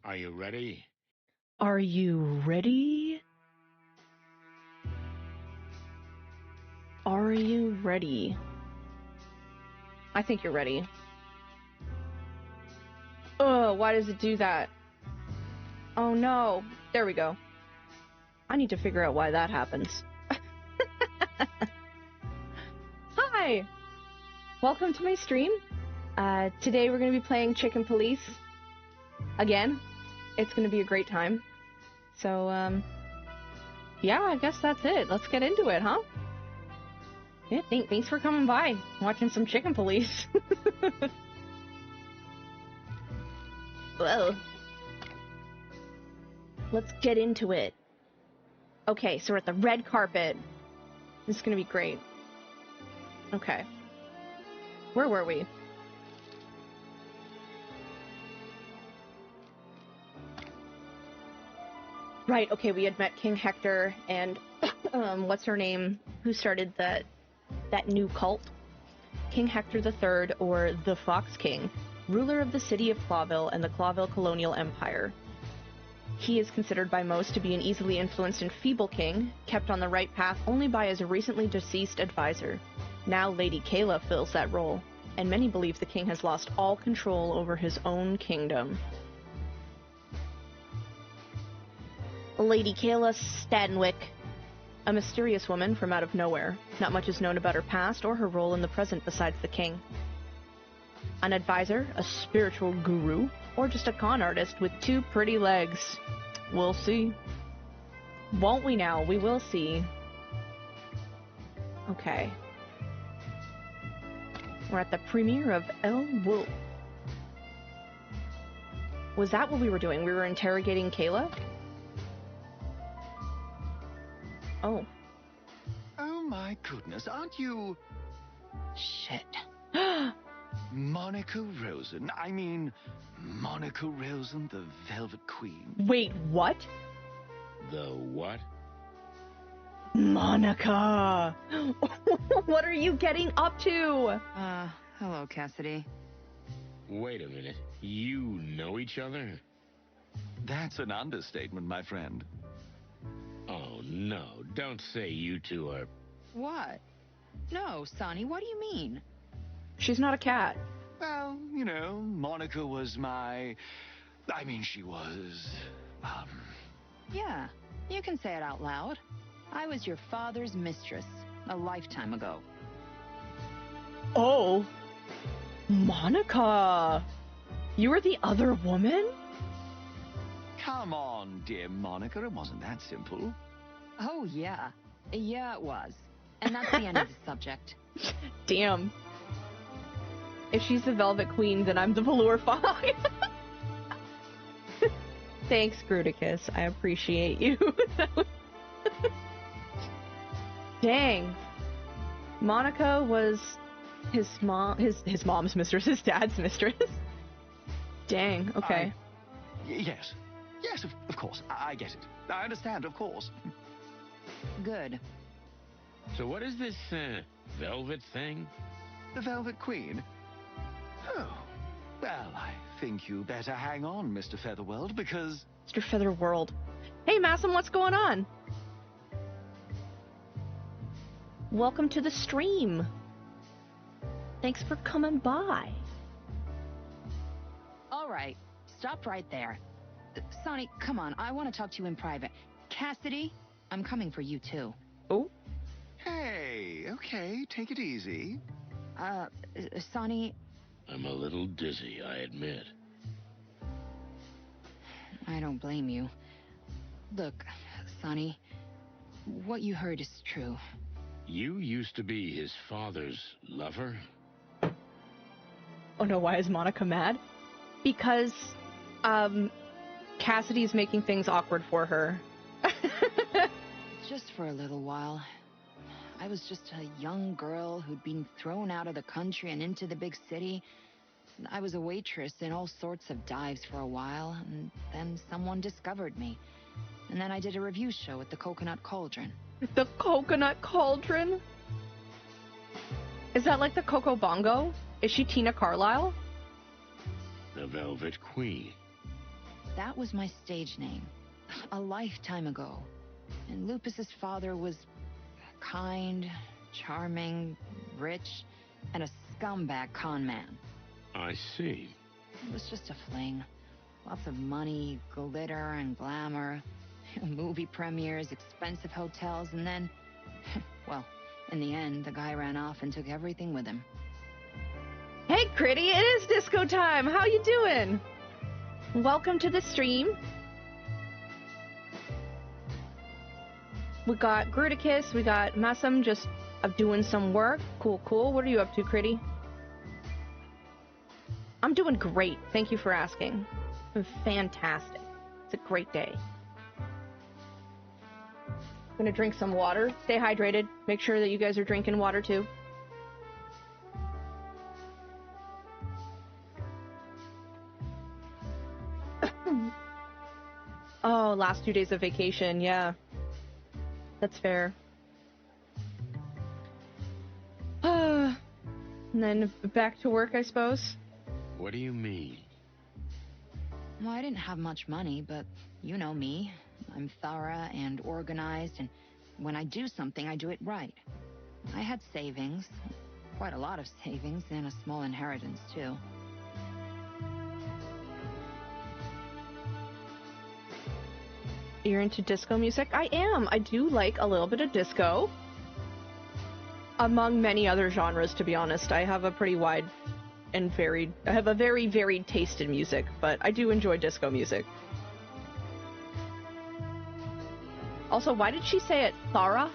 Are you ready? Are you ready? Are you ready? I think you're ready. Ugh, why does it do that? Oh no. There we go. I need to figure out why that happens. Hi! Welcome to my stream. Today we're going to be playing Chicken Police. Again. It's going to be a great time. So, yeah, I guess that's it. Let's get into it, huh? Yeah, thanks for coming by, watching some Chicken Police. Whoa. Let's get into it. Okay, so we're at the red carpet. This is gonna be great. Okay. Where were we? Right, okay, we had met King Hector and, what's her name? Who started that new cult? King Hector III, or the Fox King, ruler of the city of Clawville and the Clawville colonial empire. He is considered by most to be an easily influenced and feeble king, kept on the right path only by his recently deceased advisor. Now Lady Kayla fills that role, and many believe the king has lost all control over his own kingdom. Lady Kayla Stanwyck, a mysterious woman from out of nowhere. Not much is known about her past or her role in the present besides the king. An advisor, a spiritual guru, or just a con artist with two pretty legs. We'll see. Won't we now? We will see. Okay. We're at the premiere of El Wolf. Was that what we were doing? We were interrogating Kayla? Oh. Oh my goodness, aren't you... Shit. Monica Rosen? I mean, Monica Rosen, the Velvet Queen. Wait, what? The what? Monica! What are you getting up to? Hello, Cassidy. Wait a minute. You know each other? That's an understatement, my friend. Oh, no. Don't say you two are... What? No, Sonny, what do you mean? She's not a cat. Well, you know, Monica was my... I mean, she was... Yeah, you can say it out loud. I was your father's mistress a lifetime ago. Oh. Monica! You were the other woman? Come on, dear Monica, it wasn't that simple. Oh, yeah. Yeah, it was. And that's the end of the subject. Damn. If she's the Velvet Queen, then I'm the Velour Fog. Thanks, Gruticus. I appreciate you. Dang. Monica was his mom's mistress, his dad's mistress. Dang, okay. Yes. Yes, of course. I get it. I understand, of course. Good. So what is this, velvet thing? The Velvet Queen? Oh. Well, I think you better hang on, Mr. Featherworld, because... Mr. Featherworld. Hey, Massam, what's going on? Welcome to the stream. Thanks for coming by. All right, stop right there. Sonny, come on, I want to talk to you in private. Cassidy, I'm coming for you, too. Oh? Hey, okay, take it easy. Sonny... I'm a little dizzy, I admit. I don't blame you. Look, Sonny, what you heard is true. You used to be his father's lover? Oh no, why is Monica mad? Because, Cassidy's making things awkward for her. Just for a little while. I was just a young girl who'd been thrown out of the country and into the big city. I was a waitress in all sorts of dives for a while, and then someone discovered me. And then I did a review show at the Coconut Cauldron. The Coconut Cauldron? Is that like the Coco Bongo? Is she Tina Carlisle? The Velvet Queen. That was my stage name. A lifetime ago. And Lupus's father was kind, charming, rich, and a scumbag con man. I see. It was just a fling. Lots of money, glitter, and glamour. Movie premieres, expensive hotels, and then... well, in the end, the guy ran off and took everything with him. Hey, Critty, it is disco time. How you doing? Welcome to the stream. We got Gruticus, we got Massam just doing some work. Cool, cool. What are you up to, Critty? I'm doing great. Thank you for asking. Fantastic. It's a great day. I'm gonna drink some water. Stay hydrated. Make sure that you guys are drinking water too. Oh, last 2 days of vacation. Yeah. That's fair. And then back to work, I suppose. What do you mean? Well, I didn't have much money, but you know me. I'm thorough and organized, and when I do something, I do it right. I had savings, quite a lot of savings, and a small inheritance, too. You're into disco music? I am. I do like a little bit of disco. Among many other genres, to be honest. I have a pretty wide and varied... I have a very varied taste in music, but I do enjoy disco music. Also, why did she say it thorough?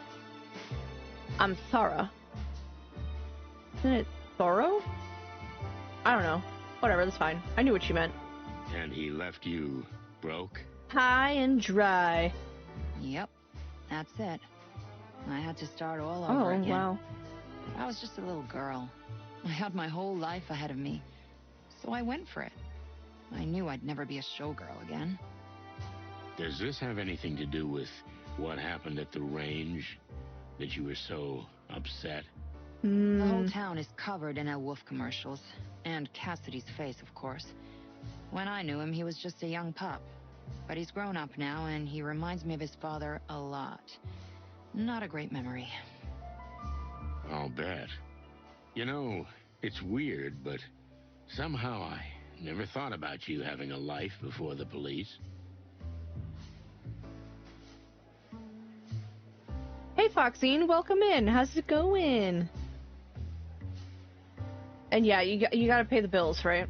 I'm thorough. Isn't it thorough? I don't know. Whatever, that's fine. I knew what she meant. And he left you broke? High and dry. Yep, that's it. I had to start all over again. Oh, wow. I was just a little girl. I had my whole life ahead of me. So I went for it. I knew I'd never be a showgirl again. Does this have anything to do with what happened at the range? That you were so upset? The whole town is covered in Wolf commercials. And Cassidy's face, of course. When I knew him, he was just a young pup. But he's grown up now, and he reminds me of his father a lot. Not a great memory. I'll bet. You know, it's weird, but somehow I never thought about you having a life before the police. Hey, Foxine, welcome in. How's it going? And yeah, you gotta pay the bills, right?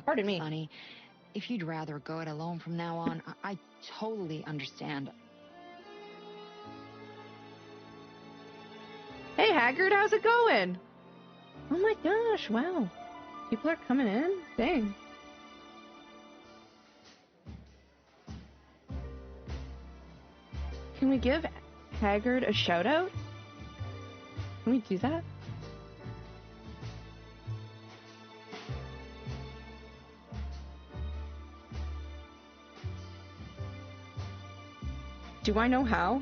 Pardon me. Sonny, if you'd rather go it alone from now on, I totally understand. Hey, Haggard, how's it going? Oh my gosh, wow. People are coming in? Dang. Can we give Haggard a shout out? Can we do that? Do I know how?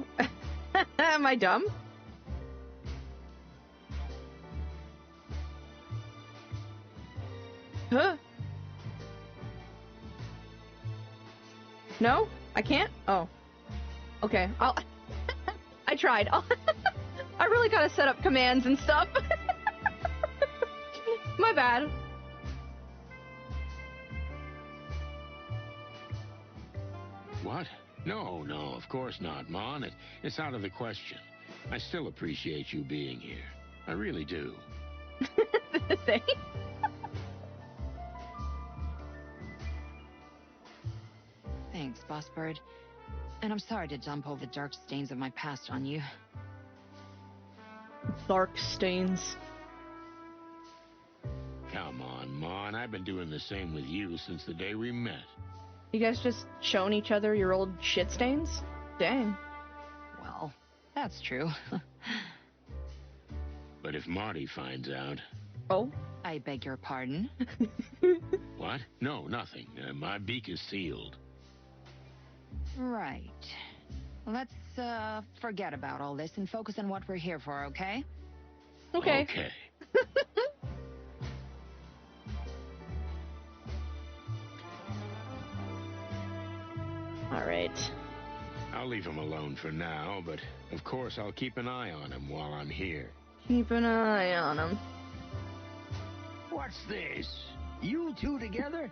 Am I dumb? Huh? No? I can't? Oh. Okay, I'll... I tried. I really gotta set up commands and stuff. My bad. What? No, of course not, Mon. It's out of the question. I still appreciate you being here. I really do. Thanks. Thanks, Boss Bird. And I'm sorry to dump all the dark stains of my past on you. Dark stains. Come on, Mon. I've been doing the same with you since the day we met. You guys just showing each other your old shit stains? Dang. Well, that's true. But if Marty finds out... Oh? I beg your pardon? What? No, nothing. My beak is sealed. Right. Let's, forget about all this and focus on what we're here for, okay? Okay. Okay. Alright. I'll leave him alone for now, but of course I'll keep an eye on him while I'm here. Keep an eye on him. What's this? You two together?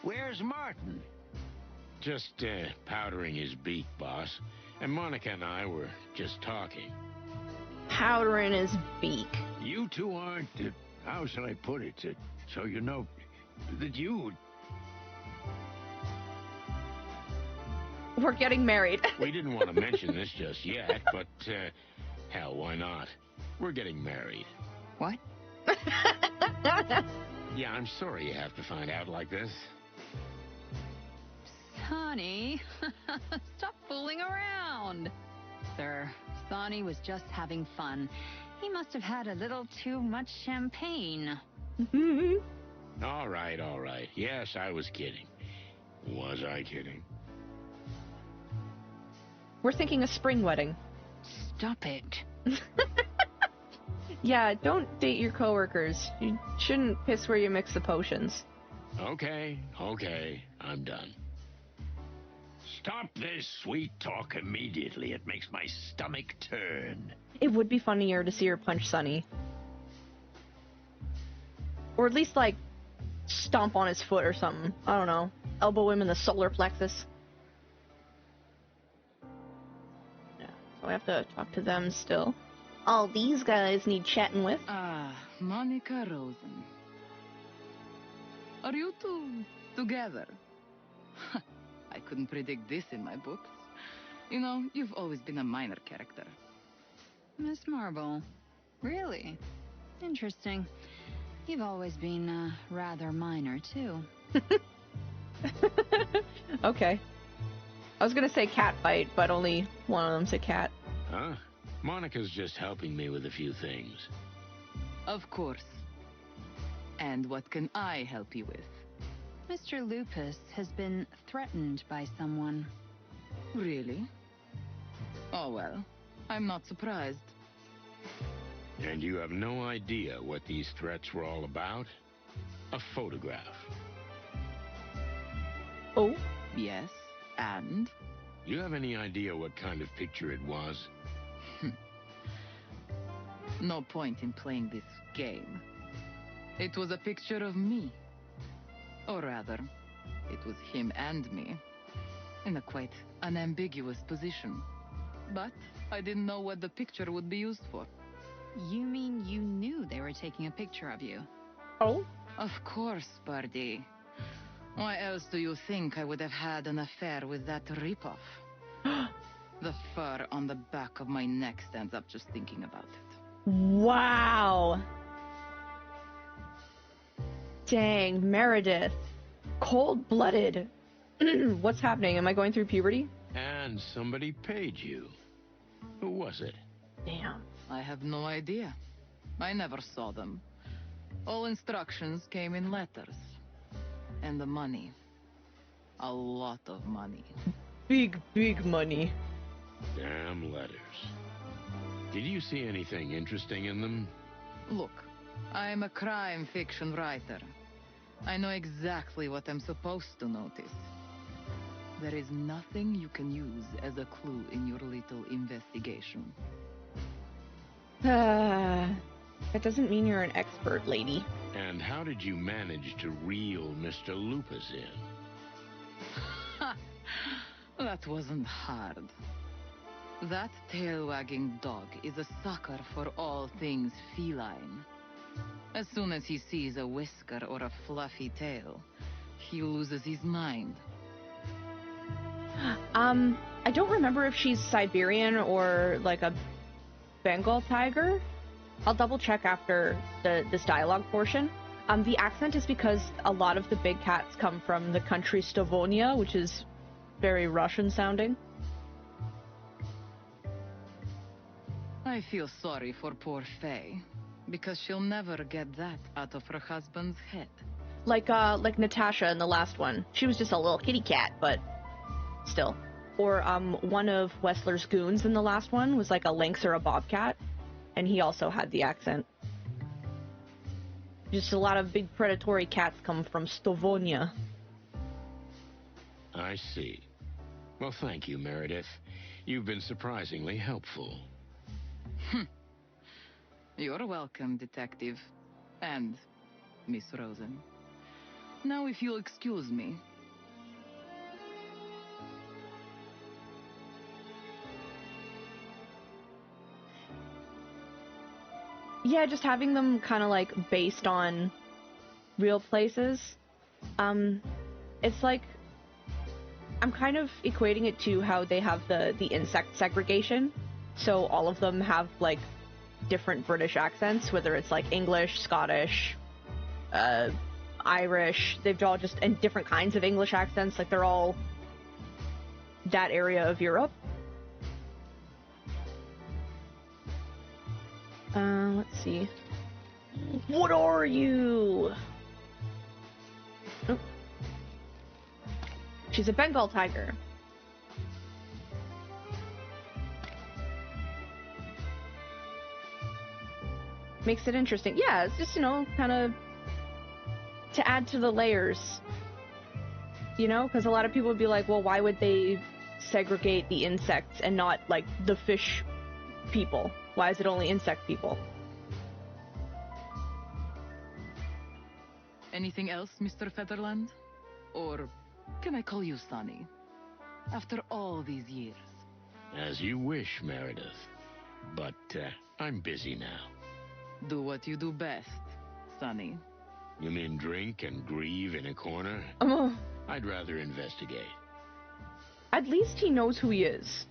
Where's Martin? Just powdering his beak, boss. And Monica and I were just talking. Powdering his beak. You two aren't, how shall I put it, so you know that you... We're getting married. We didn't want to mention this just yet, but hell, why not? We're getting married. What? Yeah, I'm sorry you have to find out like this. Sonny, stop fooling around. Sir, Sonny was just having fun. He must have had a little too much champagne. All right, all right. Yes, I was kidding. Was I kidding? We're thinking a spring wedding. Stop it. Yeah, don't date your coworkers. You shouldn't piss where you mix the potions. Okay, I'm done. Stop this sweet talk immediately. It makes my stomach turn. It would be funnier to see her punch Sunny. Or at least, like, stomp on his foot or something. I don't know. Elbow him in the solar plexus. Yeah, so I have to talk to them still. All these guys need chatting with. Monica Rosen. Are you two together? I couldn't predict this in my books. You know, you've always been a minor character. Miss Marble. Really? Interesting. You've always been, rather minor, too. Okay. I was gonna say cat fight, but only one of them's a cat. Huh? Monica's just helping me with a few things. Of course. And what can I help you with? Mr. Lupus has been threatened by someone. Really? Oh well, I'm not surprised. And you have no idea what these threats were all about? A photograph. Oh? Yes, and? You have any idea what kind of picture it was? No point in playing this game. It was a picture of me. Or rather, it was him and me. In a quite unambiguous position. But I didn't know what the picture would be used for. You mean you knew they were taking a picture of you? Oh? Of course, Birdie. Why else do you think I would have had an affair with that ripoff? The fur on the back of my neck stands up just thinking about it. Wow. Dang, Meredith. Cold-blooded. What's happening? Am I going through puberty? And somebody paid you. Who was it? Damn. I have no idea. I never saw them. All instructions came in letters. And the money. A lot of money. Big, big money. Damn letters. Did you see anything interesting in them? Look, I'm a crime fiction writer. I know exactly what I'm supposed to notice. There is nothing you can use as a clue in your little investigation. That doesn't mean you're an expert, lady. And how did you manage to reel Mr. Lupus in? That wasn't hard. That tail-wagging dog is a sucker for all things feline. As soon as he sees a whisker or a fluffy tail, he loses his mind. I don't remember if she's Siberian or like a Bengal tiger. I'll double check after this dialogue portion. The accent is because a lot of the big cats come from the country Stavonia, which is very Russian sounding. I feel sorry for poor Faye, because she'll never get that out of her husband's head. Like Natasha in the last one. She was just a little kitty cat, but still. Or one of Wessler's goons in the last one was like a lynx or a bobcat, and he also had the accent. Just a lot of big predatory cats come from Stavonia. I see. Well, thank you, Meredith. You've been surprisingly helpful. You're welcome, Detective. And Miss Rosen. Now, if you'll excuse me. Yeah, just having them kind of like based on real places. It's like I'm kind of equating it to how they have the insect segregation. So all of them have like different British accents, whether it's like English, Scottish, Irish. They've all just and different kinds of English accents. Like they're all that area of Europe. Let's see. What are you? Oh. She's a Bengal tiger. Makes it interesting. Yeah, it's just, kind of to add to the layers. Because a lot of people would be like, well, why would they segregate the insects and not, like, the fish people? Why is it only insect people? Anything else, Mr. Featherland? Or can I call you Sonny? After all these years. As you wish, Meredith. But, I'm busy now. Do what you do best, Sonny. You mean drink and grieve in a corner? I'd rather investigate. At least he knows who he is.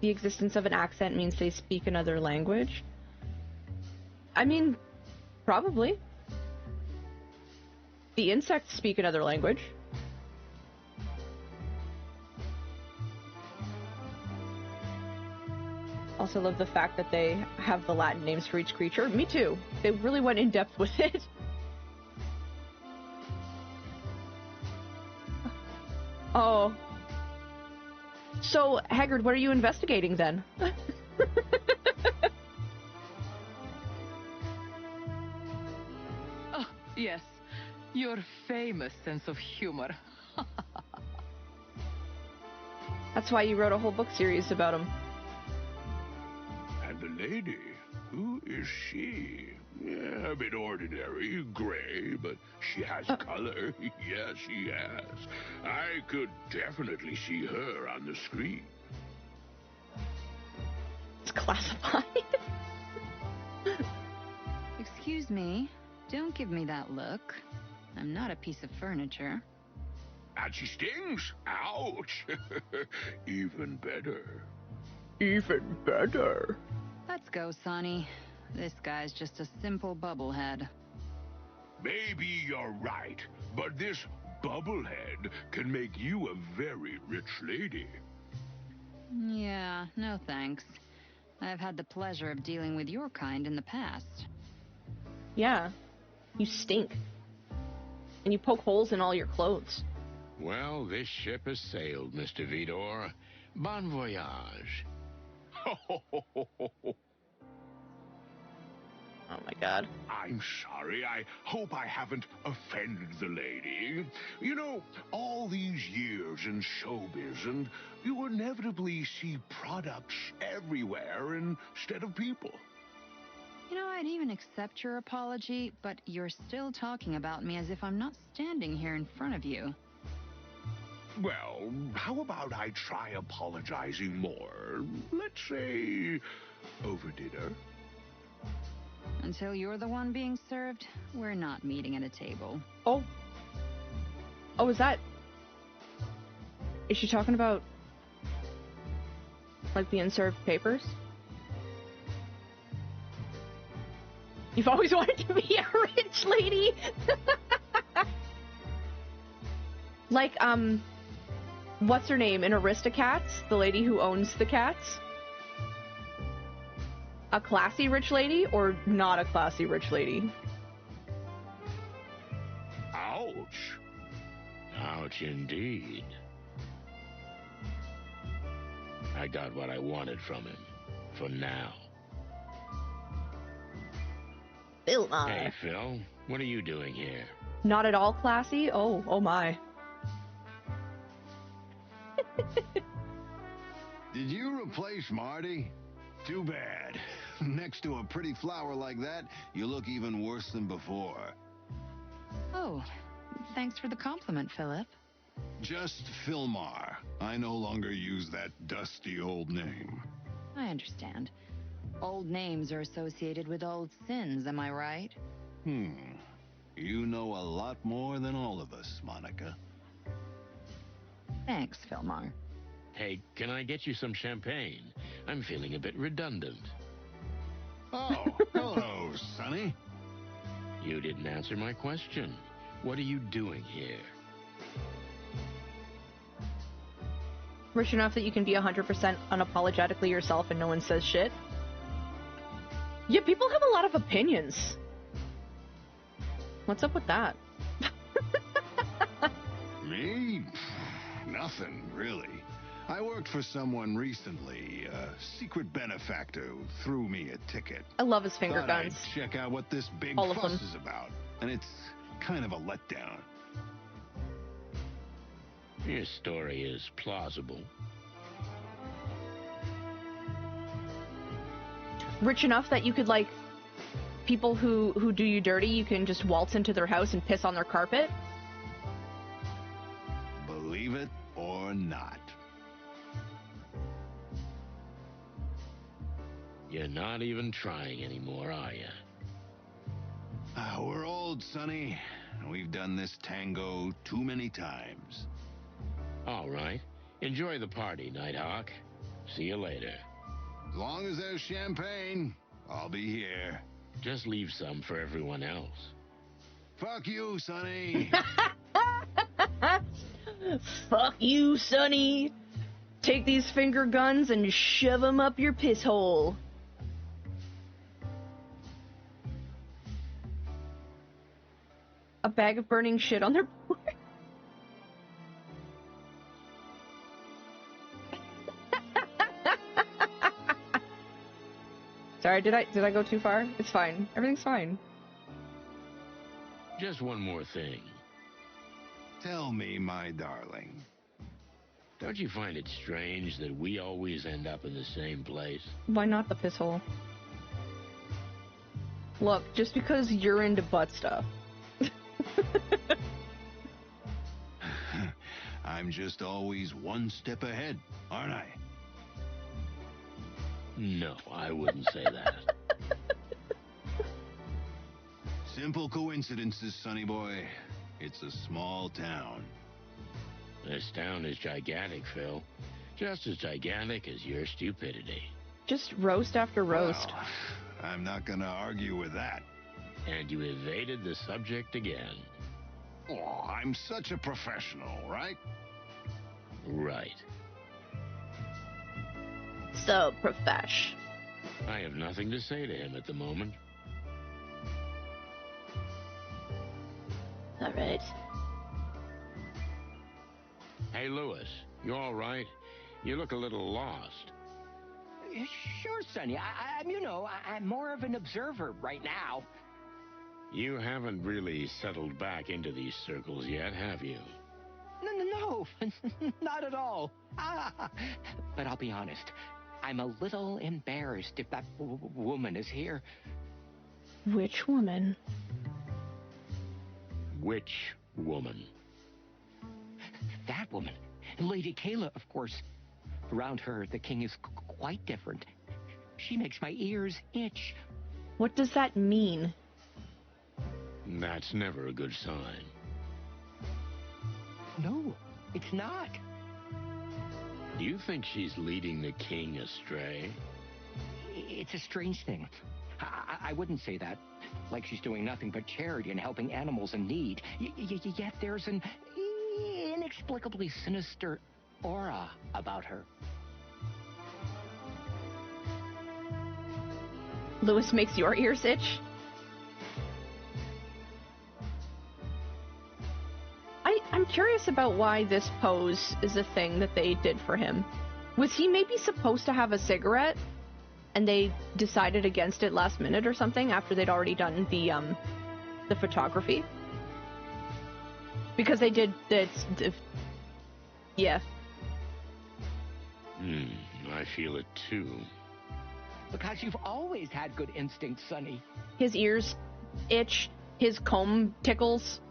The existence of an accent means they speak another language. I mean, probably. The insects speak another language. Also love the fact that they have the Latin names for each creature. Me too. They really went in depth with it. Oh. So, Haggard, what are you investigating then? Oh, yes. Your famous sense of humor. That's why you wrote a whole book series about him. And the lady, who is she? Yeah, a bit ordinary, gray, but she has color. Yes, she has. I could definitely see her on the screen. It's classified. Excuse me. Don't give me that look. I'm not a piece of furniture. And she stings. Ouch. Even better. Even better. Let's go, Sonny. This guy's just a simple bubblehead. Maybe you're right, but this bubblehead can make you a very rich lady. Yeah, no thanks. I've had the pleasure of dealing with your kind in the past. Yeah. You stink. And you poke holes in all your clothes. Well, this ship has sailed, Mr. Vidor. Bon voyage. Oh my god. I'm sorry. I hope I haven't offended the lady. You know, all these years in showbiz, and you inevitably see products everywhere instead of people. I'd even accept your apology, but you're still talking about me as if I'm not standing here in front of you. Well, how about I try apologizing more? Let's say over dinner. Until you're the one being served, we're not meeting at a table. Oh. Oh, is she talking about, like, the unserved papers? You've always wanted to be a rich lady! Like, what's her name in Aristocats? The lady who owns the cats? A classy rich lady or not a classy rich lady? Ouch. Ouch indeed. I got what I wanted from him. For now. Philmar. Hey, Phil. What are you doing here? Not at all classy? Oh my. Did you replace Marty? Too bad. Next to a pretty flower like that, you look even worse than before. Oh, thanks for the compliment, Philip. Just Philmar. I no longer use that dusty old name. I understand. Old names are associated with old sins, am I right? You know a lot more than all of us, Monica. Thanks, Philmar. Hey, can I get you some champagne? I'm feeling a bit redundant. Oh, hello, Sonny. You didn't answer my question. What are you doing here? Rich enough that you can be 100% unapologetically yourself and no one says shit. Yeah, people have a lot of opinions. What's up with that? Me? Nothing, really. I worked for someone recently, a secret benefactor who threw me a ticket. I love his finger Thought guns. I'd check out what this big All of fuss them. is about, and it's kind of a letdown. Your story is plausible. Rich enough that you could, like, people who do you dirty, you can just waltz into their house and piss on their carpet? Believe it or not. You're not even trying anymore, are you? We're old, Sonny. We've done this tango too many times. All right. Enjoy the party, Nighthawk. See you later. As long as there's champagne, I'll be here. Just leave some for everyone else. Fuck you, Sonny. Fuck you, Sonny. Take these finger guns and shove them up your piss hole. A bag of burning shit on their board. Sorry, did I go too far? It's fine. Everything's fine. Just one more thing. Tell me, my darling. Don't you find it strange that we always end up in the same place? Why not the piss hole? Look, just because you're into butt stuff. I'm just always one step ahead, aren't I? No, I wouldn't say that. Simple coincidences, Sonny boy. It's a small town. This town is gigantic, Phil. Just as gigantic as your stupidity. Just roast after roast. Well, I'm not gonna argue with that. And you evaded the subject again. Oh, I'm such a professional, right? Right. So profesh. I have nothing to say to him at the moment. All right. Hey, Lewis, you all right? You look a little lost. Sure, Sonny. I'm more of an observer right now. You haven't really settled back into these circles yet, have you? No, not at all. But I'll be honest, I'm a little embarrassed if that woman is here. Which woman? Which woman? That woman. Lady Kayla, of course. Around her, the king is quite different. She makes my ears itch. What does that mean? That's never a good sign. No, it's not. Do you think she's leading the king astray? It's a strange thing. I wouldn't say that. Like she's doing nothing but charity and helping animals in need. Yet there's an inexplicably sinister aura about her. Lewis makes your ears itch? I'm curious about why this pose is a thing that they did for him. Was he maybe supposed to have a cigarette? and they decided against it last minute or something after they'd already done the photography. Because they did yeah. I feel it too. Because you've always had good instincts, Sonny. His ears itch, his comb tickles.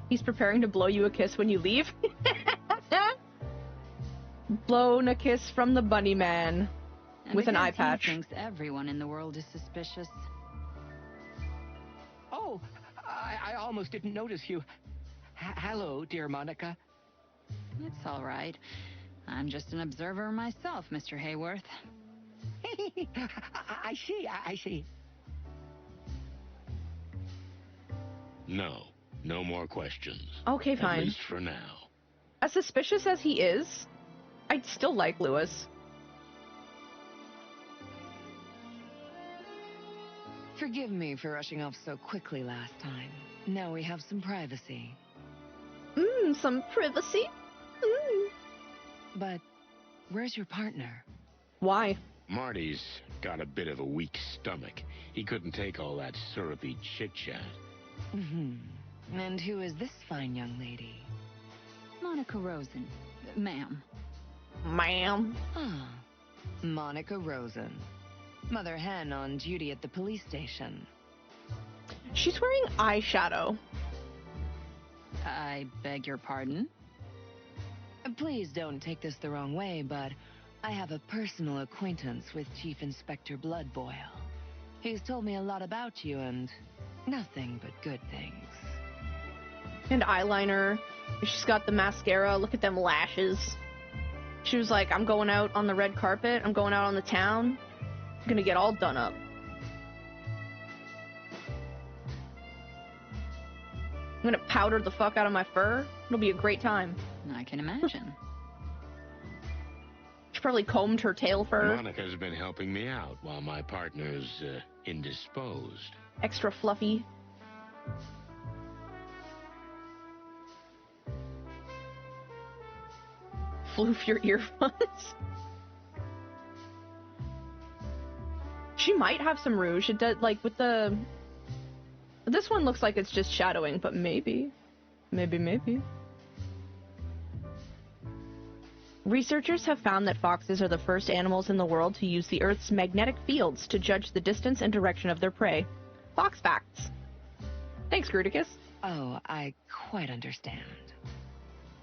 He's preparing to blow you a kiss when you leave. Blown a kiss from the bunny man with an eye patch. He thinks everyone in the world is suspicious. Oh, I almost didn't notice you. Hello, dear Monica. It's all right. I'm just an observer myself, Mr. Hayworth. I see. No more questions. Okay, fine. At least for now. As suspicious as he is, I'd still like Lewis. Forgive me for rushing off so quickly last time. Now we have some privacy. Some privacy? But where's your partner? Why? Marty's got a bit of a weak stomach. He couldn't take all that syrupy chit-chat. And who is this fine young lady? Monica Rosen. Ma'am. Ma'am. Ah, Monica Rosen. Mother hen on duty at the police station. She's wearing eyeshadow. I beg your pardon? Please don't take this the wrong way, but I have a personal acquaintance with Chief Inspector Bloodboil. He's told me a lot about you and nothing but good things. And eyeliner. She's got the mascara. Look at them lashes. She was like, I'm going out on the red carpet. I'm going out on the town. I'm gonna get all done up. I'm gonna powder the fuck out of my fur. It'll be a great time. I can imagine. She probably combed her tail fur. Monica's been helping me out while my partner's indisposed. Extra fluffy. Floof your earphones. She might have some rouge. It does, like, with the... This one looks like it's just shadowing, but maybe. Maybe. Researchers have found that foxes are the first animals in the world to use the Earth's magnetic fields to judge the distance and direction of their prey. Fox facts. Thanks, Gruticus. Oh, I quite understand.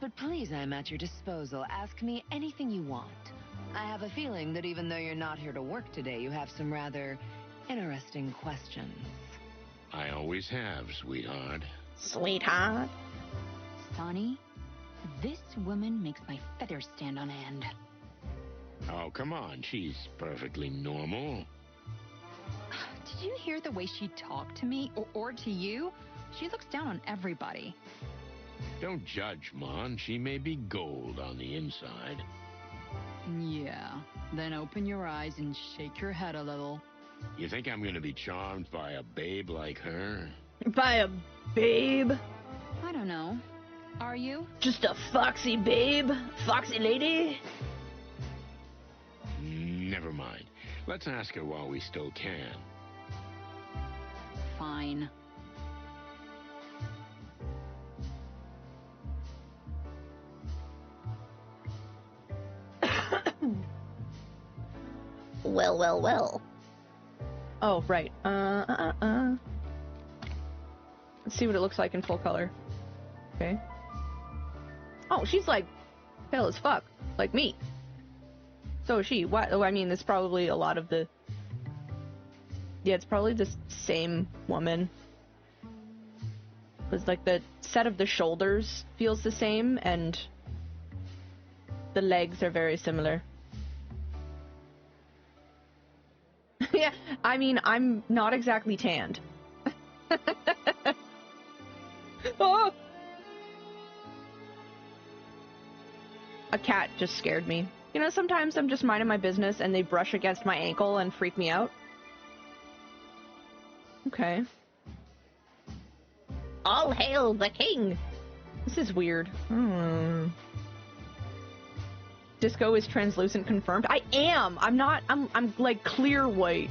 But please, I'm at your disposal. Ask me anything you want. I have a feeling that even though you're not here to work today, you have some rather interesting questions. I always have, sweetheart. Sweetheart. Sonny, this woman makes my feathers stand on end. Oh, come on. She's perfectly normal. Did you hear the way she talked to me or to you? She looks down on everybody. Don't judge, Mon. She may be gold on the inside. Yeah, then open your eyes and shake your head a little. You think I'm going to be charmed by a babe like her? By a babe? I don't know. Are you? Just a foxy babe? Foxy lady? Never mind. Let's ask her while we still can. Fine. Well. Oh, right. Let's see what it looks like in full color. Okay. Oh, she's like pale as fuck. Like me. So is she. What? Oh, I mean, it's probably a lot of the... Yeah, it's probably the same woman. Because, like, the set of the shoulders feels the same, and the legs are very similar. Yeah, I mean, I'm not exactly tanned. Oh! A cat just scared me. You know, sometimes I'm just minding my business and they brush against my ankle and freak me out. Okay. All hail the king! This is weird. Disco is translucent confirmed. I am! I'm not, I'm like clear white.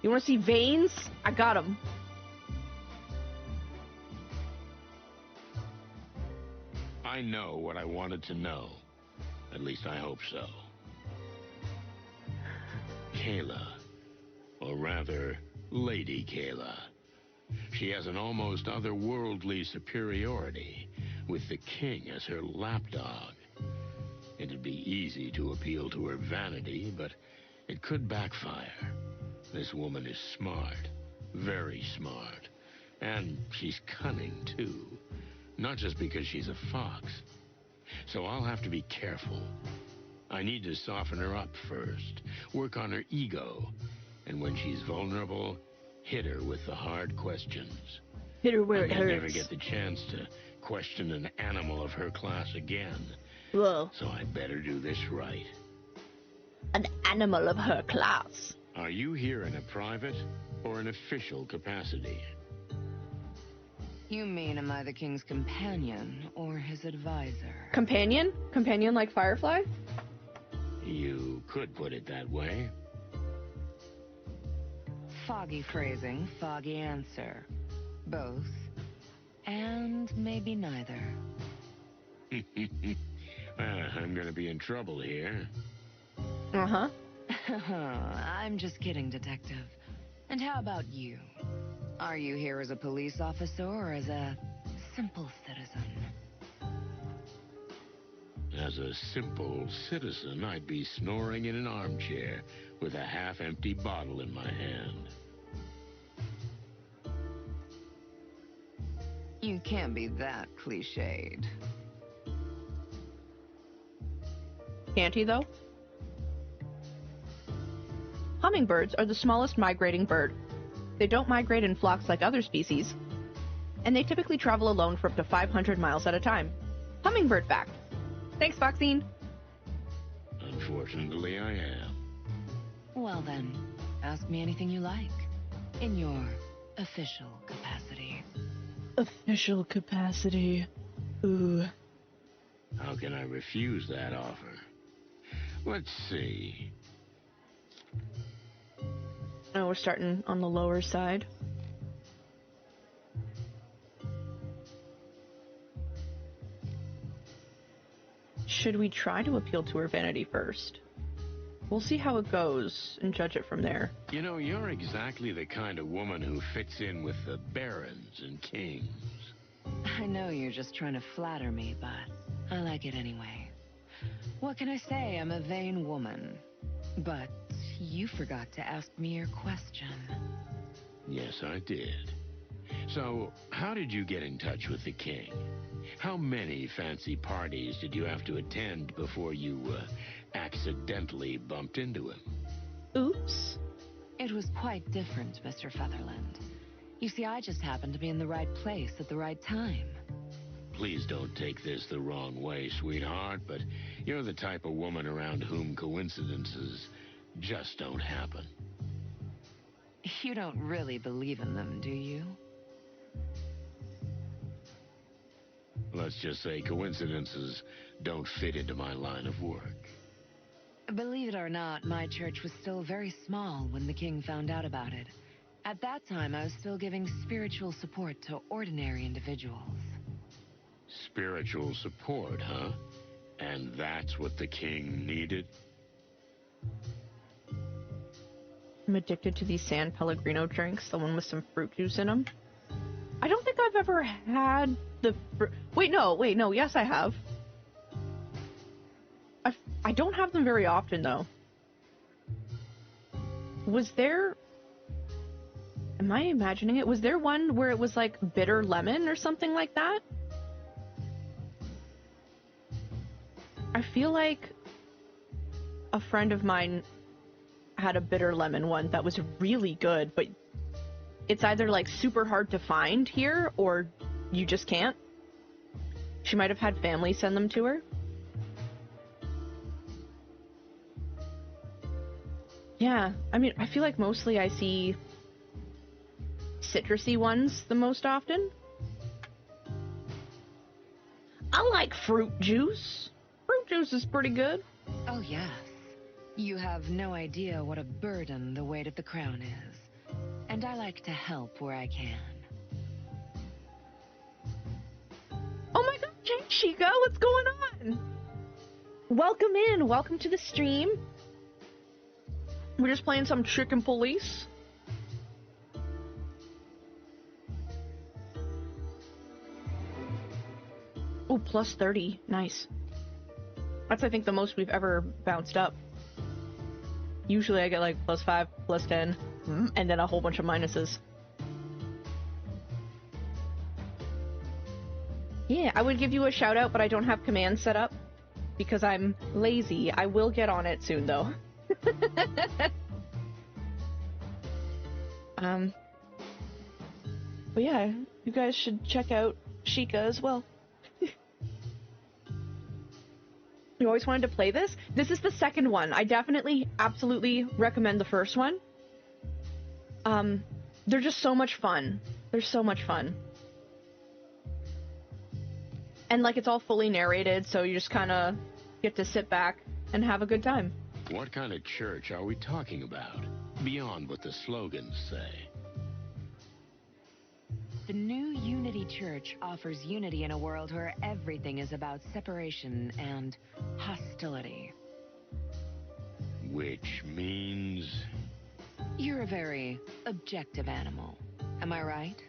You wanna see veins? I got them. I know what I wanted to know. At least I hope so. Kayla. Or rather, Lady Kayla. She has an almost otherworldly superiority, with the king as her lapdog. It'd be easy to appeal to her vanity, but it could backfire. This woman is smart, very smart, and she's cunning too. Not just because she's a fox. So I'll have to be careful. I need to soften her up first, work on her ego, and when she's vulnerable, hit her with the hard questions. Hit her where it I hurts. never get the chance to question an animal of her class again. Whoa. So I better do this right. An animal of her class. Are you here in a private or an official capacity? You mean, am I the king's companion or his advisor? Companion? Companion like Firefly? You could put it that way. Foggy phrasing, foggy answer. Both. And maybe neither. I'm gonna be in trouble here. Uh-huh. I'm just kidding, Detective. And how about you? Are you here as a police officer or as a simple citizen? As a simple citizen, I'd be snoring in an armchair with a half-empty bottle in my hand. You can't be that cliched. Can't he, though? Hummingbirds are the smallest migrating bird. They don't migrate in flocks like other species, and they typically travel alone for up to 500 miles at a time. Hummingbird fact. Thanks, Foxine. Unfortunately, I am. Well then, ask me anything you like. In your official capacity. Official capacity. Ooh. How can I refuse that offer? Let's see. Oh, we're starting on the lower side. Should we try to appeal to her vanity first? We'll see how it goes and judge it from there. You know, you're exactly the kind of woman who fits in with the barons and kings. I know you're just trying to flatter me, but I like it anyway. What can I say? I'm a vain woman. But you forgot to ask me your question. Yes, I did. So, how did you get in touch with the king? How many fancy parties did you have to attend before you accidentally bumped into him? Oops. It was quite different, Mr. Featherland. You see, I just happened to be in the right place at the right time. Please don't take this the wrong way, sweetheart, but you're the type of woman around whom coincidences just don't happen. You don't really believe in them, do you? Let's just say coincidences don't fit into my line of work. Believe it or not, my church was still very small when the king found out about it. At that time, I was still giving spiritual support to ordinary individuals. Spiritual support, huh? And that's what the king needed? I'm addicted to these San Pellegrino drinks, the one with some fruit juice in them. I don't think I've ever had the Wait, no, yes I have. I don't have them very often, though. Was there... Am I imagining it? Was there one where it was like bitter lemon or something like that? I feel like a friend of mine had a bitter lemon one that was really good, but it's either like super hard to find here or you just can't. She might have had family send them to her. Yeah, I mean, I feel like mostly I see citrusy ones the most often. I like fruit juice. Fruit juice is pretty good. Oh, yes. You have no idea what a burden the weight of the crown is. And I like to help where I can. Oh my god, Chica, what's going on? Welcome in. Welcome to the stream. We're just playing some chicken police. Oh, plus 30. Nice. That's, I think, the most we've ever bounced up. Usually I get like plus 5, plus 10, and then a whole bunch of minuses. Yeah, I would give you a shout out, but I don't have commands set up because I'm lazy. I will get on it soon, though. But yeah, you guys should check out Sheikah as well. You always wanted to play this? This is the second one. I definitely, absolutely recommend the first one. They're just so much fun. They're so much fun. And like, it's all fully narrated, so you just kind of get to sit back and have a good time. What kind of church are we talking about? Beyond what the slogans say. The new Unity Church offers unity in a world where everything is about separation and hostility. Which means... You're a very objective animal. Am I right?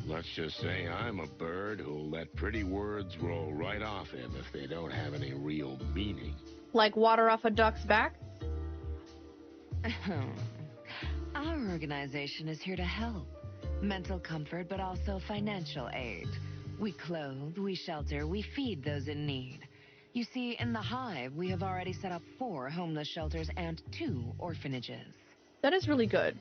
Let's just say I'm a bird who'll let pretty words roll right off him if they don't have any real meaning. Like water off a duck's back? Our organization is here to help. Mental comfort, but also financial aid. We clothe, we shelter, we feed those in need. You see, in the Hive, we have already set up 4 homeless shelters and 2 orphanages. That is really good.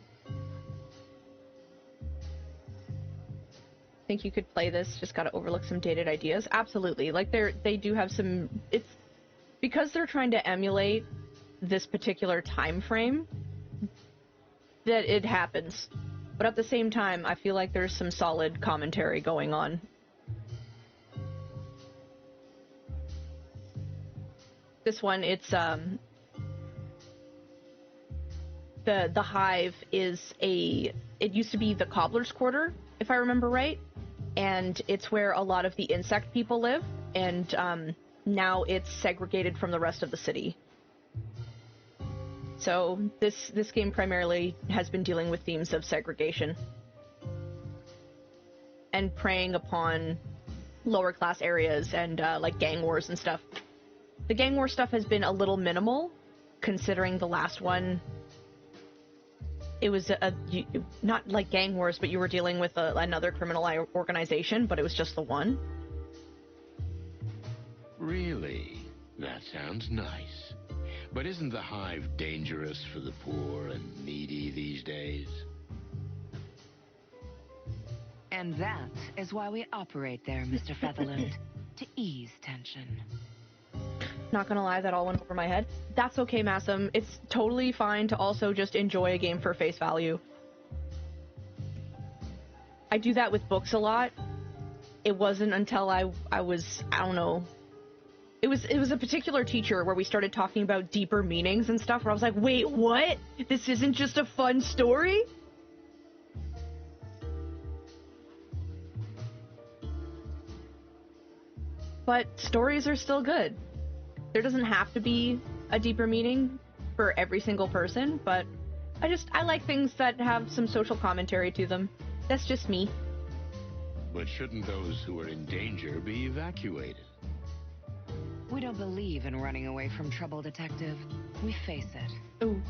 Think you could play this, just gotta overlook some dated ideas? Absolutely. Like, they do have some... It's... Because they're trying to emulate this particular time frame, that it happens. But at the same time, I feel like there's some solid commentary going on. This one, it's, the Hive is it used to be the Cobbler's Quarter, if I remember right, and it's where a lot of the insect people live, and, now it's segregated from the rest of the city. So this game primarily has been dealing with themes of segregation and preying upon lower class areas and like gang wars and stuff. The gang war stuff has been a little minimal, considering the last one. It was not like gang wars, but you were dealing with another criminal organization, but it was just the one. Really? That sounds nice. But isn't the Hive dangerous for the poor and needy these days? And that is why we operate there, Mr. Featherland, to ease tension. Not gonna lie, that all went over my head. That's okay, Massam. It's totally fine to also just enjoy a game for face value. I do that with books a lot. It wasn't until I was, I don't know, it was a particular teacher where we started talking about deeper meanings and stuff, where I was like, wait, what? This isn't just a fun story? But stories are still good. There doesn't have to be a deeper meaning for every single person, but I like things that have some social commentary to them. That's just me. But shouldn't those who are in danger be evacuated? We don't believe in running away from trouble, Detective. We face it. Ooh.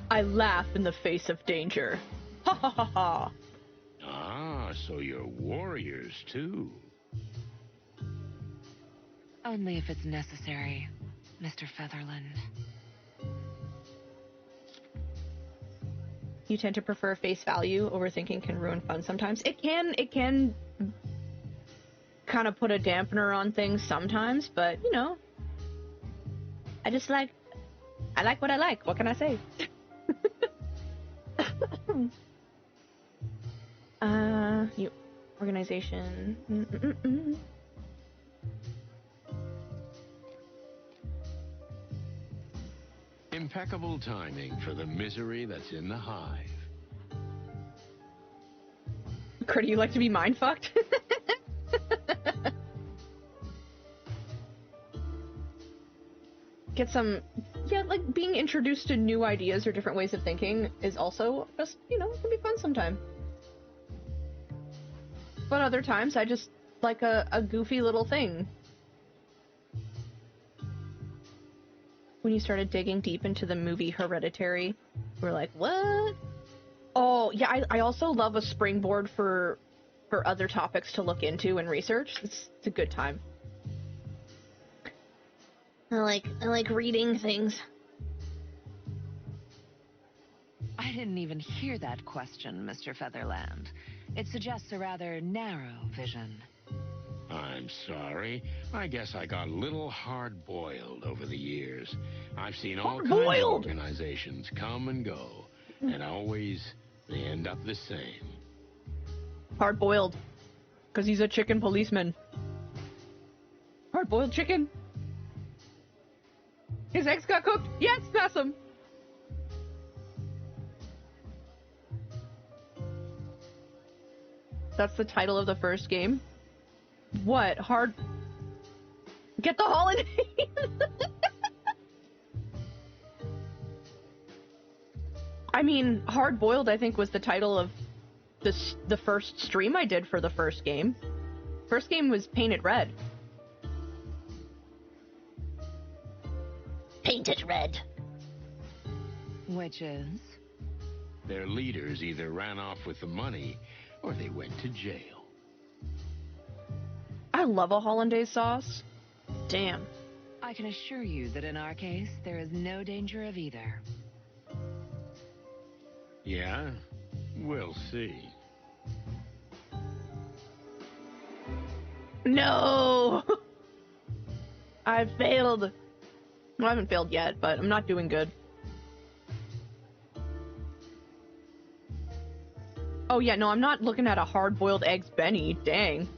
I laugh in the face of danger. Ha ha ha ha. Ah, so you're warriors too. Only if it's necessary, Mr. Featherland. You tend to prefer face value. Overthinking can ruin fun sometimes. It can kind of put a dampener on things sometimes, but you know, I like what I like. What can I say? You organization. Impeccable timing for the misery that's in the hive. Critter, you like to be mind-fucked? Get some... Yeah, like, being introduced to new ideas or different ways of thinking is also just, you know, it can be fun sometime. But other times, I just like a goofy little thing. When you started digging deep into the movie Hereditary, we're like, what? Oh, yeah, I also love a springboard for other topics to look into and research. It's a good time. I like reading things. I didn't even hear that question, Mr. Featherland. It suggests a rather narrow vision. I'm sorry. I guess I got a little hard-boiled over the years. I've seen all kinds of organizations come and go, and always they end up the same. Hard-boiled. Because he's a chicken policeman. Hard-boiled chicken. His eggs got cooked. Yes, that's him. That's the title of the first game. What? Hard... Get the holiday! I mean, Hard Boiled, I think, was the title of the first stream I did for the first game. First game was Painted Red. Painted Red. Which is? Their leaders either ran off with the money, or they went to jail. I love a hollandaise sauce. Damn. I can assure you that in our case, there is no danger of either. Yeah? We'll see. No! I failed. Well, I haven't failed yet, but I'm not doing good. Oh yeah, no, I'm not looking at a hard-boiled eggs Benny. Dang.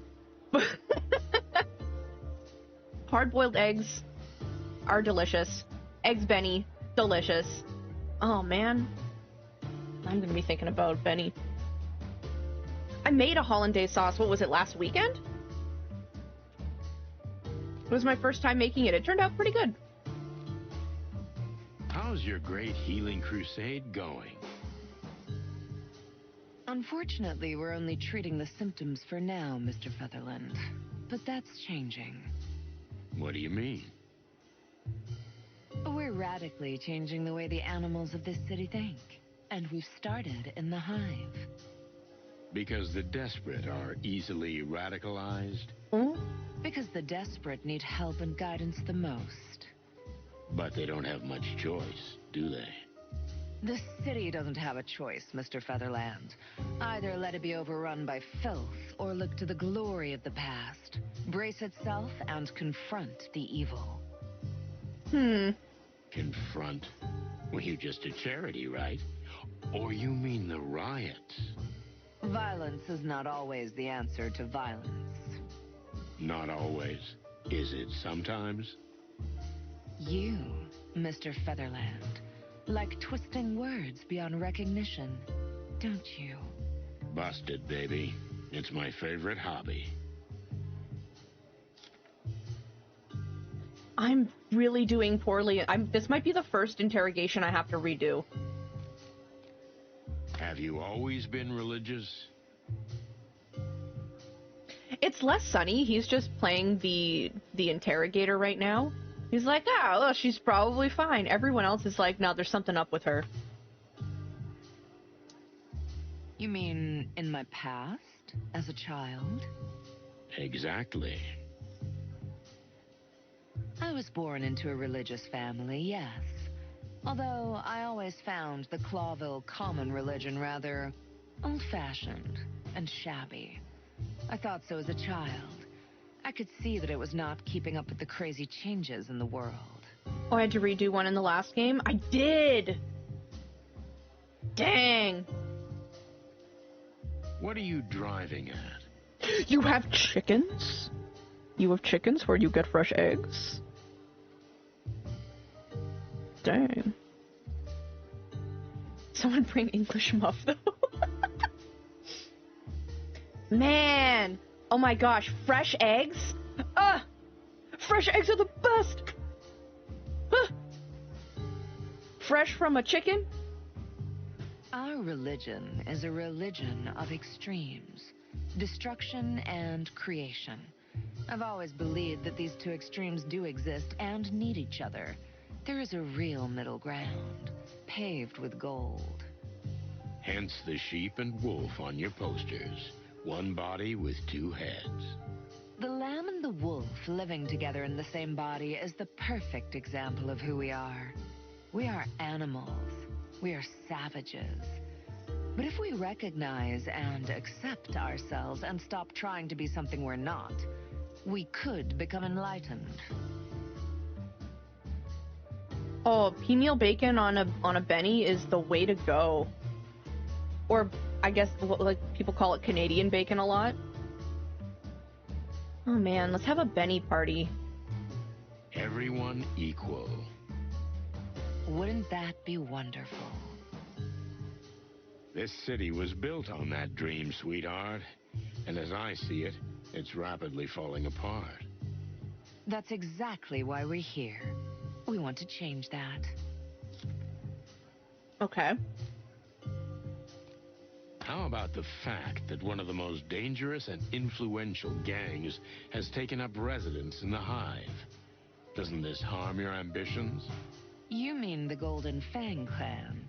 Hard-boiled eggs are delicious. Eggs Benny, delicious. Oh man. I'm gonna be thinking about Benny. I made a hollandaise sauce, what was it, last weekend? It was my first time making it. It turned out pretty good. How's your great healing crusade going? Unfortunately, we're only treating the symptoms for now, Mr. Featherland. But that's changing. What do you mean? We're radically changing the way the animals of this city think. And we've started in the hive. Because the desperate are easily radicalized? Because the desperate need help and guidance the most. But they don't have much choice, do they? The city doesn't have a choice, Mr. Featherland. Either let it be overrun by filth, or look to the glory of the past. Brace itself and confront the evil. Confront? Well, you're just a charity, right? Or you mean the riots? Violence is not always the answer to violence. Not always. Is it sometimes? You, Mr. Featherland, like twisting words beyond recognition, don't you? Busted, baby. It's my favorite hobby. I'm really doing poorly. This might be the first interrogation I have to redo. Have you always been religious? It's less Sunny. He's just playing the interrogator right now. He's like, well, she's probably fine. Everyone else is like, no, there's something up with her. You mean in my past, as a child? Exactly. I was born into a religious family, yes. Although I always found the Clawville common religion rather old-fashioned and shabby. I thought so as a child. I could see that it was not keeping up with the crazy changes in the world. Oh, I had to redo one in the last game? I did! Dang! What are you driving at? You have chickens? You have chickens where you get fresh eggs? Dang. someone bring English muff, though? Man! Oh my gosh, fresh eggs? Fresh eggs are the best! Fresh from a chicken? Our religion is a religion of extremes. Destruction and creation. I've always believed that these two extremes do exist and need each other. There is a real middle ground, paved with gold. Hence the sheep and wolf on your posters. One body with two heads. The lamb and the wolf living together in the same body is the perfect example of who we are. We are animals. We are savages. But if we recognize and accept ourselves and stop trying to be something we're not, we could become enlightened. Oh, pea meal bacon on a Benny is the way to go. Or, I guess, like, people call it Canadian bacon a lot. Oh man, let's have a Benny party. Everyone equal. Wouldn't that be wonderful? This city was built on that dream, sweetheart. And as I see it, it's rapidly falling apart. That's exactly why we're here. We want to change that. Okay. How about the fact that one of the most dangerous and influential gangs has taken up residence in the Hive? Doesn't this harm your ambitions? You mean the Golden Fang clan?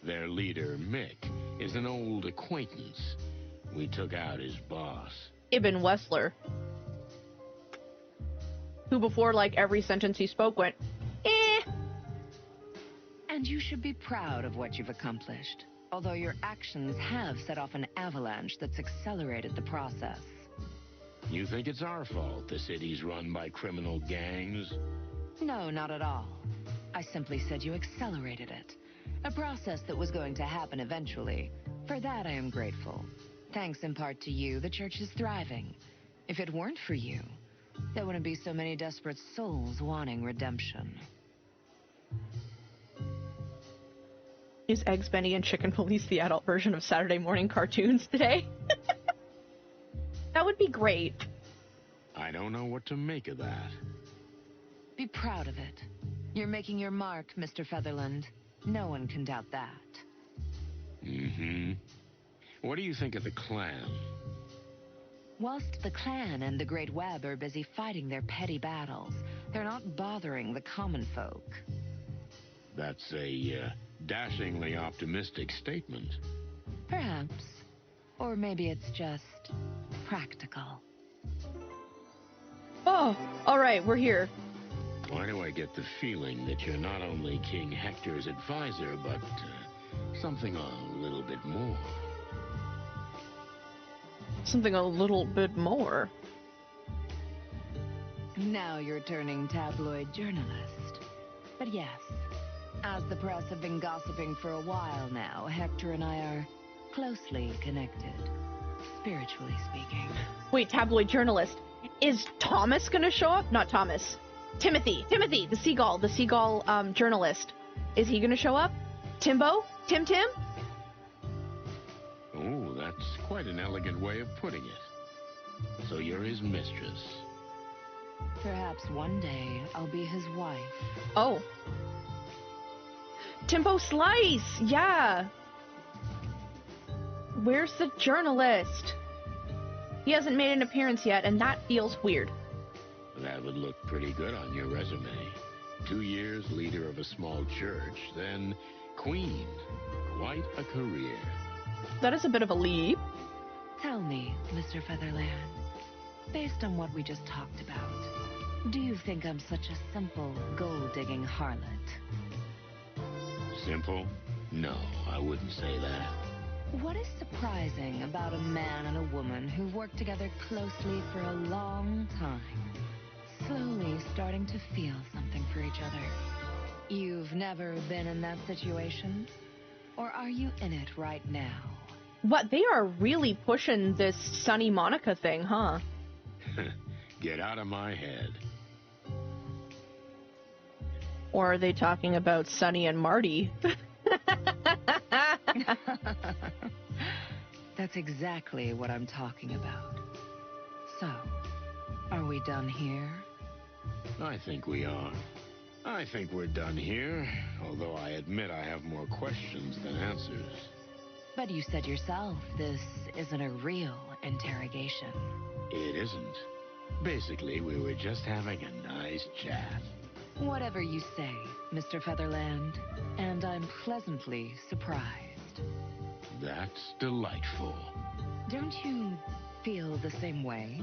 Their leader, Mick, is an old acquaintance. We took out his boss. Ibn Wessler. Who before, like, every sentence he spoke went, eh. And you should be proud of what you've accomplished. Although your actions have set off an avalanche that's accelerated the process. You think it's our fault the city's run by criminal gangs? No, not at all. I simply said you accelerated it. A process that was going to happen eventually. For that I am grateful. Thanks in part to you, the church is thriving. If it weren't for you, there wouldn't be so many desperate souls wanting redemption. Is Eggs Benny and Chicken Police the adult version of Saturday morning cartoons today? That would be great. I don't know what to make of that. Be proud of it. You're making your mark, Mr. Featherland. No one can doubt that. Mm-hmm. What do you think of the clan? Whilst the clan and the Great Web are busy fighting their petty battles, they're not bothering the common folk. That's a dashingly optimistic statement. Perhaps. Or maybe it's just practical. Oh, alright, we're here. Why do I get the feeling that you're not only King Hector's advisor, but something a little bit more? Something a little bit more. Now you're turning tabloid journalist. But yes, as the press have been gossiping for a while now, Hector and I are closely connected, spiritually speaking. Wait, tabloid journalist. Is Thomas gonna show up? Not Thomas. Timothy, the seagull journalist. Is he gonna show up? Timbo? Tim? Oh, that's quite an elegant way of putting it. So you're his mistress. Perhaps one day I'll be his wife. Oh. Timbo Slice! Yeah! Where's the journalist? He hasn't made an appearance yet, and that feels weird. That would look pretty good on your resume. 2 years leader of a small church, then queen. Quite a career. That is a bit of a leap. Tell me, Mr. Featherland, based on what we just talked about, do you think I'm such a simple, gold-digging harlot? Simple? No, I wouldn't say that. What is surprising about a man and a woman who've worked together closely for a long time, slowly starting to feel something for each other? You've never been in that situation? Or are you in it right now? What, they are really pushing this Sunny Monica thing, huh? Get out of my head. Or are they talking about Sunny and Marty? That's exactly what I'm talking about. So, are we done here? I think we are. I think we're done here, although I admit I have more questions than answers. But you said yourself this isn't a real interrogation. It isn't. Basically, we were just having a nice chat. Whatever you say, Mr. Featherland, and I'm pleasantly surprised. That's delightful. Don't you feel the same way?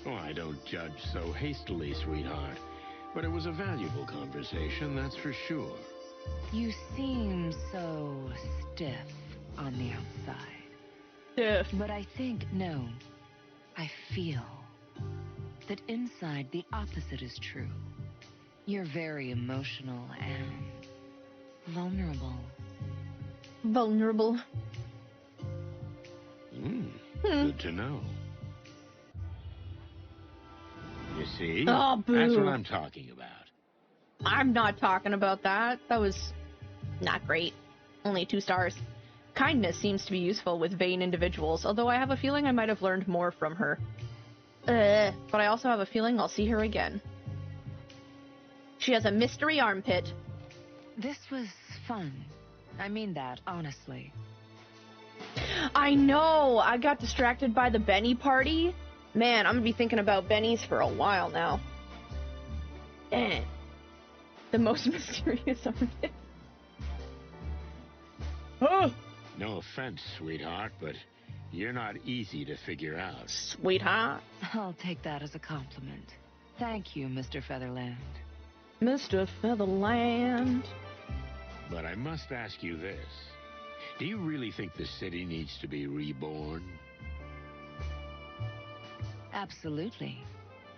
Oh, I don't judge so hastily, sweetheart. But it was a valuable conversation, that's for sure. You seem so stiff on the outside. Stiff. But I think, no, I feel that inside the opposite is true. You're very emotional and vulnerable. Vulnerable. Good to know. You see? Oh, boo. That's what I'm talking about. I'm not talking about that. That was not great. Only 2 stars. Kindness seems to be useful with vain individuals, although I have a feeling I might have learned more from her. But I also have a feeling I'll see her again. She has a mystery armpit. This was fun. I mean that, honestly. I know! I got distracted by the Benny party. Man, I'm gonna be thinking about Benny's for a while now. Dang. The most mysterious armpit. Oh! No offense, sweetheart, but you're not easy to figure out. Sweetheart. I'll take that as a compliment. Thank you, Mr. Featherland. Mr. Featherland. But I must ask you this. Do you really think the city needs to be reborn? Absolutely.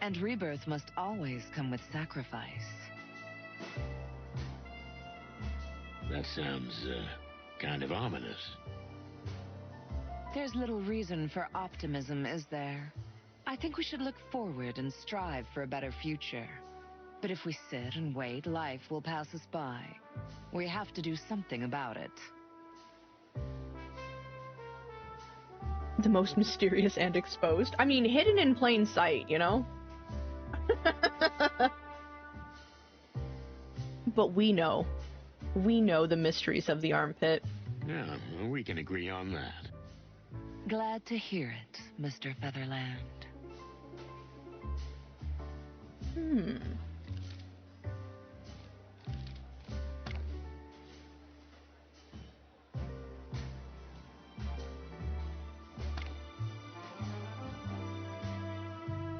And rebirth must always come with sacrifice. That sounds, kind of ominous. There's little reason for optimism, is there? I think we should look forward and strive for a better future. But if we sit and wait, life will pass us by. We have to do something about it. The most mysterious and exposed. I mean, hidden in plain sight, you know? But we know. We know the mysteries of the armpit. Yeah, we can agree on that. Glad to hear it, Mr. Featherland.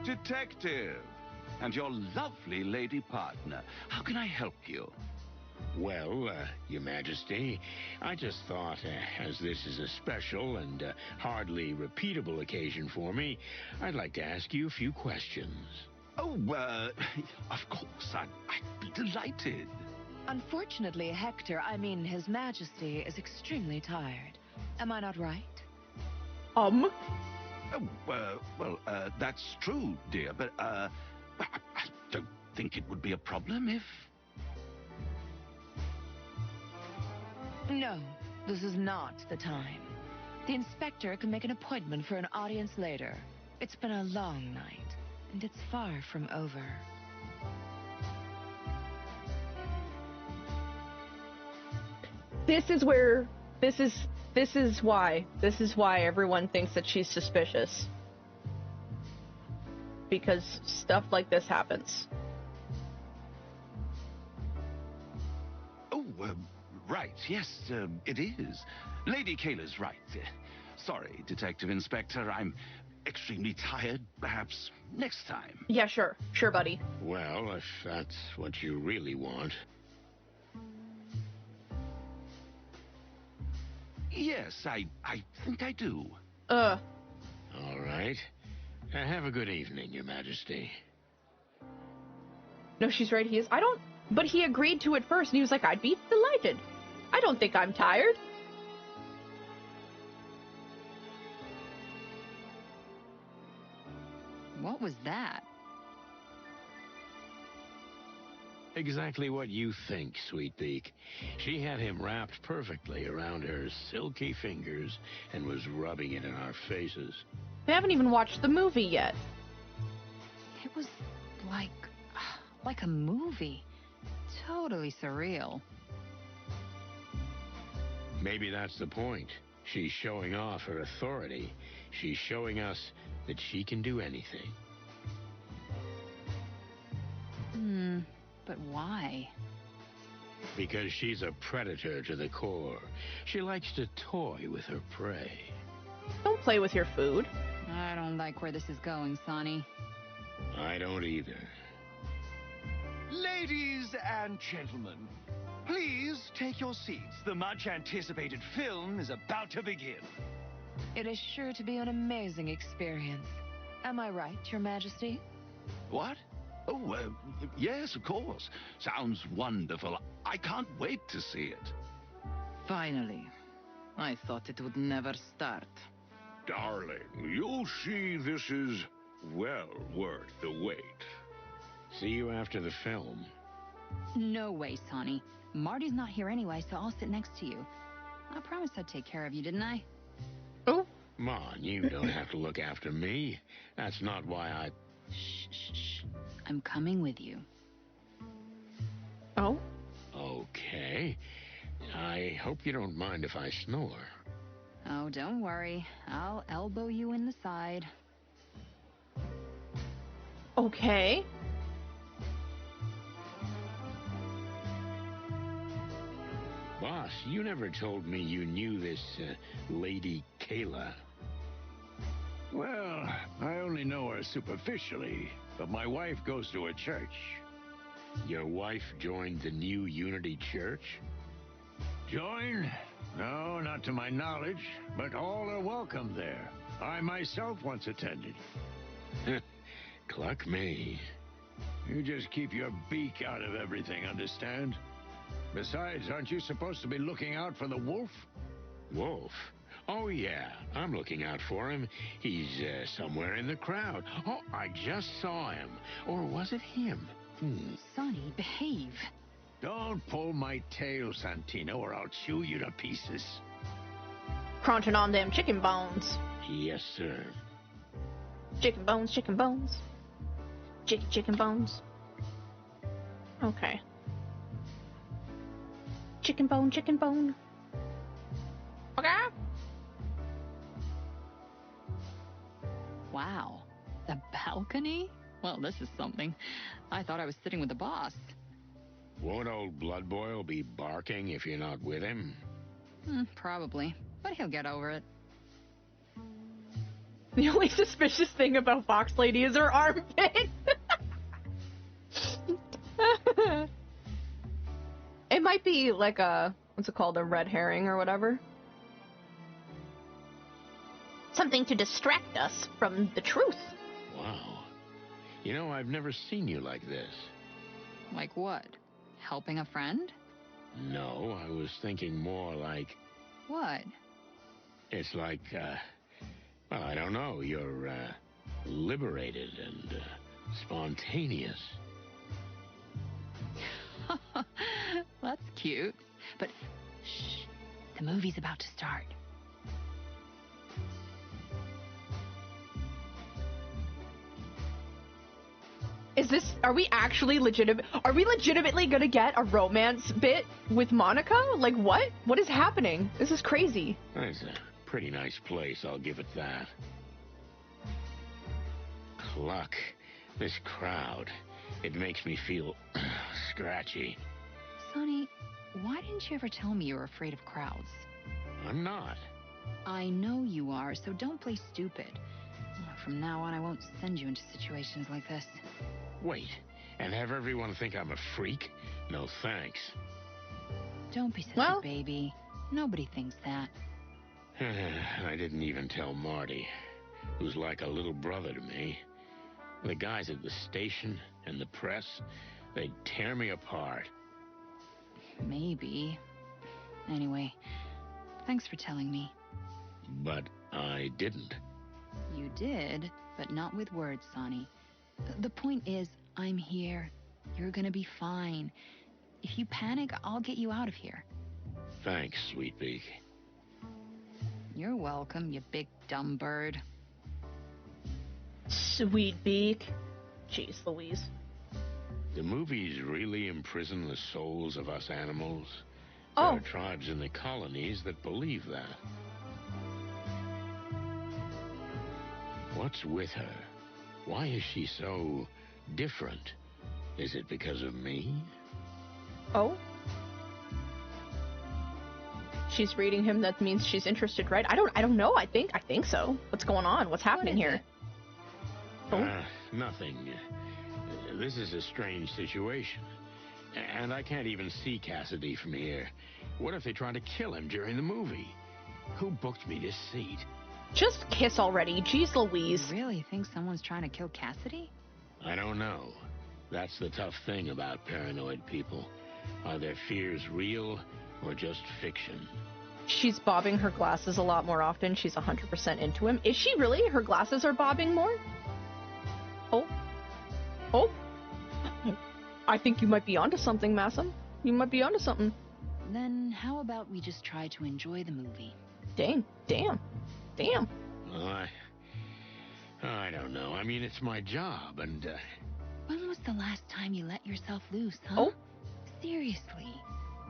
Detective, and your lovely lady partner. How can I help you? Well, Your Majesty, I just thought, as this is a special and hardly repeatable occasion for me, I'd like to ask you a few questions. Oh, of course, I'd be delighted. Unfortunately, His Majesty is extremely tired. Am I not right? Oh, well, that's true, dear, but, I don't think it would be a problem if... No, this is not the time. The inspector can make an appointment for an audience later. It's been a long night, and it's far from over. This is why everyone thinks that she's suspicious. Because stuff like this happens. Oh, right, yes, it is. Lady Kayla's right. Sorry, Detective Inspector, I'm extremely tired. Perhaps next time. Yeah, sure. Sure, buddy. Well, if that's what you really want. Yes, I think I do. All right. Have a good evening, Your Majesty. No, she's right, he is. But he agreed to it first, and he was like, I'd be delighted. I don't think I'm tired. What was that? Exactly what you think, Sweetbeak. She had him wrapped perfectly around her silky fingers and was rubbing it in our faces. We haven't even watched the movie yet. It was like a movie. Totally surreal. Maybe that's the point. She's showing off her authority. She's showing us that she can do anything. But why? Because she's a predator to the core. She likes to toy with her prey. Don't play with your food. I don't like where this is going, Sonny. I don't either. Ladies and gentlemen, please take your seats. The much-anticipated film is about to begin. It is sure to be an amazing experience. Am I right, Your Majesty? What? Oh, yes, of course. Sounds wonderful. I can't wait to see it. Finally. I thought it would never start. Darling, you'll see this is well worth the wait. See you after the film. No way, Sonny. Marty's not here anyway, so I'll sit next to you. I promised I'd take care of you, didn't I? Oh. Come on, you don't have to look after me. That's not why I... Shh. I'm coming with you. Oh? Okay. I hope you don't mind if I snore. Oh, don't worry. I'll elbow you in the side. Okay. Boss, you never told me you knew this Lady Kayla. Well, I only know her superficially, but my wife goes to a church. Your wife joined the new Unity Church? Join? No, not to my knowledge, but all are welcome there. I myself once attended. Cluck me. You just keep your beak out of everything, understand? Besides, aren't you supposed to be looking out for the wolf? Wolf? Oh, yeah, I'm looking out for him. He's somewhere in the crowd. Oh, I just saw him. Or was it him? Sonny, behave. Don't pull my tail, Santino, or I'll chew you to pieces. Crunching on them chicken bones. Yes, sir. Chicken bones, chicken bones. Chicken bones. Okay. Chicken bone, chicken bone. Okay. Wow. The balcony? Well, this is something. I thought I was sitting with the boss. Won't old Blood Boil be barking if you're not with him? Probably. But he'll get over it. The only suspicious thing about Fox Lady is her armpit. It might be like a, what's it called, a red herring or whatever. Something to distract us from the truth. Wow. You know, I've never seen you like this. Like what? Helping a friend? No, I was thinking more like... What? It's like, well, I don't know. You're, liberated and, spontaneous. That's cute. But, shh, the movie's about to start. Is this, are we legitimately gonna get a romance bit with Monica? Like what? What is happening? This is crazy. It's a pretty nice place, I'll give it that. Cluck. This crowd. It makes me feel scratchy. Sonny, why didn't you ever tell me you were afraid of crowds? I'm not. I know you are, so don't play stupid. From now on, I won't send you into situations like this. Wait, and have everyone think I'm a freak? No thanks. Don't be such a baby. Nobody thinks that. I didn't even tell Marty, who's like a little brother to me. The guys at the station and the press, they'd tear me apart. Maybe. Anyway, thanks for telling me. But I didn't. You did, but not with words, Sonny. The point is, I'm here, You're gonna be fine. If you panic, I'll get you out of here. Thanks, Sweetbeak. You're welcome, you big dumb bird. Sweetbeak. Jeez Louise. Do movies really imprison the souls of us animals? Oh. There are tribes in the colonies that believe that. What's with her? Why is she so different? Is it because of me? Oh? She's reading him, that means she's interested, right? I don't know. I think so. What's going on? What's happening here? Nothing. This is a strange situation. And I can't even see Cassidy from here. What if they try to kill him during the movie? Who booked me this seat? Just kiss already. Jeez Louise. You really think someone's trying to kill Cassidy? I don't know. That's the tough thing about paranoid people. Are their fears real or just fiction? She's bobbing her glasses a lot more often. She's 100% into him. Is she really? Her glasses are bobbing more? Oh. Oh. I think you might be onto something, Massam. You might be onto something. Then how about we just try to enjoy the movie? Damn. I don't know. I mean, it's my job, and, When was the last time you let yourself loose, huh? Oh. Seriously.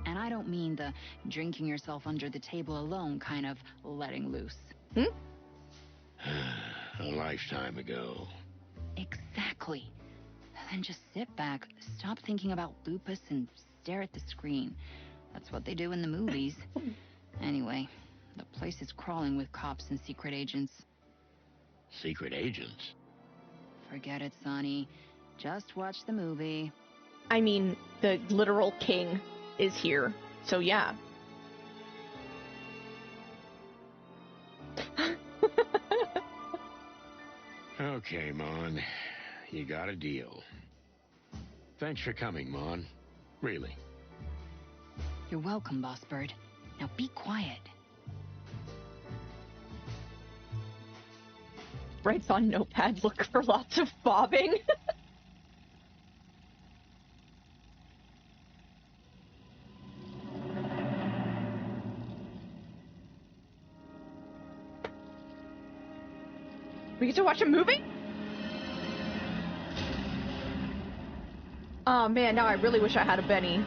And I don't mean the drinking yourself under the table alone kind of letting loose. A lifetime ago. Exactly. Then just sit back, stop thinking about lupus, and stare at the screen. That's what they do in the movies. Anyway, the place is crawling with cops and secret agents. Secret agents? Forget it, Sonny. Just watch the movie. I mean, the literal king is here, so yeah. Okay, Mon. You got a deal. Thanks for coming, Mon. Really. You're welcome, Boss Bird. Now be quiet. Writes on notepad, look for lots of bobbing. We get to watch a movie? Oh man, now I really wish I had a Benny.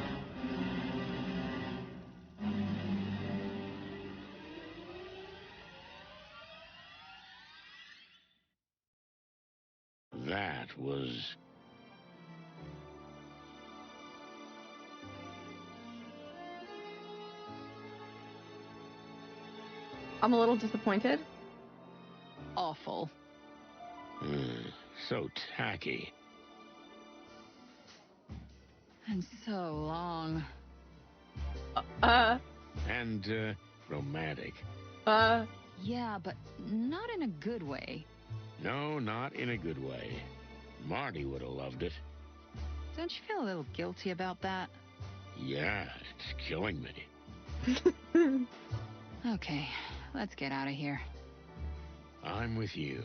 That was... I'm a little disappointed. Awful. So tacky. And so long. And, romantic. Yeah, but not in a good way. No, not in a good way. Marty would have loved it. Don't you feel a little guilty about that? Yeah, it's killing me. Okay, let's get out of here. I'm with you.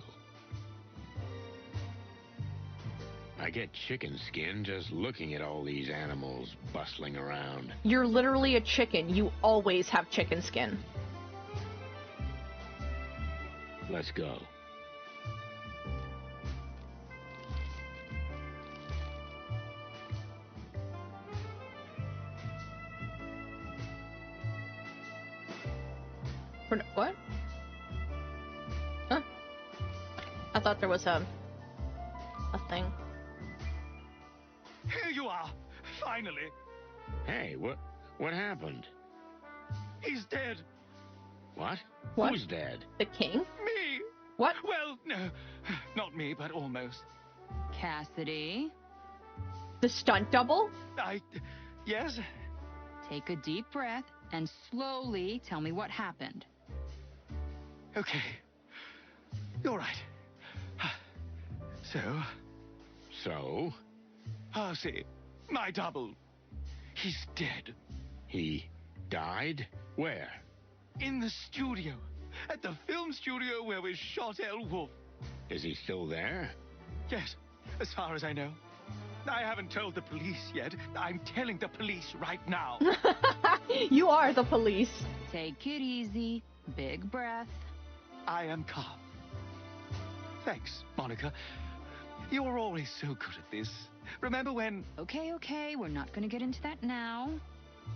I get chicken skin just looking at all these animals bustling around. You're literally a chicken. You always have chicken skin. Let's go. What? Huh? I thought there was a thing. Here you are, finally. Hey, what happened? He's dead. What? What? Who's dead? The king? Me. What? Well, no, not me, but almost. Cassidy, The stunt double? Yes? take a deep breath and slowly tell me what happened. Okay. You're right. So, Percy, my double. He's dead. He died? Where? In the studio. At the film studio where we shot El Wolf. Is he still there? Yes, as far as I know. I haven't told the police yet. I'm telling the police right now. You are the police. Take it easy. Big breath. I am calm. Thanks, Monica. You were always so good at this. Remember when... Okay, we're not gonna get into that now.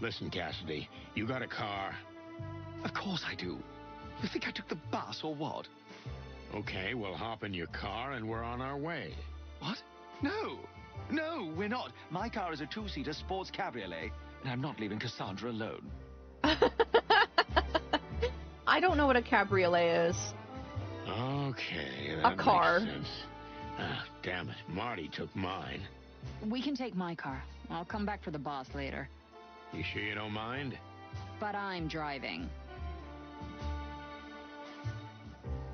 Listen, Cassidy, you got a car? Of course I do. You think I took the bus or what? Okay, we'll hop in your car and we're on our way. What? No, we're not. My car is a two-seater sports cabriolet, and I'm not leaving Cassandra alone. I don't know what a cabriolet is. Okay, that A car. makes sense. Ah, damn it. Marty took mine. We can take my car. I'll come back for the boss later. You sure you don't mind? But I'm driving.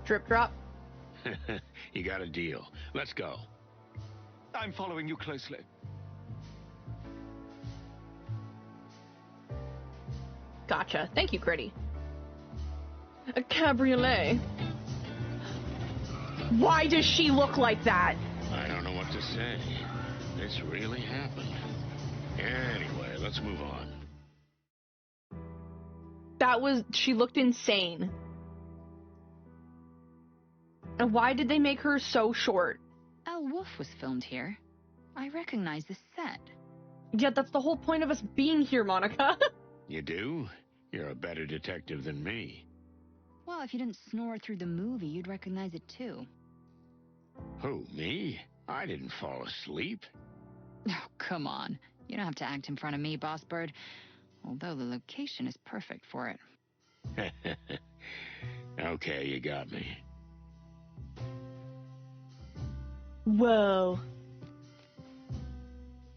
Drip drop. You got a deal. Let's go. I'm following you closely. Gotcha. Thank you, Gritty. A cabriolet. Why does she look like that? I don't know what to say. This really happened. Anyway, let's move on. She looked insane. And why did they make her so short? El Wolf was filmed here. I recognize this set. Yeah, that's the whole point of us being here, Monica. You do? You're a better detective than me. Well, if you didn't snore through the movie, you'd recognize it too. Who, me? I didn't fall asleep. Oh, come on. You don't have to act in front of me, Boss Bird. Although the location is perfect for it. Okay, you got me. Whoa.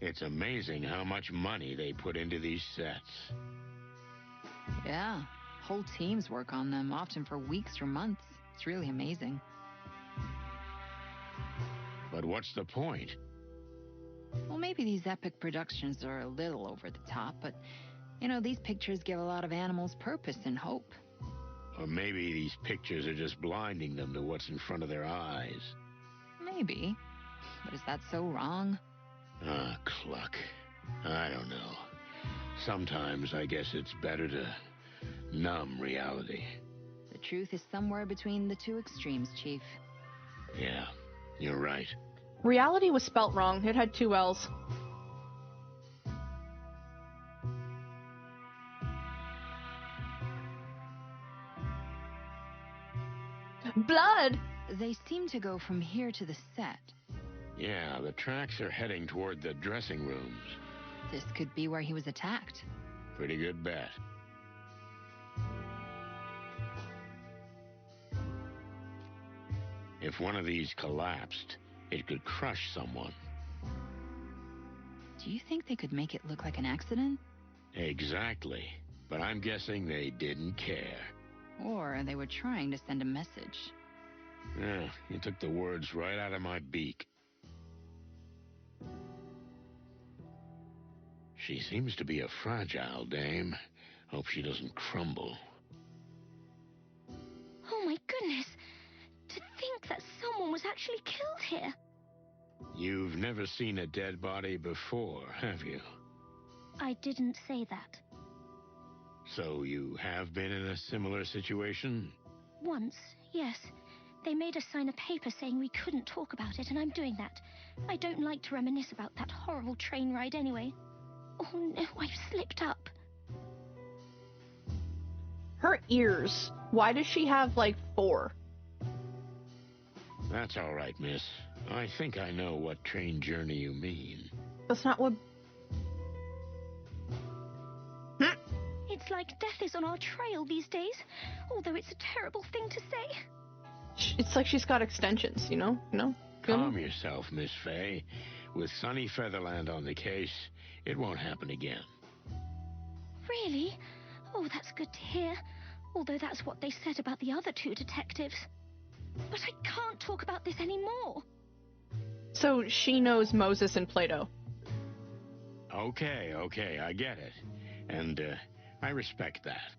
It's amazing how much money they put into these sets. Yeah, whole teams work on them, often for weeks or months. It's really amazing. But what's the point? Well, maybe these epic productions are a little over the top, but, you know, these pictures give a lot of animals purpose and hope. Or maybe these pictures are just blinding them to what's in front of their eyes. Maybe. But is that so wrong? Ah, Cluck. I don't know. Sometimes I guess it's better to numb reality. The truth is somewhere between the two extremes, Chief. Yeah, you're right. Reality was spelt wrong. It had 2 L's. Blood! They seem to go from here to the set. Yeah, the tracks are heading toward the dressing rooms. This could be where he was attacked. Pretty good bet. If one of these collapsed, it could crush someone. Do you think they could make it look like an accident? Exactly. But I'm guessing they didn't care. Or they were trying to send a message. Yeah, you took the words right out of my beak. She seems to be a fragile dame. Hope she doesn't crumble. Oh my goodness! To think that someone was actually killed here. You've never seen a dead body before, have you? I didn't say that. So you have been in a similar situation? Once, yes. They made us sign a paper saying we couldn't talk about it, and I'm doing that. I don't like to reminisce about that horrible train ride anyway. Oh no, I've slipped up. Her ears. Why does she have, like, 4? That's all right, miss. I think I know what train journey you mean. That's not what... It's like death is on our trail these days, although it's a terrible thing to say. It's like she's got extensions, you know? No? Calm yourself, Miss Fay. With Sunny Featherland on the case, it won't happen again. Really? Oh, that's good to hear. Although that's what they said about the other 2 detectives. But I can't talk about this anymore. So she knows Moses and Plato. Okay, I get it. And, I respect that.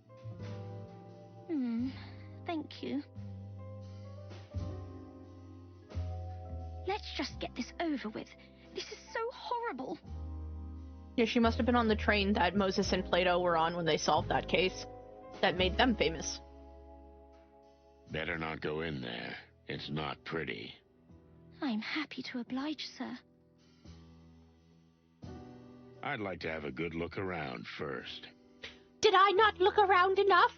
Thank you. Let's just get this over with. This is so horrible. Yeah, she must have been on the train that Moses and Plato were on when they solved that case. That made them famous. Better not go in there. It's not pretty. I'm happy to oblige, sir. I'd like to have a good look around first. Did I not look around enough?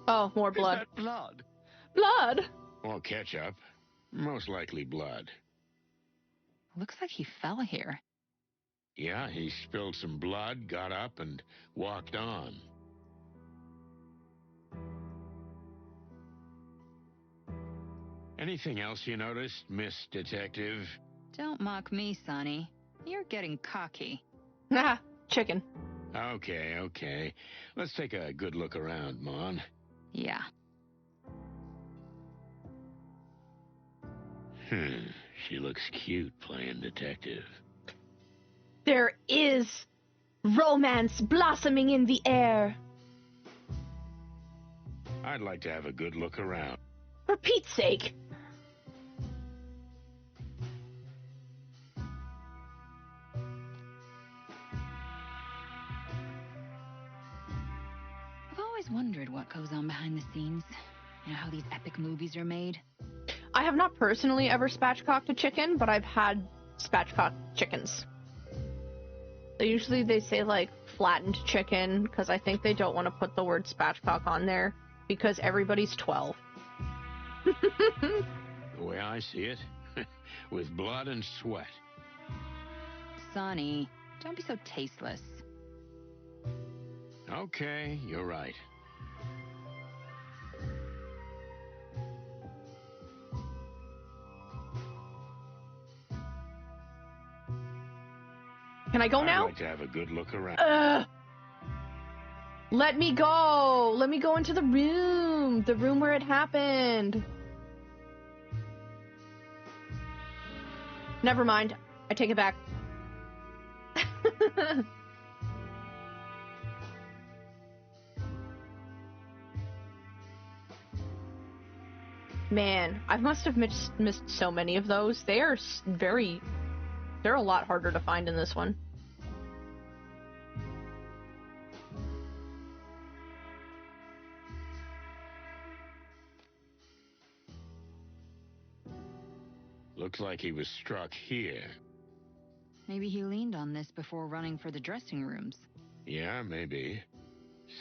Oh, more blood. Is that blood? Blood? Or ketchup. Most likely blood. Looks like he fell here. Yeah, he spilled some blood, got up, and walked on. Anything else you noticed, Miss Detective? Don't mock me, Sonny. You're getting cocky. Nah, chicken. Okay, okay. Let's take a good look around, Mon. Yeah. She looks cute playing detective. There is romance blossoming in the air. I'd like to have a good look around. For Pete's sake. I've always wondered what goes on behind the scenes. You know how these epic movies are made? I have not personally ever spatchcocked a chicken, but I've had spatchcocked chickens. Usually they say, like, flattened chicken, because I think they don't want to put the word spatchcock on there, because everybody's 12. The way I see it, with blood and sweat. Sonny, don't be so tasteless. Okay, you're right. Can I go now? I'd like to have a good look around. Let me go. Let me go into the room where it happened. Never mind. I take it back. Man, I must have missed so many of those. They are they're a lot harder to find in this one. Looks like he was struck here. Maybe he leaned on this before running for the dressing rooms. Yeah, maybe.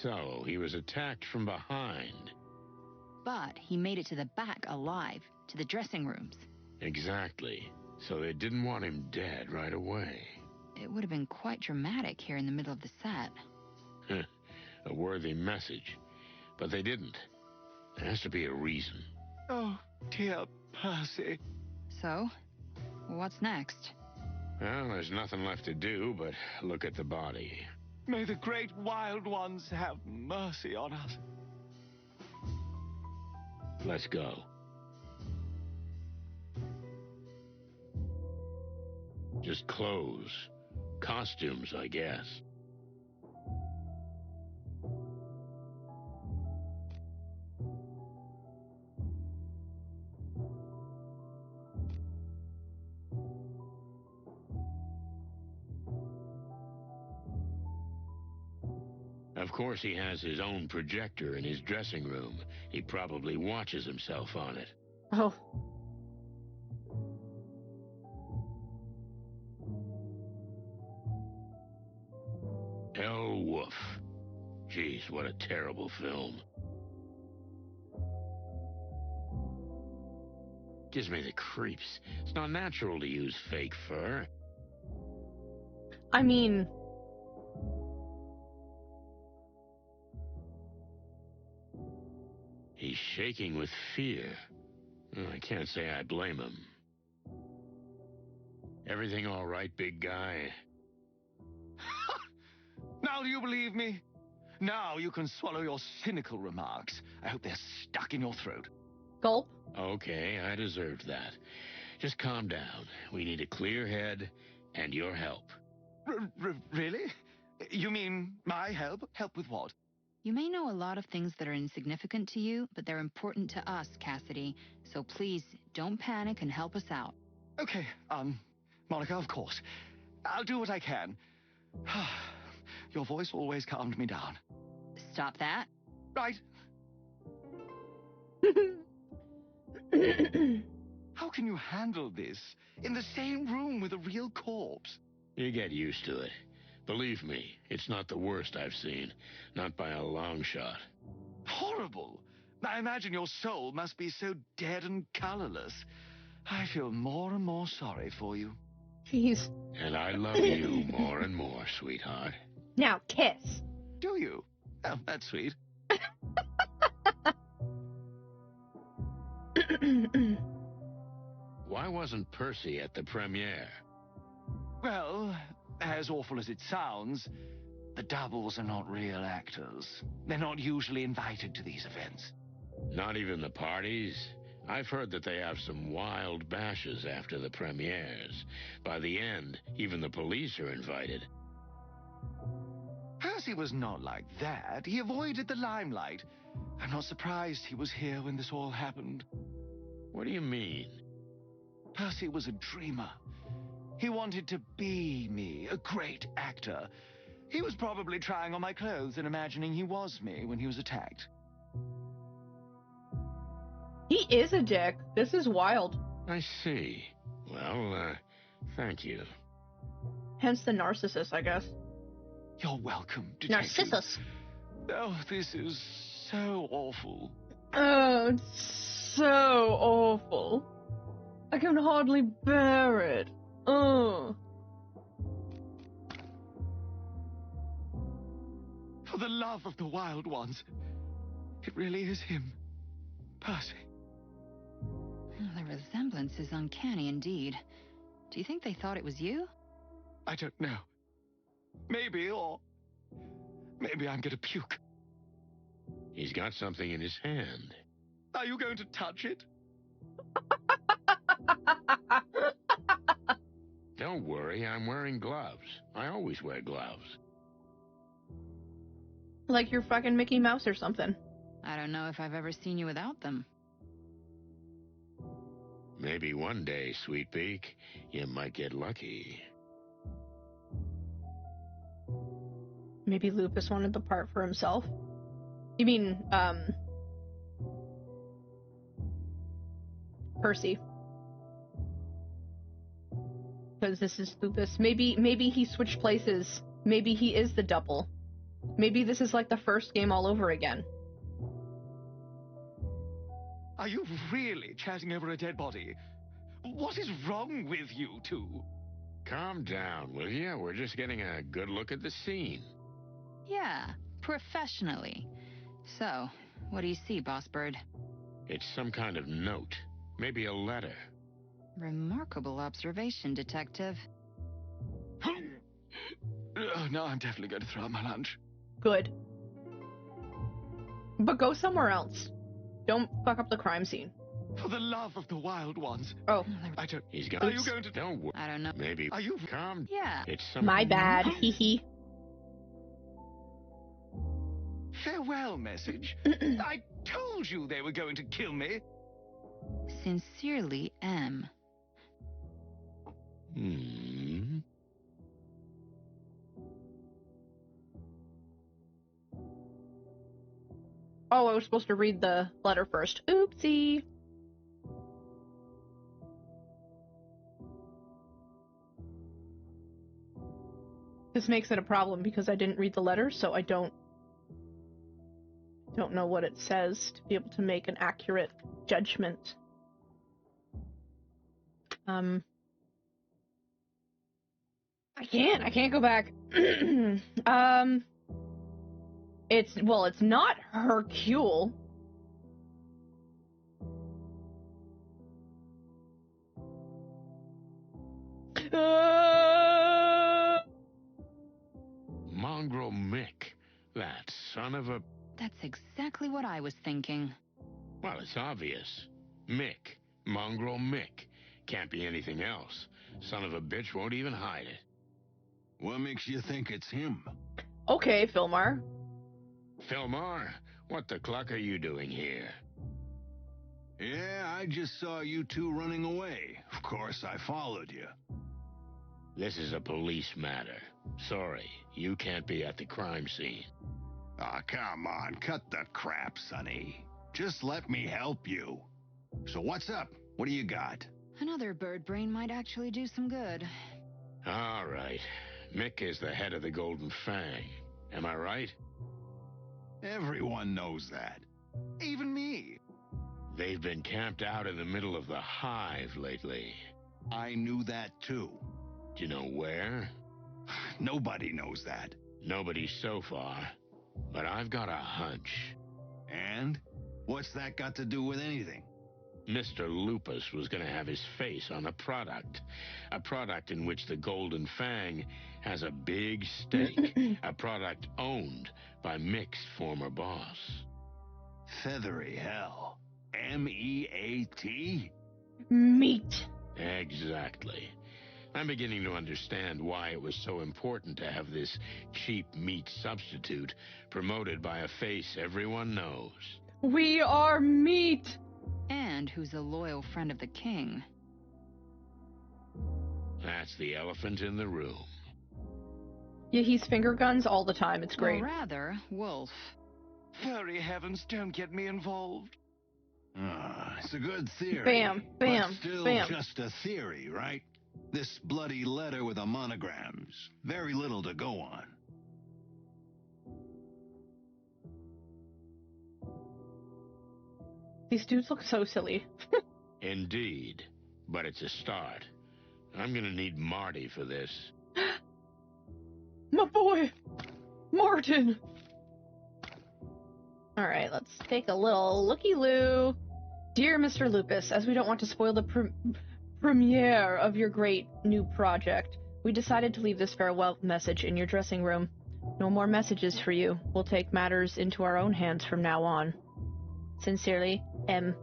So, he was attacked from behind. But he made it to the back alive, to the dressing rooms. Exactly. So they didn't want him dead right away. It would have been quite dramatic here in the middle of the set. A worthy message. But they didn't. There has to be a reason. Oh, dear Percy. So, what's next? Well, there's nothing left to do but look at the body. May the great wild ones have mercy on us. Let's go. Just clothes. Costumes, I guess. Of course, he has his own projector in his dressing room. He probably watches himself on it. Oh. El Woof. Jeez, what a terrible film. Gives me the creeps. It's not natural to use fake fur. I mean... He's shaking with fear. I can't say I blame him. Everything all right, big guy? Now do you believe me? Now you can swallow your cynical remarks. I hope they're stuck in your throat. Gulp. Okay, I deserved that. Just calm down. We need a clear head and your help. Really? You mean my help? Help with what? You may know a lot of things that are insignificant to you, but they're important to us, Cassidy. So please, don't panic and help us out. Okay, Monica, of course. I'll do what I can. Your voice always calmed me down. Stop that. Right. How can you handle this in the same room with a real corpse? You get used to it. Believe me, it's not the worst I've seen. Not by a long shot. Horrible. I imagine your soul must be so dead and colorless. I feel more and more sorry for you. Jeez. And I love you more and more, sweetheart. Now kiss. Do you? Oh, that's sweet. Why wasn't Percy at the premiere? Well, as awful as it sounds, the doubles are not real actors. They're not usually invited to these events. Not even the parties? I've heard that they have some wild bashes after the premieres. By the end, even the police are invited. Percy was not like that. He avoided the limelight. I'm not surprised he was here when this all happened. What do you mean? Percy was a dreamer. He wanted to be me, a great actor. He was probably trying on my clothes and imagining he was me when he was attacked. He is a dick. This is wild. I see. Well, thank you. Hence the narcissist, I guess. You're welcome, detective. Narcissus. Oh, this is so awful. Oh, it's so awful. I can hardly bear it. Oh. For the love of the wild ones, it really is him, Percy. The resemblance is uncanny indeed. Do you think they thought it was you? I don't know. Maybe I'm gonna puke. He's got something in his hand. Are you going to touch it? Don't worry, I'm wearing gloves. I always wear gloves. Like you're fucking Mickey Mouse or something. I don't know if I've ever seen you without them. Maybe one day, Sweet Beak, you might get lucky. Maybe Lupus wanted the part for himself. You mean, Percy. Because this is Lupus. Maybe he switched places. Maybe he is the double. Maybe this is like the first game all over again. Are you really chatting over a dead body? What is wrong with you two? Calm down, will you? We're just getting a good look at the scene. Yeah, professionally. So, what do you see, Boss Bird? It's some kind of note. Maybe a letter. Remarkable observation, Detective. No, I'm definitely going to throw out my lunch. Good. But go somewhere else. Don't fuck up the crime scene. For the love of the wild ones. Oh. I don't... He's got... Are you going to... Don't worry. I don't know. Maybe... Are you... Calm... Yeah. It's some... My bad. Hee hee. Farewell message. I told you they were going to kill me. Sincerely, M. Oh, I was supposed to read the letter first. Oopsie. This makes it a problem because I didn't read the letter, so I don't know what it says to be able to make an accurate judgment. I can't go back. It's not Hercule. Mongrel Mick. That son of a... That's exactly what I was thinking. Well, it's obvious. Mick. Mongrel Mick. Can't be anything else. Son of a bitch won't even hide it. What makes you think it's him? Okay, Filmar. Filmar, what the cluck are you doing here? Yeah, I just saw you two running away. Of course, I followed you. This is a police matter. Sorry, you can't be at the crime scene. Aw, come on, cut the crap, Sonny. Just let me help you. So what's up? What do you got? Another bird brain might actually do some good. All right. Mick is the head of the Golden Fang. Am I right? Everyone knows that. Even me. They've been camped out in the middle of the Hive lately. I knew that too. Do you know where? Nobody knows that. Nobody so far. But I've got a hunch. And? What's that got to do with anything? Mr. Lupus was going to have his face on a product in which the Golden Fang has a big stake, a product owned by Mick's former boss. Feathery hell. M-E-A-T? Meat. Exactly. I'm beginning to understand why it was so important to have this cheap meat substitute promoted by a face everyone knows. We are meat! And who's a loyal friend of the king. That's the elephant in the room. Yeah, he's finger guns all the time. It's great. Or rather, wolf. Furry heavens, don't get me involved. It's a good theory. Bam, bam, but still bam. just a theory, right? This bloody letter with the monograms. Very little to go on. These dudes look so silly. Indeed. But it's a start. I'm gonna need Marty for this. My boy! Martin! Alright, let's take a little looky-loo. Dear Mr. Lupus, as we don't want to spoil the premiere of your great new project, we decided to leave this farewell message in your dressing room. No more messages for you. We'll take matters into our own hands from now on. Sincerely, M.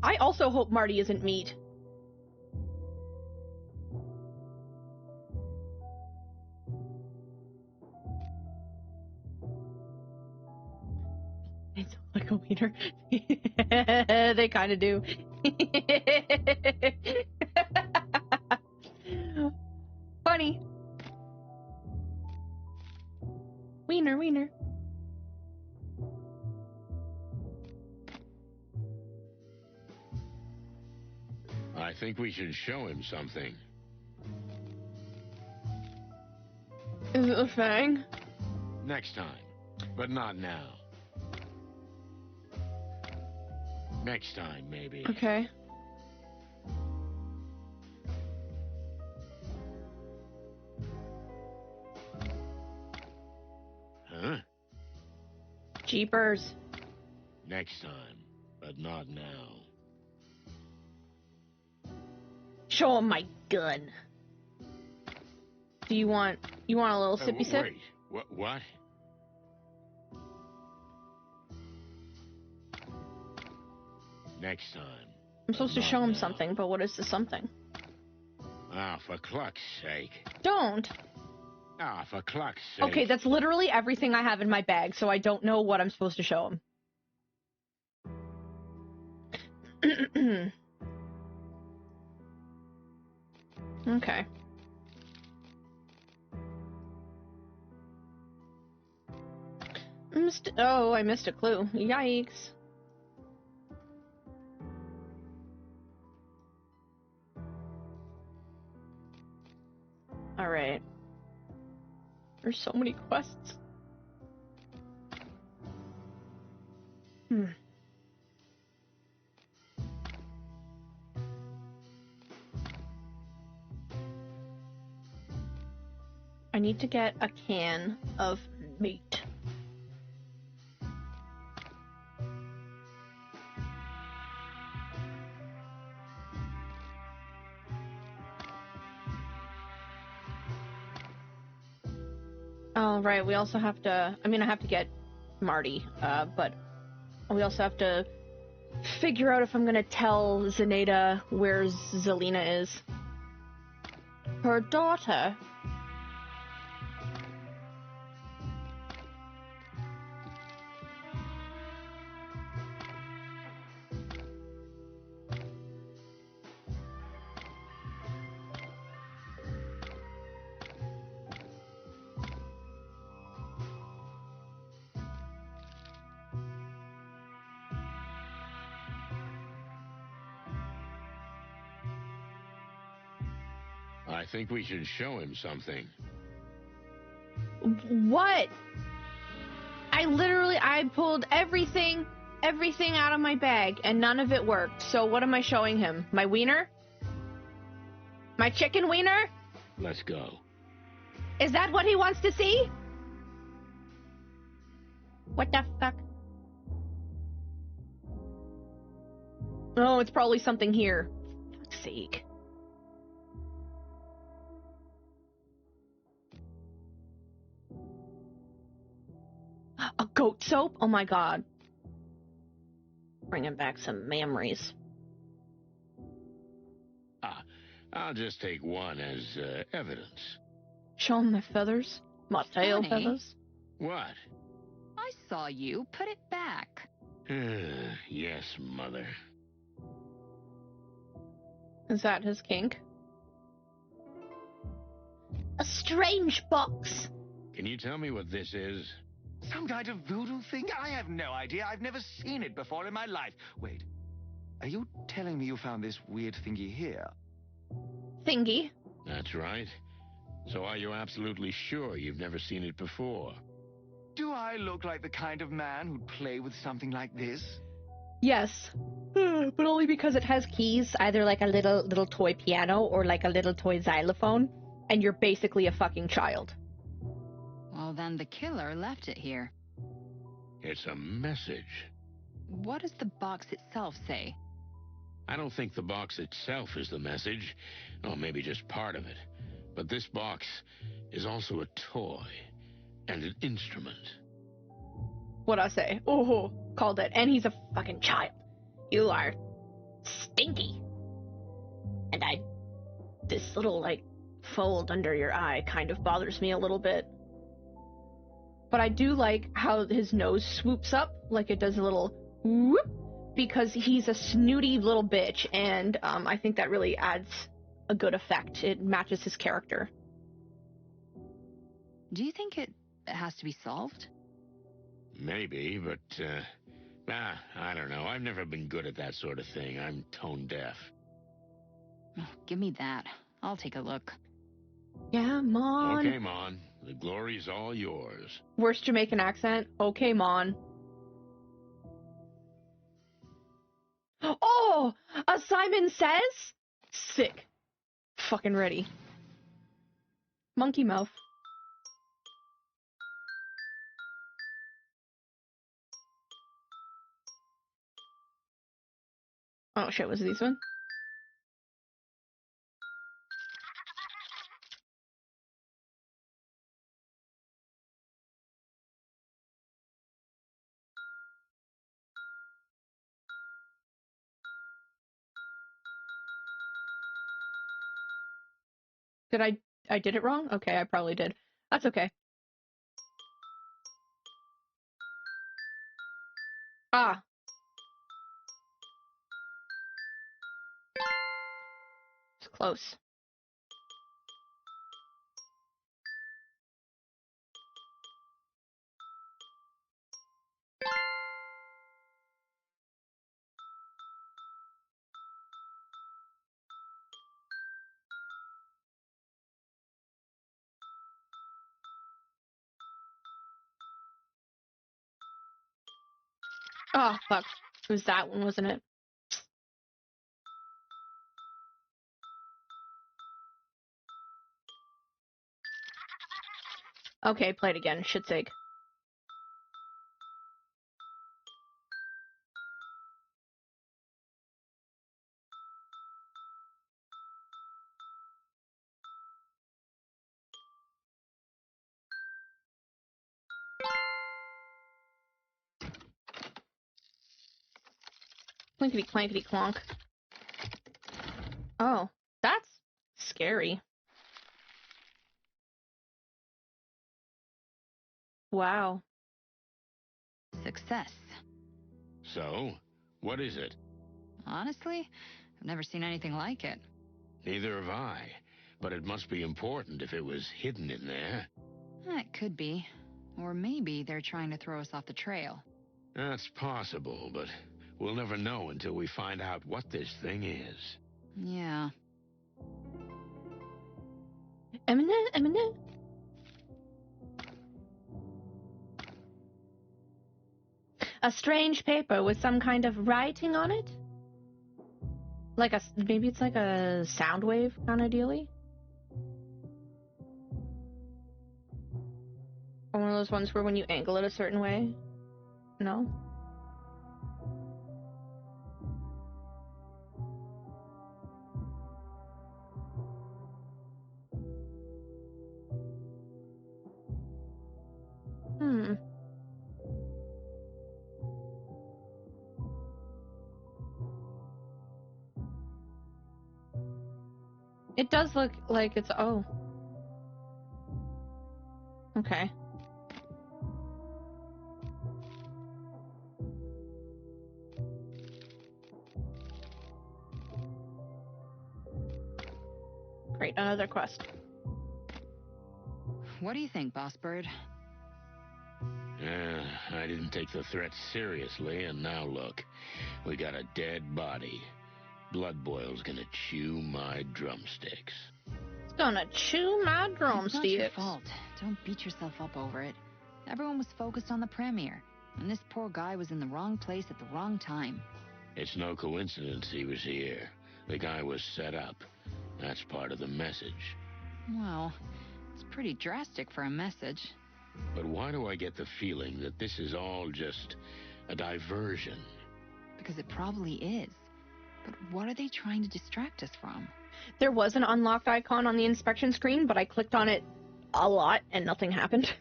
I also hope Marty isn't meat. It's like a wiener. They kind of do. Funny. Wiener, wiener. I think we should show him something. Is it a fang? Next time. But not now. Next time, maybe. Okay. Huh? Jeepers. Next time. But not now. Show him my gun. Do you want a little sippy sip? Wait. What? Next time. I'm supposed to show him something, but what is the something? Ah, for cluck's sake. Don't. Ah, for cluck's sake. Okay, that's literally everything I have in my bag, so I don't know what I'm supposed to show him. Okay. Oh, I missed a clue. Yikes. Alright. There's so many quests. I need to get a can of meat. Oh, right, we also have to... I mean, I have to get Marty, but we also have to figure out if I'm gonna tell Zenaida where Zelina is. Her daughter. I think we should show him something. What? I pulled everything out of my bag, and none of it worked. So what am I showing him? My wiener? My chicken wiener? Let's go. Is that what he wants to see? What the fuck? Oh, it's probably something here. For fuck's sake. A goat soap? Oh my god. Bringing back some memories. I'll just take one as evidence. Show him my feathers? My tail Honey. feathers? What? I saw you. Put it back. Yes, Mother. Is that his kink? A strange box. Can you tell me what this is? Some kind of voodoo thing? I have no idea. I've never seen it before in my life. Wait, are you telling me you found this weird thingy here? Thingy? That's right. So are you absolutely sure you've never seen it before? Do I look like the kind of man who'd play with something like this? Yes. But only because it has keys, either like a little toy piano or like a little toy xylophone, and you're basically a fucking child. Well, then the killer left it here. It's a message. What does the box itself say? I don't think the box itself is the message, or maybe just part of it. But this box is also a toy and an instrument. What'd I say? Oh, called it. And he's a fucking child. You are stinky. And this little, like, fold under your eye kind of bothers me a little bit. But I do like how his nose swoops up, like it does a little whoop, because he's a snooty little bitch, and I think that really adds a good effect. It matches his character. Do you think it has to be solved? Maybe, but, I don't know. I've never been good at that sort of thing. I'm tone deaf. Oh, give me that. I'll take a look. Yeah, Mon. Okay, Mon. The glory's all yours. Worst Jamaican accent? Okay, Mon. Oh! A Simon Says? Sick. Fucking ready. Monkey mouth. Oh shit, was it this one? Did I did it wrong? Okay, I probably did. That's okay. Ah. It's close. Oh, fuck. It was that one, wasn't it? Okay, play it again. Shit's sake. Clinkety clankety clonk. Oh, that's scary. Wow. Success. So, what is it? Honestly, I've never seen anything like it. Neither have I. But it must be important if it was hidden in there. It could be. Or maybe they're trying to throw us off the trail. That's possible, but we'll never know until we find out what this thing is. Yeah. Eminem. A strange paper with some kind of writing on it? Like maybe it's like a sound wave kind of dealy? Or one of those ones where when you angle it a certain way? No? It does look like it's... Oh. Okay. Great, another quest. What do you think, Boss Bird? I didn't take the threat seriously, and now look. We got a dead body. Blood Boil's gonna chew my drumsticks. It's gonna chew my drumsticks. It's not your fault. Don't beat yourself up over it. Everyone was focused on the premiere, and this poor guy was in the wrong place at the wrong time. It's no coincidence he was here. The guy was set up. That's part of the message. Well, it's pretty drastic for a message. But why do I get the feeling that this is all just a diversion? Because it probably is. But what are they trying to distract us from? There was an unlocked icon on the inspection screen, but I clicked on it a lot and nothing happened.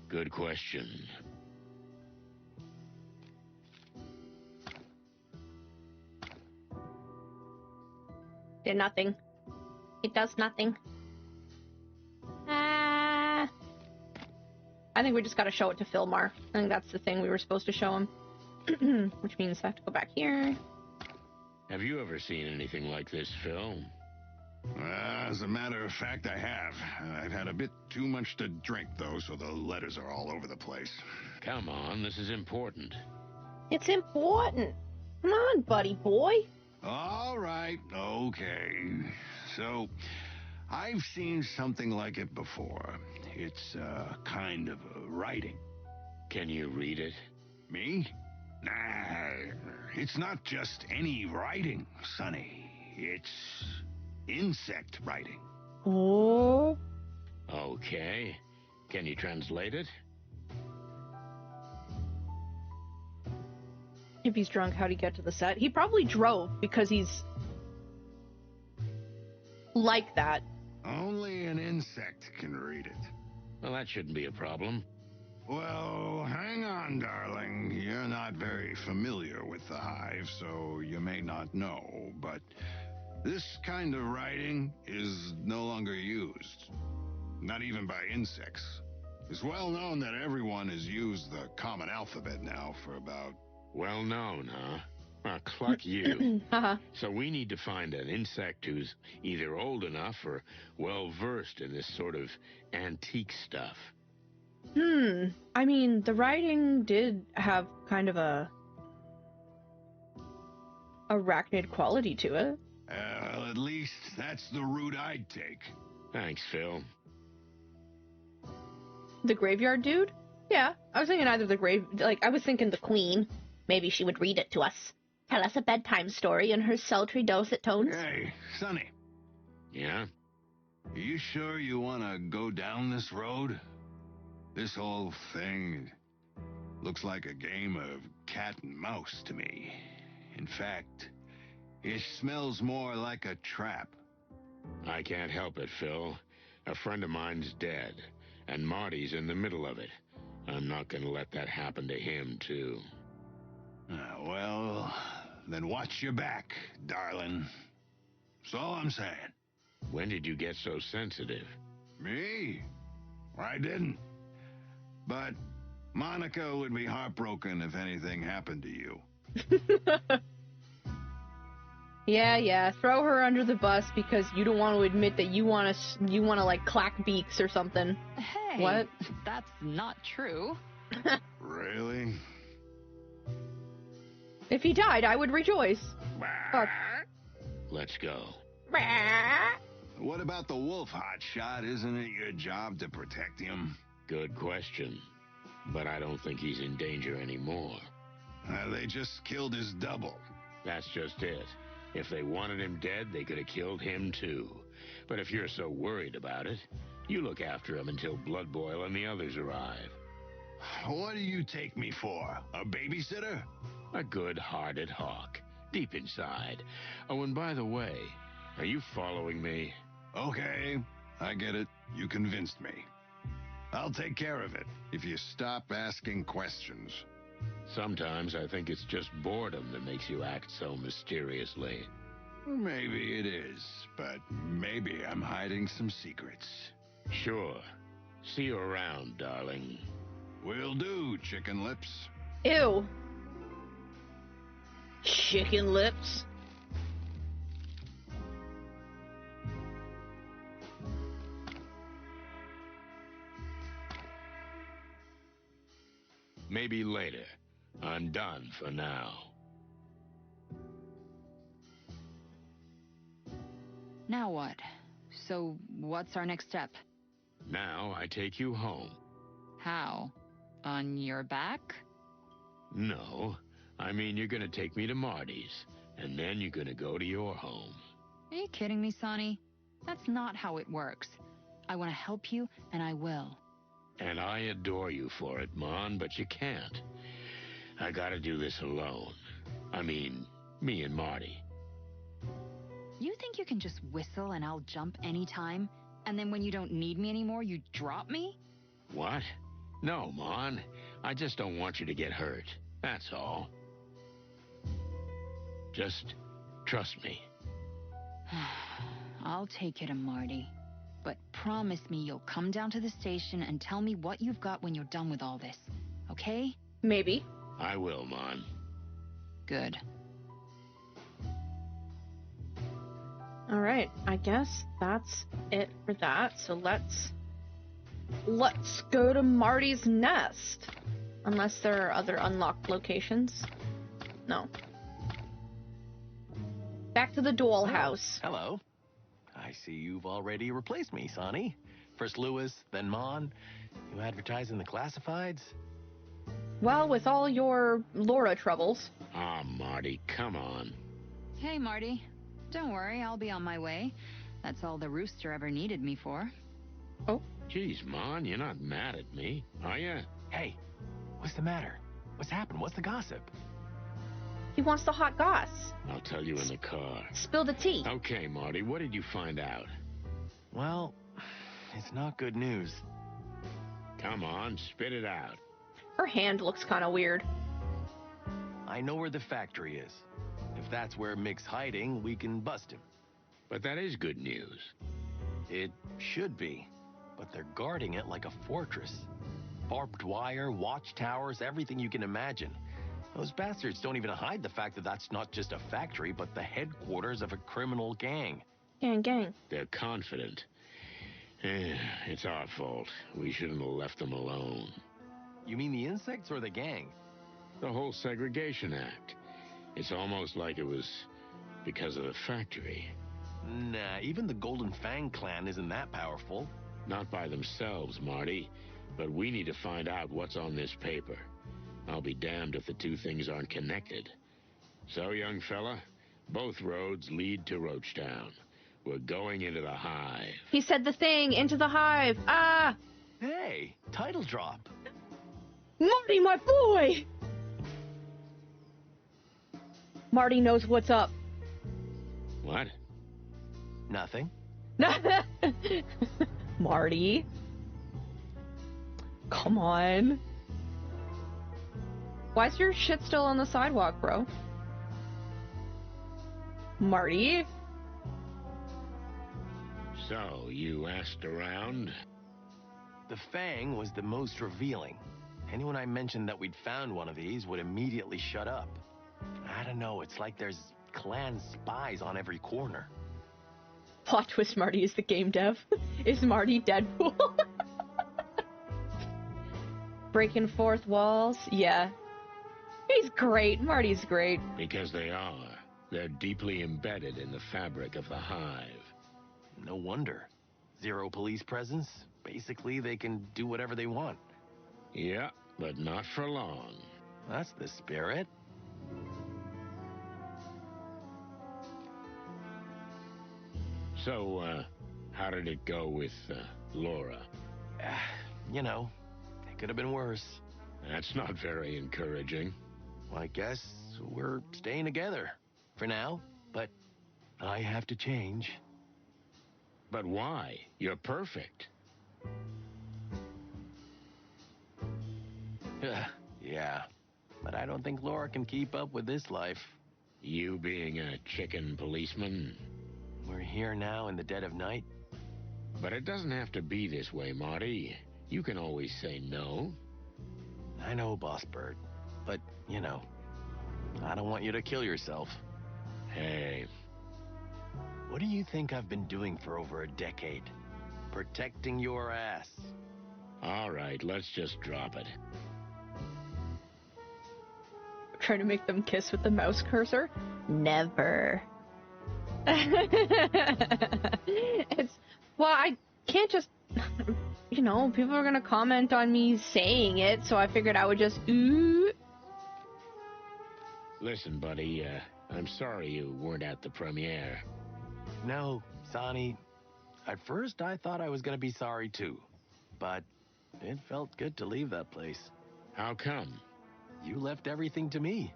Good question. Did nothing. It does nothing. I think we just gotta show it to Philmar. I think that's the thing we were supposed to show him. Which means I have to go back here. Have you ever seen anything like this, Phil? As a matter of fact, I have. I've had a bit too much to drink, though, so the letters are all over the place. Come on, this is important. It's important. Come on, buddy boy. All right, okay. So, I've seen something like it before. It's kind of writing. Can you read it? Me? Nah, it's not just any writing, Sonny. It's insect writing. Oh. Okay. Can you translate it? If he's drunk, how'd he get to the set? He probably drove because he's like that. Only an insect can read it. Well, that shouldn't be a problem. Well, hang on, darling. You're not very familiar with the Hive, so you may not know, but this kind of writing is no longer used. Not even by insects. It's well known that everyone has used the common alphabet now for about... Well known, huh? Well, cluck you. So we need to find an insect who's either old enough or well-versed in this sort of antique stuff. I mean, the writing did have kind of a arachnid quality to it. Well, at least that's the route I'd take. Thanks, Phil. The graveyard dude? Yeah, I was thinking either I was thinking the queen. Maybe she would read it to us. Tell us a bedtime story in her sultry dulcet tones. Hey, Sonny. Yeah? Are you sure you want to go down this road? This whole thing looks like a game of cat and mouse to me. In fact, it smells more like a trap. I can't help it, Phil. A friend of mine's dead, and Marty's in the middle of it. I'm not gonna let that happen to him, too. Well, then watch your back, darling. That's all I'm saying. When did you get so sensitive? Me? I didn't. But Monica would be heartbroken if anything happened to you. Yeah. Throw her under the bus because you don't want to admit that you want to like clack beaks or something. Hey, what? That's not true. Really? If he died, I would rejoice. Let's go. What about the wolf, hotshot? Isn't it your job to protect him? Good question. But I don't think he's in danger anymore. They just killed his double. That's just it. If they wanted him dead, they could have killed him too. But if you're so worried about it, you look after him until Blood Boil and the others arrive. What do you take me for? A babysitter? A good-hearted hawk, deep inside. Oh, and by the way, are you following me? Okay, I get it. You convinced me. I'll take care of it if you stop asking questions. Sometimes I think it's just boredom that makes you act so mysteriously. Maybe it is, but maybe I'm hiding some secrets. Sure. See you around, darling. Will do, chicken lips. Ew. Chicken lips. Maybe later. I'm done for now. Now what? So, what's our next step? Now I take you home. How? On your back? No. I mean, you're gonna take me to Marty's, and then you're gonna go to your home. Are you kidding me, Sonny? That's not how it works. I want to help you, and I will. And I adore you for it, Mon, but you can't. I gotta do this alone. I mean, me and Marty. You think you can just whistle and I'll jump anytime? And then when you don't need me anymore, you drop me? What? No, Mon. I just don't want you to get hurt. That's all. Just trust me. I'll take you to Marty. But promise me you'll come down to the station and tell me what you've got when you're done with all this. Okay? Maybe. I will, Mon. Good. Alright, I guess that's it for that. So let's go to Marty's nest. Unless there are other unlocked locations. No. Back to the dollhouse. Hello. I see you've already replaced me, Sonny. First Lewis, then Mon. You advertise in the classifieds? Well, with all your Laura troubles. Ah, Marty, come on. Hey, Marty. Don't worry, I'll be on my way. That's all the rooster ever needed me for. Oh. Geez, Mon, you're not mad at me, are you? Hey, what's the matter? What's happened? What's the gossip? He wants the hot goss. I'll tell you in the car. Spill the tea. Okay, Marty, what did you find out? Well, it's not good news. Come on, spit it out. Her hand looks kind of weird. I know where the factory is. If that's where Mick's hiding, we can bust him. But that is good news. It should be, but they're guarding it like a fortress. Barbed wire, watchtowers, everything you can imagine. Those bastards don't even hide the fact that that's not just a factory, but the headquarters of a criminal gang. Gang. They're confident. It's our fault. We shouldn't have left them alone. You mean the insects or the gang? The whole Segregation Act. It's almost like it was because of the factory. Nah, even the Golden Fang clan isn't that powerful. Not by themselves, Marty. But we need to find out what's on this paper. I'll be damned if the two things aren't connected. So, young fella, both roads lead to Roachtown. We're going into the Hive. He said the thing, into the Hive. Ah! Hey, title drop. Marty, my boy! Marty knows what's up. What? Nothing. Marty. Come on. Why is your shit still on the sidewalk, bro? Marty? So, you asked around? The Fang was the most revealing. Anyone I mentioned that we'd found one of these would immediately shut up. I don't know, it's like there's clan spies on every corner. Plot twist, Marty is the game dev. Is Marty Deadpool? Breaking fourth walls? Yeah. He's great. Marty's great. Because they are. They're deeply embedded in the fabric of the Hive. No wonder. Zero police presence. Basically, they can do whatever they want. Yeah, but not for long. That's the spirit. So, how did it go with Laura? You know, it could have been worse. That's not very encouraging. Well, I guess we're staying together. For now. But I have to change. But why? You're perfect. Yeah. But I don't think Laura can keep up with this life. You being a chicken policeman? We're here now in the dead of night. But it doesn't have to be this way, Marty. You can always say no. I know, Boss Bird. But, you know, I don't want you to kill yourself. Hey. What do you think I've been doing for over a decade? Protecting your ass. All right, let's just drop it. Trying to make them kiss with the mouse cursor? Never. Well, I can't just, you know, people are gonna comment on me saying it, so I figured I would just, ooh. Listen, buddy, I'm sorry you weren't at the premiere. No, Sonny. At first, I thought I was gonna be sorry too. But it felt good to leave that place. How come? You left everything to me.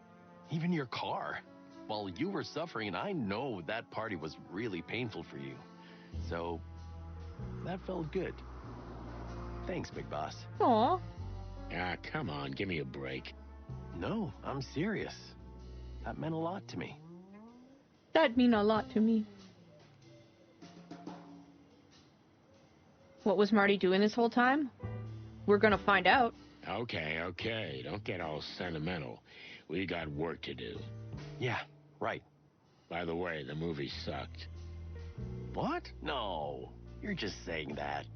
Even your car. While you were suffering, and I know that party was really painful for you. So, that felt good. Thanks, Big Boss. Aw. Ah, come on, give me a break. No, I'm serious. That meant a lot to me. That'd mean a lot to me. What was Marty doing this whole time? We're gonna find out. Okay, don't get all sentimental. We got work to do. Yeah, right. By the way, the movie sucked. What? No, you're just saying that.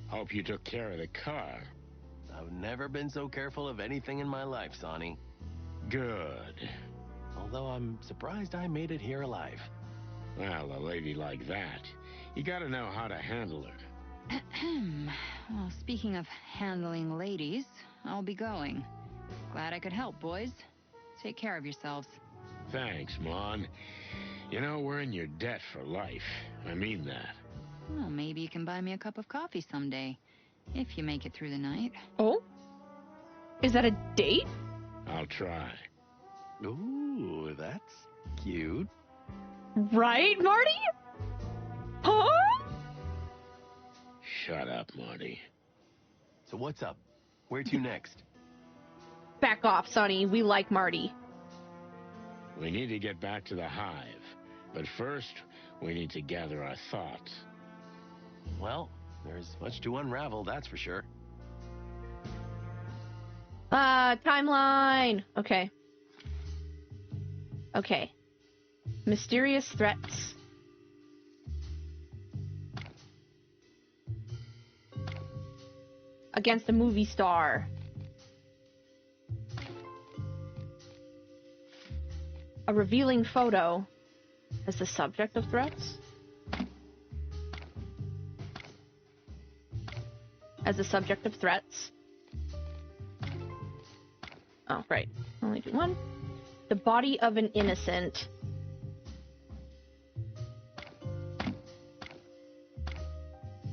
Hope you took care of the car. I've never been so careful of anything in my life, Sonny. Good. Although I'm surprised I made it here alive. Well, a lady like that, you gotta know how to handle her. Well, speaking of handling ladies, I'll be going. Glad I could help, boys. Take care of yourselves. Thanks, Mon. You know, we're in your debt for life. I mean that. Well, maybe you can buy me a cup of coffee someday, if you make it through the night. Oh? Is that a date? I'll try. Ooh, that's cute. Right, Marty? Huh? Shut up, Marty. So what's up? Where to next? Back off, Sonny. We like Marty. We need to get back to the Hive. But first, we need to gather our thoughts. Well, there's much to unravel, that's for sure. Timeline. Okay. Mysterious threats. Against a movie star. A revealing photo as the subject of threats. As the subject of threats. Oh, right. Only do one. The body of an innocent.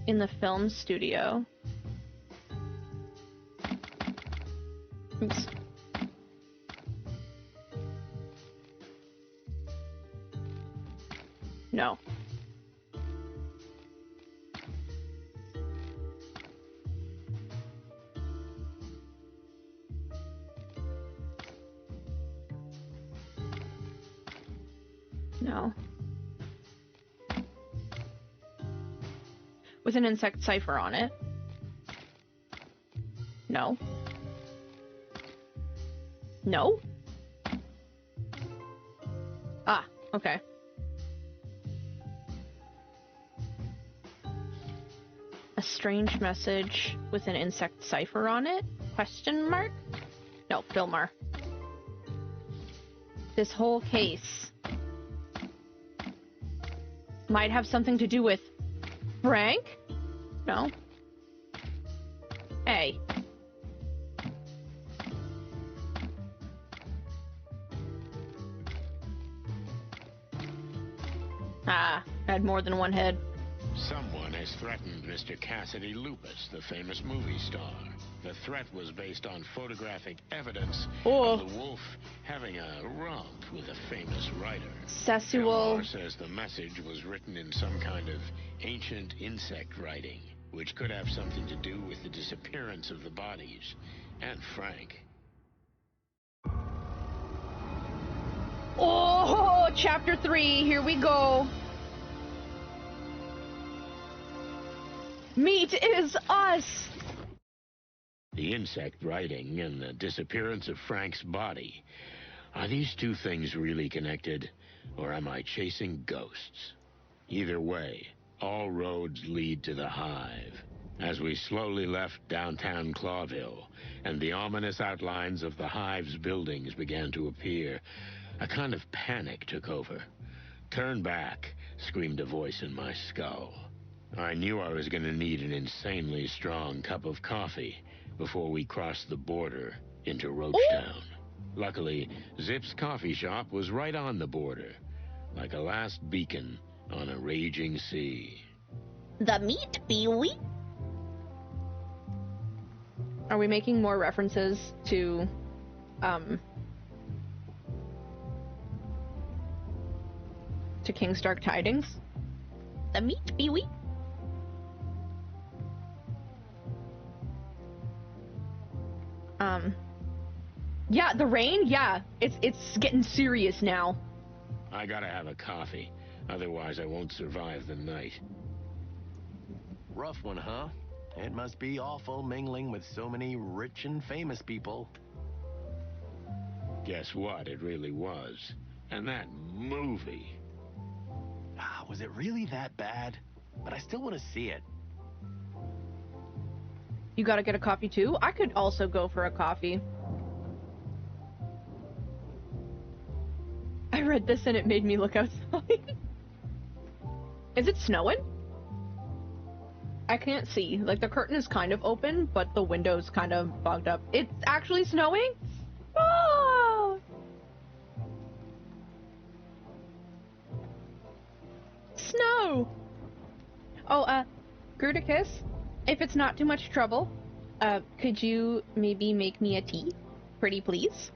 In the film studio. Oops. No. No. With an insect cipher on it. No. No? Ah, okay. A strange message with an insect cipher on it? Question mark? No, Filmar. This whole case might have something to do with Frank? No. Hey. Ah, had more than one head. Someone has threatened Mr. Cassidy Lupus, the famous movie star. The threat was based on photographic evidence of the wolf having a romp with a famous writer. Sessual. Elmore says the message was written in some kind of ancient insect writing, which could have something to do with the disappearance of the bodies and Frank. Oh, chapter 3, here we go. Meat is us! The insect writing and the disappearance of Frank's body. Are these two things really connected, or am I chasing ghosts? Either way, all roads lead to the Hive. As we slowly left downtown Clawville, and the ominous outlines of the Hive's buildings began to appear, a kind of panic took over. "Turn back," screamed a voice in my skull. I knew I was going to need an insanely strong cup of coffee before we crossed the border into Roachtown. Luckily, Zip's coffee shop was right on the border, like a last beacon on a raging sea. The meat, Pee-wee. Are we making more references to, to King's Dark Tidings? The meat, Pee-wee. Yeah, the rain, yeah. It's getting serious now. I gotta have a coffee, otherwise I won't survive the night. Rough one, huh? It must be awful mingling with so many rich and famous people. Guess what? It really was. And that movie. Was it really that bad? But I still want to see it. You gotta get a coffee too? I could also go for a coffee. I read this and it made me look outside. Is it snowing? I can't see. Like, the curtain is kind of open, but the window's kind of fogged up. It's actually snowing? Ah! Snow! Oh, Gruticus, if it's not too much trouble, could you maybe make me a tea? Pretty please?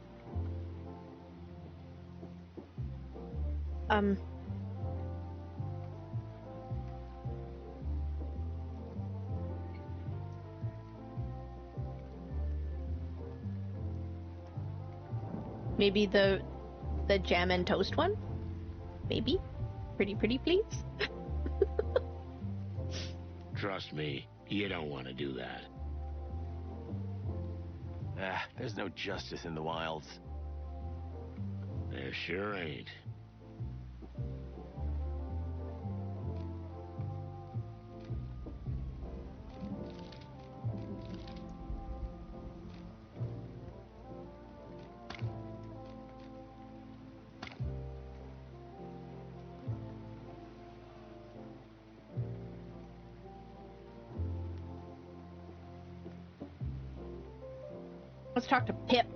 Maybe the jam and toast one? Maybe? Pretty please? Trust me, you don't want to do that. There's no justice in the wilds. There sure ain't. Let's talk to Pip.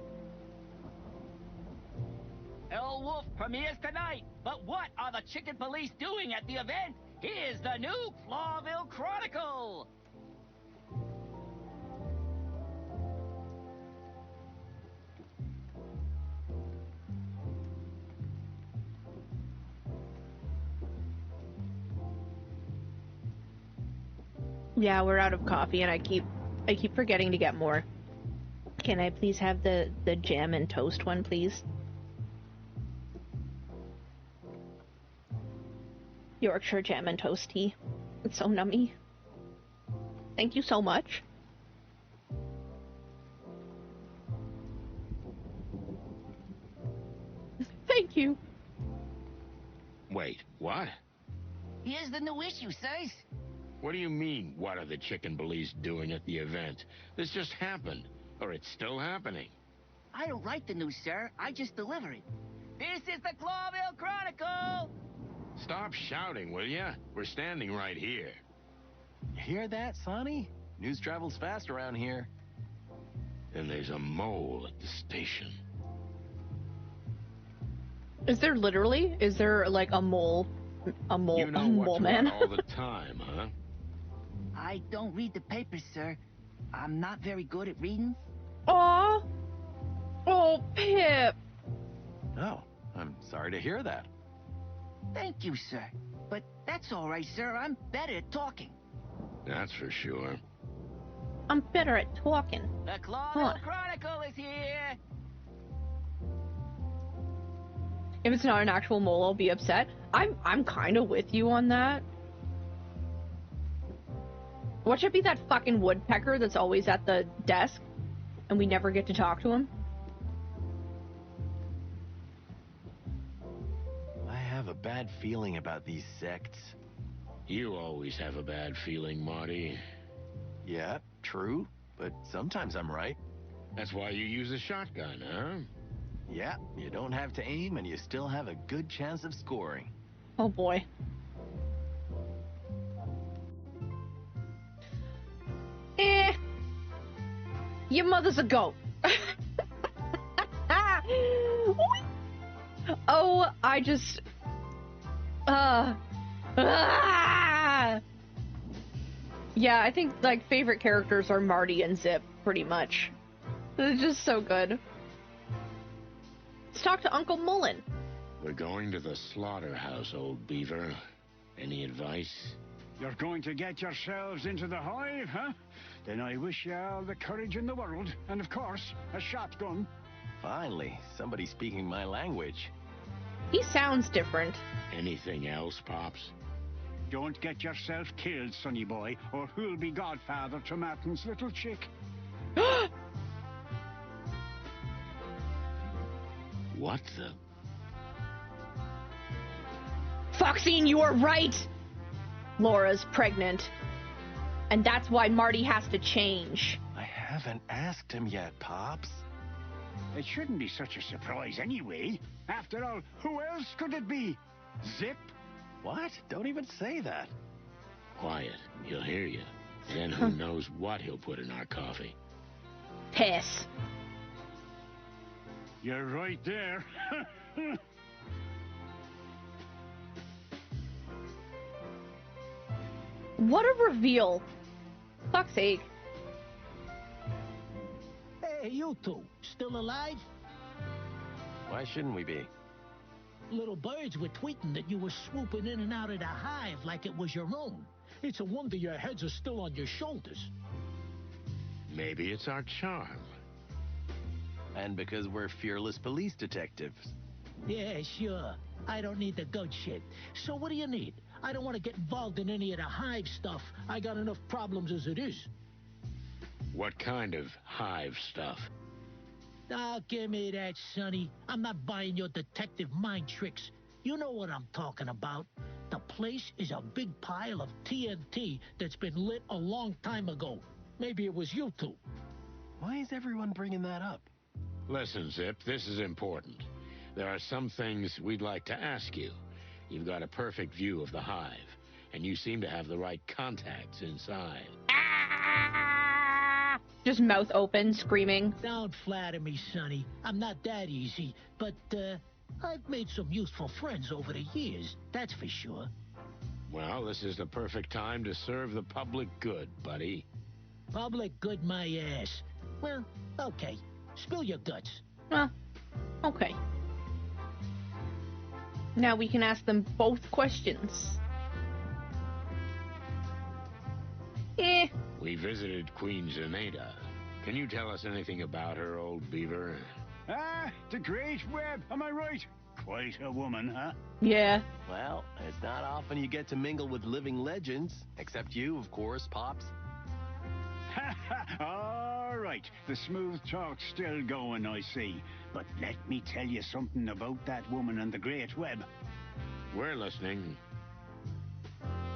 El Wolf premieres tonight, but what are the chicken police doing at the event? Here's the new Clawville Chronicle! Yeah, we're out of coffee and I keep forgetting to get more. Can I please have the jam and toast one, please? Yorkshire jam and toast tea. It's so nummy. Thank you so much. Thank you. Wait, what? Here's the new issue, sirs. What do you mean, what are the chicken police doing at the event? This just happened. Or it's still happening. I don't write the news, sir. I just deliver it. This is the Clawville Chronicle! Stop shouting, will ya? We're standing right here. You hear that, Sonny? News travels fast around here. And there's a mole at the station. Is there literally? Is there like a mole? A mole? You know a what mole to man? run all the time, huh? I don't read the papers, sir. I'm not very good at reading. Aw. Oh, Pip. Oh, I'm sorry to hear that. Thank you, sir. But that's all right, sir. I'm better at talking. That's for sure. I'm better at talking. The Clawville Chronicle is here. If it's not an actual mole, I'll be upset. I'm kind of with you on that. Watch it be that fucking woodpecker that's always at the desk, and we never get to talk to him. I have a bad feeling about these sects. You always have a bad feeling, Marty. Yeah, true, but sometimes I'm right. That's why you use a shotgun, huh? Yeah, you don't have to aim and you still have a good chance of scoring. Oh boy. Your mother's a goat. Oh, I just... Yeah, I think, like, favorite characters are Marty and Zip, pretty much. They're just so good. Let's talk to Uncle Mullen. We're going to the slaughterhouse, old beaver. Any advice? You're going to get yourselves into the hive, huh? Then I wish you all the courage in the world, and of course, a shotgun. Finally, somebody speaking my language. He sounds different. Anything else, Pops? Don't get yourself killed, sonny boy, or who'll be godfather to Martin's little chick? What the? Foxine, you are right! Laura's pregnant. And that's why Marty has to change. I haven't asked him yet, Pops. It shouldn't be such a surprise anyway. After all, who else could it be? Zip? What? Don't even say that. Quiet. He'll hear you. Then who knows what he'll put in our coffee. Piss. You're right there. What a reveal. Fuck's sake. Hey, you two, still alive? Why shouldn't we be? Little birds were tweeting that you were swooping in and out of the hive like it was your own. It's a wonder your heads are still on your shoulders. Maybe it's our charm. And because we're fearless police detectives. Yeah, sure. I don't need the goat shit. So what do you need? I don't want to get involved in any of the hive stuff. I got enough problems as it is. What kind of hive stuff? Oh, give me that, Sonny. I'm not buying your detective mind tricks. You know what I'm talking about. The place is a big pile of TNT that's been lit a long time ago. Maybe it was you two. Why is everyone bringing that up? Listen, Zip, this is important. There are some things we'd like to ask you. You've got a perfect view of the hive, and you seem to have the right contacts inside. Just mouth open, screaming. Don't flatter me, Sonny. I'm not that easy, but, I've made some useful friends over the years, that's for sure. Well, this is the perfect time to serve the public good, buddy. Public good my ass. Well, okay. Spill your guts. Well, okay. Now we can ask them both questions. We visited Queen Zenaida. Can you tell us anything about her, old beaver? Ah, the Great Web, am I right? Quite a woman, huh? Yeah. Well, it's not often you get to mingle with living legends. Except you, of course, Pops. All right, the smooth talk's still going, I see. But let me tell you something about that woman and the Great Web. We're listening.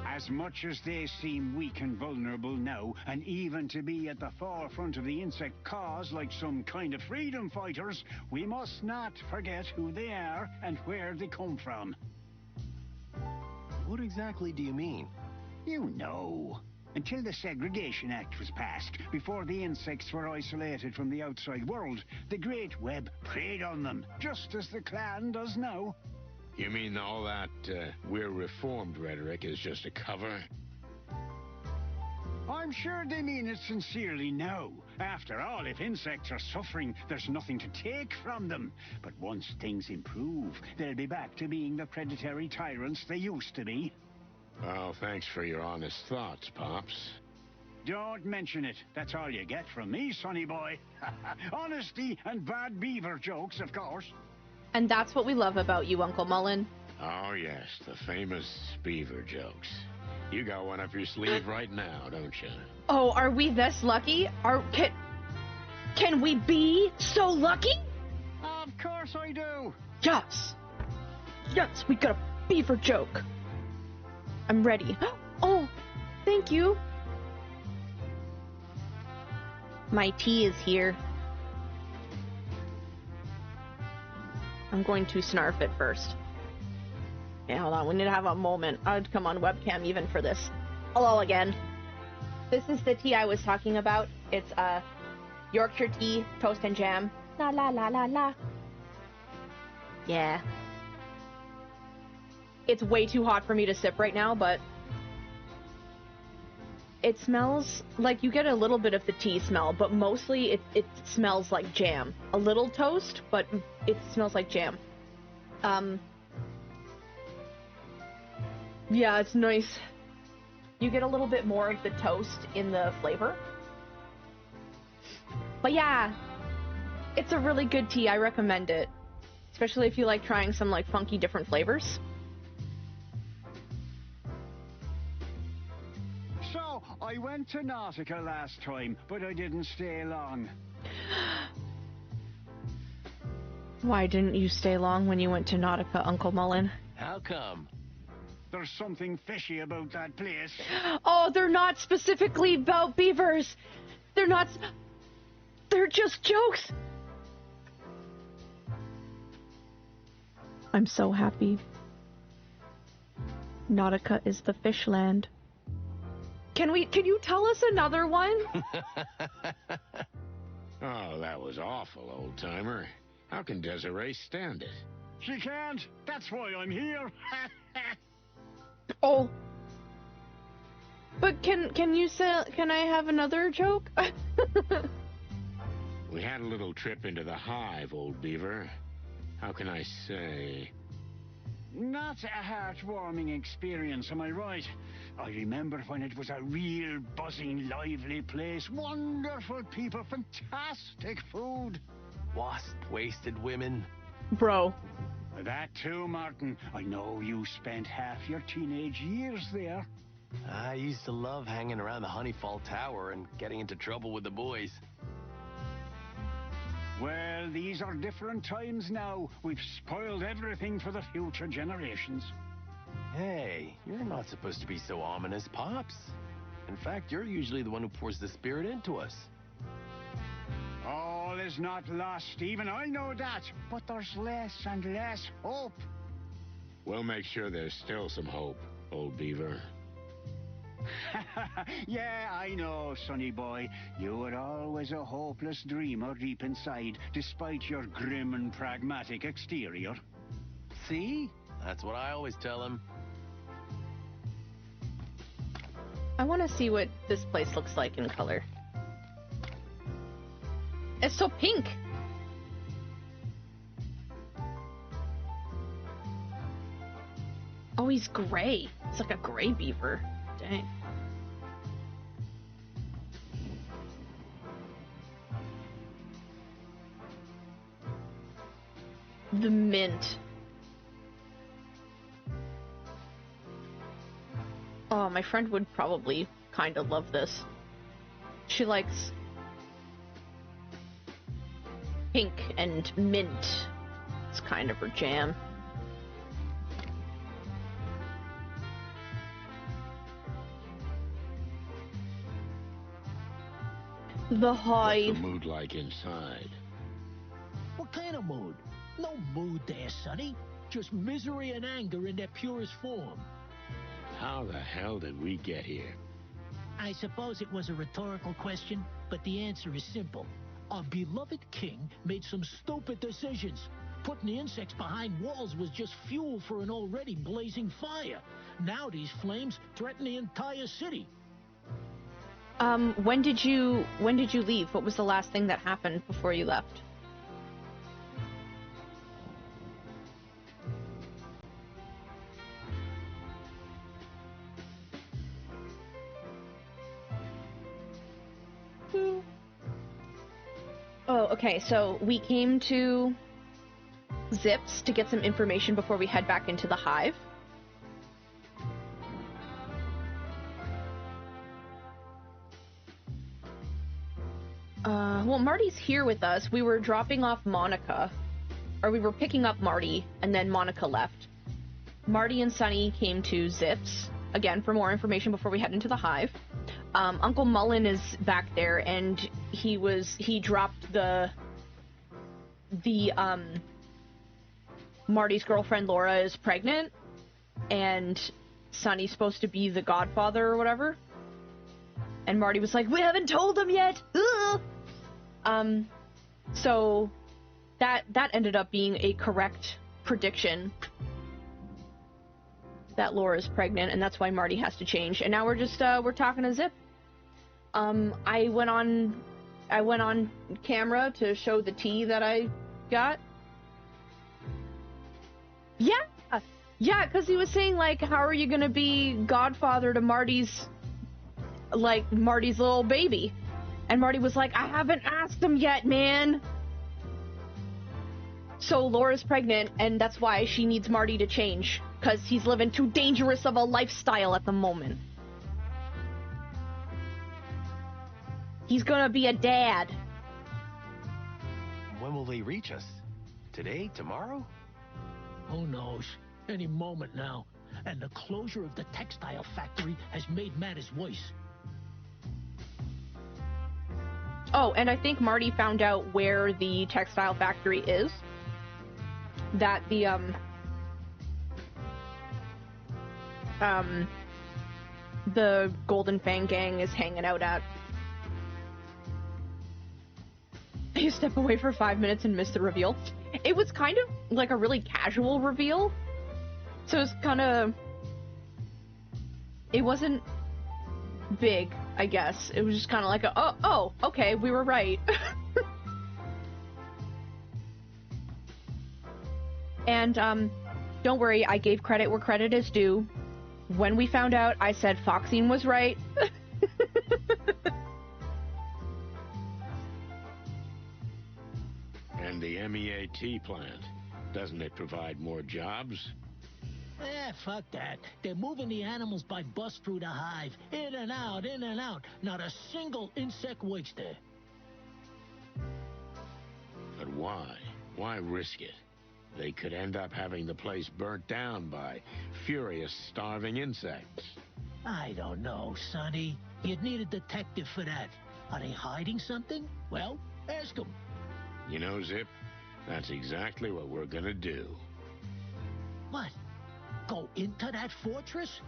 As much as they seem weak and vulnerable now, and even to be at the forefront of the insect cause like some kind of freedom fighters, we must not forget who they are and where they come from. What exactly do you mean? You know. Until the Segregation Act was passed, before the insects were isolated from the outside world, the Great Web preyed on them, just as the Clan does now. You mean all that we're reformed rhetoric is just a cover? I'm sure they mean it sincerely now. After all, if insects are suffering, there's nothing to take from them. But once things improve, they'll be back to being the predatory tyrants they used to be. Well, thanks for your honest thoughts, Pops. Don't mention it. That's all you get from me, sonny boy. Honesty and bad beaver jokes, of course. And that's what we love about you, Uncle Mullen. Oh, yes, the famous beaver jokes. You got one up your sleeve right now, don't you? Oh, are we this lucky? Can we be so lucky? Of course I do. Yes. Yes, we got a beaver joke. I'm ready. Oh, thank you. My tea is here. I'm going to snarf it first. Yeah, hold on. We need to have a moment. I'd come on webcam even for this. Hello again. This is the tea I was talking about. It's Yorkshire tea, toast and jam. La la la la la. Yeah. It's way too hot for me to sip right now, but it smells like you get a little bit of the tea smell, but mostly it smells like jam. A little toast, but it smells like jam. Yeah, it's nice. You get a little bit more of the toast in the flavor. But yeah, it's a really good tea. I recommend it. Especially if you like trying some like funky different flavors. So, I went to Nautica last time, but I didn't stay long. Why didn't you stay long when you went to Nautica, Uncle Mullen? How come? There's something fishy about that place. Oh, they're not specifically about beavers. They're not... They're just jokes. I'm so happy. Nautica is the fish land. Can you tell us another one? Oh, that was awful, old-timer. How can Desiree stand it? She can't. That's why I'm here. Oh. But can I have another joke? We had a little trip into the hive, old beaver. How can I say? Not a heartwarming experience, am I right? I remember when it was a real buzzing, lively place. Wonderful people, fantastic food. Wasp-wasted women. Bro. That too, Martin. I know you spent half your teenage years there. I used to love hanging around the Honeyfall Tower and getting into trouble with the boys. Well, these are different times now. We've spoiled everything for the future generations. Hey, you're not supposed to be so ominous, Pops. In fact, you're usually the one who pours the spirit into us. All is not lost, even I know that. But there's less and less hope. We'll make sure there's still some hope, old beaver. Yeah, I know, sonny boy. You were always a hopeless dreamer deep inside, despite your grim and pragmatic exterior. See? That's what I always tell him. I want to see what this place looks like in color. It's so pink. Oh, he's gray. It's like a gray beaver. Dang. The mint. Oh, my friend would probably kind of love this. She likes pink and mint. It's kind of her jam. The hive. What's the mood like inside? What kind of mood? No mood there, Sonny. Just misery and anger in their purest form. How the hell did we get here? I suppose it was a rhetorical question, but the answer is simple. Our beloved king made some stupid decisions. Putting the insects behind walls was just fuel for an already blazing fire. Now these flames threaten the entire city. When did you leave? What was the last thing that happened before you left? Oh, okay, so we came to Zips to get some information before we head back into the Hive. Well, Marty's here with us. We were dropping off Monica, or we were picking up Marty, and then Monica left. Marty and Sunny came to Zips, again, for more information before we head into the Hive. Uncle Mullen is back there, and he dropped the Marty's girlfriend Laura is pregnant, and Sunny's supposed to be the godfather or whatever. And Marty was like, we haven't told him yet! Ugh! So that ended up being a correct prediction that Laura's pregnant, and that's why Marty has to change. And now we're just we're talking to Zip. I went on camera to show the tea that I got. Yeah, because he was saying, like, how are you gonna be godfather to Marty's little baby? And Marty was like, I haven't asked him yet, man. So Laura's pregnant, and that's why she needs Marty to change, because he's living too dangerous of a lifestyle at the moment. He's gonna be a dad. When will they reach us? Today? Tomorrow? Who knows? Any moment now. And the closure of the textile factory has made matters worse. Oh, and I think Marty found out where the textile factory is. That the Golden Fang gang is hanging out at. You step away for 5 minutes and miss the reveal. It was kind of like a really casual reveal. So it's kind of... It wasn't big, I guess. It was just kind of like oh, okay, we were right. And, don't worry, I gave credit where credit is due. When we found out, I said Foxine was right. And the MEAT plant, doesn't it provide more jobs? Fuck that. They're moving the animals by bus through the hive. In and out, in and out. Not a single insect works there. But why? Why risk it? They could end up having the place burnt down by furious, starving insects. I don't know, Sonny. You'd need a detective for that. Are they hiding something? Well, ask them. You know, Zip, that's exactly what we're gonna do. What? Go into that fortress?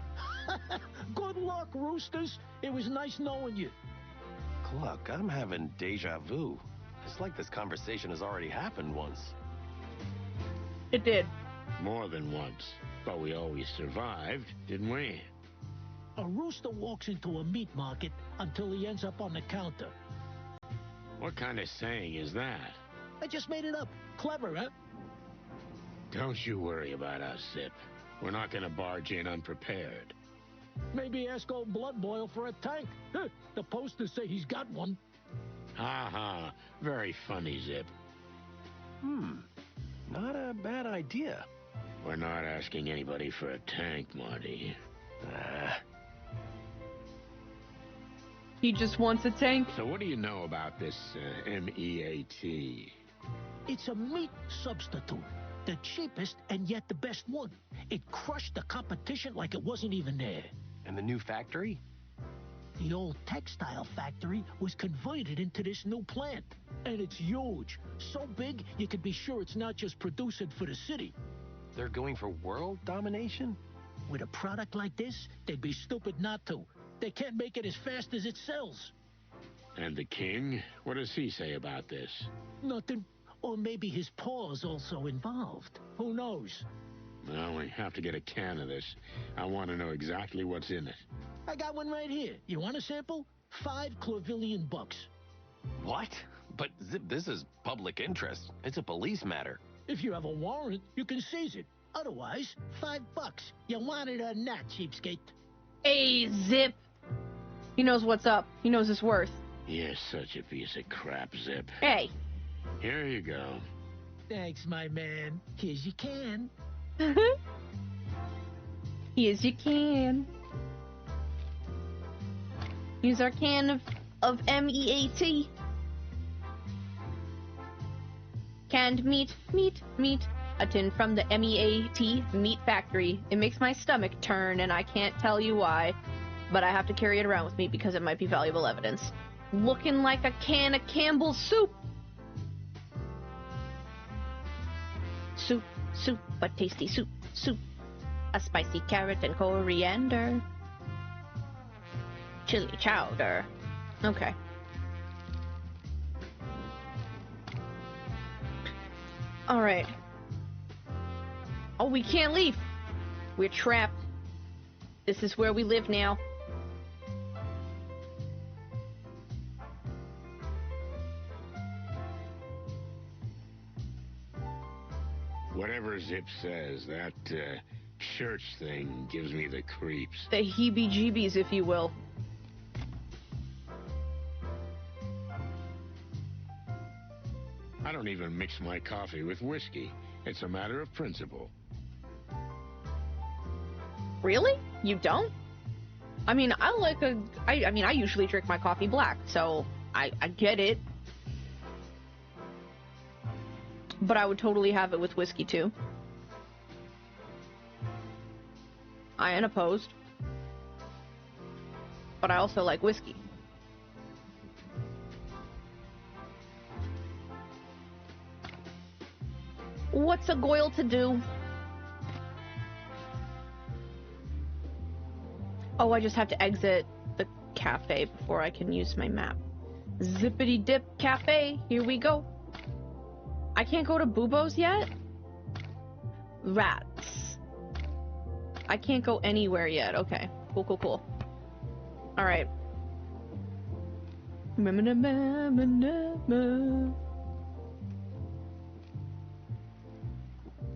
Good luck, Roosters. It was nice knowing you. Look, I'm having deja vu. It's like this conversation has already happened once. It did. More than once. But we always survived, didn't we? A rooster walks into a meat market until he ends up on the counter. What kind of saying is that? I just made it up. Clever, huh? Don't you worry about us, Zip. We're not gonna barge in unprepared. Maybe ask old Blood Boil for a tank. The posters say he's got one. Ha ha. Very funny, Zip. Not a bad idea. We're not asking anybody for a tank, Marty. He just wants a tank. So what do you know about this MEAT? It's a meat substitute. The cheapest and yet the best one. It crushed the competition like it wasn't even there. And the new factory? The old textile factory was converted into this new plant. And it's huge. So big, you can be sure it's not just producing for the city. They're going for world domination? With a product like this, they'd be stupid not to. They can't make it as fast as it sells. And the king? What does he say about this? Nothing. Or maybe his paw's also involved. Who knows? Well, we have to get a can of this. I want to know exactly what's in it. I got one right here. You want a sample? 5 Clovillion bucks. What? But Zip, this is public interest. It's a police matter. If you have a warrant, you can seize it. Otherwise, $5. You want it or not, cheapskate? Hey, Zip. He knows what's up. He knows his worth. You're such a piece of crap, Zip. Hey. Here you go. Thanks, my man. Here's your can. Here's your can. Here's our can of MEAT. Canned meat. A tin from the MEAT meat factory. It makes my stomach turn, and I can't tell you why. But I have to carry it around with me because it might be valuable evidence. Looking like a can of Campbell's soup. Soup, but tasty soup. A spicy carrot and coriander. Chili chowder. Okay. Alright. Oh, we can't leave. We're trapped. This is where we live now. Whatever Zip says, that church thing gives me the creeps. The heebie-jeebies, if you will. I don't even mix my coffee with whiskey. It's a matter of principle. Really? You don't? I mean, I usually drink my coffee black, so I get it. But I would totally have it with whiskey, too. I ain't opposed. But I also like whiskey. What's a Goyle to do? Oh, I just have to exit the cafe before I can use my map. Zippity dip cafe, here we go. I can't go to Bubo's yet? Rats. I can't go anywhere yet. Okay. Cool. Alright. A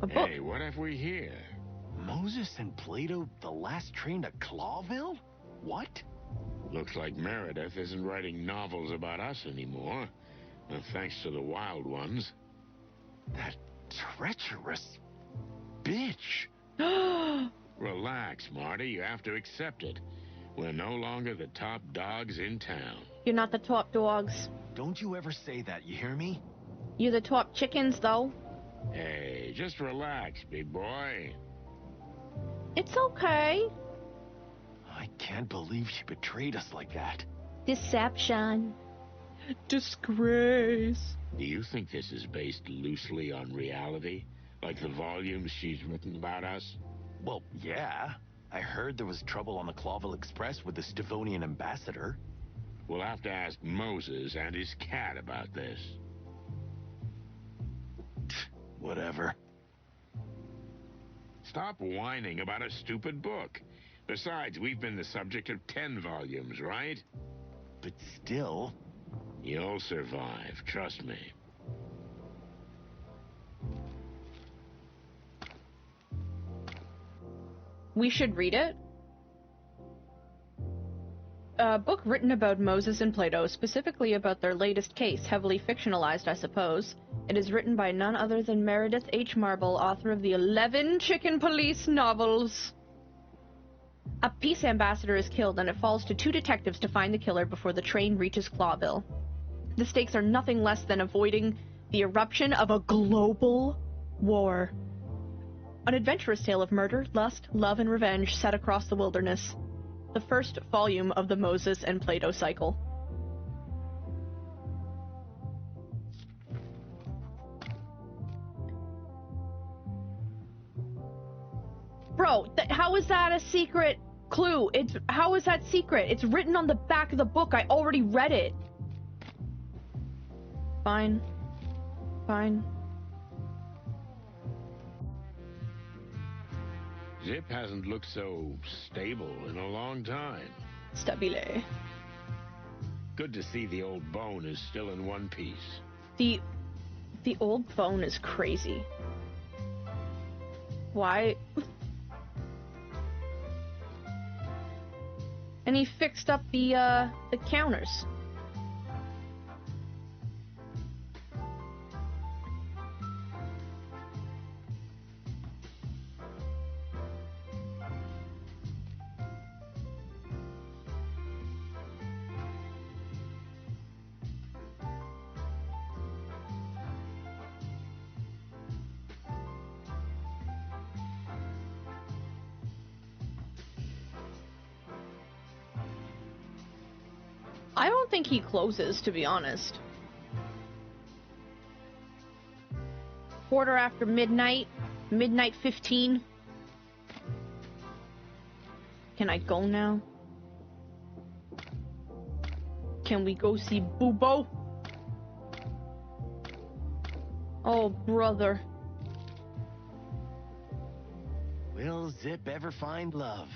book. Hey, what have we here? Moses and Plato, the last train to Clawville? What? Looks like Meredith isn't writing novels about us anymore. Thanks to the wild ones. That treacherous bitch. Relax, Marty. You have to accept it. We're no longer the top dogs in town. You're not the top dogs. Don't you ever say that, you hear me? You're the top chickens, though. Hey, just relax, big boy. It's okay. I can't believe she betrayed us like that. Deception. Disgrace. Do you think this is based loosely on reality? Like the volumes she's written about us? Well, yeah. I heard there was trouble on the Clawville Express with the Stavonian ambassador. We'll have to ask Moses and his cat about this. Whatever. Stop whining about a stupid book. Besides, we've been the subject of 10 volumes, right? But still... You'll survive, trust me. We should read it. A book written about Moses and Plato, specifically about their latest case, heavily fictionalized, I suppose. It is written by none other than Meredith H. Marble, author of the 11 Chicken Police novels. A peace ambassador is killed, and it falls to 2 detectives to find the killer before the train reaches Clawville. The stakes are nothing less than avoiding the eruption of a global war. An adventurous tale of murder, lust, love, and revenge set across the wilderness. The first volume of the Moses and Plato cycle. Bro, how is that a secret clue. How is that secret? It's written on the back of the book. I already read it. Fine. Fine. Zip hasn't looked so stable in a long time. Stabile. Good to see the old bone is still in one piece. The old bone is crazy. Why? And he fixed up the counters. I don't think he closes, to be honest. 15:15. Midnight 15. Can I go now? Can we go see Boobo? Oh, brother. Will Zip ever find love?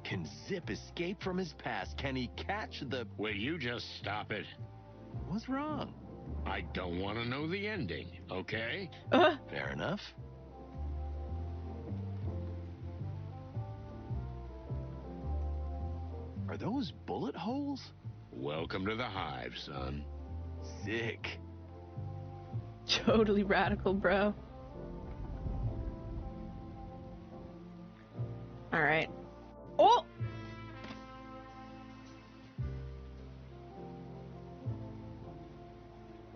Can Zip escape from his past? Can he catch the... Will you just stop it? What's wrong? I don't want to know the ending, okay? Fair enough. Are those bullet holes? Welcome to the Hive, son. Sick. Totally radical, bro. Alright. Oh!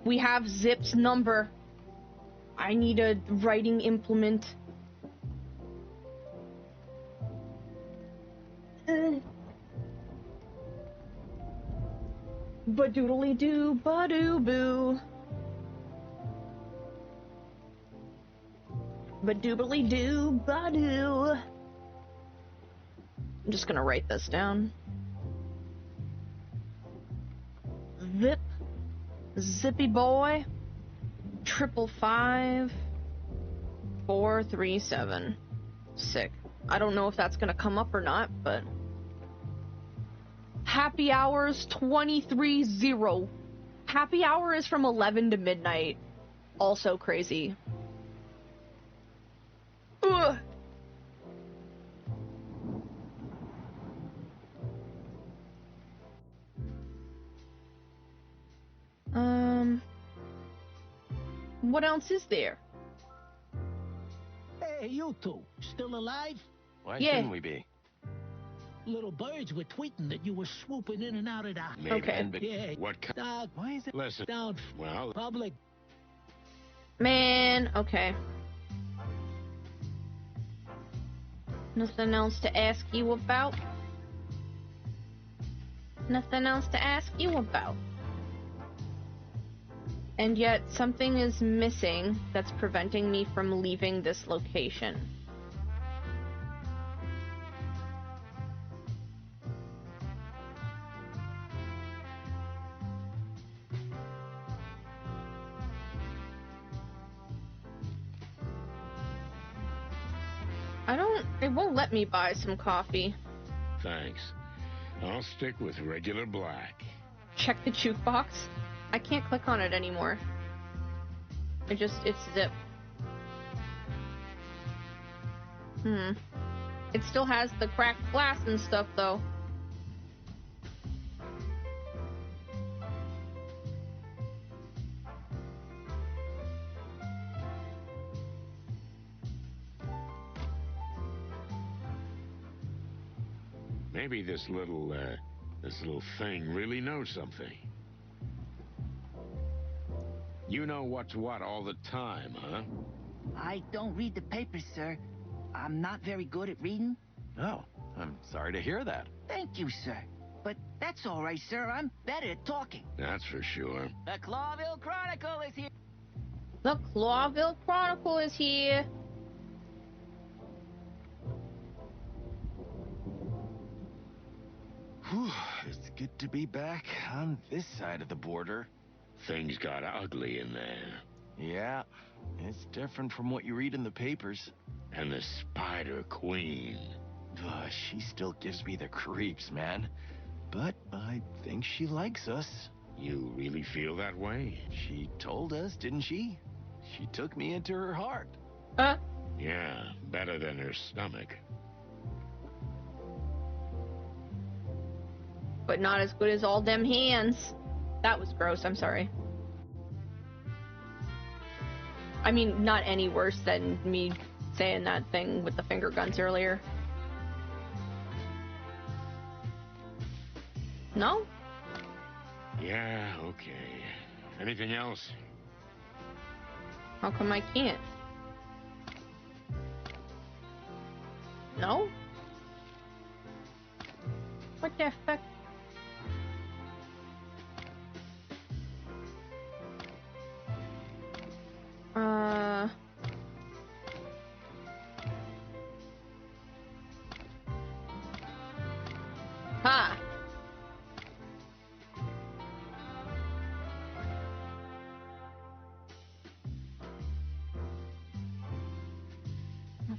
We have Zip's number. I need a writing implement. Ba-doodly doo, ba-doo boo. Ba-doobly doo, ba-doo. I'm just gonna write this down. Zip. Zippy boy. 555 437. Sick. I don't know if that's gonna come up or not, but happy hours 23:0. Happy hour is from 11 to midnight. Also crazy. Ugh. What else is there? Hey, you two, still alive? Why shouldn't we be? Little birds were tweeting that you were swooping in and out of the... Maybe. Okay. Yeah. What Why is it... Listen. Down... Well... Public... Man, okay. Nothing else to ask you about? Nothing else to ask you about? And yet, something is missing that's preventing me from leaving this location. It won't let me buy some coffee. Thanks. I'll stick with regular black. Check the jukebox. I can't click on it anymore. It's Zip. It still has the cracked glass and stuff, though. Maybe this little thing really knows something. You know what's what all the time, huh? I don't read the papers, sir. I'm not very good at reading. Oh, I'm sorry to hear that. Thank you, sir. But that's all right, sir. I'm better at talking. That's for sure. The Clawville Chronicle is here. The Clawville Chronicle is here. good to be back on this side of the border. Things got ugly in there. Yeah, it's different from what you read in the papers. And the Spider Queen. She still gives me the creeps, man. But I think she likes us. You really feel that way? She told us, didn't she? She took me into her heart. Yeah, better than her stomach. But not as good as all them hands. That was gross, I'm sorry. I mean, not any worse than me saying that thing with the finger guns earlier. No? Yeah, okay. Anything else? How come I can't? No? What the fuck? Ha!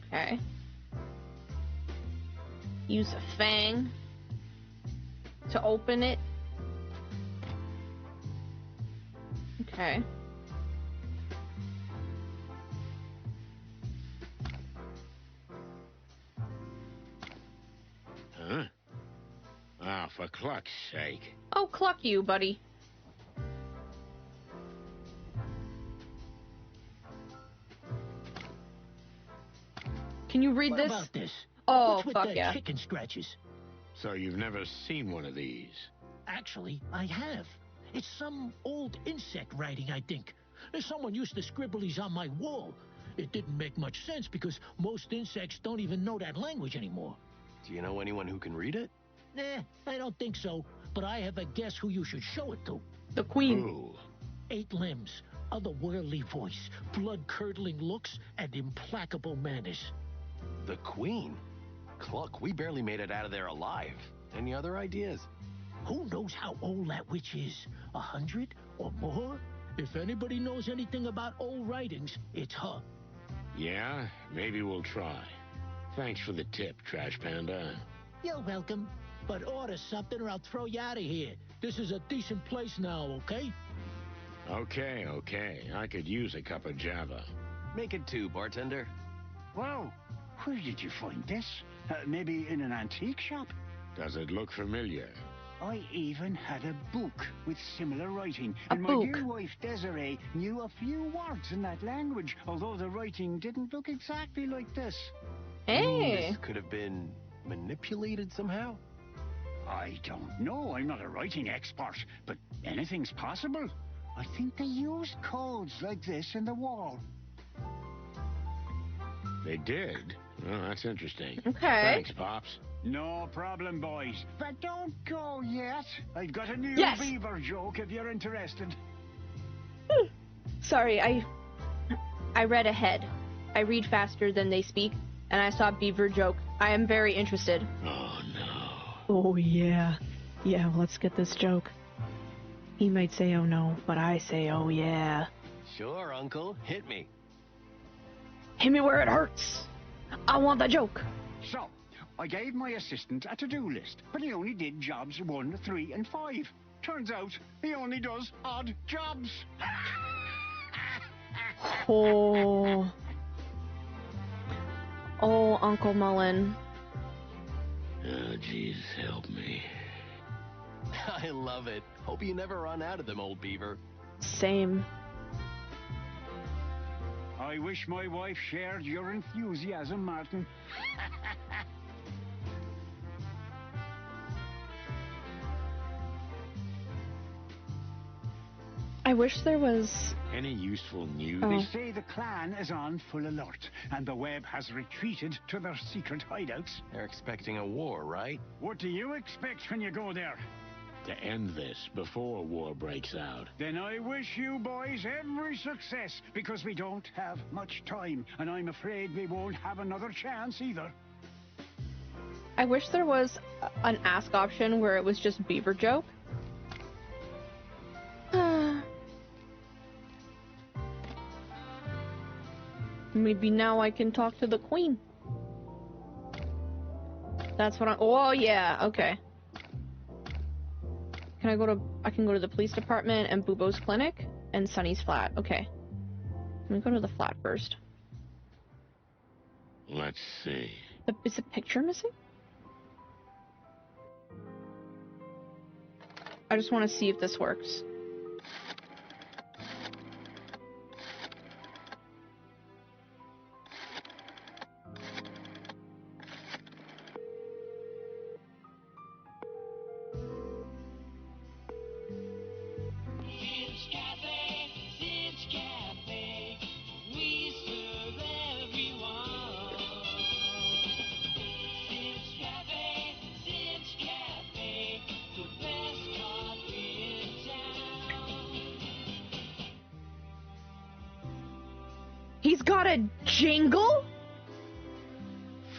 Okay. Use a fang to open it. Okay. Huh? Ah, for cluck's sake. Oh, cluck you, buddy. Can you read what this? About this? Oh, What's with fuck the yeah. chicken scratches? So you've never seen one of these? Actually, I have. It's some old insect writing, I think. Someone used to scribble these on my wall. It didn't make much sense because most insects don't even know that language anymore. Do you know anyone who can read it? Nah, I don't think so. But I have a guess who you should show it to. The Queen. Who? 8 limbs, otherworldly voice, blood-curdling looks, and implacable manners. The Queen? Cluck, we barely made it out of there alive. Any other ideas? Who knows how old that witch is? 100 or more? If anybody knows anything about old writings, it's her. Yeah, maybe we'll try. Thanks for the tip, Trash Panda. You're welcome. But order something or I'll throw you out of here. This is a decent place now, okay? Okay. I could use a cup of Java. Make it 2, bartender. Wow, where did you find this? Maybe in an antique shop? Does it look familiar? I even had a book with similar writing. And book. my dear wife, Desiree, knew a few words in that language, although the writing didn't look exactly like this. Hey! This could have been manipulated somehow? I don't know. I'm not a writing expert, but anything's possible. I think they used codes like this in the wall. They did? Oh, that's interesting. Okay. Thanks, Pops. No problem, boys. But don't go yet. I've got a new beaver joke if you're interested. Sorry, I read ahead. I read faster than they speak, and I saw beaver joke. I am very interested. Oh, no. Oh, yeah. Yeah, well, let's get this joke. He might say, oh, no, but I say, oh, yeah. Sure, Uncle. Hit me. Hit me where it hurts. I want the joke. So, I gave my assistant a to-do list, but he only did jobs 1, 3, and 5. Turns out, he only does odd jobs. Oh. Oh, Uncle Mullen. Oh, Jesus, help me. I love it. Hope you never run out of them, old beaver. Same. I wish my wife shared your enthusiasm, Martin. I wish there was... Any useful news? They say the clan is on full alert, and the web has retreated to their secret hideouts. They're expecting a war, right? What do you expect when you go there? To end this before war breaks out. Then I wish you boys every success, because we don't have much time, and I'm afraid we won't have another chance either. I wish there was an ask option where it was just Beaver joke. Maybe now I can talk to the queen. That's what oh yeah, okay. I can go to the police department and Bubo's clinic and Sunny's flat. Okay. Let me go to the flat first. Let's see. Is the picture missing? I just want to see if this works. He's got a jingle?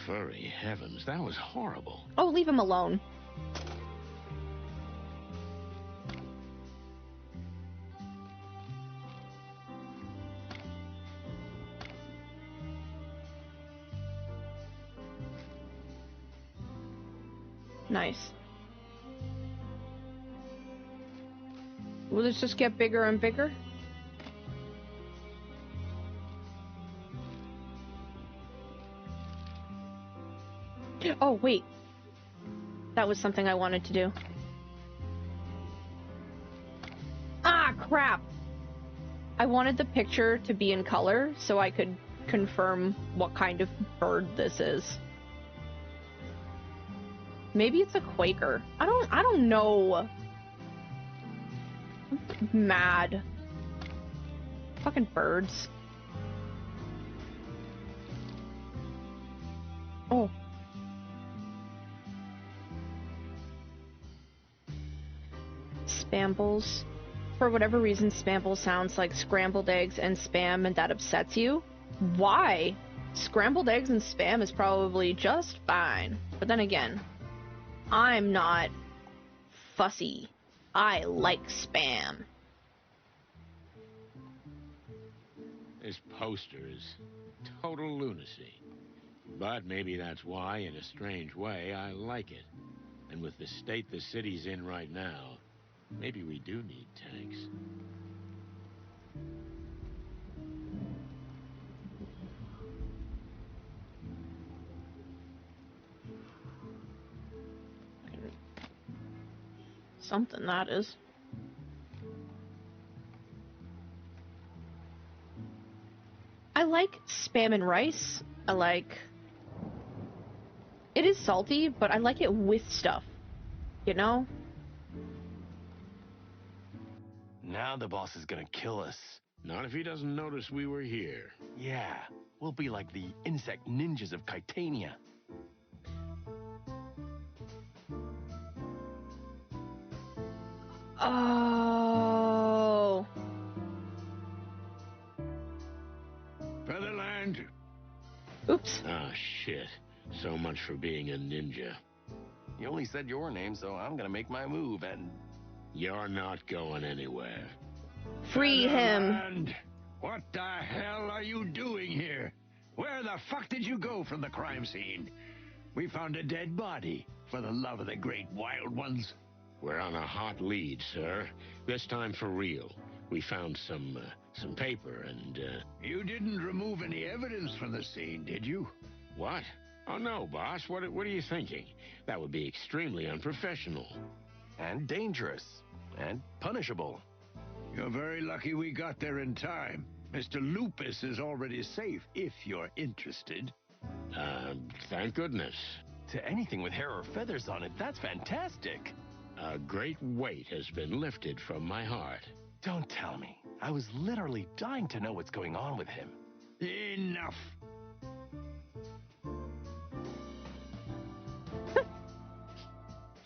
Furry heavens, that was horrible. Oh, leave him alone. Nice. Will this just get bigger and bigger? Oh, wait. That was something I wanted to do. Ah, crap! I wanted the picture to be in color so I could confirm what kind of bird this is. Maybe it's a Quaker. I don't know. I'm mad. Fucking birds. Oh. Spambles. For whatever reason, Spamble sounds like scrambled eggs and spam, and that upsets you. Why? Scrambled eggs and spam is probably just fine. But then again, I'm not fussy. I like spam. This poster is total lunacy. But maybe that's why, in a strange way, I like it. And with the state the city's in right now, maybe we do need tanks. Something that is. I like spam and rice. I like... It is salty, but I like it with stuff. You know? Now the boss is gonna kill us. Not if he doesn't notice we were here. Yeah, we'll be like the insect ninjas of Titania. Oh. Featherland. Oops. Ah, shit. So much for being a ninja. You only said your name, so I'm gonna make my move, and... You're not going anywhere. Free him. Featherland, what the hell are you doing here? Where the fuck did you go from the crime scene? We found a dead body, for the love of the great wild ones. We're on a hot lead, sir. This time for real. We found some paper and, You didn't remove any evidence from the scene, did you? What? Oh, no, boss. What are you thinking? That would be extremely unprofessional. And dangerous. And punishable. You're very lucky we got there in time. Mr. Lupus is already safe, if you're interested. Thank goodness. To anything with hair or feathers on it, that's fantastic. A great weight has been lifted from my heart. Don't tell me. I was literally dying to know what's going on with him. Enough.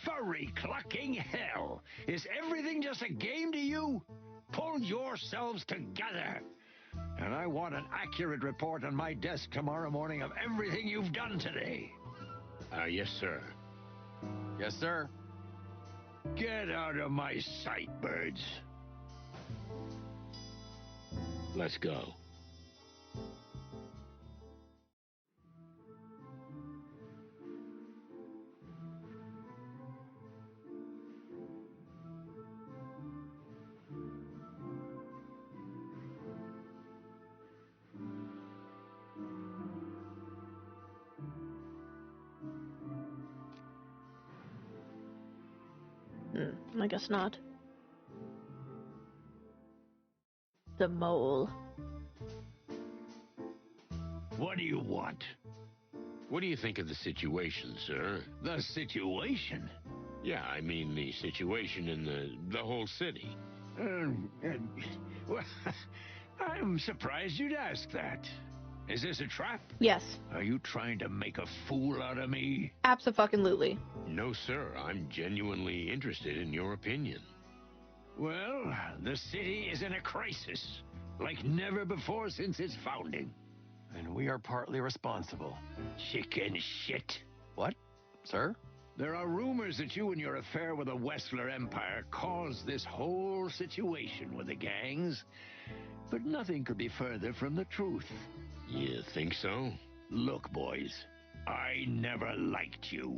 Furry clucking hell! Is everything just a game to you? Pull yourselves together. And I want an accurate report on my desk tomorrow morning of everything you've done today. Yes, sir. Yes, sir. Get out of my sight, birds. Let's go. I guess not. The mole. What do you want? What do you think of the situation, sir? The situation? Yeah, I mean the situation in the whole city. Well, I'm surprised you'd ask that. Is this a trap? Yes. Are you trying to make a fool out of me? Abso-fucking-lutely. No, sir. I'm genuinely interested in your opinion. Well, the city is in a crisis, like never before since its founding. And we are partly responsible. Chicken shit. What, sir? There are rumors that you and your affair with the Wessler Empire caused this whole situation with the gangs, but nothing could be further from the truth. You think so? Look, boys, I never liked you.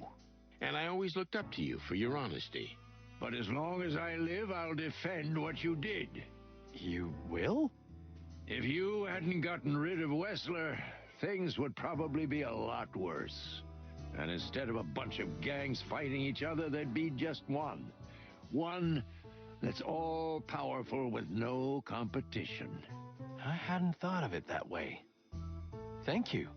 And I always looked up to you for your honesty. But as long as I live, I'll defend what you did. You will? If you hadn't gotten rid of Wessler, things would probably be a lot worse. And instead of a bunch of gangs fighting each other, there'd be just one. One that's all-powerful with no competition. I hadn't thought of it that way. Thank you,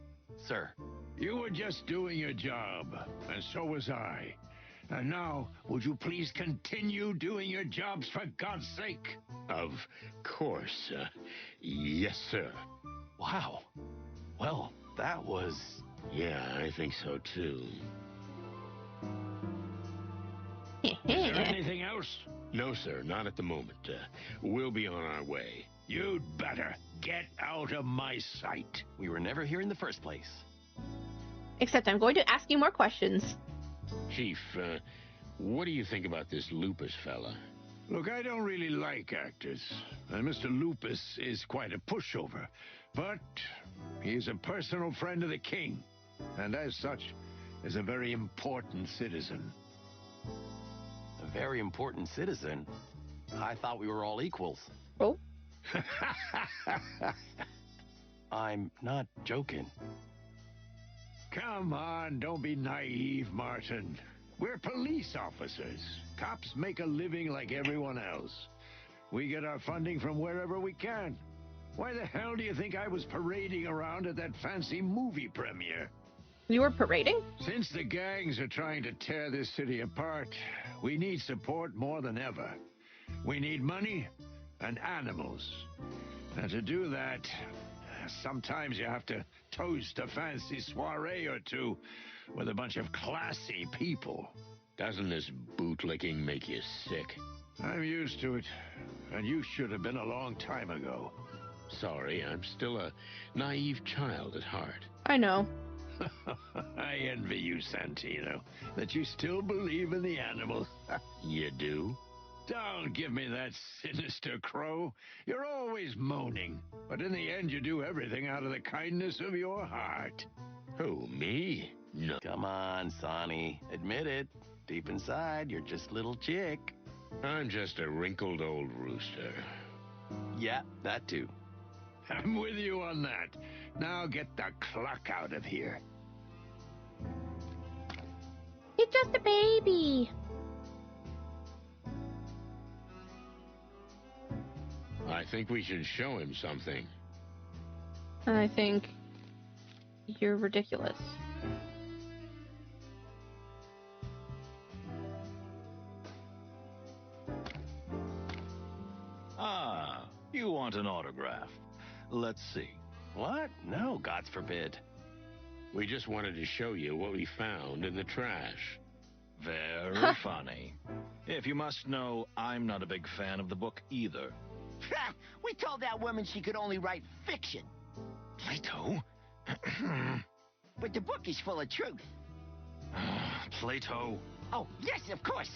sir. You were just doing your job, and so was I. And now, would you please continue doing your jobs for God's sake? Of course. Yes, sir. Wow. Well, that was... Yeah, I think so, too. Is there anything else? No, sir, not at the moment. We'll be on our way. You'd better get out of my sight. We were never here in the first place. Except I'm going to ask you more questions. Chief, what do you think about this Lupus fella? Look, I don't really like actors, and Mr. Lupus is quite a pushover, but he's a personal friend of the king, and as such, is a very important citizen. A very important citizen? I thought we were all equals. Oh? I'm not joking. Come on, don't be naive, Martin. We're police officers. Cops make a living like everyone else. We get our funding from wherever we can. Why the hell do you think I was parading around at that fancy movie premiere? You were parading? Since the gangs are trying to tear this city apart, we need support more than ever. We need money and animals. And to do that, sometimes you have to toast a fancy soiree or two with a bunch of classy people. Doesn't this bootlicking make you sick? I'm used to it, and you should have been a long time ago. Sorry, I'm still a naive child at heart. I know. I envy you, Santino, that you still believe in the animals. You do? Don't give me that sinister crow. You're always moaning, but in the end you do everything out of the kindness of your heart. Who, me? No. Come on, Sonny. Admit it. Deep inside, you're just a little chick. I'm just a wrinkled old rooster. Yeah, that too. I'm with you on that. Now get the clock out of here. It's just a baby. I think we should show him something. I think you're ridiculous. Ah, you want an autograph. Let's see. What? No, God forbid. We just wanted to show you what we found in the trash. Very funny. If you must know, I'm not a big fan of the book either. We told that woman she could only write fiction. Plato? But the book is full of truth. Plato. Oh, yes, of course.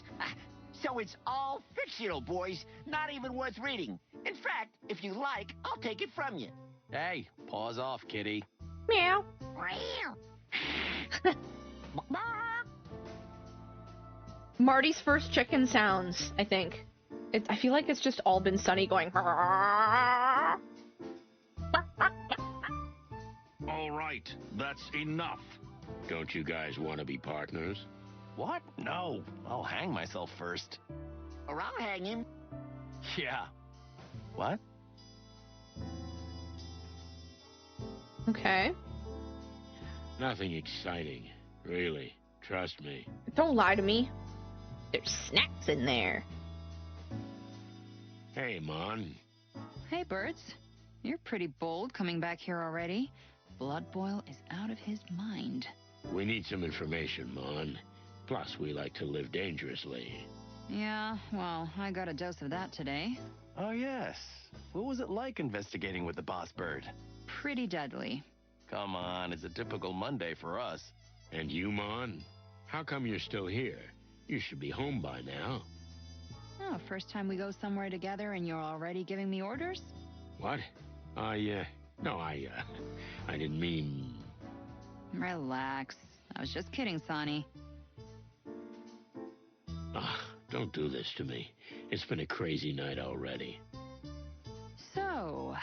So it's all fictional, boys. Not even worth reading. In fact, if you like, I'll take it from you. Hey, paws off, kitty. Meow. Marty's first chicken sounds, I think. I feel like it's just all been Sunny going. All right, that's enough. Don't you guys want to be partners? What? No. I'll hang myself first. Or I'll hang him. Yeah. What? Okay. Nothing exciting, really. Trust me. Don't lie to me. There's snacks in there. Hey, Mon. Hey, birds. You're pretty bold coming back here already. Blood Boil is out of his mind. We need some information, Mon. Plus, we like to live dangerously. Yeah, well, I got a dose of that today. Oh, yes. What was it like investigating with the boss bird? Pretty deadly. Come on, it's a typical Monday for us. And you, Mon? How come you're still here? You should be home by now. Oh, first time we go somewhere together and you're already giving me orders? What? No, I didn't mean... Relax. I was just kidding, Sonny. Don't do this to me. It's been a crazy night already. So,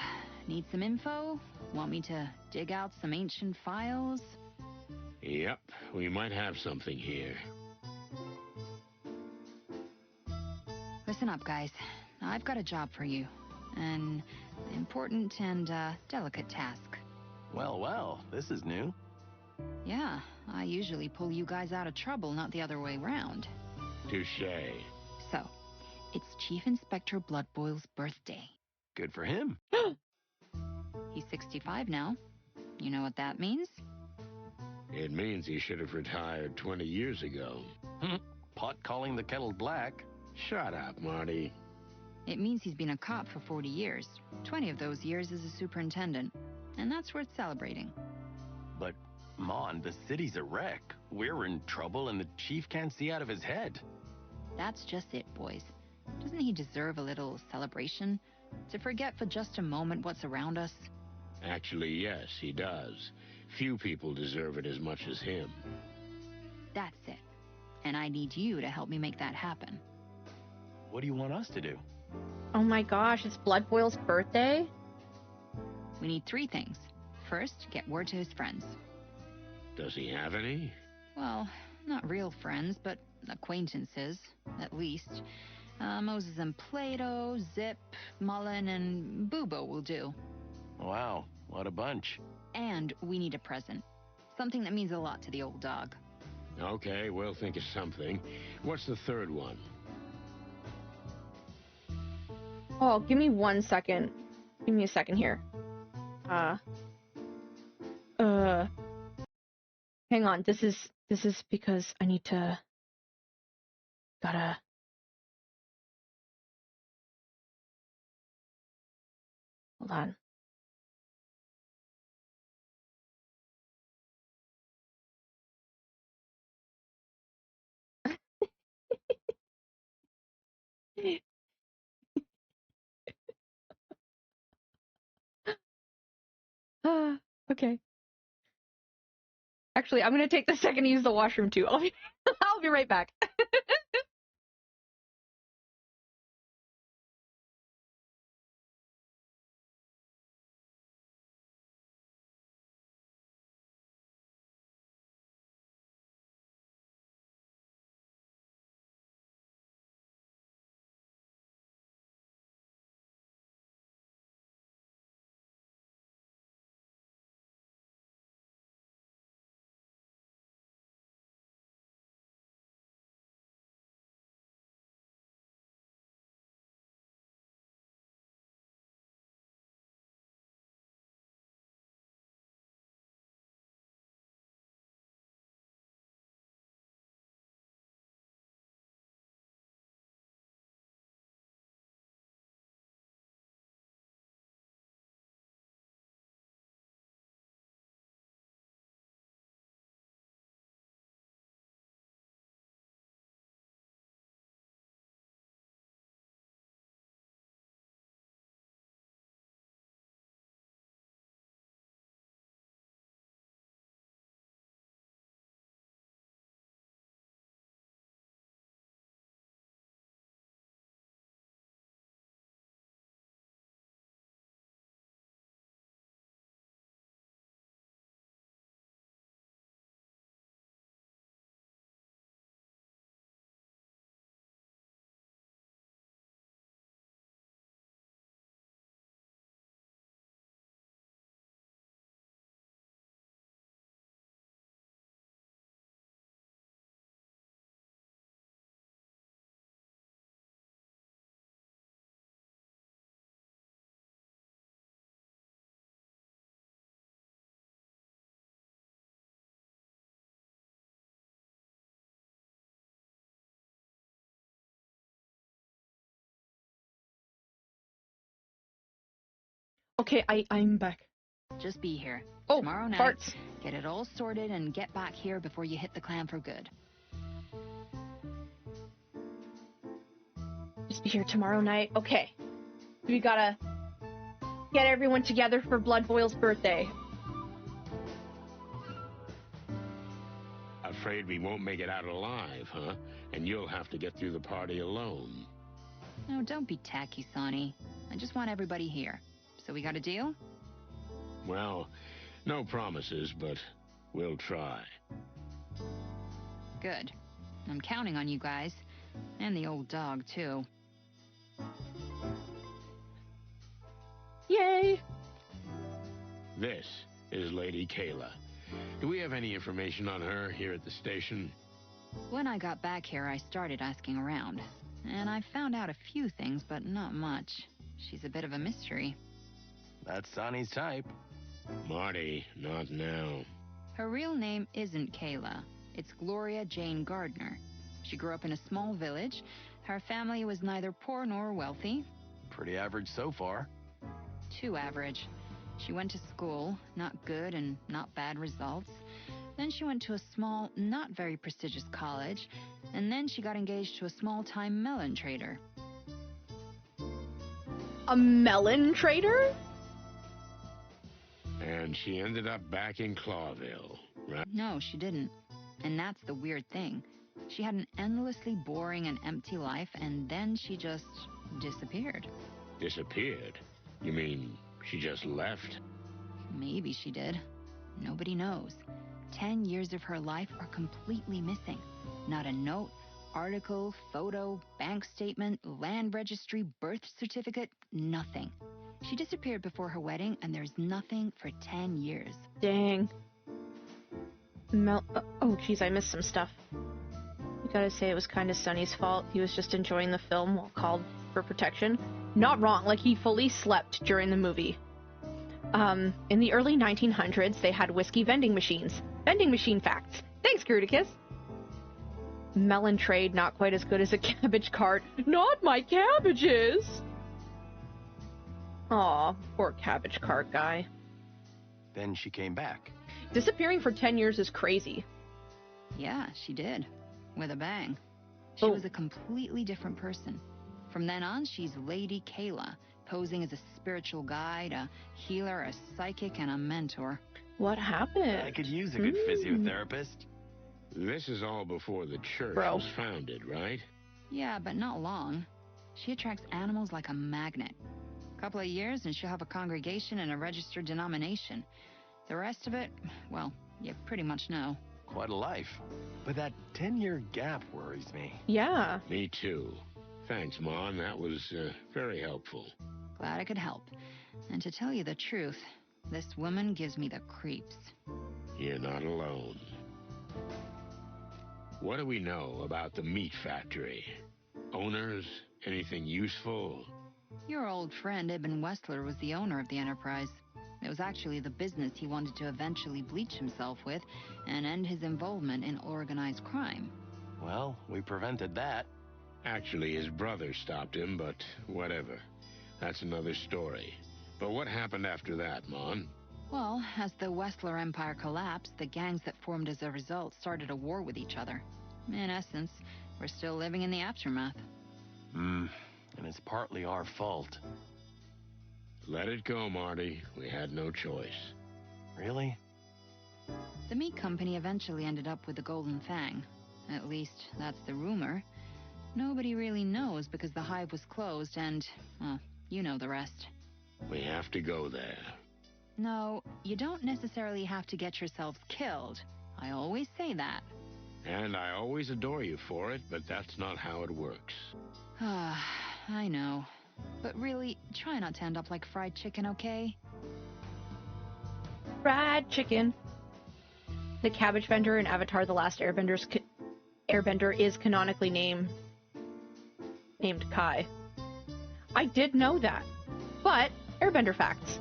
need some info? Want me to dig out some ancient files? Yep, we might have something here. Listen up, guys. I've got a job for you. An important and delicate task. Well, this is new. Yeah, I usually pull you guys out of trouble, not the other way round. Touché. So, it's Chief Inspector Bloodboil's birthday. Good for him. He's 65 now. You know what that means? It means he should have retired 20 years ago. Pot calling the kettle black. Shut up, Marty. It means he's been a cop for 40 years. 20 of those years as a superintendent. And that's worth celebrating. But, Mon, the city's a wreck. We're in trouble and the chief can't see out of his head. That's just it, boys. Doesn't he deserve a little celebration? To forget for just a moment what's around us? Actually, yes, he does. Few people deserve it as much as him. That's it. And I need you to help me make that happen. What do you want us to do? Oh my gosh, it's Bloodboil's birthday? We need 3 things. First, get word to his friends. Does he have any? Well, not real friends, but acquaintances, at least. Moses and Plato, Zip, Mullen, and Bubo will do. Wow, what a bunch. And we need a present. Something that means a lot to the old dog. Okay, we'll think of something. What's the third one? Oh, give me 1 second. Give me a second here. Hang on. This is because I need to... Gotta... Hold on. Okay. Actually, I'm gonna take the second to use the washroom too. I'll be right back. Okay, I'm back. Just be here. Oh, Tomorrow night, farts. get it all sorted and get back here before you hit the clan for good. Just be here tomorrow night. Okay. We gotta get everyone together for Blood Boil's birthday. Afraid we won't make it out alive, huh? And you'll have to get through the party alone. No, don't be tacky, Sonny. I just want everybody here. So we got a deal? Well, no promises, but we'll try. Good. I'm counting on you guys. And the old dog, too. Yay! This is Lady Kayla. Do we have any information on her here at the station? When I got back here, I started asking around. And I found out a few things, but not much. She's a bit of a mystery. That's Sonny's type. Marty, not now. Her real name isn't Kayla. It's Gloria Jane Gardner. She grew up in a small village. Her family was neither poor nor wealthy. Pretty average so far. Too average. She went to school, not good and not bad results. Then she went to a small, not very prestigious college. And then she got engaged to a small-time melon trader. A melon trader? And she ended up back in Clawville, right? No, she didn't. And that's the weird thing. She had an endlessly boring and empty life, and then she just disappeared. Disappeared? You mean she just left? Maybe she did. Nobody knows. 10 years of her life are completely missing. Not a note, article, photo, bank statement, land registry, birth certificate, nothing. She disappeared before her wedding, and there's nothing for 10 years. Dang. Oh, geez, I missed some stuff. You gotta say it was kind of Sonny's fault. He was just enjoying the film while called for protection. Not wrong, like he fully slept during the movie. In the early 1900s, they had whiskey vending machines. Vending machine facts. Thanks, Gruticus. Melon trade, not quite as good as a cabbage cart. Not my cabbages! Aw, poor cabbage cart guy. Then she came back. Disappearing for 10 years is crazy. Yeah, she did. With a bang. She was a completely different person. From then on, she's Lady Kayla, posing as a spiritual guide, a healer, a psychic, and a mentor. What happened? I could use a good physiotherapist. This is all before the church was founded, right? Yeah, but not long. She attracts animals like a magnet. A couple of years and she'll have a congregation and a registered denomination. The rest of it, well, you pretty much know. Quite a life. But that 10-year gap worries me. Yeah. Me too. Thanks, Mon. That was very helpful. Glad I could help. And to tell you the truth, this woman gives me the creeps. You're not alone. What do we know about the meat factory? Owners? Anything useful? Your old friend Ibn Wessler was the owner of the enterprise. It was actually the business he wanted to eventually bleach himself with and end his involvement in organized crime. Well, we prevented that. Actually, his brother stopped him, but whatever. That's another story. But what happened after that, Mon? Well, as the Wessler Empire collapsed, the gangs that formed as a result started a war with each other. In essence, we're still living in the aftermath. And it's partly our fault. Let it go, Marty. We had no choice. Really? The meat company eventually ended up with the Golden Fang. At least, that's the rumor. Nobody really knows because the hive was closed and, well, you know the rest. We have to go there. No, you don't necessarily have to get yourselves killed. I always say that. And I always adore you for it, but that's not how it works. I know. But really, try not to end up like fried chicken, okay? Fried chicken. The cabbage vendor in Avatar: The Last Airbender is canonically named Kai. I did know that. But, Airbender facts.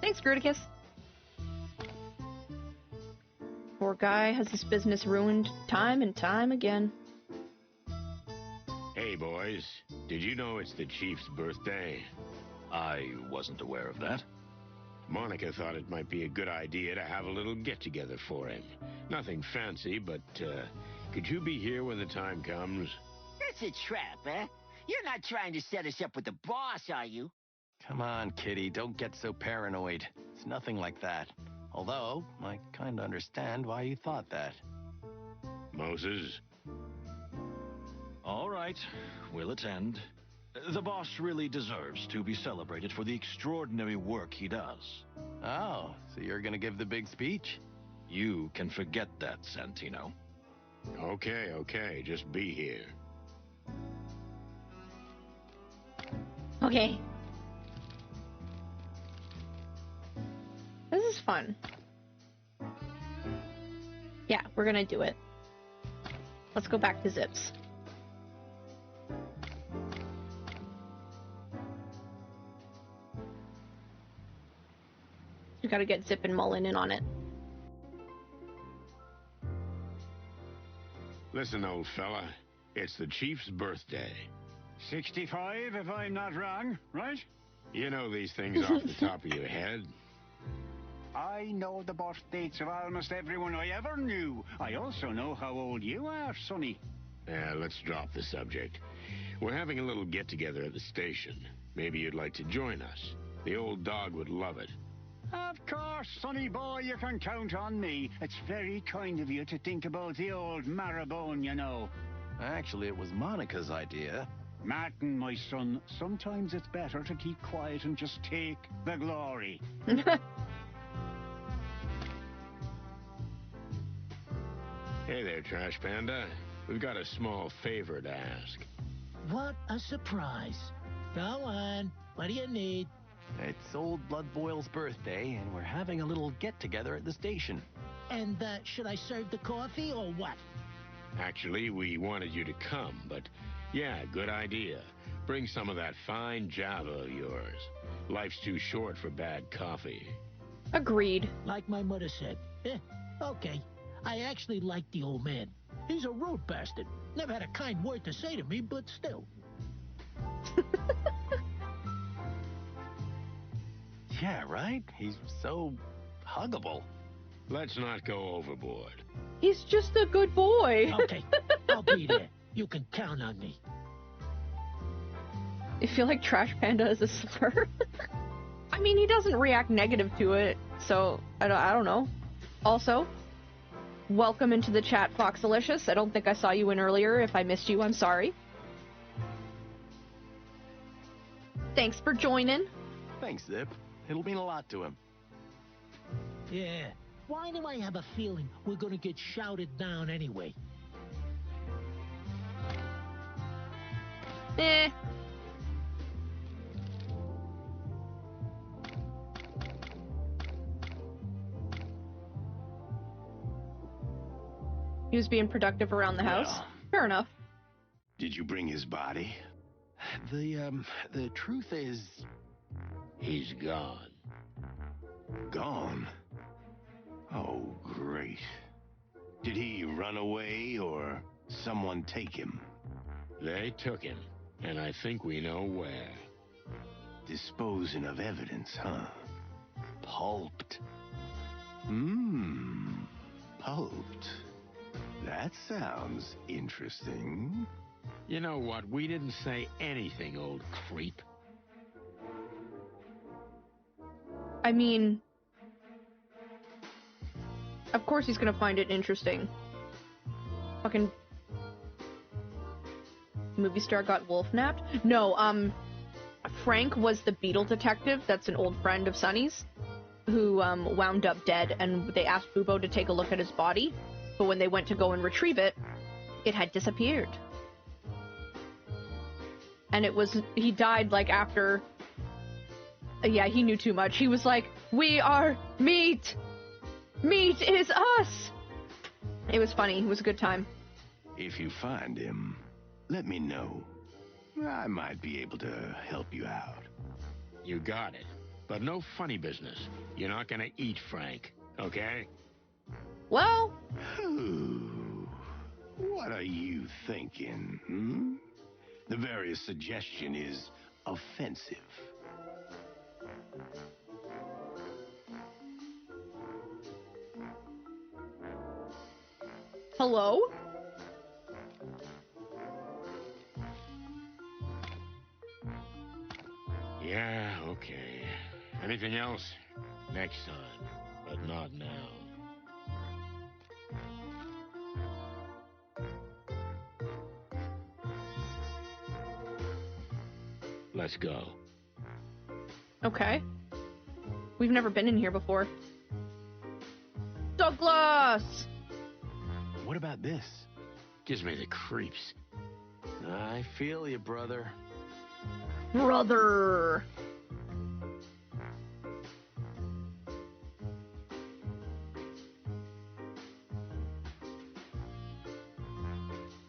Thanks, Gruticus. Poor guy has his business ruined time and time again. Hey, boys. Did you know it's the Chief's birthday? I wasn't aware of that. Monica thought it might be a good idea to have a little get-together for him. Nothing fancy, but, could you be here when the time comes? That's a trap, eh? You're not trying to set us up with the boss, are you? Come on, Kitty, don't get so paranoid. It's nothing like that. Although, I kind of understand why you thought that. Moses? All right, we'll attend. The boss really deserves to be celebrated for the extraordinary work he does. Oh, so you're gonna give the big speech? You can forget that, Santino. Okay, just be here. Okay. This is fun. Yeah, we're gonna do it. Let's go back to Zips. We gotta get Zip and Mullen in on it. Listen, old fella, it's the chief's birthday. 65, if I'm not wrong, right? You know these things off the top of your head. I know the birth dates of almost everyone I ever knew. I also know how old you are, Sonny. Let's drop the subject. We're having a little get-together at the station. Maybe you'd like to join us. The old dog would love it. Of course, Sonny boy, you can count on me. It's very kind of you to think about the old marrowbone, you know. Actually, it was Monica's idea. Martin, my son, sometimes it's better to keep quiet and just take the glory. Hey there, Trash Panda. We've got a small favor to ask. What a surprise. Go on. What do you need? It's old Blood Boil's birthday, and we're having a little get-together at the station. And should I serve the coffee or what? Actually, we wanted you to come, but yeah, good idea. Bring some of that fine Java of yours. Life's too short for bad coffee. Agreed. Like my mother said. Okay. I actually like the old man. He's a rude bastard. Never had a kind word to say to me, but still. Yeah, right? He's so huggable. Let's not go overboard. He's just a good boy. Okay, I'll be there. You can count on me. I feel like Trash Panda is a slur. I mean, he doesn't react negative to it, so I don't know. Also, welcome into the chat, Foxalicious. I don't think I saw you in earlier. If I missed you, I'm sorry. Thanks for joining. Thanks, Zip. It'll mean a lot to him. Yeah. Why do I have a feeling we're gonna get shouted down anyway? He was being productive around the house. Well, Fair enough. did you bring his body? The truth is... He's gone. Gone? Oh, great. Did he run away or someone take him? They took him, and I think we know where. Disposing of evidence, huh? Pulped. Pulped. That sounds interesting. You know what? We didn't say anything, old creep. I mean, of course he's gonna find it interesting. Fucking movie star got wolf napped? No, Frank was the beetle detective. That's an old friend of Sonny's who wound up dead, and they asked Bubo to take a look at his body, but when they went to go and retrieve it, it had disappeared. And he died like after... Yeah, he knew too much. He was like, "We are meat! Meat is us!" It was funny. It was a good time. If you find him, let me know. I might be able to help you out. You got it. But no funny business. You're not gonna eat Frank, okay? Well... What are you thinking, The very suggestion is offensive. Hello? Yeah, okay. Anything else? Next time, but not now. Let's go. Okay. We've never been in here before. Douglas! What about this? Gives me the creeps. I feel you, brother. Brother!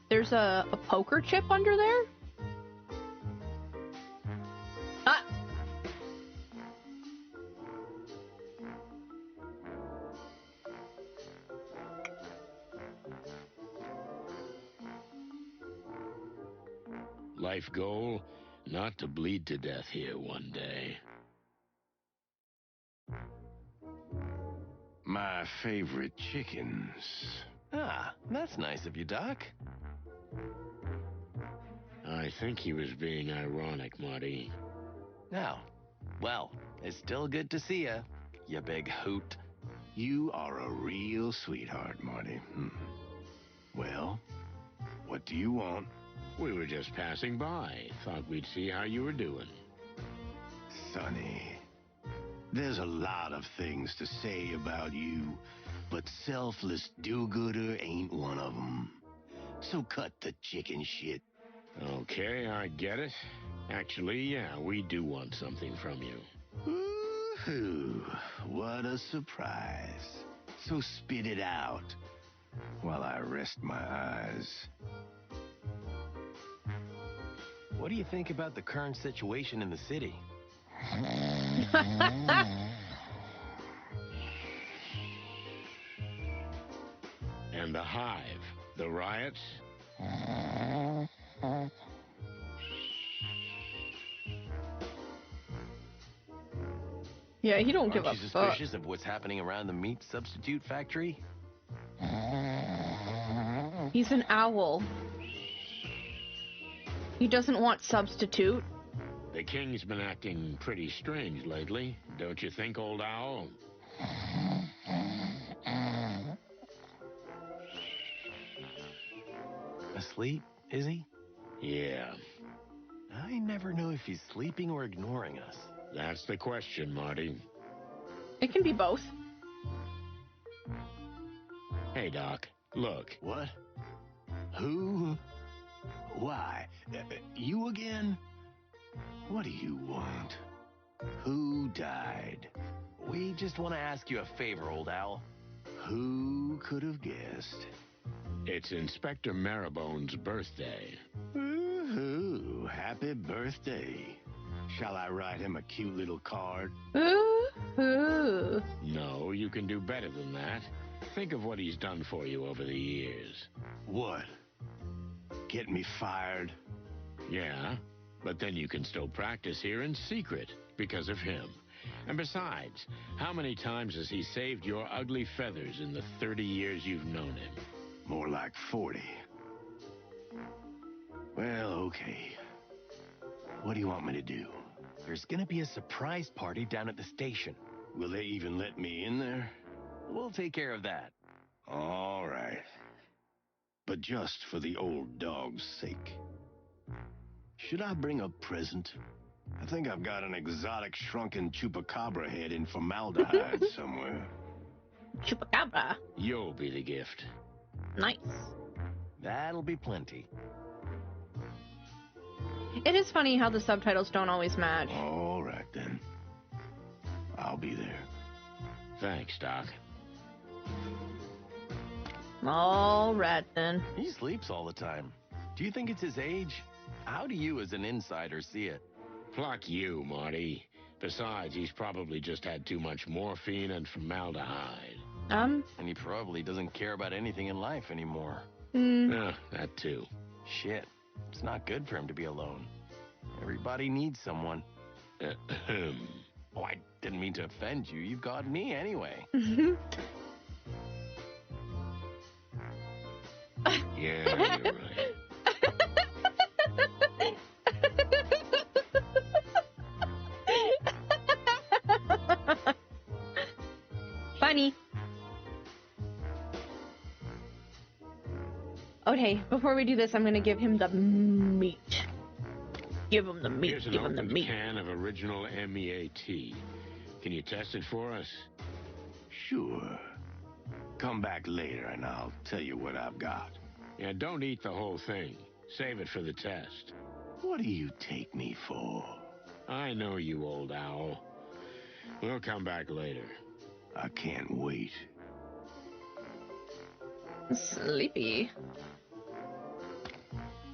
There's a poker chip under there? Ah! Life goal? Not to bleed to death here one day. My favorite chickens. Ah, that's nice of you, Doc. I think he was being ironic, Marty. Now, well, it's still good to see you, you big hoot. You are a real sweetheart, Marty. Well, what do you want? We were just passing by. Thought we'd see how you were doing. Sonny, there's a lot of things to say about you, but selfless do-gooder ain't one of them. So cut the chicken shit. Okay, I get it. Actually, yeah, we do want something from you. Ooh, what a surprise. So spit it out while I rest my eyes. What do you think about the current situation in the city? And the Hive, the riots? Yeah, he don't give a Aren't you suspicious of what's happening around the meat substitute factory? He's an owl. He doesn't want substitute. The king's been acting pretty strange lately, don't you think, old owl? Asleep, is he? Yeah. I never know if he's sleeping or ignoring us. That's the question, Marty. It can be both. Hey, Doc, look. What? Who? Why? You again? What do you want? Who died? We just want to ask you a favor, old owl. Who could have guessed? It's Inspector Marrowbone's birthday. Ooh, happy birthday. Shall I write him a cute little card? Ooh. No, you can do better than that. Think of what he's done for you over the years. What? Get me fired? Yeah, but then you can still practice here in secret because of him. And besides, how many times has he saved your ugly feathers in the 30 years you've known him? More like 40. Well, okay. What do you want me to do? There's gonna be a surprise party down at the station. Will they even let me in there? We'll take care of that. All right. But just for the old dog's sake. Should I bring a present? I think I've got an exotic shrunken chupacabra head in formaldehyde somewhere. Chupacabra. You'll be the gift. Nice. That'll be plenty. It is funny how the subtitles don't always match. All right, then. I'll be there. Thanks, Doc. All right, then. He sleeps all the time. Do you think it's his age? How do you, as an insider, see it? Pluck you, Marty. Besides, he's probably just had too much morphine and formaldehyde. And he probably doesn't care about anything in life anymore. That too. Shit. It's not good for him to be alone. Everybody needs someone. Oh, I didn't mean to offend you. You've got me anyway. Yeah, you're right. Funny. Okay, before we do this, I'm gonna give him the meat. Give him the meat. Here's an Give him the opened meat. can of original MEAT. Can you test it for us? Sure. Come back later and I'll tell you what I've got. Yeah, don't eat the whole thing. Save it for the test. What do you take me for? I know you, old owl. We'll come back later. I can't wait. Sleepy.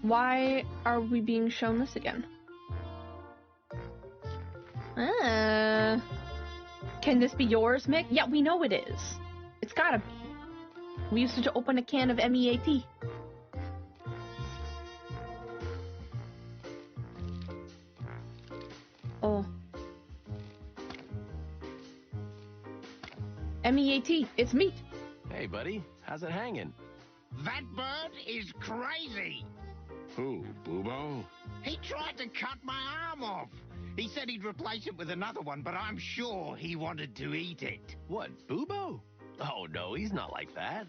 Why are we being shown this again? Can this be yours, Mick? Yeah, we know it is. It's gotta be. We used to open a can of MEAT. Oh. MEAT, it's meat. Hey, buddy, how's it hanging? That bird is crazy. Who, Bubo? He tried to cut my arm off. He said he'd replace it with another one, but I'm sure he wanted to eat it. What, Bubo? Oh, no, he's not like that.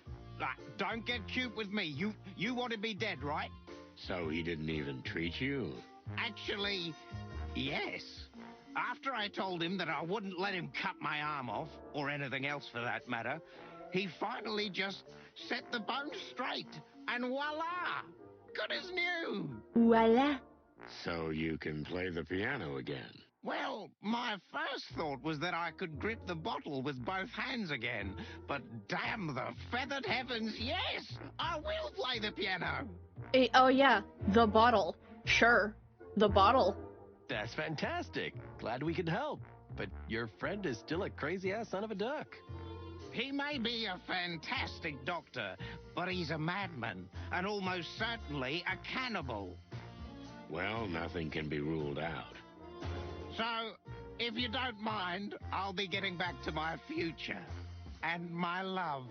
Don't get cute with me. You wanted me dead, right? So he didn't even treat you? Actually, yes. After I told him that I wouldn't let him cut my arm off, or anything else for that matter, he finally just set the bone straight, and voila! Good as new! Voila! So you can play the piano again? Well, my first thought was that I could grip the bottle with both hands again, but damn the feathered heavens, yes! I will play the piano! Oh yeah, the bottle. Sure, the bottle. That's fantastic. Glad we could help. But your friend is still a crazy-ass son of a duck. He may be a fantastic doctor, but he's a madman, and almost certainly a cannibal. Well, nothing can be ruled out. So, if you don't mind, I'll be getting back to my future. And my love.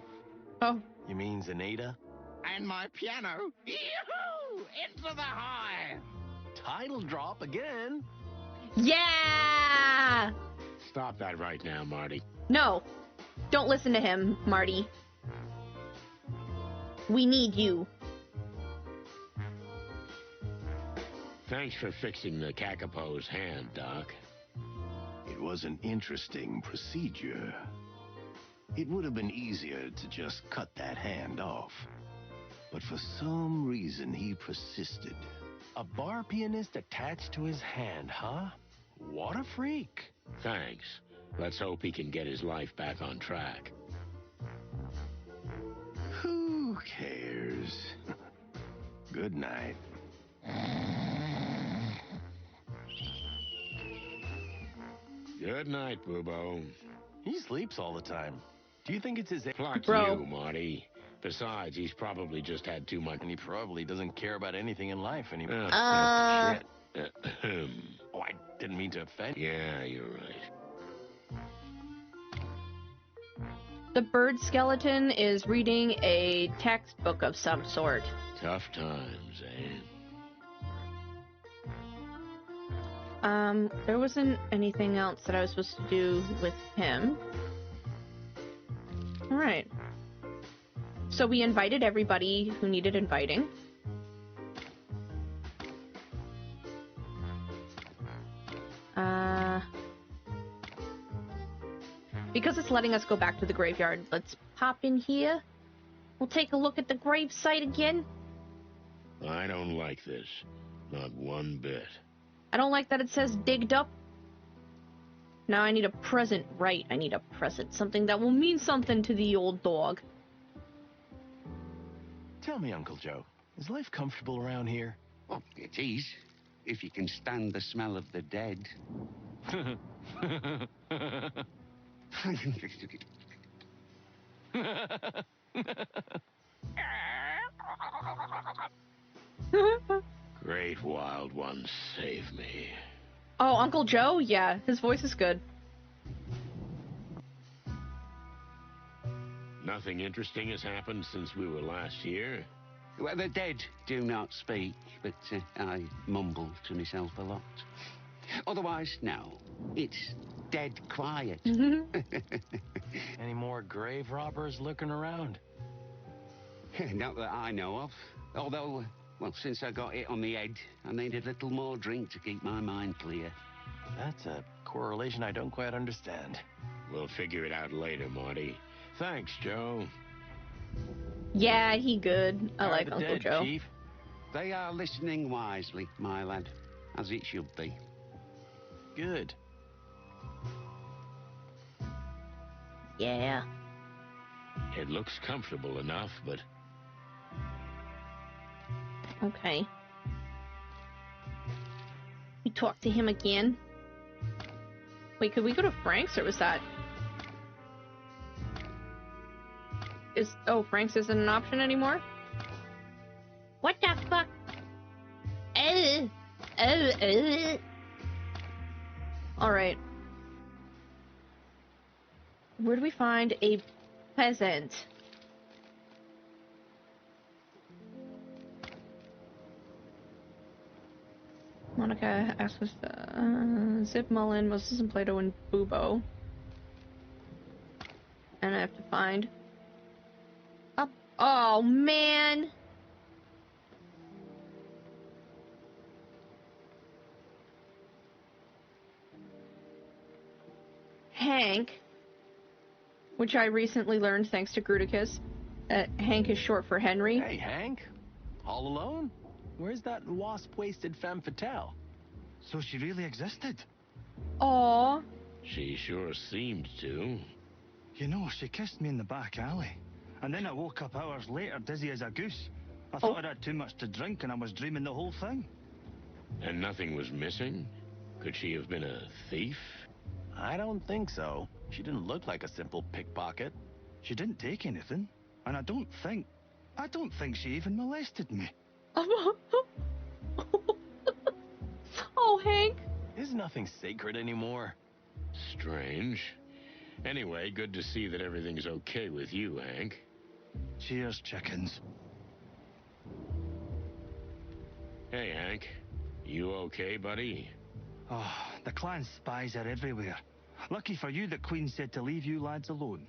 Oh. You mean Zenaida? And my piano. Yoo-hoo! Into the hive! Title drop again. Yeah! Stop that right now, Marty. No. Don't listen to him, Marty. We need you. Thanks for fixing the Kakapo's hand, Doc. It was an interesting procedure. It would have been easier to just cut that hand off. But for some reason, he persisted. A bar pianist attached to his hand, huh? What a freak. Thanks. Let's hope he can get his life back on track. Who cares? Good night. Good night, Bubo. He sleeps all the time. Do you think it's his... Pluck you, Marty. Besides, he's probably just had too much... And he probably doesn't care about anything in life anymore. That's shit. Oh, I didn't mean to offend you. Yeah, you're right. The bird skeleton is reading a textbook of some sort. Tough times, eh? There wasn't anything else that I was supposed to do with him. Alright. So we invited everybody who needed inviting. Because it's letting us go back to the graveyard, let's pop in here. We'll take a look at the gravesite again. I don't like this. Not one bit. I don't like that it says digged up. Now I need a present, right? I need a present. Something that will mean something to the old dog. Tell me, Uncle Joe, is life comfortable around here? Well, it is, if you can stand the smell of the dead. Great wild one, save me. Oh, Uncle Joe? Yeah, his voice is good. Nothing interesting has happened since we were last here? Well, the dead do not speak, but I mumble to myself a lot. Otherwise, no. It's dead quiet. Any more grave robbers lurking around? Not that I know of. Although, well, since I got hit on the head, I needed a little more drink to keep my mind clear. That's a correlation I don't quite understand. We'll figure it out later, Marty. Thanks, Joe. Yeah, he good. I How are like the Uncle dead, Joe. Chief? They are listening wisely, my lad, as it should be. Good. Yeah. It looks comfortable enough, but... Okay. We talk to him again. Wait, could we go to Frank's, or was that... Oh, Frank's isn't an option anymore? What the fuck? Alright. Where do we find a peasant? Monica asks us Zip Mullen, Moses and Plato, and Bubo. And I have to find... Oh, man! Hank, which I recently learned thanks to Gruticus. Hank is short for Henry. Hey, Hank? All alone? Where's that wasp-waisted femme fatale? So she really existed? Aww. She sure seemed to. You know, she kissed me in the back alley. And then I woke up hours later, dizzy as a goose. I thought I'd had too much to drink and I was dreaming the whole thing. And nothing was missing? Could she have been a thief? I don't think so. She didn't look like a simple pickpocket. She didn't take anything. And I don't think she even molested me. Oh, Hank. Is nothing sacred anymore? Strange. Anyway, good to see that everything's okay with you, Hank. Cheers, chickens. Hey, Hank. You okay, buddy? Oh, the clan spies are everywhere. Lucky for you that Queen said to leave you lads alone.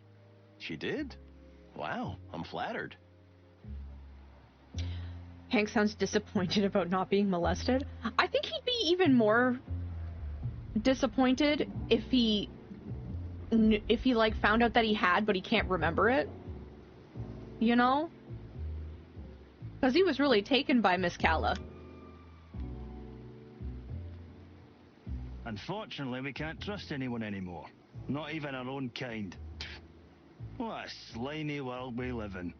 She did? Wow, I'm flattered. Hank sounds disappointed about not being molested. I think he'd be even more disappointed if he like found out that he had, but he can't remember it. You know? Because he was really taken by Miss Calla. Unfortunately, we can't trust anyone anymore. Not even our own kind. What a slimy world we live in.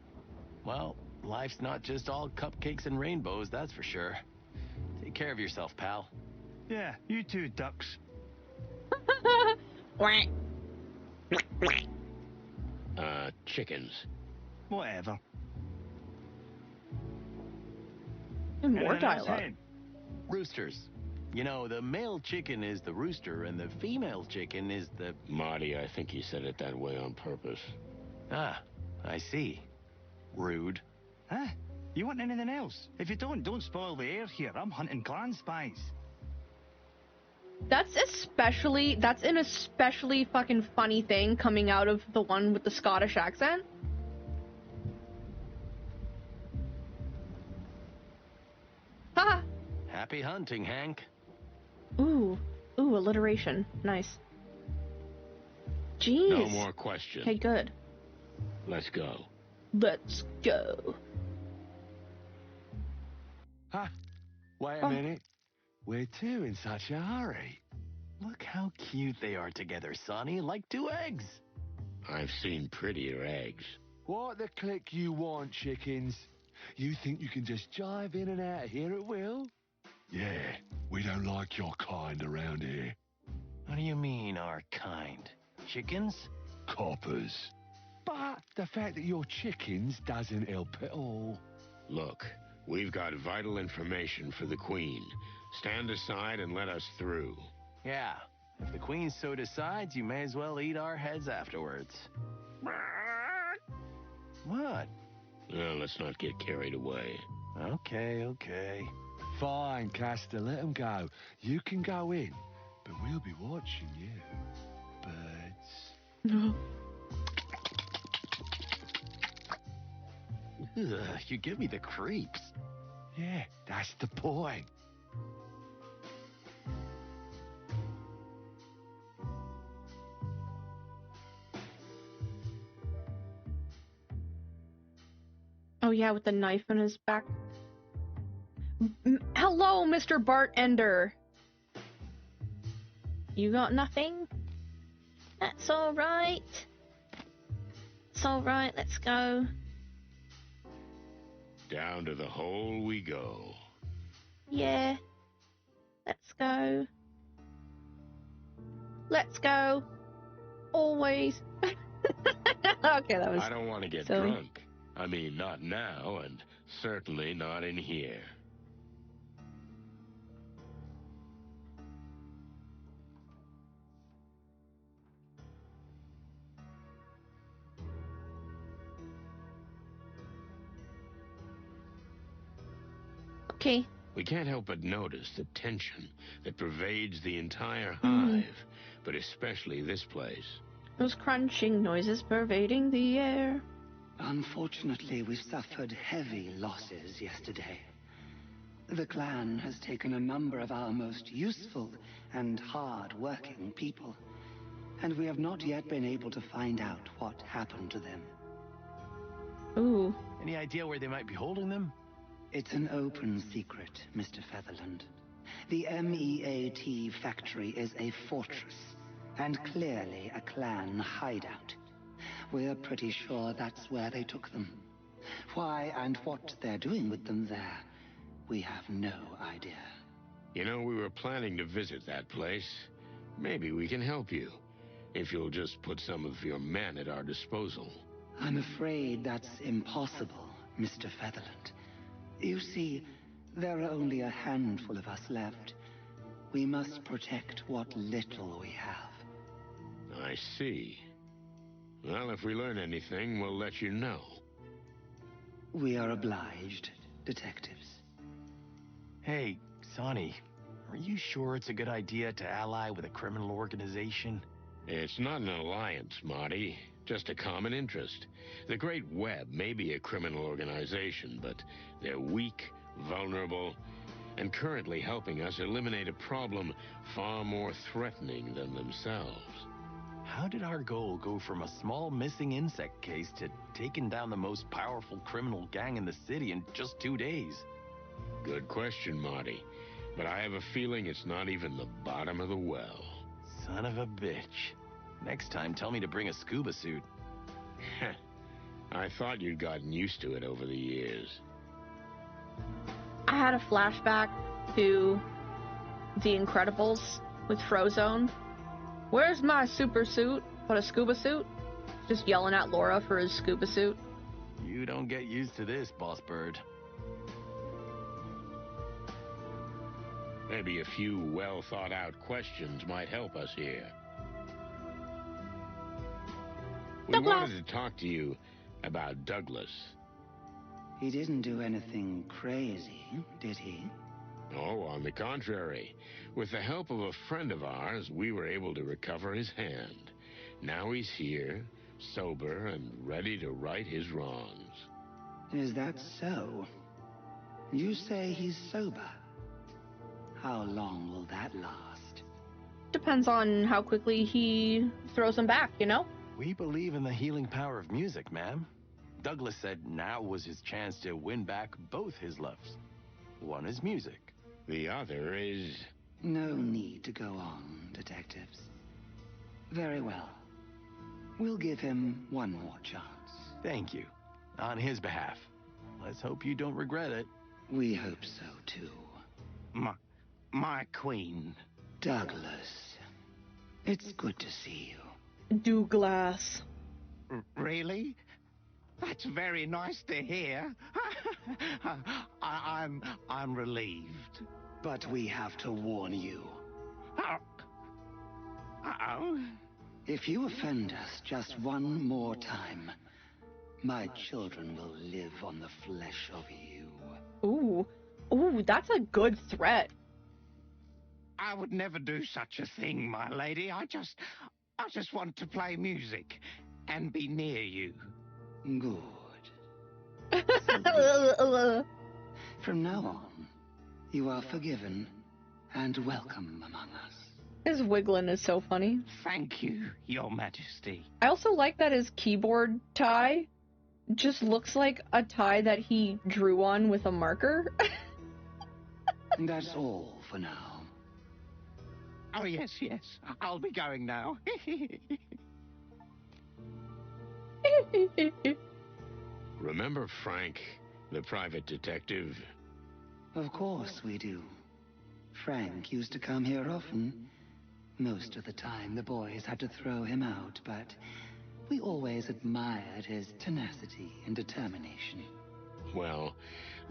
Well, life's not just all cupcakes and rainbows, that's for sure. Take care of yourself, pal. Yeah, you too, ducks. Chickens. Whatever. And more dialogue. Roosters. You know, the male chicken is the rooster, and the female chicken is the... Marty, I think he said it that way on purpose. Ah, I see. Rude. Huh? You want anything else? If you don't spoil the air here. I'm hunting clan spies. That's an especially fucking funny thing coming out of the one with the Scottish accent. Haha. Happy hunting, Hank. Ooh, alliteration. Nice. Jeez. No more questions. Okay, good. Let's go. Let's go. Huh? Wait a minute. Where to in such a hurry? Look how cute they are together, Sonny, like two eggs. I've seen prettier eggs. What the click you want, chickens? You think you can just jive in and out here at will? Yeah, we don't like your kind around here. What do you mean, our kind? Chickens? Coppers. But the fact that you're chickens doesn't help at all. Look, we've got vital information for the Queen. Stand aside and let us through. Yeah, if the Queen so decides, you may as well eat our heads afterwards. What? Well, let's not get carried away. Okay. Fine, Castor, let him go. You can go in, but we'll be watching you. Birds. Ugh, you give me the creeps. Yeah, that's the point. Oh yeah, with the knife in his back. Hello, Mr. Bartender. You got nothing? That's alright. It's alright, let's go. Down to the hole we go. Yeah. Let's go. Let's go. Always. Okay, that was I don't want to get silly. drunk. I mean, not now, and certainly not in here. Okay. We can't help but notice the tension that pervades the entire hive, but especially this place. Those crunching noises pervading the air. Unfortunately, we suffered heavy losses yesterday. The clan has taken a number of our most useful and hard-working people, and we have not yet been able to find out what happened to them. Ooh. Any idea where they might be holding them? It's an open secret, Mr. Featherland. The MEAT factory is a fortress, and clearly a clan hideout. We're pretty sure that's where they took them. Why and what they're doing with them there, we have no idea. You know, we were planning to visit that place. Maybe we can help you, if you'll just put some of your men at our disposal. I'm afraid that's impossible, Mr. Featherland. You see, there are only a handful of us left. We must protect what little we have. I see. Well, if we learn anything, we'll let you know. We are obliged, detectives. Hey, Sonny, are you sure it's a good idea to ally with a criminal organization? It's not an alliance, Marty. Just a common interest. The Great Web may be a criminal organization, but they're weak, vulnerable, and currently helping us eliminate a problem far more threatening than themselves. How did our goal go from a small missing insect case to taking down the most powerful criminal gang in the city in just 2 days? Good question, Marty. But I have a feeling it's not even the bottom of the well. Son of a bitch. Next time, tell me to bring a scuba suit. I thought you'd gotten used to it over the years. I had a flashback to The Incredibles with Frozone. Where's my super suit? What, a scuba suit? Just yelling at Laura for his scuba suit. You don't get used to this, Boss Bird. Maybe a few well-thought-out questions might help us here. We wanted to talk to you about Douglas. He didn't do anything crazy, did he? Oh, on the contrary. With the help of a friend of ours, we were able to recover his hand. Now he's here, sober and ready to right his wrongs. Is that so? You say he's sober? How long will that last? Depends on how quickly he throws him back, you know? We believe in the healing power of music, ma'am. Douglas said now was his chance to win back both his loves. One is music. The other is... No need to go on, detectives. Very well. We'll give him one more chance. Thank you. On his behalf. Let's hope you don't regret it. We hope so, too. My queen. Douglas. It's good to see you. Douglas. Really? That's very nice to hear. I'm relieved. But we have to warn you. Uh-oh. If you offend us just one more time, My children will live on the flesh of you. Ooh. Ooh, that's a good threat. I would never do such a thing, my lady. I just want to play music and be near you. Good. From now on, you are forgiven and welcome among us. His wiggling is so funny. Thank you, Your Majesty. I also like that his keyboard tie just looks like a tie that he drew on with a marker. That's all for now. Oh, yes. I'll be going now. Remember Frank, the private detective? Of course we do. Frank used to come here often. Most of the time the boys had to throw him out, but we always admired his tenacity and determination. Well,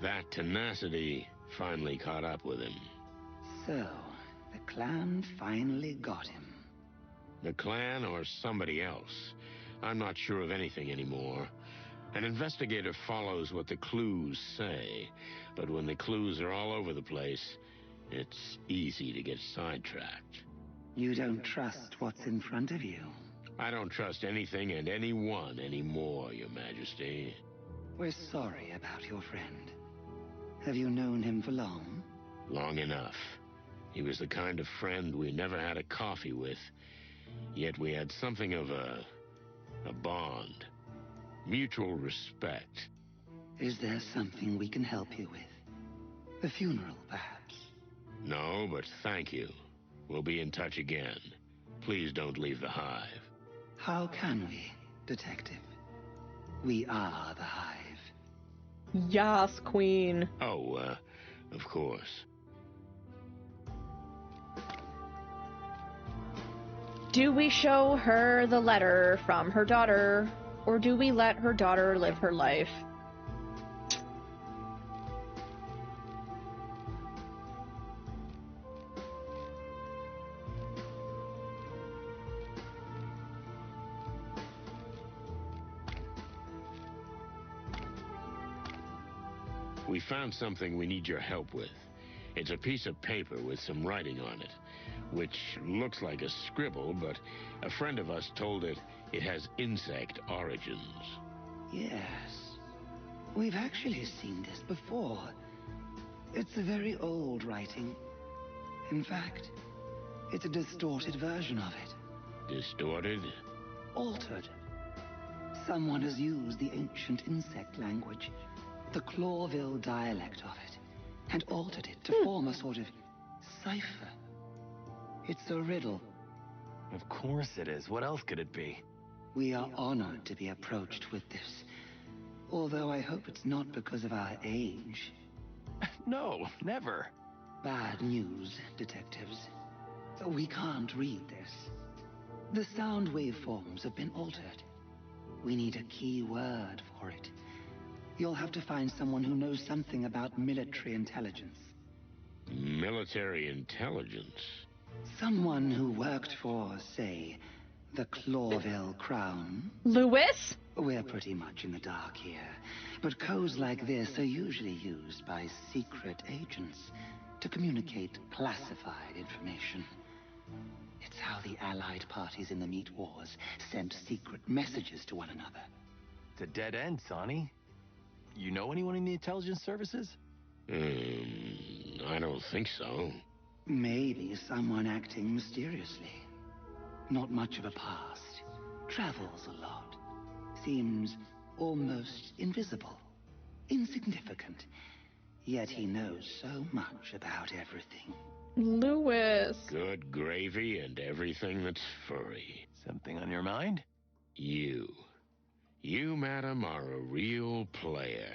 that tenacity finally caught up with him. So, the clan finally got him. The clan or somebody else. I'm not sure of anything anymore. An investigator follows what the clues say, but when the clues are all over the place, it's easy to get sidetracked. You don't trust what's in front of you. I don't trust anything and anyone anymore, Your Majesty. We're sorry about your friend. Have you known him for long? Long enough. He was the kind of friend we never had a coffee with, yet we had something of a bond. Mutual respect. Is there something we can help you with? A funeral, perhaps? No, but thank you. We'll be in touch again. Please don't leave the Hive. How can we, Detective? We are the Hive. Yas, Queen. Oh, of course. Do we show her the letter from her daughter, or do we let her daughter live her life? We found something we need your help with. It's a piece of paper with some writing on it, which looks like a scribble, but a friend of us told it has insect origins. Yes. We've actually seen this before. It's a very old writing. In fact, it's a distorted version of it. Distorted? Altered. Someone has used the ancient insect language, the Clawville dialect of it, and altered it to form a sort of cipher. It's a riddle. Of course it is. What else could it be? We are honored to be approached with this, although I hope it's not because of our age. No, never. Bad news, detectives. We can't read this. The sound waveforms have been altered. We need a key word for it. You'll have to find someone who knows something about military intelligence. Military intelligence? Someone who worked for, say, the Clawville Crown. Lewis? We're pretty much in the dark here, but codes like this are usually used by secret agents to communicate classified information. It's how the Allied parties in the Meat Wars sent secret messages to one another. It's a dead end, Sonny. You know anyone in the intelligence services? I don't think so. Maybe someone acting mysteriously. Not much of a past. Travels a lot. Seems almost invisible. Insignificant. Yet he knows so much about everything. Lewis. Good gravy and everything that's furry. Something on your mind? You, madam, are a real player.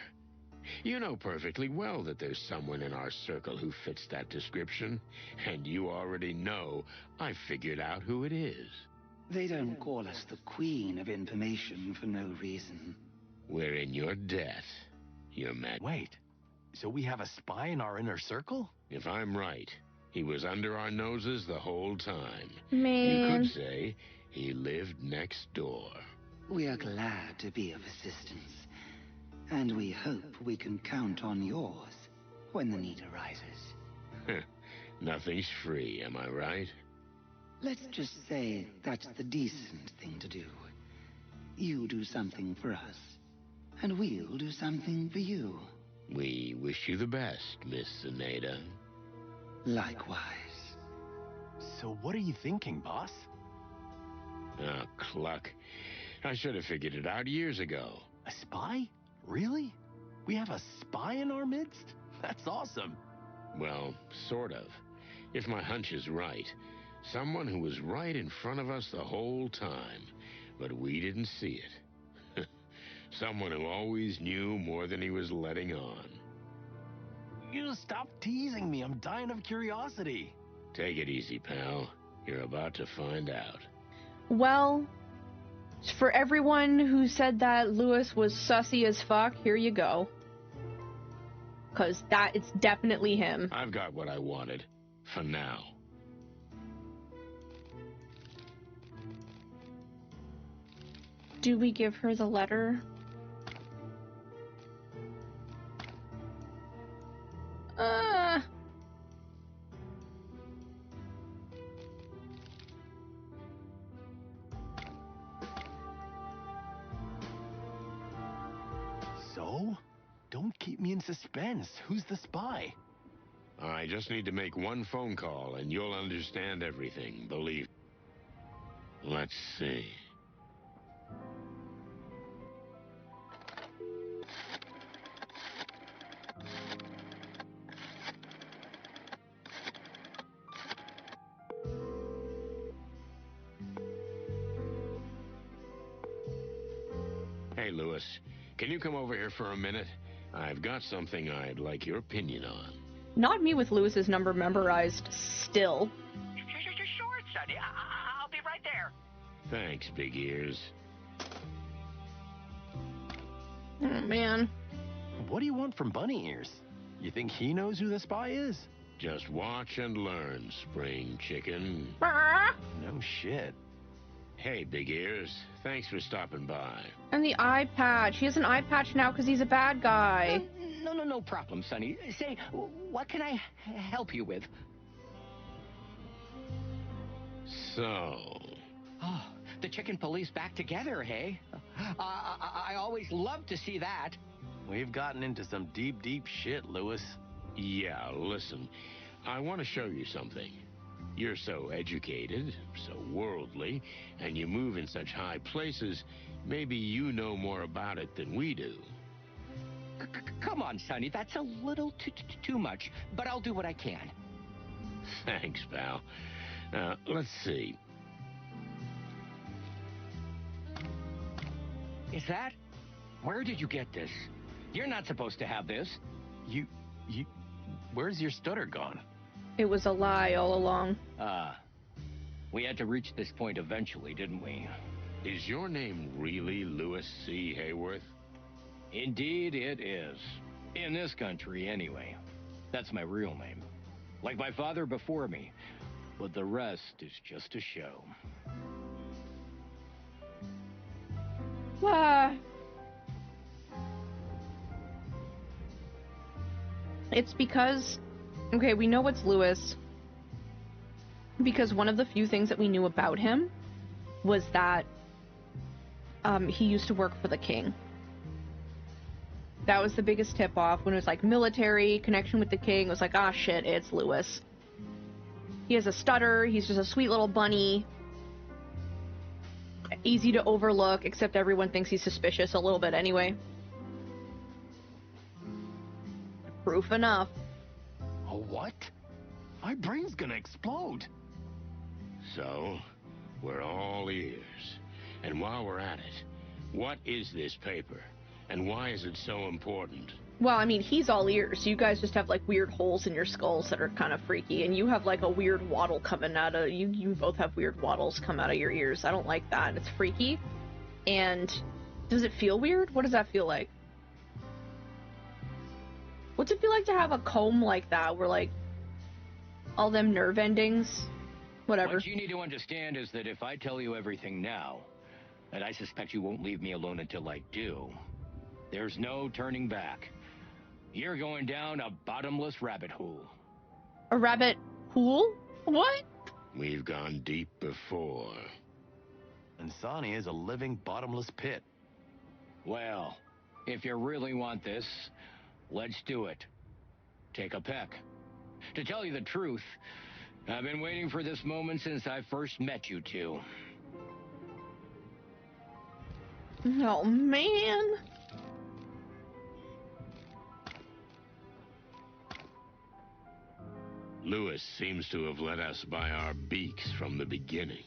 You know perfectly well that there's someone in our circle who fits that description, and you already know I figured out who it is. They don't call us the Queen of Information for no reason. We're in your debt, Your Majesty. Wait, so we have a spy in our inner circle? If I'm right, he was under our noses the whole time. Man. You could say he lived next door. We are glad to be of assistance, and we hope we can count on yours when the need arises. Nothing's free, am I right? Let's just say that's the decent thing to do. You do something for us, and we'll do something for you. We wish you the best, Miss Zenaida. Likewise. So what are you thinking, boss? Oh, cluck. I should have figured it out years ago. A spy? Really? We have a spy in our midst? That's awesome. Well, sort of. If my hunch is right, someone who was right in front of us the whole time, but we didn't see it. Someone who always knew more than he was letting on. You stop teasing me. I'm dying of curiosity. Take it easy, pal. You're about to find out. Well, for everyone who said that Lewis was sussy as fuck, here you go. Because it's definitely him. I've got what I wanted. For now. Do we give her the letter? So? Don't keep me in suspense. Who's the spy? I just need to make one phone call and you'll understand everything, believe me. Let's see. Hey, Lewis, can you come over here for a minute? I've got something I'd like your opinion on. Not me with Lewis's number memorized still. Sure, Sonny. I'll be right there. Thanks, Big Ears. Oh, man. What do you want from Bunny Ears? You think he knows who the spy is? Just watch and learn, spring chicken. No shit. Hey, Big Ears. Thanks for stopping by. And the eye patch. He has an eye patch now because he's a bad guy. No problem, Sonny. Say, what can I help you with? So... Oh, the chicken police back together, hey? I always love to see that. We've gotten into some deep shit, Lewis. Yeah, listen. I want to show you something. You're so educated, so worldly, and you move in such high places, maybe you know more about it than we do. Come on, Sonny, that's a little too much, but I'll do what I can. Thanks, pal. Let's see. Is that? Where did you get this? You're not supposed to have this. Where's your stutter gone? It was a lie all along. We had to reach this point eventually, didn't we? Is your name really Lewis C. Hayworth? Indeed it is. In this country, anyway. That's my real name. Like my father before me. But the rest is just a show. It's because... Okay, we know it's Lewis. Because one of the few things that we knew about him was that he used to work for the king. That was the biggest tip-off when it was like military connection with the king. It was like, ah, shit, it's Lewis. He has a stutter. He's just a sweet little bunny. Easy to overlook, except everyone thinks he's suspicious a little bit anyway. Proof enough. A what? My brain's gonna explode. So, we're all ears. And while we're at it, what is this paper? And why is it so important? Well, I mean, he's all ears. You guys just have, like, weird holes in your skulls that are kind of freaky. And you have, like, a weird waddle coming out of... You both have weird waddles come out of your ears. I don't like that. It's freaky. And does it feel weird? What does that feel like? What's it feel like to have a comb like that where, like, all them nerve endings? Whatever. What you need to understand is that if I tell you everything now, And I suspect you won't leave me alone until I do. There's no turning back. You're going down a bottomless rabbit hole. A rabbit hole? What? We've gone deep before. And Sani is a living bottomless pit. Well, if you really want this, let's do it. Take a peck. To tell you the truth, I've been waiting for this moment since I first met you two. Oh, man. Lewis seems to have led us by our beaks from the beginning.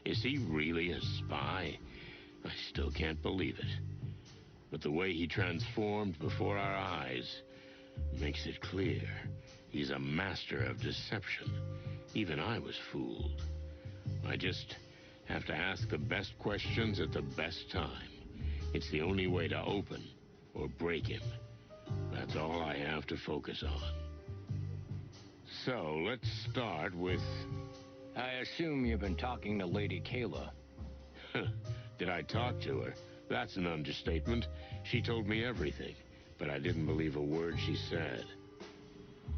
Is he really a spy? I still can't believe it. But the way he transformed before our eyes makes it clear. He's a master of deception. Even I was fooled. I just have to ask the best questions at the best time. It's the only way to open or break him. That's all I have to focus on. So, let's start with... I assume you've been talking to Lady Kayla. Did I talk to her? That's an understatement. She told me everything, but I didn't believe a word she said.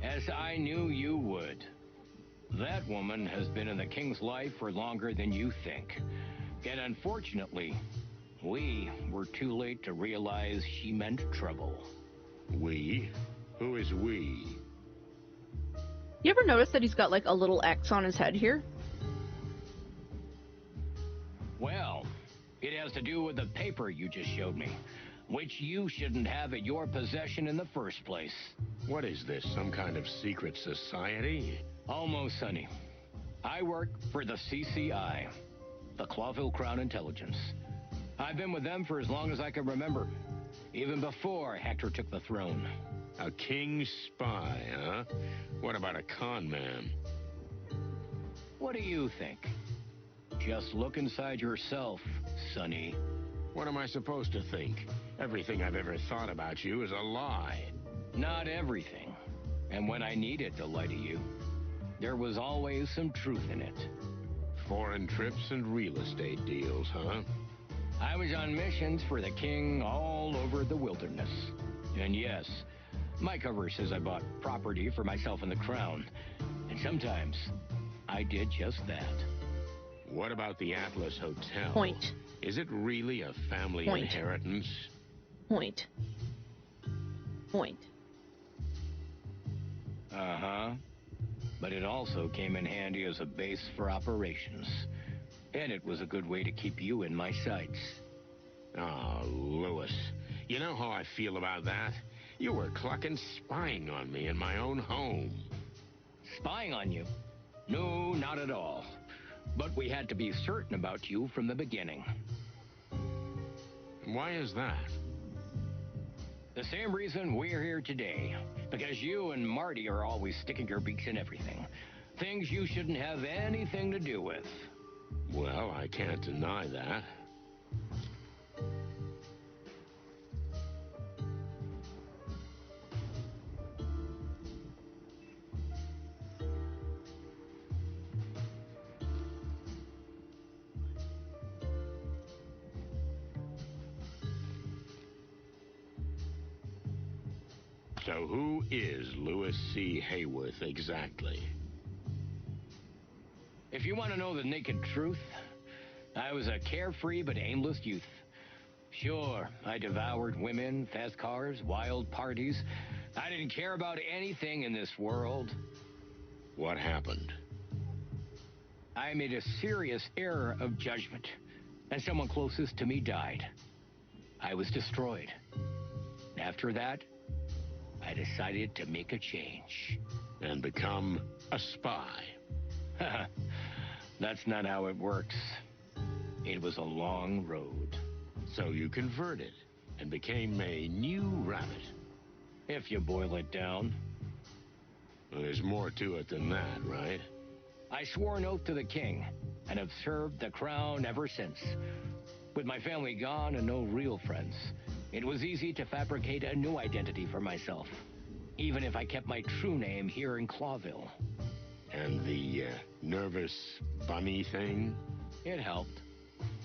As I knew you would. That woman has been in the king's life for longer than you think. And unfortunately, we were too late to realize she meant trouble. We? Who is we? You ever notice that he's got like a little X on his head here? Well, it has to do with the paper you just showed me, which you shouldn't have at your possession in the first place. What is this, some kind of secret society? Almost, Sonny. I work for the CCI, the Clawville Crown Intelligence. I've been with them for as long as I can remember, even before Hector took the throne. A king's spy, huh? What about a con man? What do you think? Just look inside yourself, Sonny. What am I supposed to think? Everything I've ever thought about you is a lie. Not everything. And when I needed to lie to you, there was always some truth in it. Foreign trips and real estate deals, huh? I was on missions for the king all over the wilderness. And yes, my cover says I bought property for myself and the crown. And sometimes I did just that. What about the Atlas Hotel? Point. Is it really a family Point. inheritance? Point. Point. Uh-huh. But it also came in handy as a base for operations. And it was a good way to keep you in my sights. Oh, Lewis. You know how I feel about that? You were clucking spying on me in my own home. Spying on you? No, not at all. But we had to be certain about you from the beginning. Why is that? The same reason we're here today. Because you and Marty are always sticking your beaks in everything. Things you shouldn't have anything to do with. Well, I can't deny that. So who is Louis C. Hayworth exactly? If you want to know the naked truth, I was a carefree but aimless youth. Sure, I devoured women, fast cars, wild parties. I didn't care about anything in this world. What happened? I made a serious error of judgment, and someone closest to me died. I was destroyed. After that, I decided to make a change. And become a spy. That's not how it works. It was a long road. So you converted and became a new rabbit. If you boil it down. Well, there's more to it than that, right? I swore an oath to the king and have served the crown ever since. With my family gone and no real friends, it was easy to fabricate a new identity for myself, even if I kept my true name here in Clawville. And the nervous bunny thing? It helped.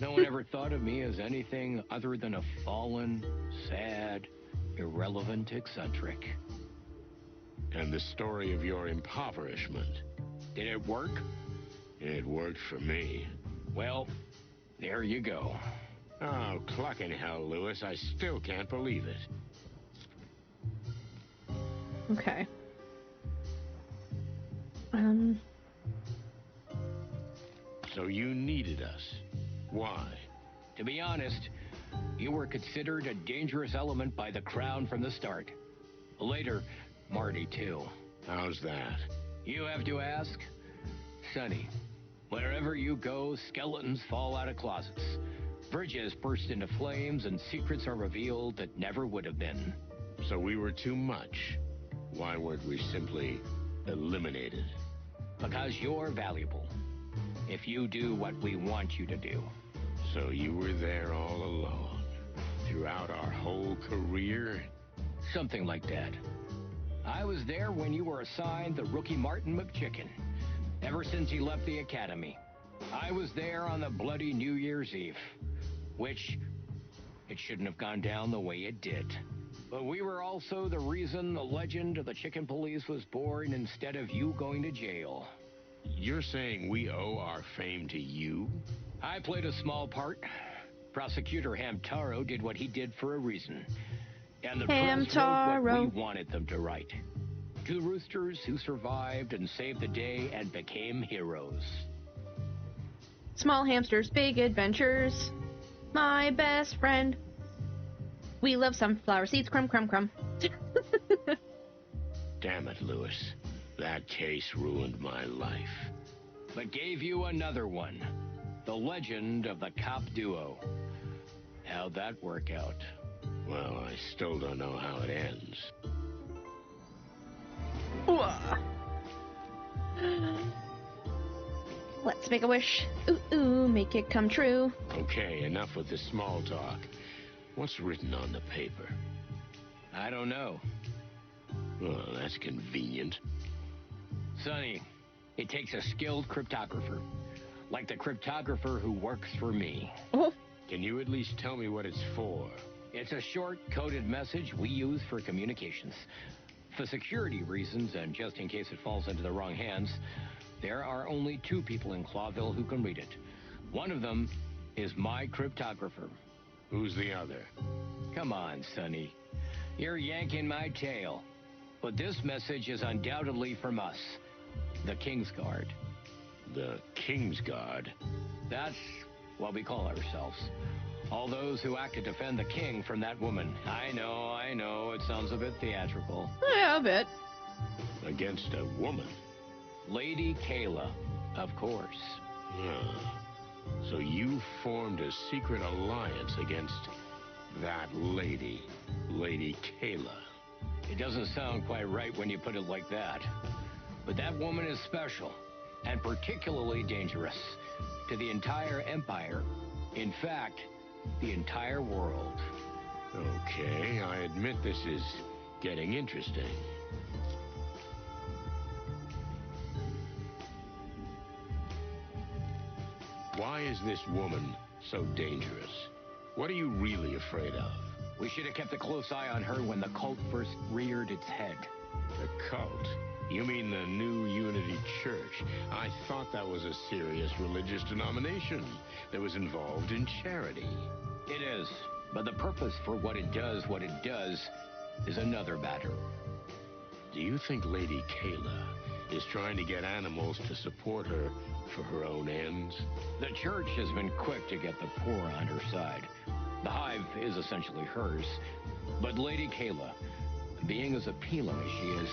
No one ever thought of me as anything other than a fallen, sad, irrelevant eccentric. And the story of your impoverishment. Did it work? It worked for me. Well, there you go. Oh, clucking hell, Lewis. I still can't believe it. Okay. So you needed us. Why? To be honest, you were considered a dangerous element by the Crown from the start. Later, Marty, too. How's that? You have to ask? Sonny, wherever you go, skeletons fall out of closets. Bridges burst into flames and secrets are revealed that never would have been. So we were too much. Why weren't we simply eliminated? Because you're valuable. If you do what we want you to do. So you were there all along? Throughout our whole career? Something like that. I was there when you were assigned the rookie Martin McChicken. Ever since he left the academy. I was there on the bloody New Year's Eve. Which, it shouldn't have gone down the way it did. But we were also the reason the legend of the Chicken Police was born instead of you going to jail. You're saying we owe our fame to you? I played a small part. Prosecutor Hamtaro did what he did for a reason. And the press wrote what we wanted them to write. Two roosters who survived and saved the day and became heroes. Small hamsters, big adventures. My best friend. We love sunflower seeds, crumb, crumb, crumb. Damn it, Lewis. That case ruined my life. But gave you another one. The legend of the cop duo. How'd that work out? Well, I still don't know how it ends. Let's make a wish. Ooh, ooh, make it come true. Okay, enough with the small talk. What's written on the paper? I don't know. Well, that's convenient. Sonny, it takes a skilled cryptographer. Like the cryptographer who works for me. Oh. Can you at least tell me what it's for? It's a short, coded message we use for communications. For security reasons, and just in case it falls into the wrong hands, there are only two people in Clawville who can read it. One of them is my cryptographer. Who's the other? Come on, Sonny. You're yanking my tail. But this message is undoubtedly from us, the King's Guard. The King's Guard? That's what we call ourselves. All those who act to defend the king from that woman. I know, it sounds a bit theatrical. Yeah, a bit. Against a woman? Lady Kayla, of course. Yeah. So you formed a secret alliance against that lady, Lady Kayla. It doesn't sound quite right when you put it like that. But that woman is special, and particularly dangerous to the entire empire. In fact, the entire world. Okay, I admit this is getting interesting. Why is this woman so dangerous? What are you really afraid of? We should have kept a close eye on her when the cult first reared its head. The cult? You mean the New Unity Church? I thought that was a serious religious denomination that was involved in charity. It is, but the purpose for what it does is another matter. Do you think Lady Kayla is trying to get animals to support her for her own ends? The church has been quick to get the poor on her side. The Hive is essentially hers. But Lady Kayla, being as appealing as she is,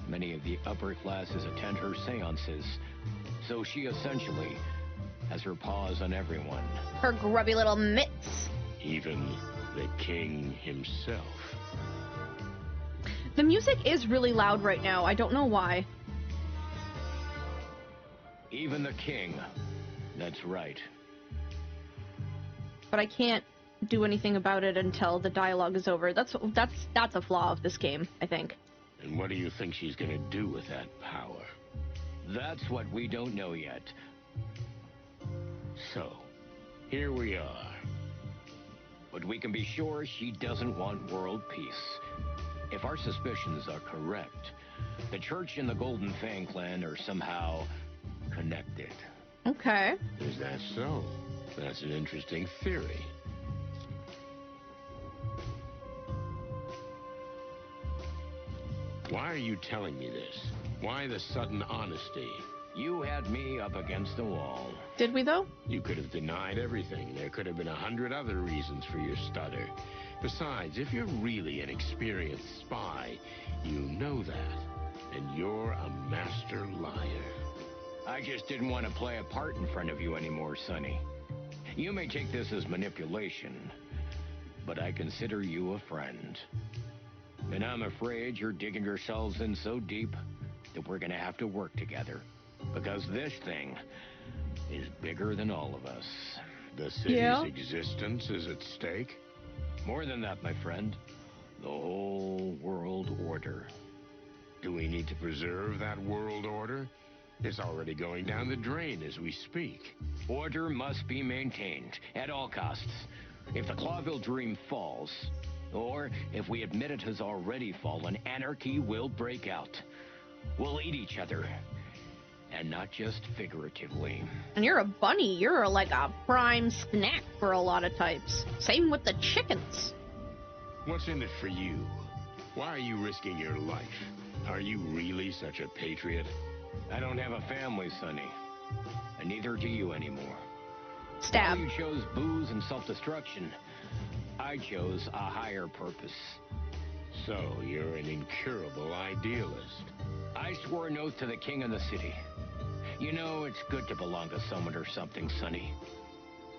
many of the upper classes attend her seances. So she essentially has her paws on everyone. Her grubby little mitts. Even the king himself. The music is really loud right now. I don't know why. Even the king. That's right. But I can't do anything about it until the dialogue is over. That's a flaw of this game, I think. And what do you think she's gonna do with that power? That's what we don't know yet. So, here we are. But we can be sure she doesn't want world peace. If our suspicions are correct, the Church and the Golden Fang clan are somehow connected. Okay. Is that so? That's an interesting theory. Why are you telling me this? Why the sudden honesty? You had me up against the wall. Did we, though? You could have denied everything. There could have been 100 other reasons for your stutter. Besides, if you're really an experienced spy, you know that. And you're a master liar. I just didn't want to play a part in front of you anymore, Sonny. You may take this as manipulation, but I consider you a friend. And I'm afraid you're digging yourselves in so deep that we're gonna have to work together. Because this thing is bigger than all of us. The city's existence is at stake? More than that, my friend. The whole world order. Do we need to preserve that world order? It's already going down the drain as we speak. Order must be maintained at all costs. If the Clawville dream falls, or if we admit it has already fallen, anarchy will break out. We'll eat each other. And not just figuratively. And you're a bunny. You're like a prime snack for a lot of types. Same with the chickens. What's in it for you? Why are you risking your life? Are you really such a patriot? I don't have a family, Sonny. And neither do you anymore. Stab. While you chose booze and self-destruction, I chose a higher purpose. So, you're an incurable idealist. I swore an oath to the king of the city. You know, it's good to belong to someone or something, Sonny.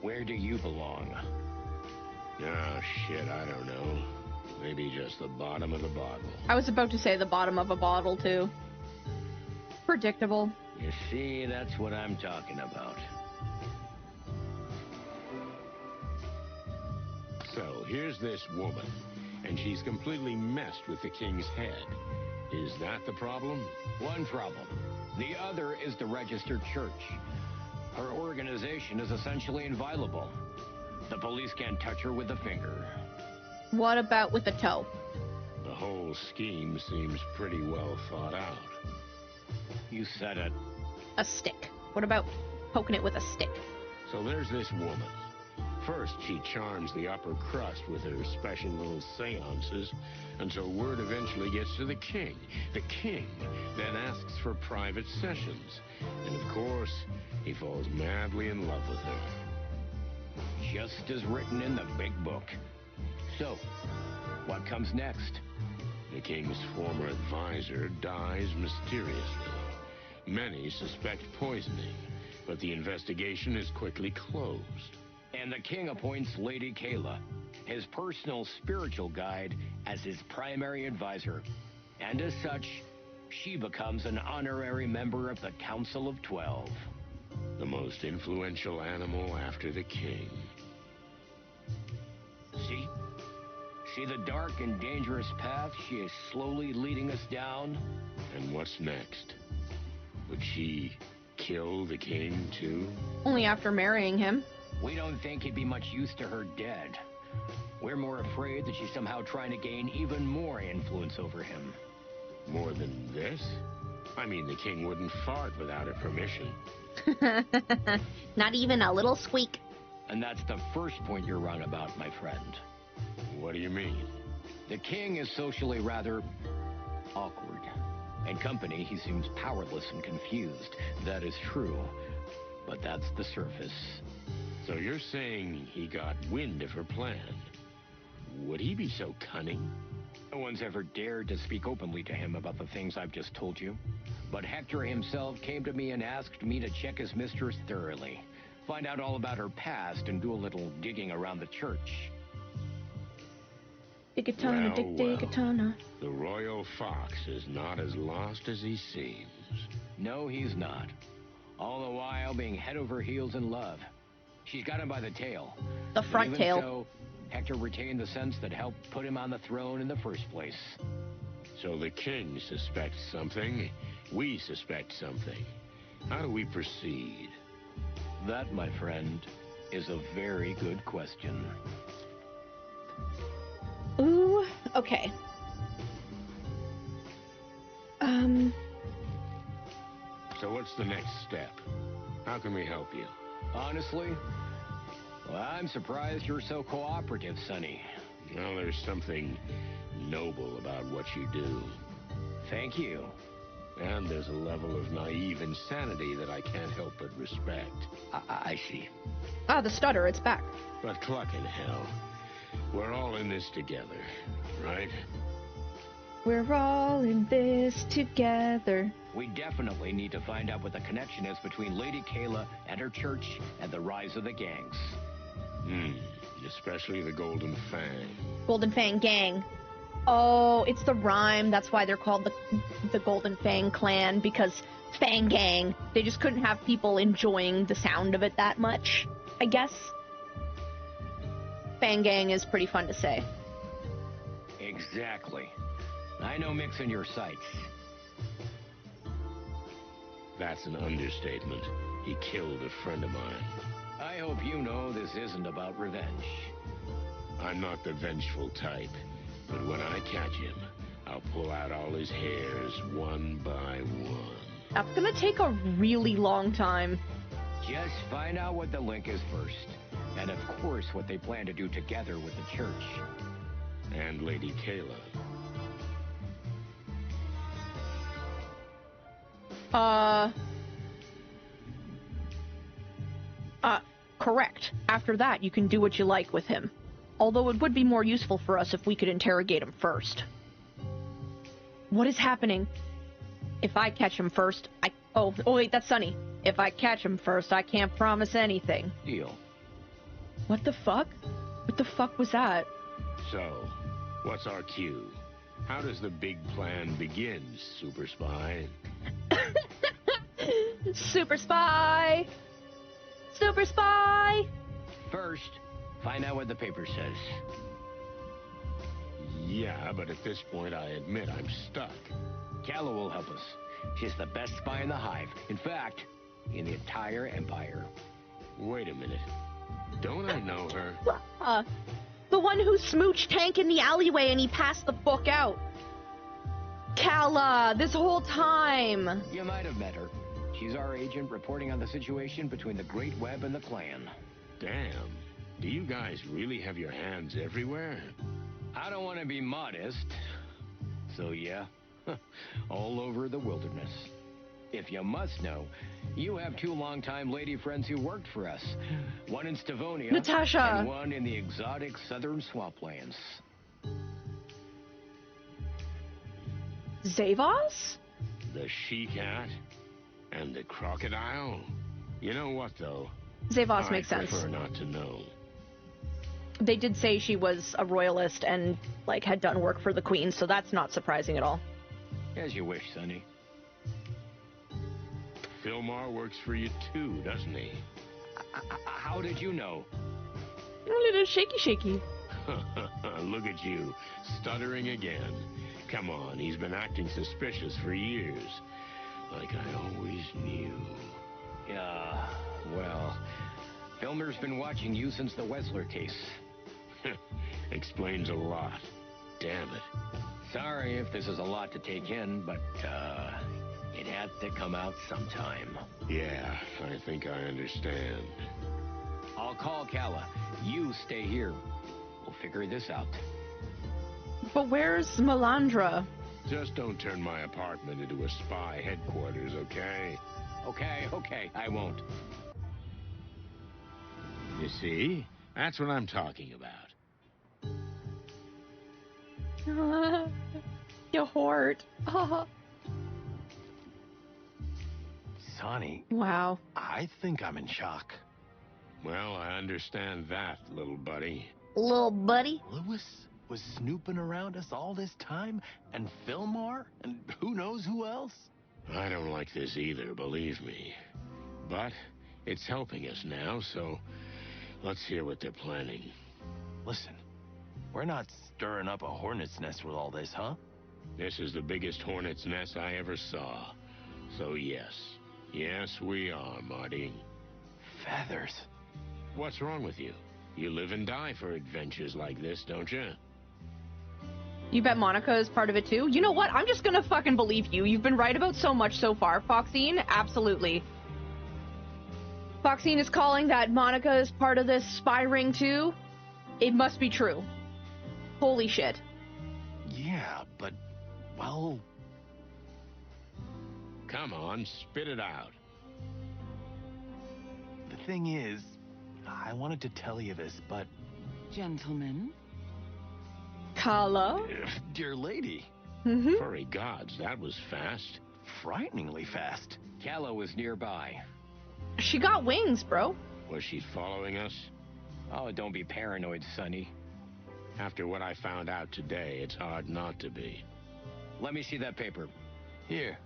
Where do you belong? Oh, shit, I don't know. Maybe just the bottom of the bottle. I was about to say the bottom of a bottle, too. Predictable. You see, that's what I'm talking about. So, here's this woman, and she's completely messed with the king's head. Is that the problem? One problem. The other is the registered church. Her organization is essentially inviolable. The police can't touch her with a finger. What about with a toe? The whole scheme seems pretty well thought out. You said it. A stick. What about poking it with a stick? So there's this woman. First, she charms the upper crust with her special little seances until word eventually gets to the king. The king then asks for private sessions. And of course, he falls madly in love with her. Just as written in the big book. So, what comes next? The king's former advisor dies mysteriously. Many suspect poisoning, but the investigation is quickly closed. And the king appoints Lady Kayla, his personal spiritual guide, as his primary advisor. And as such, she becomes an honorary member of the Council of 12. The most influential animal after the king. See? See the dark and dangerous path she is slowly leading us down? And what's next? Would she kill the king, too? Only after marrying him. We don't think he'd be much use to her dead. We're more afraid that she's somehow trying to gain even more influence over him. More than this? I mean, the king wouldn't fart without her permission. Not even a little squeak. And that's the first point you're wrong about, my friend. What do you mean? The king is socially rather awkward. In company, he seems powerless and confused. That is true, but that's the surface. So you're saying he got wind of her plan? Would he be so cunning? No one's ever dared to speak openly to him about the things I've just told you. But Hector himself came to me and asked me to check his mistress thoroughly. Find out all about her past and do a little digging around the church. Digatana, digatana. The royal fox is not as lost as he seems. No, he's not. All the while being head over heels in love. She's got him by the tail. The front tail. So, Hector retained the sense that helped put him on the throne in the first place. So the king suspects something. We suspect something. How do we proceed? That, my friend, is a very good question. Ooh, okay. So what's the next step? How can we help you? Honestly, well, I'm surprised you're so cooperative, Sonny. Well, there's something noble about what you do. Thank you. And there's a level of naive insanity that I can't help but respect. I see. Ah, the stutter, it's back. But clucking hell, we're all in this together, right? We're all in this together. We definitely need to find out what the connection is between Lady Kayla and her church and the rise of the gangs. Especially the Golden Fang. Golden Fang Gang. Oh, it's the rhyme. That's why they're called the Golden Fang Clan, because Fang Gang. They just couldn't have people enjoying the sound of it that much, I guess. Fang Gang is pretty fun to say. Exactly. I know mixing your sights. That's an understatement. He killed a friend of mine. I hope you know this isn't about revenge. I'm not the vengeful type, but when I catch him, I'll pull out all his hairs one by one. That's gonna take a really long time. Just find out what the link is first. And of course, what they plan to do together with the church. And Lady Kayla. Correct. After that, you can do what you like with him. Although it would be more useful for us if we could interrogate him first. What is happening? If I catch him first, Oh wait, that's Sonny. If I catch him first, I can't promise anything. Deal. What the fuck? What the fuck was that? So, what's our cue? How does the big plan begin, Super Spy? Super Spy! Super Spy! First, find out what the paper says. Yeah, but at this point I admit I'm stuck. Kayla will help us. She's the best spy in the Hive. In fact, in the entire Empire. Wait a minute. Don't I know her? The one who smooched Tank in the alleyway and he passed the book out. Kala, this whole time. You might have met her. She's our agent reporting on the situation between the Great Web and the Clan. Damn. Do you guys really have your hands everywhere? I don't want to be modest. So yeah, all over the wilderness. If you must know, you have two longtime lady friends who worked for us. One in Stavonia, Natasha, and one in the exotic southern swamplands. Zavos? The she-cat? And the crocodile? You know what, though? Zavos makes sense. I prefer not to know. They did say she was a royalist and, like, had done work for the queen, so that's not surprising at all. As you wish, Sonny. Fillmore works for you too, doesn't he? How did you know? A little shaky. Look at you, stuttering again. Come on, he's been acting suspicious for years. Like I always knew. Yeah, well, Filmer's been watching you since the Wessler case. Explains a lot. Damn it. Sorry if this is a lot to take in, but, it had to come out sometime. Yeah, I think I understand. I'll call Kala. You stay here. We'll figure this out. But where's Melandra? Just don't turn my apartment into a spy headquarters, okay? Okay, I won't. You see? That's what I'm talking about. You hort. Sonny. Wow. I think I'm in shock. Well, I understand that, little buddy. Little buddy? Lewis was snooping around us all this time, and Fillmore, and who knows who else? I don't like this either, believe me. But it's helping us now, so let's hear what they're planning. Listen, we're not stirring up a hornet's nest with all this, huh? This is the biggest hornet's nest I ever saw. So yes, we are, Marty. Feathers. What's wrong with you? You live and die for adventures like this, don't you? You bet Monica is part of it too? You know what? I'm just gonna fucking believe you. You've been right about so much so far. Foxine, absolutely. Foxine is calling that Monica is part of this spy ring too. It must be true. Holy shit. Yeah, but, well... Come on, spit it out. The thing is, I wanted to tell you this, but... Gentlemen? Kala? Dear lady. Furry gods, that was fast. Frighteningly fast. Kala was nearby. She got wings, bro. Was she following us? Oh, don't be paranoid, Sonny. After what I found out today, it's hard not to be. Let me see that paper. Here.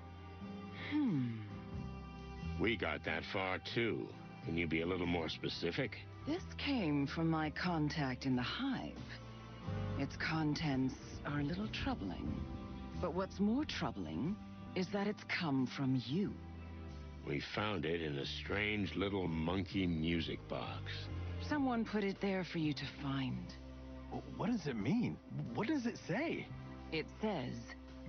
We got that far, too. Can you be a little more specific? This came from my contact in the Hive. Its contents are a little troubling. But what's more troubling is that it's come from you. We found it in a strange little monkey music box. Someone put it there for you to find. What does it mean? What does it say? It says,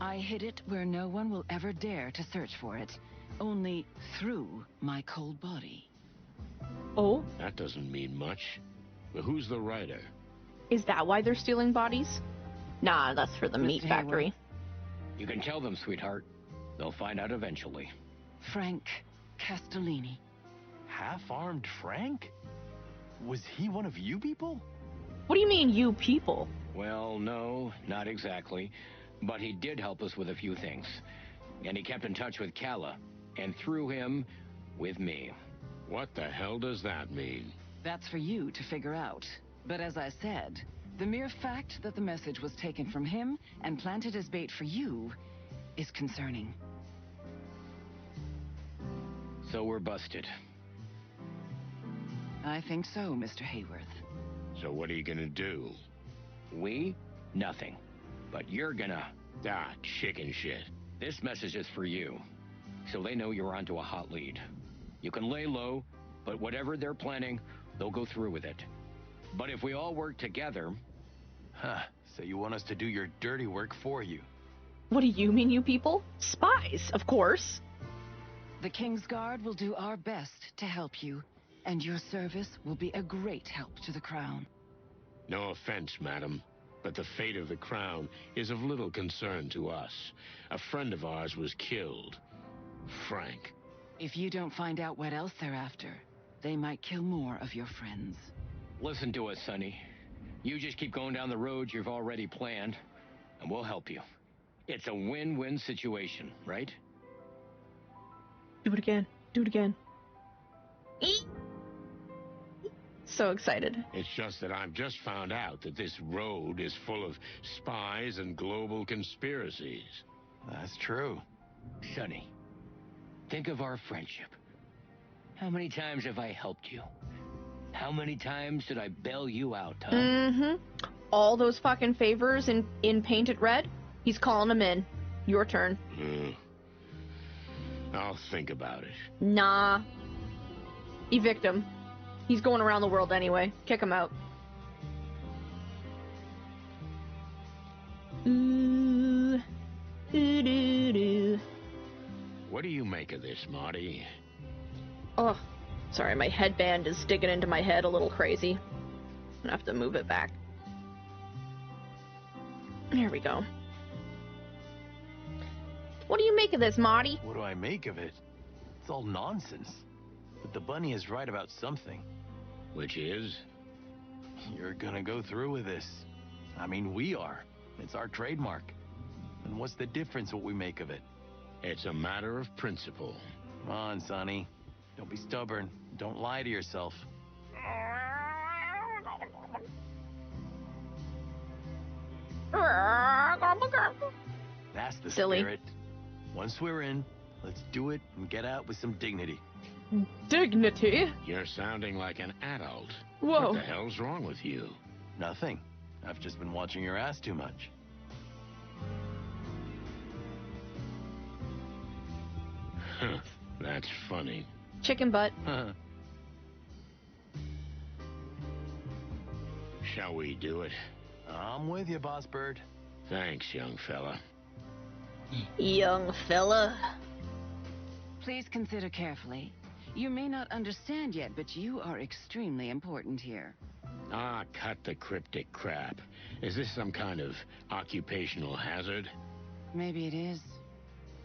I hid it where no one will ever dare to search for it. Only through my cold body. Oh? That doesn't mean much. But who's the writer? Is that why they're stealing bodies? Nah, that's for the meat factory. You can tell them, sweetheart. They'll find out eventually. Frank Castellini. Half-armed Frank? Was he one of you people? What do you mean, you people? Well, no, not exactly. But he did help us with a few things. And he kept in touch with Kala. And through him, with me. What the hell does that mean? That's for you to figure out. But as I said, the mere fact that the message was taken from him and planted as bait for you is concerning. So we're busted. I think so, Mr. Hayworth. So what are you gonna do? We? Nothing. But you're gonna... Ah, chicken shit. This message is for you. So they know you're onto a hot lead. You can lay low, but whatever they're planning, they'll go through with it. But if we all work together... Huh, so you want us to do your dirty work for you? What do you mean, you people? Spies, of course. The King's Guard will do our best to help you, and your service will be a great help to the Crown. No offense, madam, but the fate of the Crown is of little concern to us. A friend of ours was killed. Frank. If you don't find out what else they're after, they might kill more of your friends. Listen to us, Sonny. You just keep going down the road you've already planned, and we'll help you. It's a win-win situation, right? Do it again. Do it again. Eat. So excited. It's just that I've just found out that this road is full of spies and global conspiracies. That's true. Sonny, think of our friendship. How many times have I helped you? How many times did I bail you out, huh? Mm-hmm. All those fucking favors in painted red? He's calling them in. Your turn. I'll think about it. Nah. Evict him. He's going around the world anyway. Kick him out. Ooh. Ooh-doo-doo. What do you make of this, Marty? Oh, sorry, my headband is digging into my head a little crazy. I'm gonna have to move it back. There we go. What do you make of this, Marty? What do I make of it? It's all nonsense. But the bunny is right about something. Which is? You're gonna go through with this. I mean, we are. It's our trademark. And what's the difference what we make of it? It's a matter of principle. Come on, Sonny. Don't be stubborn. Don't lie to yourself. That's the Silly. spirit. Once we're in, let's do it and get out with some dignity. Dignity? You're sounding like an adult. Whoa. What the hell's wrong with you? Nothing. I've just been watching your ass too much. Huh. That's funny. Chicken butt. Shall we do it? I'm with you, Boss Bird. Thanks, young fella. Young fella. Please consider carefully. You may not understand yet, but you are extremely important here. Ah, cut the cryptic crap. Is this some kind of occupational hazard? Maybe it is.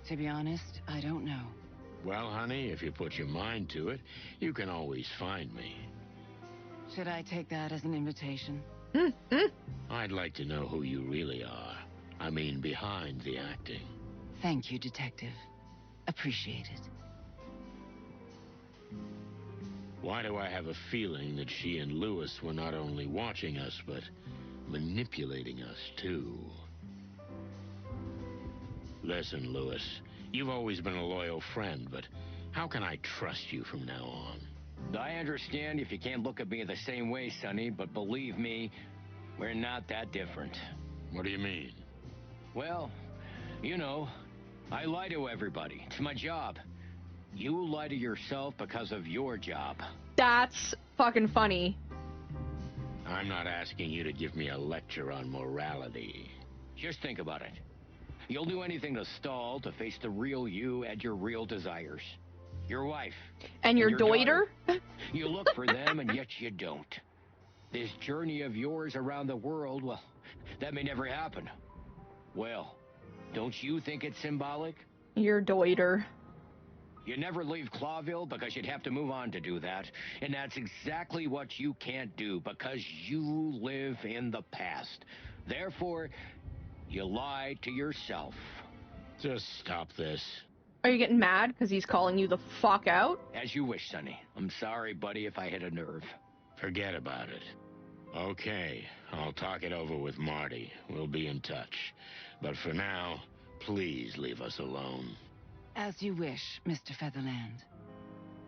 To be honest, I don't know. Well, honey, if you put your mind to it, you can always find me. Should I take that as an invitation? I'd like to know who you really are. I mean, behind the acting. Thank you, Detective. Appreciate it. Why do I have a feeling that she and Lewis were not only watching us, but manipulating us, too? Listen, Lewis, you've always been a loyal friend, but how can I trust you from now on? I understand if you can't look at me the same way, Sonny, but believe me, we're not that different. What do you mean? Well, you know, I lie to everybody. It's my job. You lie to yourself because of your job. That's fucking funny. I'm not asking you to give me a lecture on morality. Just think about it. You'll do anything to stall, to face the real you and your real desires. Your wife. And your doiter? You look for them, and yet you don't. This journey of yours around the world, well, that may never happen. Well, don't you think it's symbolic? Your doiter. You never leave Clawville because you'd have to move on to do that. And that's exactly what you can't do because you live in the past. Therefore, you lie to yourself. Just stop this. Are you getting mad because he's calling you the fuck out? As you wish, Sonny. I'm sorry, buddy, if I hit a nerve. Forget about it. Okay, I'll talk it over with Marty. We'll be in touch. But for now, please leave us alone. As you wish, Mr. Featherland.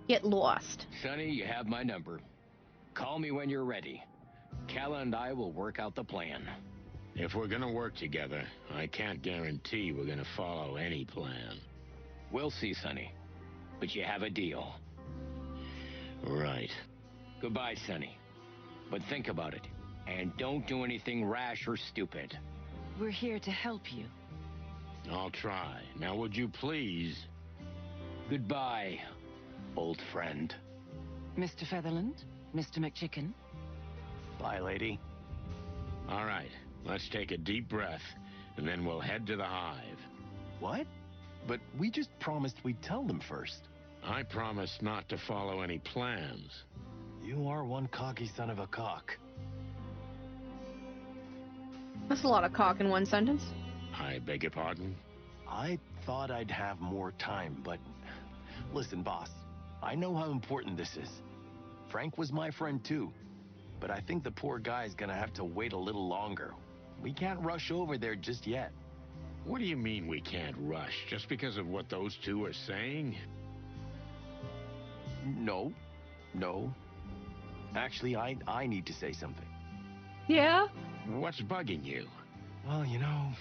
Get lost. Sonny, you have my number. Call me when you're ready. Kala and I will work out the plan. If we're gonna work together, I can't guarantee we're gonna follow any plan. We'll see, Sonny. But you have a deal. Right. Goodbye, Sonny. But think about it. And don't do anything rash or stupid. We're here to help you. I'll try. Now, would you please? Goodbye, old friend. Mr. Featherland? Mr. McChicken? Bye, lady. All right. Let's take a deep breath, and then we'll head to the Hive. What? But we just promised we'd tell them first. I promised not to follow any plans. You are one cocky son of a cock. That's a lot of cock in one sentence. I beg your pardon? I thought I'd have more time, but... Listen, boss. I know how important this is. Frank was my friend, too. But I think the poor guy's gonna have to wait a little longer. We can't rush over there just yet. What do you mean we can't rush? Just because of what those two are saying? No. Actually, I need to say something. Yeah? What's bugging you? Well, you know,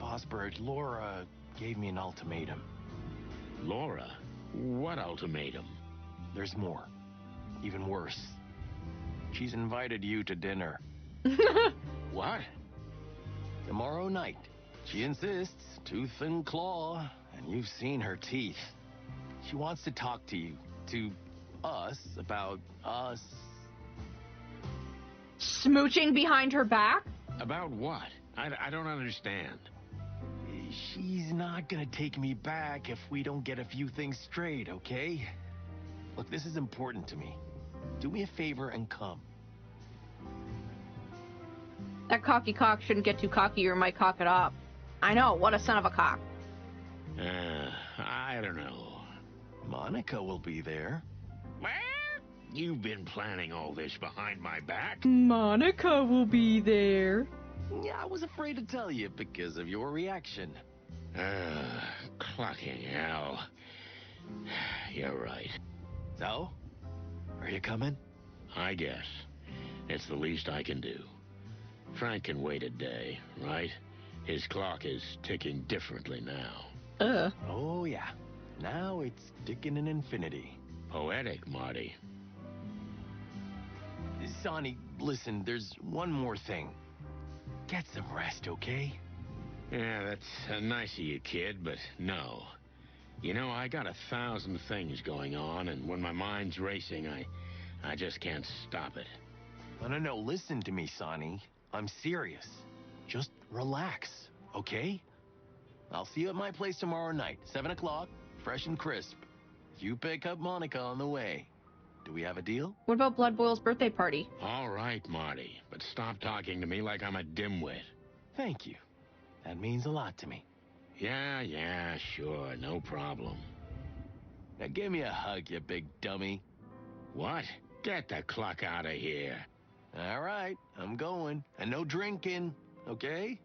Boss Bird, Laura gave me an ultimatum. Laura? What ultimatum? There's more. Even worse. She's invited you to dinner. What? Tomorrow night. She insists, tooth and claw, and you've seen her teeth. She wants to talk to you, to us, about us. Smooching behind her back? About what? I don't understand. She's not gonna take me back if we don't get a few things straight, okay? Look, this is important to me. Do me a favor and come. That cocky cock shouldn't get too cocky or might cock it up. I know, what a son of a cock. I don't know. Monica will be there. You've been planning all this behind my back? Monica will be there. Yeah, I was afraid to tell you because of your reaction. Clucking hell. You're right. So? Are you coming? I guess. It's the least I can do. Frank can wait a day, right? His clock is ticking differently now. Oh, yeah. Now it's ticking an infinity. Poetic, Marty. Sonny, listen, there's one more thing. Get some rest, okay? Yeah, that's nice of you, kid, but no. You know, I got 1,000 things going on, and when my mind's racing, I just can't stop it. No, listen to me, Sonny. I'm serious. Just relax, okay? I'll see you at my place tomorrow night, 7 o'clock, fresh and crisp. You pick up Monica on the way. Do we have a deal? What about Blood Boil's birthday party? All right, Marty, but stop talking to me like I'm a dimwit. Thank you. That means a lot to me. Yeah, sure, no problem. Now give me a hug, you big dummy. What? Get the cluck out of here. All right, I'm going. And no drinking, okay?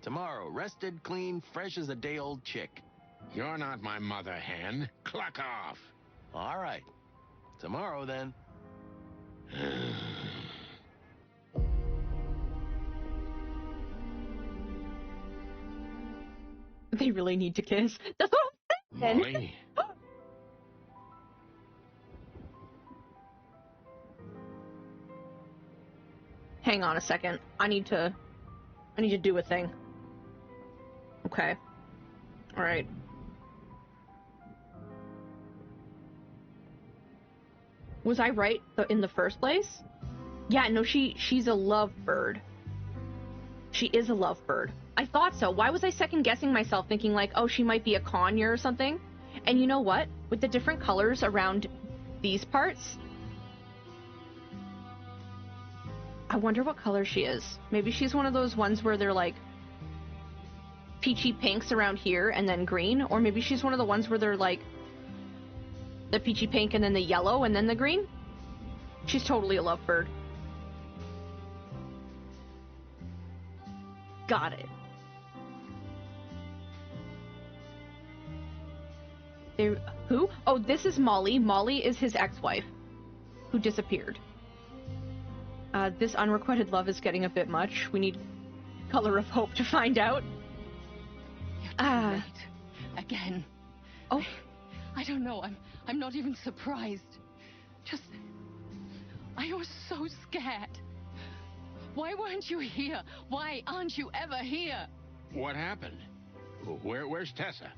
Tomorrow, rested, clean, fresh as a day-old chick. You're not my mother hen. Cluck off. All right. Tomorrow, then. They really need to kiss. That's what I'm saying. Molly? Hang on a second. I need to do a thing. Okay. All right. Was I right in the first place? Yeah, no, she's a lovebird. She is a lovebird. I thought so. Why was I second guessing myself, thinking like, oh, she might be a conure or something? And you know what? With the different colors around these parts, I wonder what color she is. Maybe she's one of those ones where they're like peachy pinks around here and then green, or maybe she's one of the ones where they're like the peachy pink and then the yellow and then the green. She's totally a lovebird. Got it. Who? Oh, this is Molly. Molly is his ex-wife who disappeared. This unrequited love is getting a bit much. We need color of hope to find out. You're too late. Again. Oh. I don't know. I'm not even surprised. Just... I was so scared. Why weren't you here? Why aren't you ever here? What happened? Where's Tessa?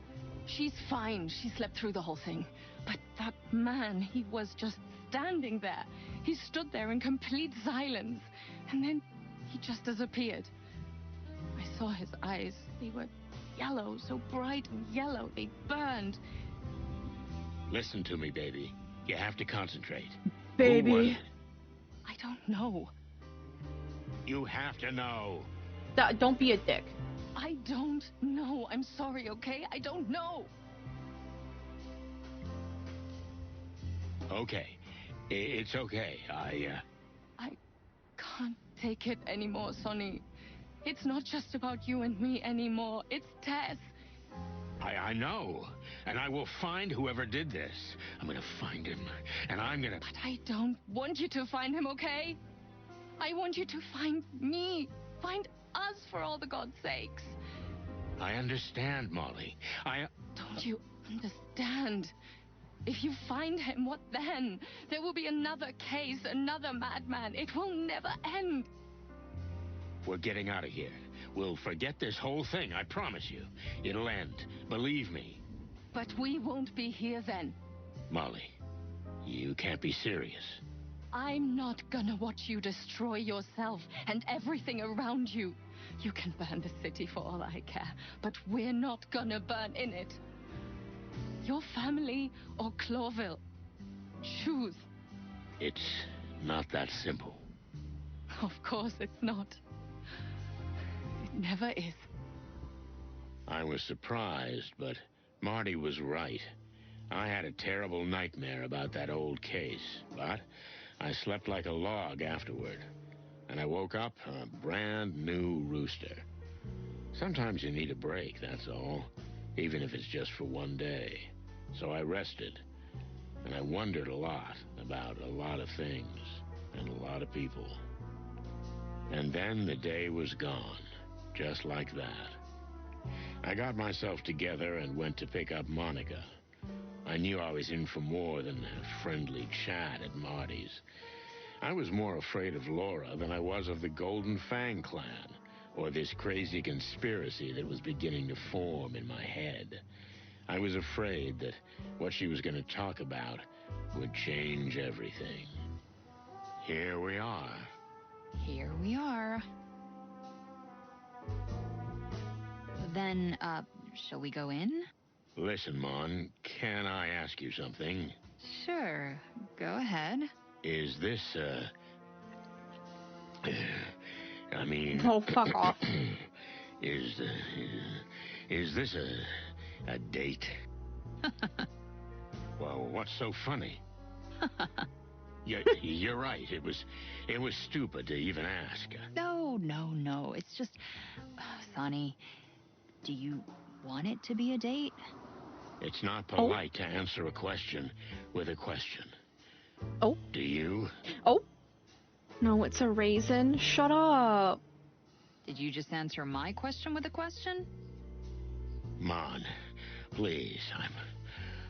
She's fine. She slept through the whole thing. But that man, he was just standing there. He stood there in complete silence. And then he just disappeared. I saw his eyes. They were yellow, so bright and yellow. They burned. Listen to me, baby. You have to concentrate. Baby. I don't know. You have to know. Don't be a dick. I don't know. I'm sorry, okay? I don't know. Okay. It's okay. I can't take it anymore, Sonny. It's not just about you and me anymore. It's Tess. I know. And I will find whoever did this. I'm gonna find him. And I'm gonna... But I don't want you to find him, okay? I want you to find me. Find us, for all the God's sakes. I understand, Molly. Don't you understand? If you find him, what then? There will be another case, another madman. It will never end. We're getting out of here. We'll forget this whole thing, I promise you. It'll end. Believe me. But we won't be here then. Molly, you can't be serious. I'm not gonna watch you destroy yourself and everything around you. You can burn the city for all I care, but we're not gonna burn in it. Your family or Cloville. Choose. It's not that simple. Of course it's not. It never is. I was surprised, but Marty was right. I had a terrible nightmare about that old case, but I slept like a log afterward. And I woke up a brand new rooster. Sometimes you need a break, that's all. Even if it's just for one day. So I rested. And I wondered a lot about a lot of things and a lot of people. And then the day was gone. Just like that. I got myself together and went to pick up Monica. I knew I was in for more than a friendly chat at Marty's. I was more afraid of Laura than I was of the Golden Fang clan, or this crazy conspiracy that was beginning to form in my head. I was afraid that what she was going to talk about would change everything. Here we are. Here we are. Then, shall we go in? Listen, Mon, can I ask you something? Sure, go ahead. Is this, I mean... Oh, fuck off. Is this a date? Well, what's so funny? You're right. It was stupid to even ask. No. It's just... Sonny, do you want it to be a date? It's not polite to answer a question with a question. Oh. Do you? Oh. No, it's a raisin. Shut up. Did you just answer my question with a question? Mon, please,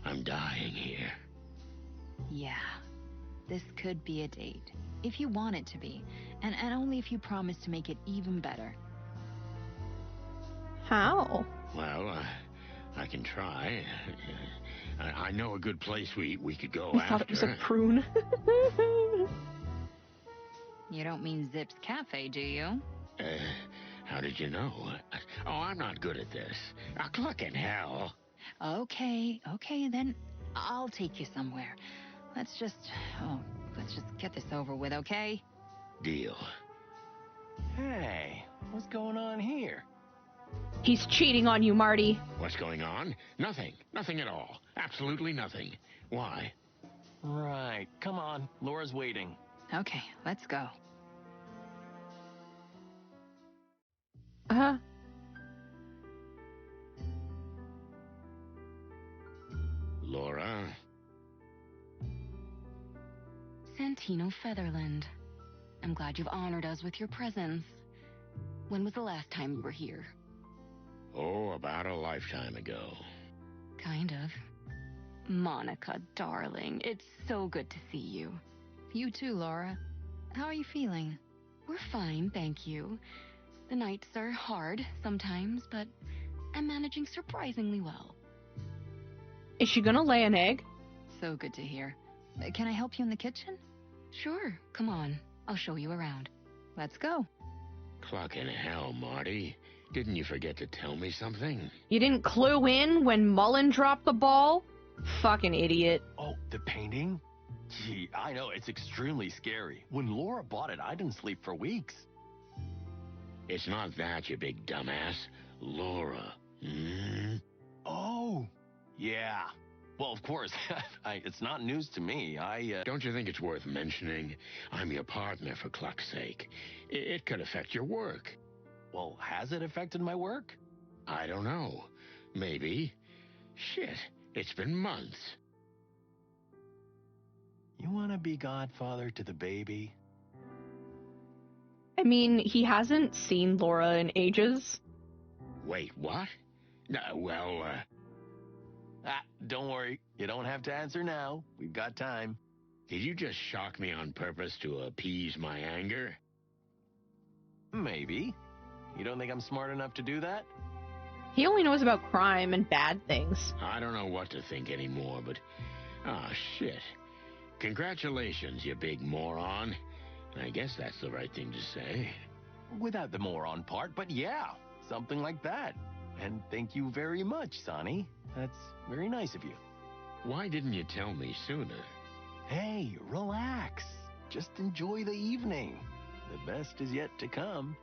I'm dying here. Yeah, this could be a date. If you want it to be. And only if you promise to make it even better. How? Well, I can try. I know a good place we could go I after. thought it was a prune. You don't mean Zip's Cafe, do you? How did you know? Oh, I'm not good at this. Clucking hell. Okay, then I'll take you somewhere. Let's just get this over with, okay? Deal. Hey, what's going on here? He's cheating on you, Marty. What's going on? Nothing. Nothing at all. Absolutely nothing. Why? Right. Come on. Laura's waiting. Okay, let's go. Laura? Santino Featherland. I'm glad you've honored us with your presence. When was the last time you were here? Oh, about a lifetime ago. Kind of. Monica, darling, it's so good to see you. You too, Laura. How are you feeling? We're fine, thank you. The nights are hard sometimes, but I'm managing surprisingly well. Is she gonna lay an egg? So good to hear. Can I help you in the kitchen? Sure, come on. I'll show you around. Let's go. Clucking hell, Marty. Didn't you forget to tell me something? You didn't clue in when Mullen dropped the ball? Fucking idiot. Oh, the painting? Gee, I know, it's extremely scary. When Laura bought it, I didn't sleep for weeks. It's not that, you big dumbass. Laura. Oh, yeah. Well, of course, it's not news to me. Don't you think it's worth mentioning? I'm your partner, for cluck's sake. It could affect your work. Well, has it affected my work? I don't know. Maybe. Shit, it's been months. You want to be godfather to the baby? I mean, he hasn't seen Laura in ages. Wait, what? Well, don't worry. You don't have to answer now. We've got time. Did you just shock me on purpose to appease my anger? Maybe. You don't think I'm smart enough to do that? He only knows about crime and bad things. I don't know what to think anymore, but... Ah, shit. Congratulations, you big moron. I guess that's the right thing to say. Without the moron part, but yeah, something like that. And thank you very much, Sonny. That's very nice of you. Why didn't you tell me sooner? Hey, relax. Just enjoy the evening. The best is yet to come.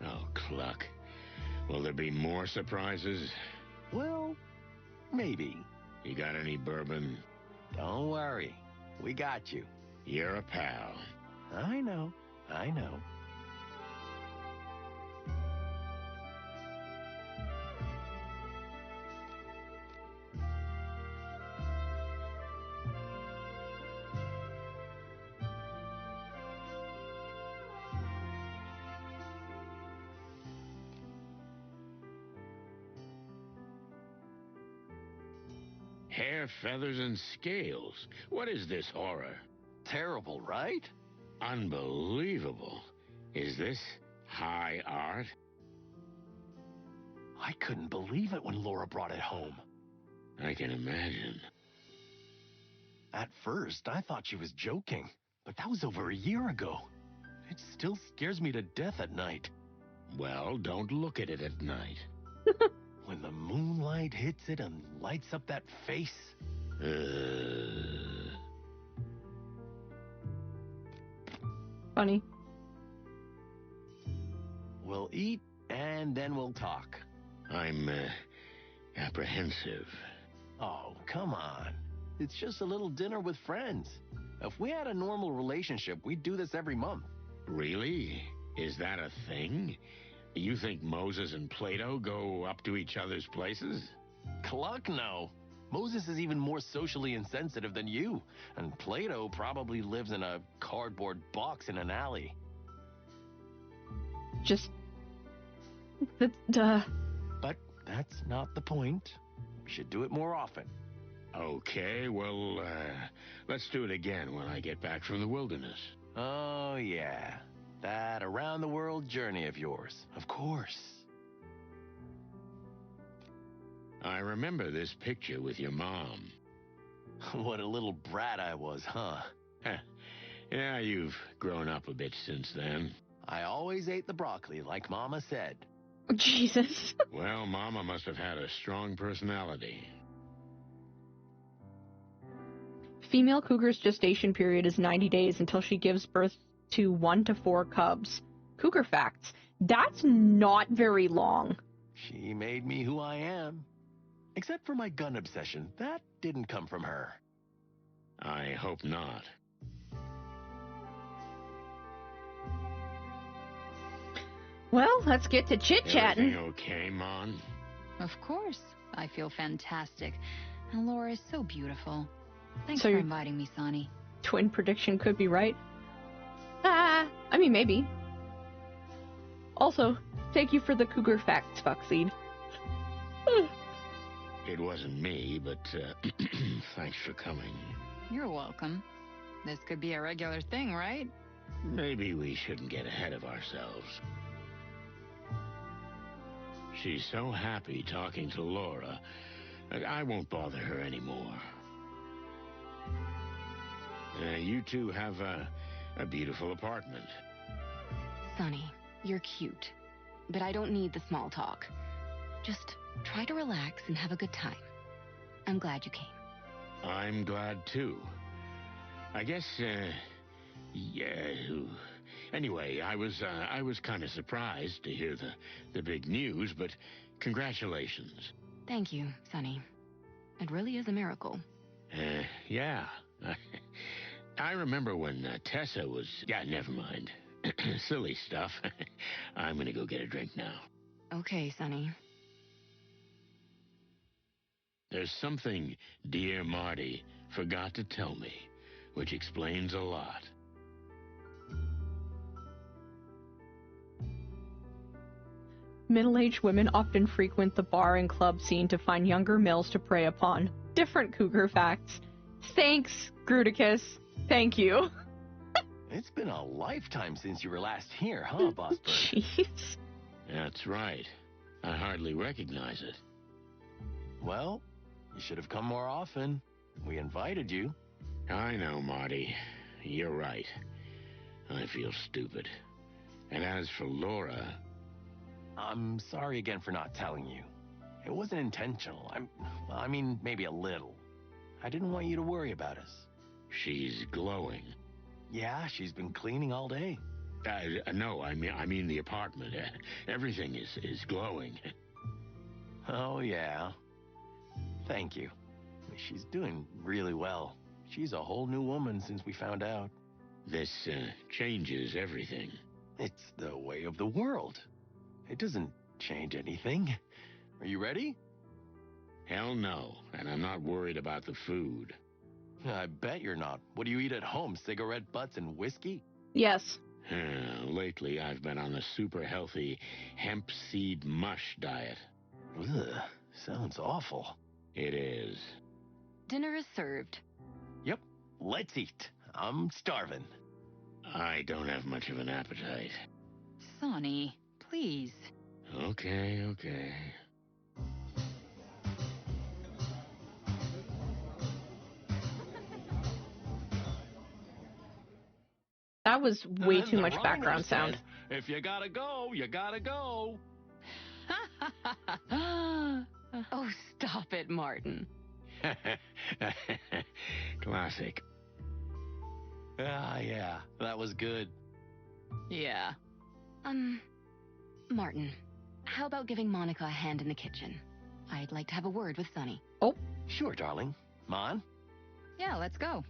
Oh, cluck. Will there be more surprises? Well, maybe. You got any bourbon? Don't worry. We got you. You're a pal. I know. Hair, feathers, and scales. What is this horror? Terrible, right? Unbelievable. Is this high art? I couldn't believe it when Laura brought it home. I can imagine. At first, I thought she was joking, but that was over a year ago. It still scares me to death at night. Well, don't look at it at night. When the moonlight hits it and lights up that face. Funny. We'll eat and then we'll talk. I'm apprehensive. Oh, come on. It's just a little dinner with friends. If we had a normal relationship, we'd do this every month. Really? Is that a thing? You think Moses and Plato go up to each other's places? Cluck no. Moses is even more socially insensitive than you, and Plato probably lives in a cardboard box in an alley. Just... duh. But that's not the point. We should do it more often. Okay, well, let's do it again when I get back from the wilderness. Oh, yeah. That around-the-world journey of yours. Of course. I remember this picture with your mom. What a little brat I was, huh? Yeah, you've grown up a bit since then. I always ate the broccoli, like Mama said. Jesus. Well, Mama must have had a strong personality. Female cougar's gestation period is 90 days until she gives birth to 1 to 4 cubs. Cougar facts. That's not very long. She made me who I am. Except for my gun obsession. That didn't come from her. I hope not. Well, let's get to chit-chatting. Everything okay, Mon? Of course. I feel fantastic. And Laura is so beautiful. Thanks So for your inviting me, Sonny. twin prediction could be right. I mean, maybe. Also, thank you for the cougar facts, Foxseed. It wasn't me, but thanks for coming. You're welcome. This could be a regular thing, right? Maybe we shouldn't get ahead of ourselves. She's so happy talking to Laura that I won't bother her anymore. You two have a beautiful apartment. Sonny, you're cute. But I don't need the small talk. Just try to relax and have a good time. I'm glad you came. I'm glad too. I guess, yeah. Anyway, I was kind of surprised to hear the big news, but congratulations. Thank you, Sonny. It really is a miracle. Yeah. I remember when Tessa was... Yeah, never mind. Silly stuff. I'm gonna go get a drink now. Okay, Sonny. There's something dear Marty forgot to tell me, which explains a lot. Middle-aged women often frequent the bar and club scene to find younger males to prey upon. Different cougar facts. Thanks, Gruticus. Thank you. It's been a lifetime since you were last here, huh, Boss Bird? Jeez. That's right. I hardly recognize it. Well, you should have come more often. We invited you. I know, Marty. You're right. I feel stupid. And as for Laura... I'm sorry again for not telling you. It wasn't intentional. I mean, maybe a little. I didn't want you to worry about us. She's glowing. Yeah, she's been cleaning all day. No, I mean the apartment. Everything is glowing. Oh, yeah. Thank you. She's doing really well. She's a whole new woman since we found out. This changes everything. It's the way of the world. It doesn't change anything. Are you ready? Hell no, and I'm not worried about the food. I bet you're not. What do you eat at home? Cigarette butts and whiskey? Yes. Lately, I've been on a super healthy hemp seed mush diet. Ugh, sounds awful. It is. Dinner is served. Yep, let's eat. I'm starving. I don't have much of an appetite. Sonny, please. Okay, okay. That was way too much background sound. If you gotta go, you gotta go. Oh, stop it, Martin. Classic. Ah, yeah, that was good. Yeah. Martin, how about giving Monica a hand in the kitchen? I'd like to have a word with Sonny. Oh. Sure, darling. Mon? Yeah, let's go.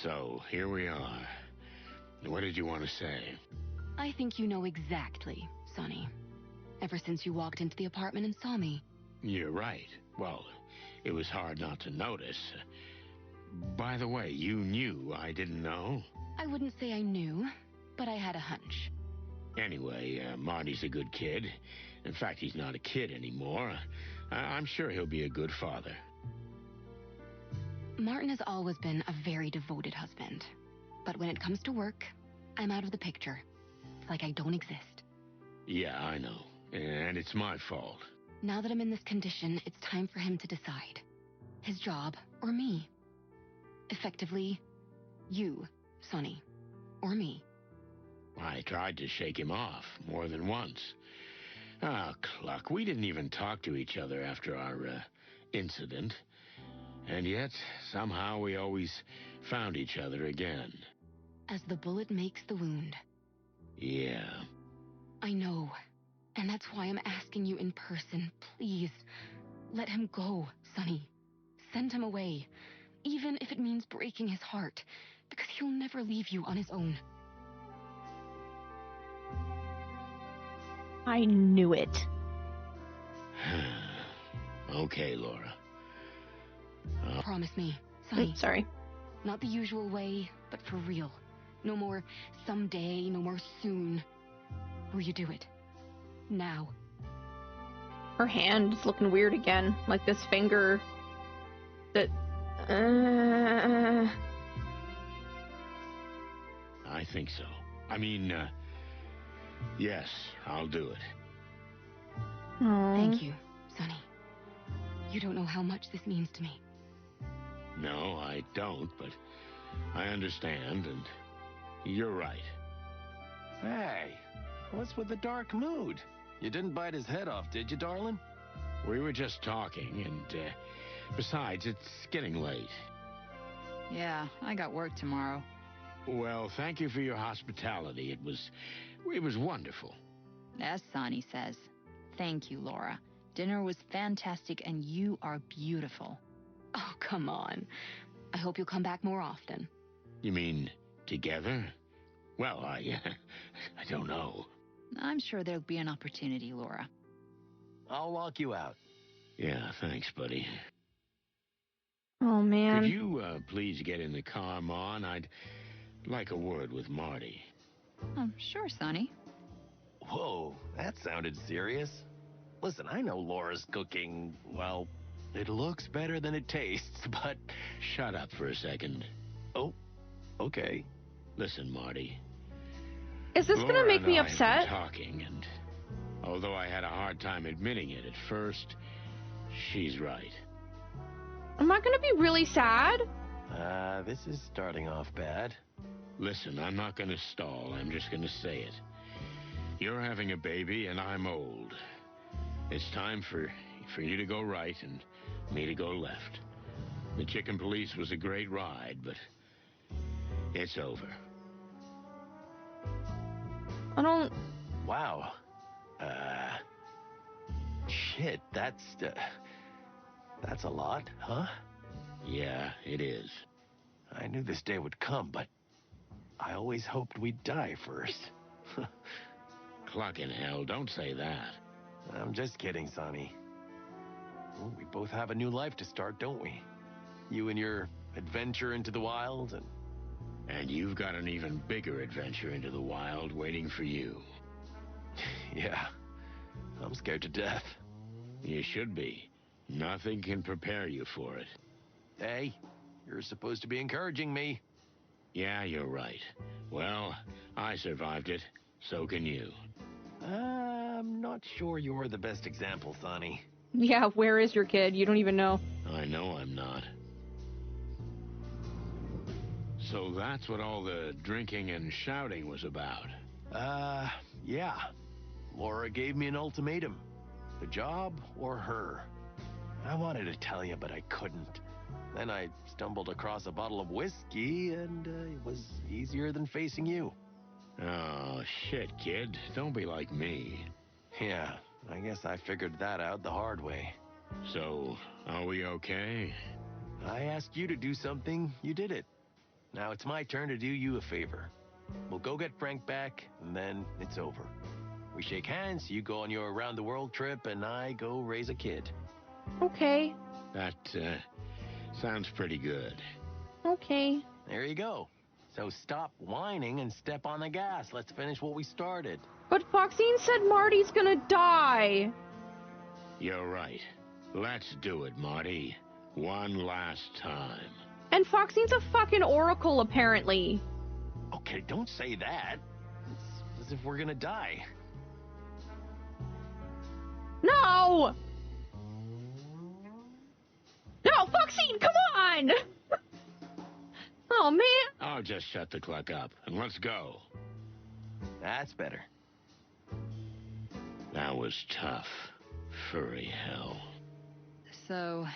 So, here we are. What did you want to say? I think you know exactly, Sonny. Ever since you walked into the apartment and saw me. You're right. Well, it was hard not to notice. By the way, you knew I didn't know? I wouldn't say I knew, but I had a hunch. Anyway, Marty's a good kid. In fact, he's not a kid anymore. I'm sure he'll be a good father. Martin has always been a very devoted husband. But when it comes to work, I'm out of the picture. It's like I don't exist. Yeah, I know. And it's my fault. Now that I'm in this condition, it's time for him to decide. His job or me. Effectively, you, Sonny, or me. I tried to shake him off more than once. Ah, Cluck, we didn't even talk to each other after our incident. And yet, somehow we always found each other again. As the bullet makes the wound. Yeah. I know. And that's why I'm asking you in person, please. Let him go, Sonny. Send him away. Even if it means breaking his heart. Because he'll never leave you on his own. I knew it. Okay, Laura. Promise me, Sonny. Sorry. Not the usual way, but for real. No more someday, no more soon. Will you do it? Now. Her hand is looking weird again. Like this finger that... I think so. I mean, yes, I'll do it. Thank you, Sonny. You don't know how much this means to me. No, I don't, but I understand, and you're right. Hey, what's with the dark mood? You didn't bite his head off, did you, darling? We were just talking, and besides, it's getting late. Yeah, I got work tomorrow. Well, thank you for your hospitality. It was wonderful. As Sonny says. Thank you, Laura. Dinner was fantastic, and you are beautiful. Oh, come on. I hope you'll come back more often. You mean together? Well, I don't know. I'm sure there'll be an opportunity, Laura. I'll walk you out. Yeah, thanks, buddy. Oh, man. Could you please get in the car, Mon? I'd like a word with Marty. Oh, sure, Sonny. Whoa, that sounded serious. Listen, I know Laura's cooking, well, it looks better than it tastes, but... Shut up for a second. Oh, okay. Listen, Marty. Is this gonna make me upset? Have been talking, and although I had a hard time admitting it at first, she's right. Am I gonna be really sad? This is starting off bad. Listen, I'm not gonna stall. I'm just gonna say it. You're having a baby, and I'm old. It's time for you to go right and me to go left. The chicken police was a great ride, but it's over. I don't... Wow. Shit, that's a lot, huh? Yeah, it is. I knew this day would come, but I always hoped we'd die first. Clucking hell, don't say that. I'm just kidding, Sonny. Well, we both have a new life to start, don't we? You and your adventure into the wild, and you've got an even bigger adventure into the wild waiting for you. Yeah, I'm scared to death. You should be. Nothing can prepare you for it. Hey, you're supposed to be encouraging me. Yeah, you're right. Well, I survived it. So can you. I'm not sure you're the best example, Sonny. Yeah, where is your kid? You don't even know. I know I'm not. So that's what all the drinking and shouting was about. Yeah. Laura gave me an ultimatum. The job or her. I wanted to tell you, but I couldn't. Then I stumbled across a bottle of whiskey, and it was easier than facing you. Oh, shit, kid. Don't be like me. Yeah, I guess I figured that out the hard way. So, are we okay? I asked you to do something, you did it. Now it's my turn to do you a favor. We'll go get Frank back, and then it's over. We shake hands, you go on your around-the-world trip, and I go raise a kid. Okay. That, sounds pretty good. Okay. There you go. So stop whining and step on the gas. Let's finish what we started. But Foxine said Marty's gonna die. You're right. Let's do it, Marty. One last time. And Foxine's a fucking oracle, apparently. Okay, don't say that. It's as if we're gonna die. No! No, Foxine, come on! Oh, man. I'll just shut the clock up, and let's go. That's better. That was tough. Furry hell. So,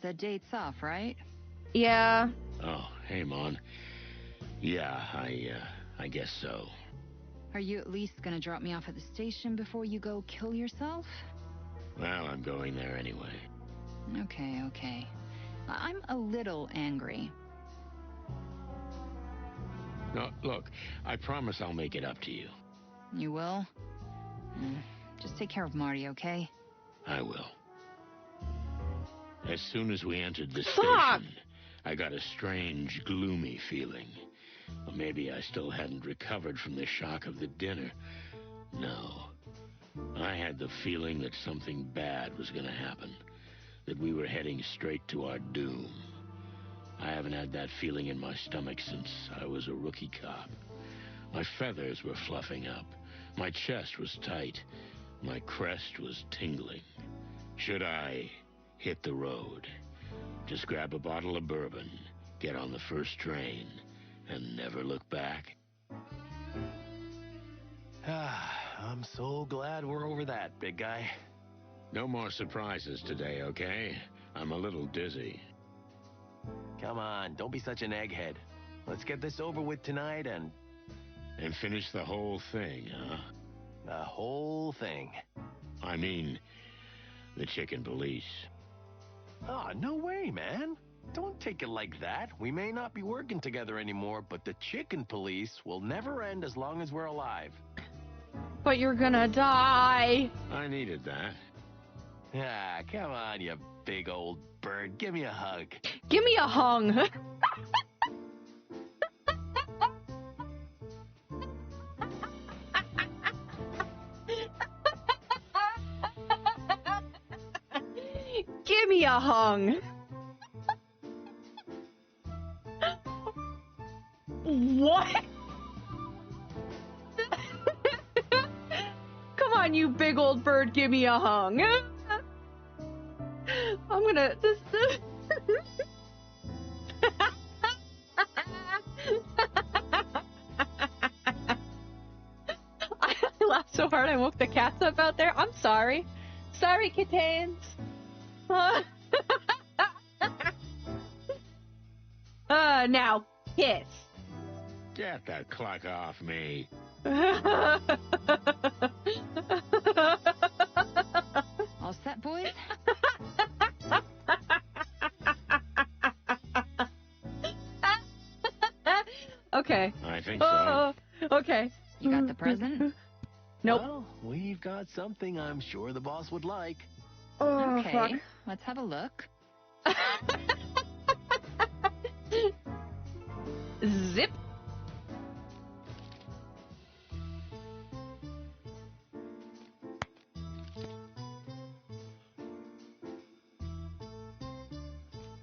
the date's off, right? Yeah. Oh, hey, Mon. Yeah, I guess so. Are you at least gonna drop me off at the station before you go kill yourself? Well, I'm going there anyway. Okay. I'm a little angry. No, look, I promise I'll make it up to you. You will? Just take care of Marty, okay? I will. As soon as we entered the Fuck! station, I got a strange, gloomy feeling. Or maybe I still hadn't recovered from the shock of the dinner. No. I had the feeling that something bad was going to happen. That we were heading straight to our doom. I haven't had that feeling in my stomach since I was a rookie cop. My feathers were fluffing up. My chest was tight. My crest was tingling. Should I hit the road? Just grab a bottle of bourbon, get on the first train, and never look back? I'm so glad we're over that, big guy. No more surprises today, okay? I'm a little dizzy. Come on, don't be such an egghead. Let's get this over with tonight and finish the whole thing, huh? The whole thing. I mean, the chicken police. Oh, no way, man. Don't take it like that. We may not be working together anymore, but the chicken police will never end as long as we're alive. But you're gonna die. I needed that. Ah, come on, you big old bird. Give me a hug. Give me a hung. Give me a hung. What? Come on, you big old bird, give me a hung. I'm gonna... I laughed so hard I woke the cats up out there. I'm sorry. Sorry, kittens. Now, kiss. Get the clock off me. All set, boys? Okay. I think so. Okay. You got the present? Nope. Well, we've got something I'm sure the boss would like. Oh, Okay, fuck. let's have a look. Zip.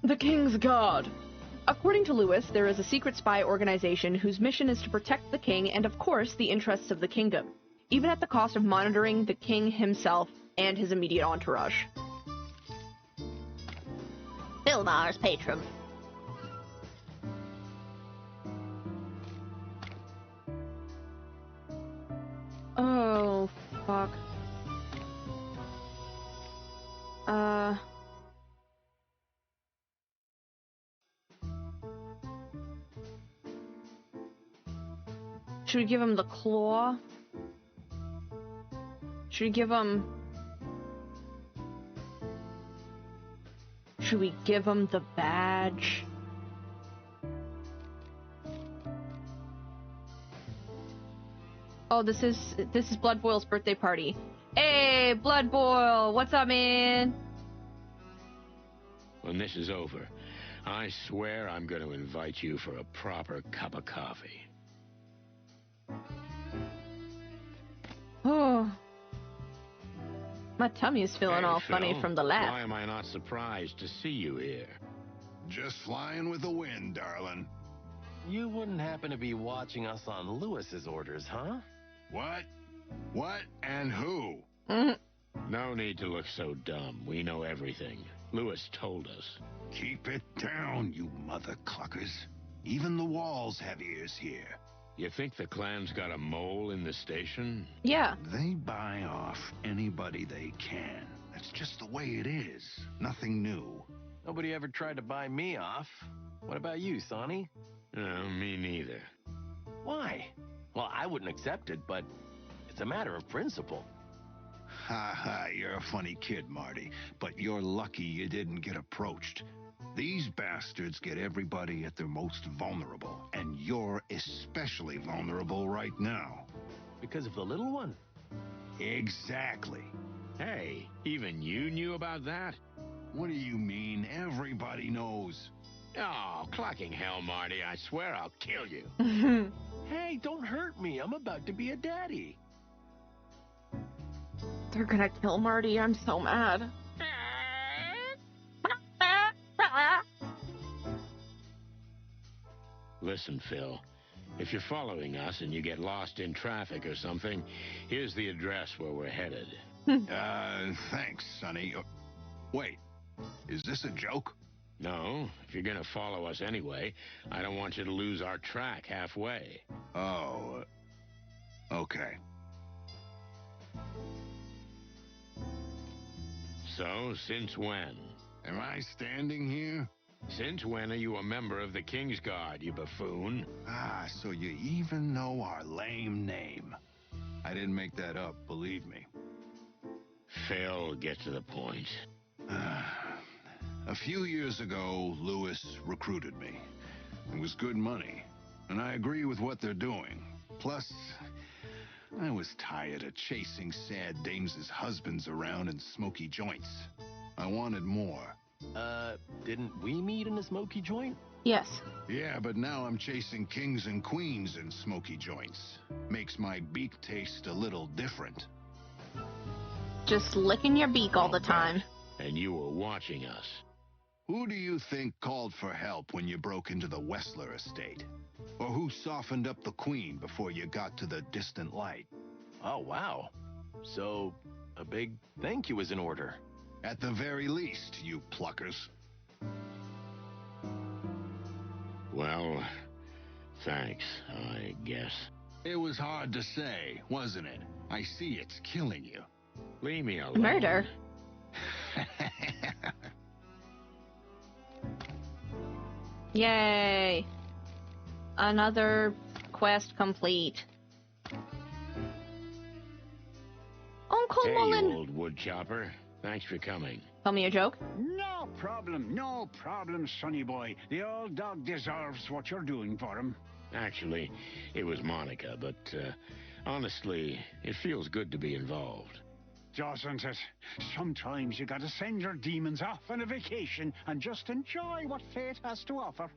The King's Guard. According to Lewis, there is a secret spy organization whose mission is to protect the king and, of course, the interests of the kingdom, even at the cost of monitoring the king himself and his immediate entourage. Vilmar's patron. Oh, fuck. Should we give him the claw? Should we give him... Should we give him the badge? Oh, this is Blood Boil's birthday party. Hey, Blood Boil! What's up, man? When this is over, I swear I'm going to invite you for a proper cup of coffee. Oh. My tummy is feeling all Phil, funny from the laugh. Why am I not surprised to see you here? Just flying with the wind, darling. You wouldn't happen to be watching us on Lewis's orders, huh? What? What and who? No need to look so dumb. We know everything. Lewis told us. Keep it down, you mother cluckers. Even the walls have ears here. You think the clan's got a mole in the station? Yeah. They buy off anybody they can. That's just the way it is. Nothing new. Nobody ever tried to buy me off. What about you, Sonny? No, me neither. Why? Well, I wouldn't accept it, but it's a matter of principle. Ha ha, you're a funny kid, Marty. But you're lucky you didn't get approached. These bastards get everybody at their most vulnerable, and you're especially vulnerable right now. Because of the little one? Exactly. Hey, even you knew about that? What do you mean? Everybody knows. Oh, clucking hell, Marty. I swear I'll kill you. Hey, don't hurt me. I'm about to be a daddy. They're gonna kill Marty. I'm so mad. Listen, Phil. If you're following us and you get lost in traffic or something, here's the address where we're headed. Thanks, Sonny. Wait, is this a joke? No, if you're gonna follow us anyway, I don't want you to lose our track halfway. Oh, okay. So, since when? Am I standing here? Since when are you a member of the King's Guard, you buffoon? Ah, so you even know our lame name. I didn't make that up, believe me. Phil, get to the point. A few years ago, Lewis recruited me. It was good money, and I agree with what they're doing. Plus, I was tired of chasing sad dames' husbands around in smoky joints. I wanted more. Didn't we meet in a smoky joint? Yes. Yeah, but now I'm chasing kings and queens in smoky joints. Makes my beak taste a little different. Just licking your beak all the time. And you were watching us. Who do you think called for help when you broke into the Wessler estate? Or who softened up the queen before you got to the distant light? Oh, wow. So, a big thank you is in order. At the very least, you pluckers. Well, thanks, I guess. It was hard to say, wasn't it? I see it's killing you. Leave me alone. Murder. Yay. Another quest complete. Uncle Hey, Mullen. you old woodchopper. Thanks for coming. Tell me a joke. No problem, sonny boy. The old dog deserves what you're doing for him. Actually, it was Monica, but honestly, it feels good to be involved. Doesn't it? Sometimes you gotta send your demons off on a vacation and just enjoy what fate has to offer.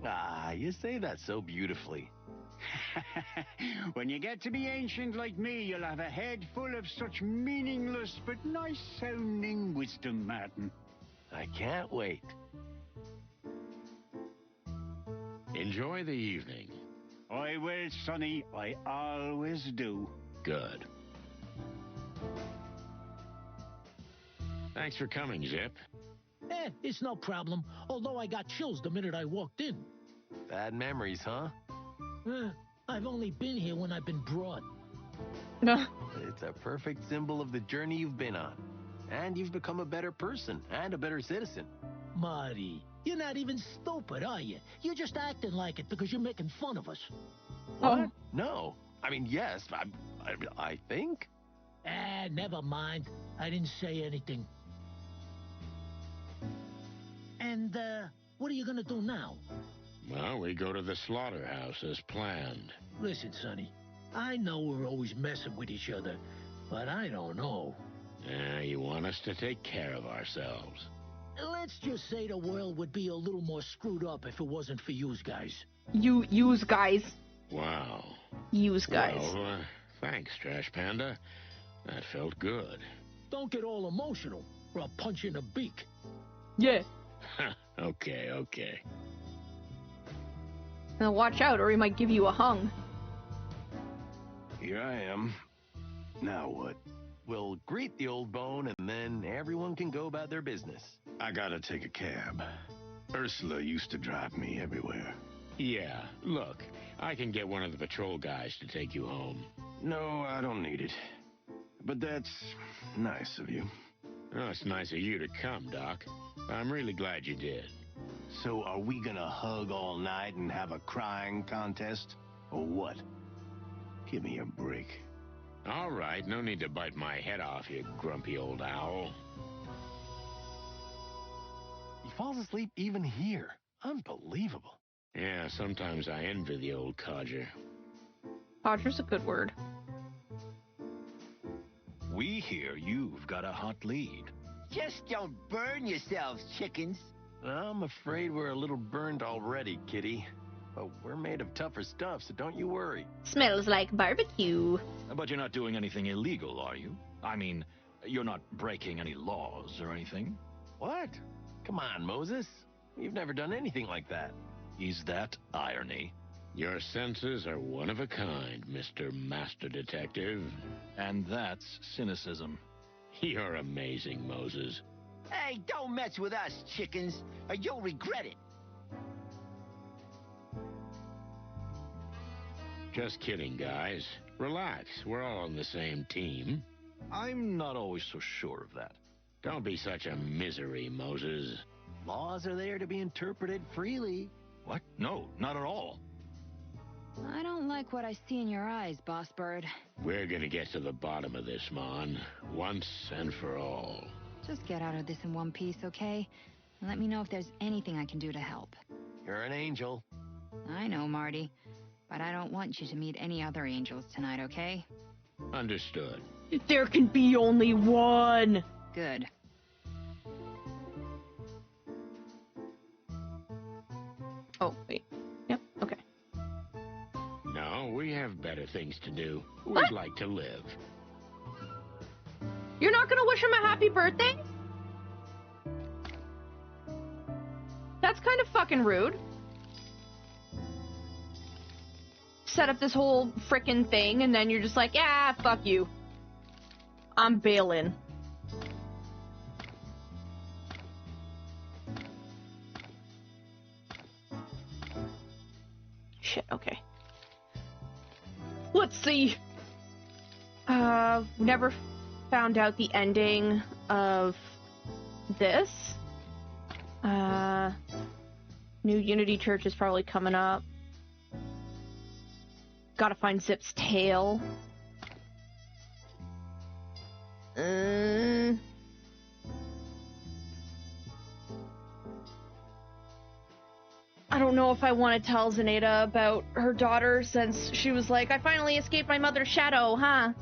Ah, you say that so beautifully. When you get to be ancient like me, you'll have a head full of such meaningless but nice-sounding wisdom, Martin. I can't wait. Enjoy the evening. I will, Sonny. I always do. Good. Thanks for coming, Zip. It's no problem, although I got chills the minute I walked in. Bad memories, huh? I've only been here when I've been brought. It's a perfect symbol of the journey you've been on. And you've become a better person and a better citizen. Marty, you're not even stupid, are you? You're just acting like it because you're making fun of us. What? No. I mean, yes, I think. Never mind. I didn't say anything. And, what are you gonna do now? Well, we go to the slaughterhouse as planned. Listen, Sonny, I know we're always messing with each other, but I don't know. You want us to take care of ourselves. Let's just say the world would be a little more screwed up if it wasn't for yous guys. Yous guys. Wow. Yous guys. Well, thanks, Trash Panda. That felt good. Don't get all emotional, or I'll punch you in the beak. Yeah. Okay. Now watch out, or he might give you a hung. Here I am. Now what? We'll greet the old bone, and then everyone can go about their business. I gotta take a cab. Ursula used to drive me everywhere. Yeah, look, I can get one of the patrol guys to take you home. No, I don't need it. But that's nice of you. Oh, it's nice of you to come, Doc. I'm really glad you did. So are we gonna hug all night and have a crying contest? Or what? Give me a break. All right, no need to bite my head off, you grumpy old owl. He falls asleep even here. Unbelievable. Yeah, sometimes I envy the old codger. Codger's a good word. We hear you've got a hot lead. Just don't burn yourselves, chickens. I'm afraid we're a little burned already, kitty. But we're made of tougher stuff, so don't you worry. Smells like barbecue. But you're not doing anything illegal, are you? I mean, you're not breaking any laws or anything? What? Come on, Moses. You've never done anything like that. Is that irony? Your senses are one of a kind, Mr. Master Detective. And that's cynicism. You're amazing, Moses. Hey, don't mess with us, chickens, or you'll regret it. Just kidding, guys. Relax. We're all on the same team. I'm not always so sure of that. Don't be such a misery, Moses. Laws are there to be interpreted freely. What? No, not at all. I don't like what I see in your eyes, Boss Bird. We're gonna get to the bottom of this, Mon. Once and for all. Just get out of this in one piece, okay? And let me know if there's anything I can do to help. You're an angel. I know, Marty. But I don't want you to meet any other angels tonight, okay? Understood. There can be only one. Good. Oh, wait. Yep, okay. No, we have better things to do. What? We'd like to live. You're not gonna wish him a happy birthday? That's kind of fucking rude. Set up this whole frickin' thing, and then you're just like, yeah, fuck you. I'm bailing. Shit, okay. Let's see. Never found out the ending of this. New Unity Church is probably coming up. Gotta find Zip's tail. I don't know if I want to tell Zenaida about her daughter since she was like, I finally escaped my mother's shadow, huh?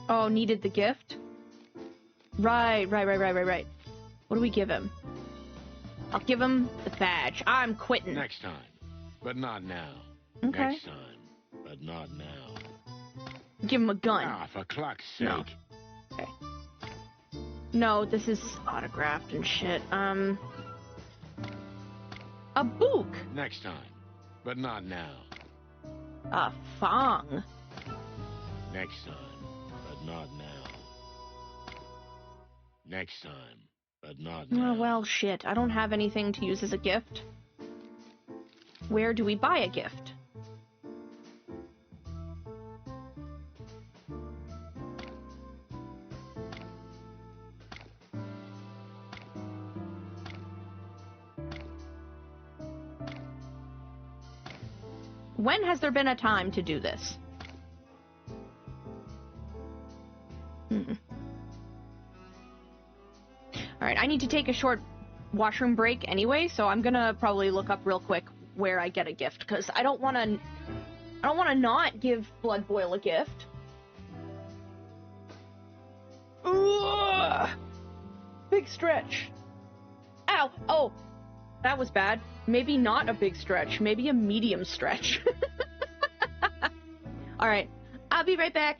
Oh, needed the gift? Right. What do we give him? I'll give him the badge. I'm quitting. Next time, but not now. Okay. Next time, but not now. Give him a gun. Ah, for clock's sake. No. Okay. No, this is autographed and shit. A book! Next time, but not now. A fang. Next time, but not now. Next time, but not now. Oh, well, shit. I don't have anything to use as a gift. Where do we buy a gift? When has there been a time to do this? Alright, I need to take a short washroom break anyway, so I'm gonna probably look up real quick where I get a gift, because I don't want to not give Blood Boil a gift. Ugh! Big stretch. Ow! Oh! That was bad. Maybe not a big stretch. Maybe a medium stretch. Alright. I'll be right back.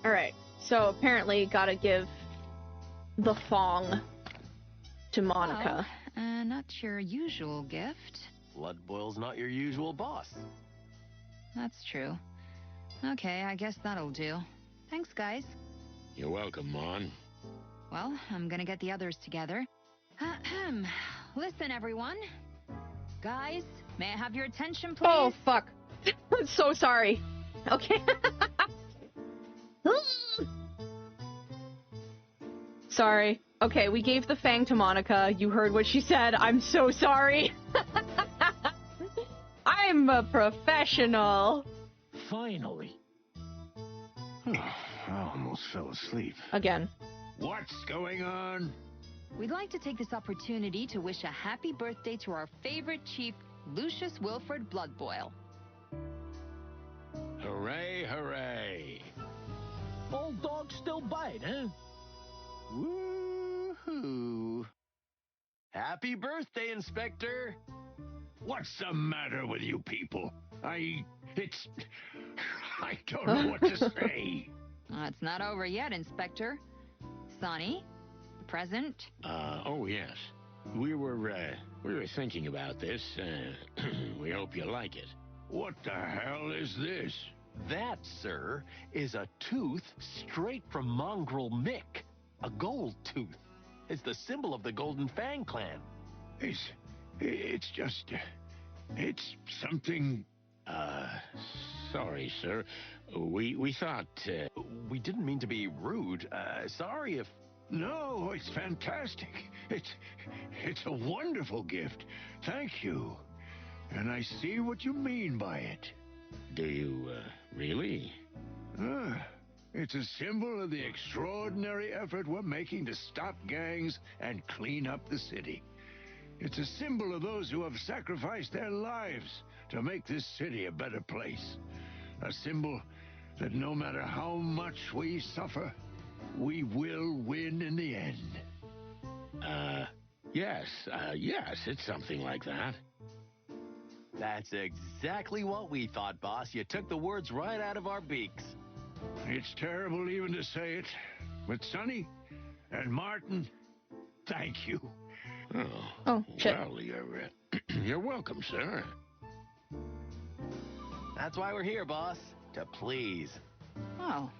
Alright, so apparently gotta give the fang to Monica. Well, not your usual gift. Blood Boil's not your usual boss. That's true. Okay, I guess that'll do. Thanks, guys. You're welcome, Mon. Well, I'm gonna get the others together. Ahem. Listen, everyone. Guys, may I have your attention, please? Oh, fuck. I'm so sorry. Okay. Sorry. Okay, we gave the fang to Monica. You heard what she said. I'm so sorry. I'm a professional. Finally. I almost fell asleep. Again. What's going on? We'd like to take this opportunity to wish a happy birthday to our favorite chief, Lucius Wilford Bloodboil. Hooray, hooray. Old dog still bite, huh? Woohoo! Happy birthday, Inspector! What's the matter with you people? I don't know what to say. It's not over yet, Inspector. Sonny, present? Oh, yes. We were thinking about this. We hope you like it. What the hell is this? That, sir, is a tooth straight from Mongrel Mick. A gold tooth. It's the symbol of the Golden Fang clan. It's something... Sorry, sir. We thought... We didn't mean to be rude. Sorry if... No, it's fantastic. It's a wonderful gift. Thank you. And I see what you mean by it. Do you, really? It's a symbol of the extraordinary effort we're making to stop gangs and clean up the city. It's a symbol of those who have sacrificed their lives to make this city a better place. A symbol that no matter how much we suffer, we will win in the end. Yes, it's something like that. That's exactly what we thought, boss. You took the words right out of our beaks. It's terrible even to say it, but Sonny and Martin, thank you. Oh, shit. Well, you're welcome, sir. That's why we're here, boss. To please. Oh,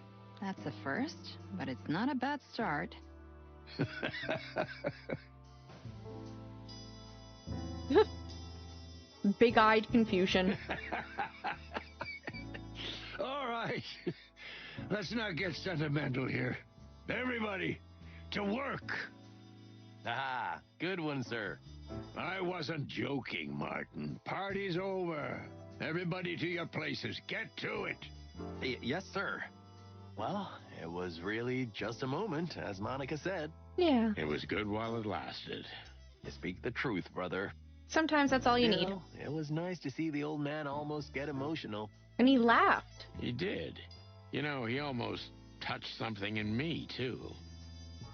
that's a first, but it's not a bad start. Big-eyed confusion. All right. Let's not get sentimental here. Everybody, to work. Ah, good one, sir. I wasn't joking, Martin. Party's over. Everybody to your places. Get to it. Yes, sir. Well, it was really just a moment, as Monica said. Yeah. It was good while it lasted. You speak the truth, brother. Sometimes that's all you need. It was nice to see the old man almost get emotional. And he laughed. He did. You know, he almost touched something in me, too.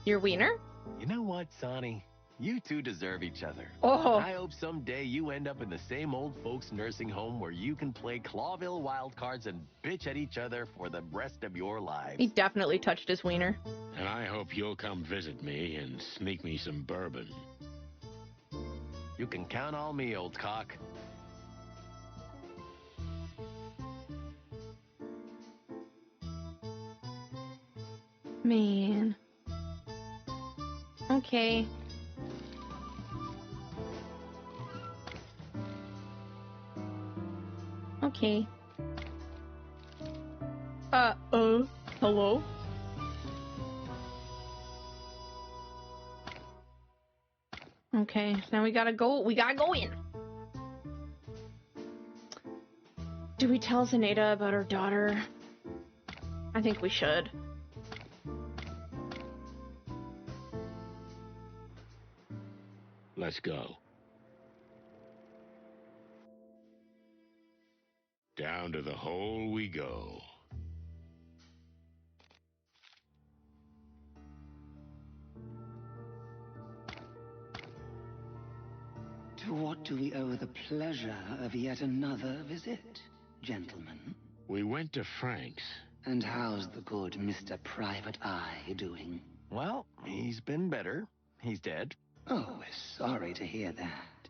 Your wiener? You know what, Sonny? You two deserve each other. Oh. I hope someday you end up in the same old folks' nursing home where you can play Clawville wildcards and bitch at each other for the rest of your lives. He definitely touched his wiener. And I hope you'll come visit me and sneak me some bourbon. You can count on me, old cock. Man. Okay. Okay. Hello? Okay, now we gotta go in. Do we tell Zenaida about her daughter? I think we should. Let's go. Down to the hole we go. To what do we owe the pleasure of yet another visit, gentlemen? We went to Frank's. And how's the good Mr. Private Eye doing? Well, he's been better. He's dead. Oh, we're sorry to hear that.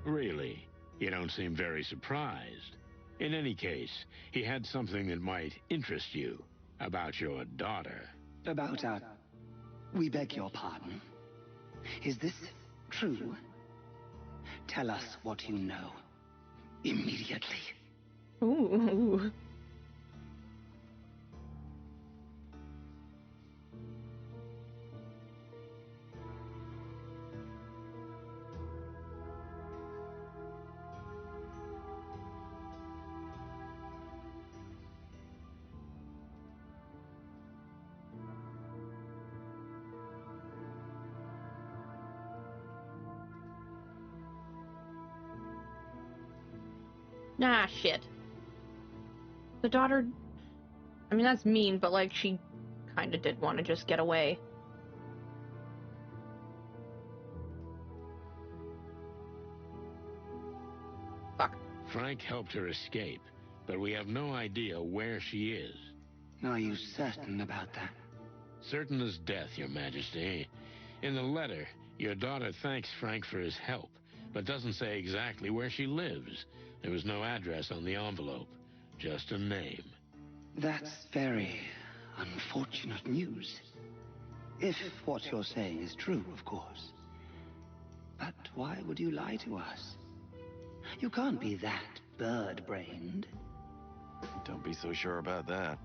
Really? You don't seem very surprised. In any case, he had something that might interest you about your daughter. About our... We beg your pardon. Is this true? Tell us what you know. Immediately. Ooh. Nah, shit. The daughter... I mean, that's mean, but, like, she kind of did want to just get away. Fuck. Frank helped her escape, but we have no idea where she is. Are you certain about that? Certain as death, Your Majesty. In the letter, your daughter thanks Frank for his help, but doesn't say exactly where she lives. There was no address on the envelope, just a name. That's very unfortunate news. If what you're saying is true, of course. But why would you lie to us? You can't be that bird-brained. Don't be so sure about that.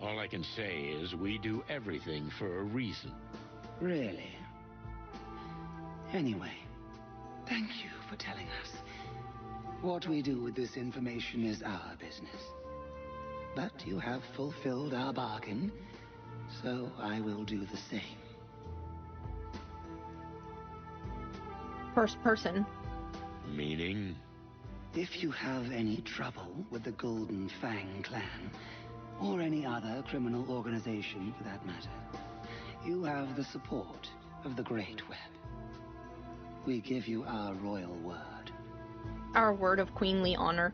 All I can say is we do everything for a reason. Really? Anyway, thank you for telling us. What we do with this information is our business. But you have fulfilled our bargain, so I will do the same. First person. Meaning? If you have any trouble with the Golden Fang clan, or any other criminal organization for that matter, you have the support of the Great Web. We give you our royal word. Our word of queenly honor.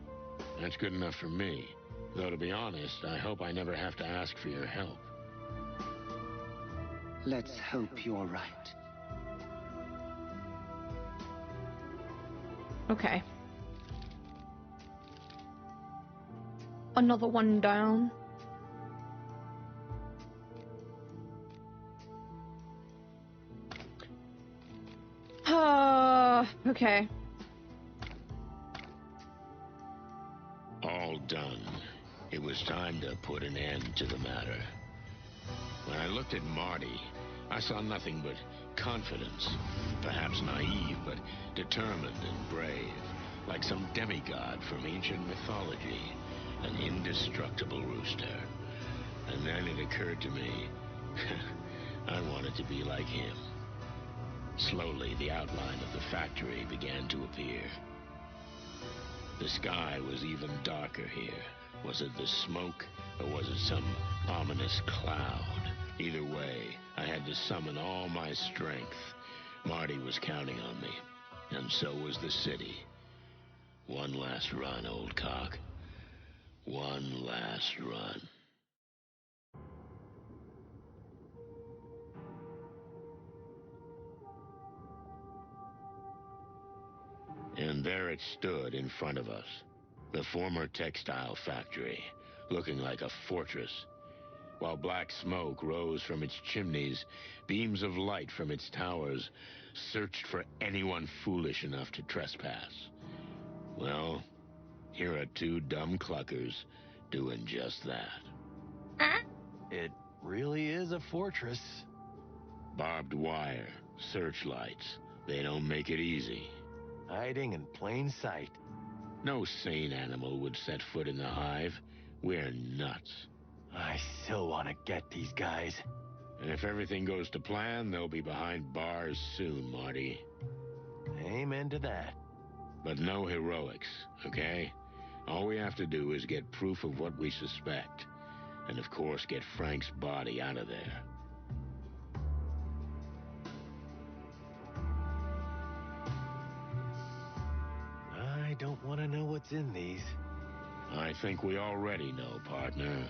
That's good enough for me. Though, to be honest, I hope I never have to ask for your help. Let's hope you're right. Okay. Another one down. Okay. All done. It was time to put an end to the matter. When I looked at Marty, I saw nothing but confidence. Perhaps naive, but determined and brave. Like some demigod from ancient mythology. An indestructible rooster. And then it occurred to me, I wanted to be like him. Slowly, the outline of the factory began to appear. The sky was even darker here. Was it the smoke, or was it some ominous cloud? Either way, I had to summon all my strength. Marty was counting on me, and so was the city. One last run, old cock. One last run. And there it stood in front of us. The former textile factory, looking like a fortress. While black smoke rose from its chimneys, beams of light from its towers searched for anyone foolish enough to trespass. Well, here are two dumb cluckers doing just that. It really is a fortress. Barbed wire, searchlights. They don't make it easy. Hiding in plain sight. No sane animal would set foot in the hive. We're nuts. I still want to get these guys. And if everything goes to plan, they'll be behind bars soon, Marty. Amen to that. But no heroics, okay? All we have to do is get proof of what we suspect. And of course, get Frank's body out of there. I don't want to know what's in these. I think we already know, partner.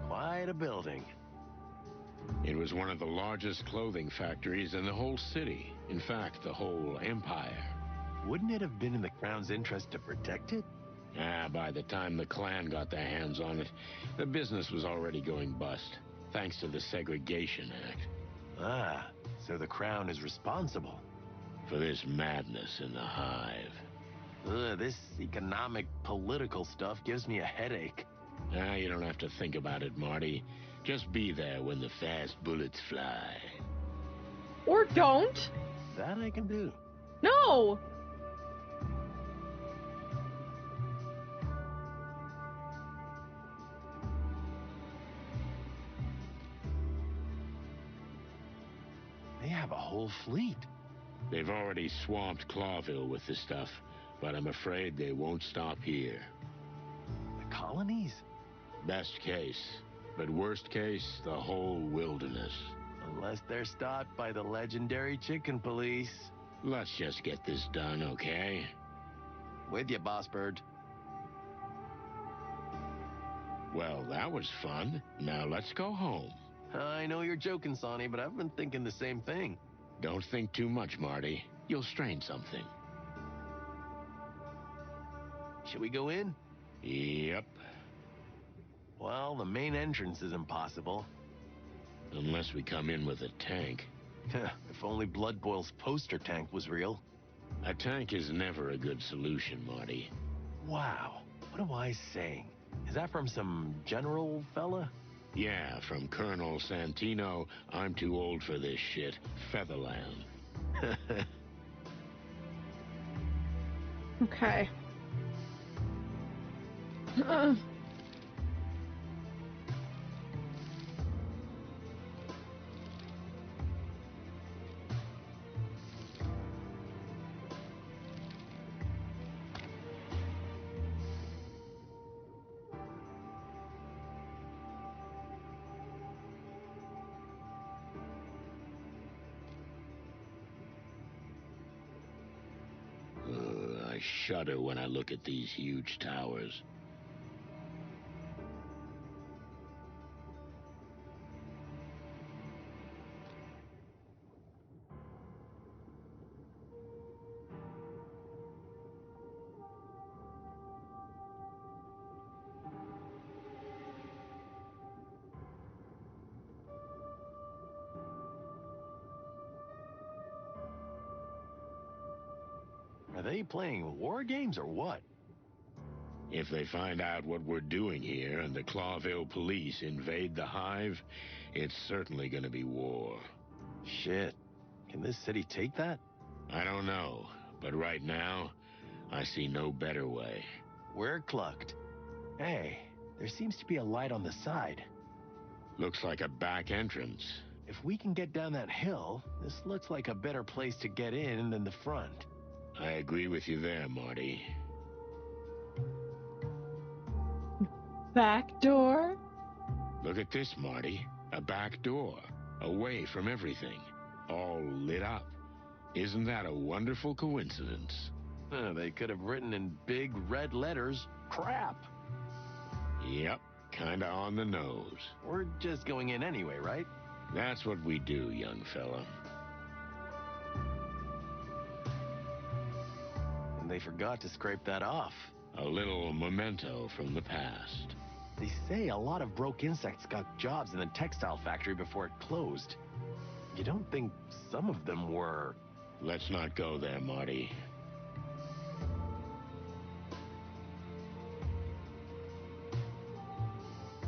Quite a building. It was one of the largest clothing factories in the whole city. In fact, the whole empire. Wouldn't it have been in the Crown's interest to protect it? By the time the clan got their hands on it, the business was already going bust, thanks to the Segregation Act. So the Crown is responsible. For this madness in the Hive. This economic, political stuff gives me a headache. You don't have to think about it, Marty. Just be there when the fast bullets fly. Or don't. That I can do. No! They have a whole fleet. They've already swamped Clawville with the stuff, but I'm afraid they won't stop here. The colonies? Best case. But worst case, the whole wilderness. Unless they're stopped by the legendary chicken police. Let's just get this done, okay? With you, Boss Bird. Well, that was fun. Now let's go home. I know you're joking, Sonny, but I've been thinking the same thing. Don't think too much, Marty. You'll strain something. Should we go in? Yep. Well, the main entrance is impossible. Unless we come in with a tank. If only Blood Boil's poster tank was real. A tank is never a good solution, Marty. Wow. What am I saying? Is that from some general fella? Yeah, from Colonel Santino, I'm too old for this shit, Featherland. Okay. I shudder when I look at these huge towers. Are they playing war games or what? If they find out what we're doing here and the Clawville police invade the Hive, it's certainly gonna be war. Shit. Can this city take that? I don't know, but right now, I see no better way. We're clucked. Hey, there seems to be a light on the side. Looks like a back entrance. If we can get down that hill, this looks like a better place to get in than the front. I agree with you there, Marty. Back door? Look at this, Marty. A back door. Away from everything. All lit up. Isn't that a wonderful coincidence? They could have written in big red letters, crap. Yep, kinda on the nose. We're just going in anyway, right? That's what we do, young fella. And they forgot to scrape that off. A little memento from the past. They say a lot of broke insects got jobs in the textile factory before it closed. You don't think some of them were... Let's not go there, Marty.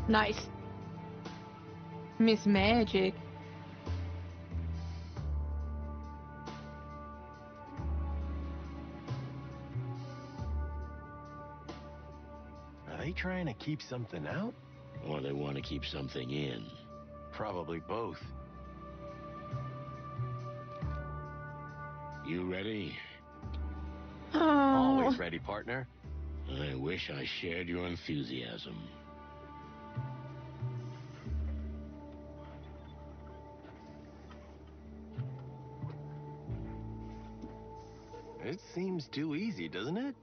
Nice. Miss Magic. Are they trying to keep something out? Or they want to keep something in? Probably both. You ready? Oh. Always ready, partner. I wish I shared your enthusiasm. It seems too easy, doesn't it?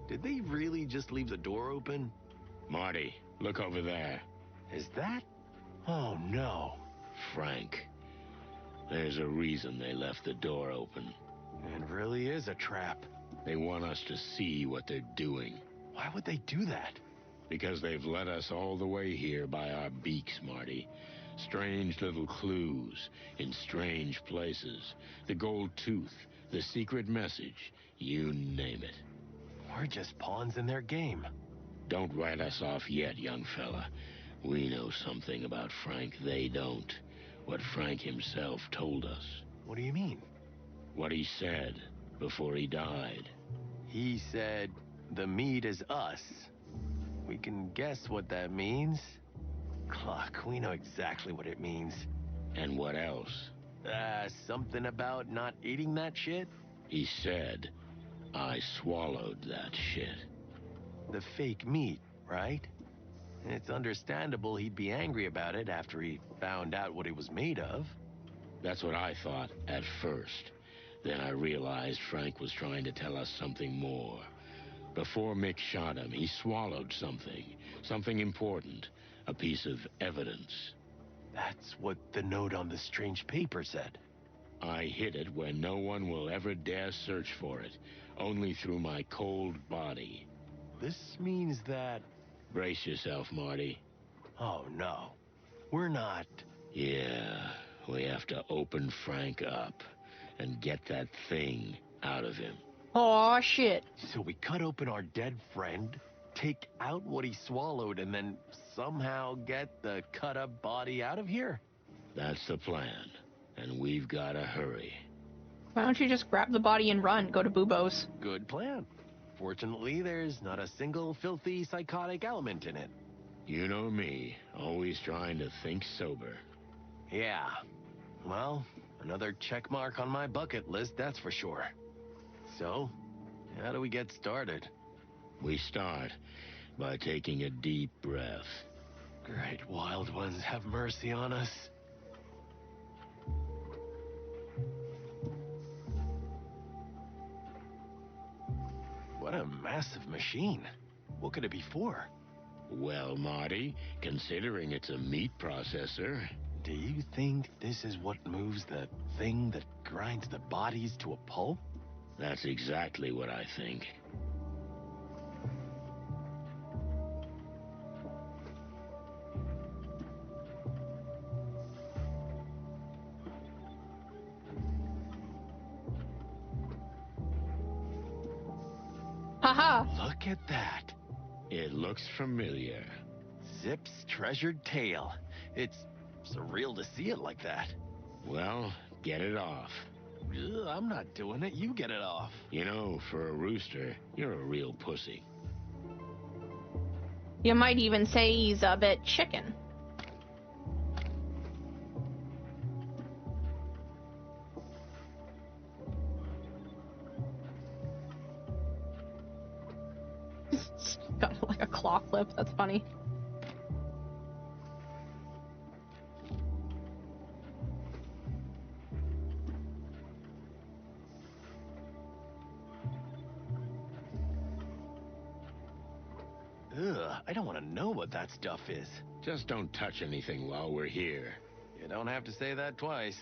Did they really just leave the door open? Marty, look over there. Is that? Oh, no. Frank. There's a reason they left the door open. It really is a trap. They want us to see what they're doing. Why would they do that? Because they've led us all the way here by our beaks, Marty. Strange little clues in strange places. The gold tooth, the secret message, you name it. We're just pawns in their game. Don't write us off yet, young fella. We know something about Frank they don't. What Frank himself told us. What do you mean? What he said before he died. He said, the meat is us. We can guess what that means. Cluck, we know exactly what it means. And what else? Something about not eating that shit? He said, I swallowed that shit. The fake meat, right? It's understandable he'd be angry about it after he found out what it was made of. That's what I thought at first. Then I realized Frank was trying to tell us something more. Before Mick shot him, he swallowed something important, a piece of evidence. That's what the note on the strange paper said. I hid it where no one will ever dare search for it, only through my cold body. This means that... Brace yourself, Marty. Oh, no. We're not... Yeah, we have to open Frank up and get that thing out of him. Aw, shit. So we cut open our dead friend, take out what he swallowed, and then somehow get the cut-up body out of here? That's the plan, and we've got to hurry. Why don't you just grab the body and run, go to Bubo's? Good plan. Fortunately, there's not a single filthy psychotic element in it. You know me, always trying to think sober. Yeah. Well, another check mark on my bucket list, that's for sure. So, how do we get started? We start by taking a deep breath. Great wild ones, have mercy on us. What a massive machine. What could it be for? Well, Marty, considering it's a meat processor... Do you think this is what moves the thing that grinds the bodies to a pulp? That's exactly what I think. Haha! Look at that. It looks familiar. Zip's treasured tail. It's surreal to see it like that. Well, get it off. Ugh, I'm not doing it. You get it off. You know, for a rooster, you're a real pussy. You might even say he's a bit chicken. Got like a claw clip, that's funny. Ugh, I don't want to know what that stuff is. Just don't touch anything while we're here. You don't have to say that twice.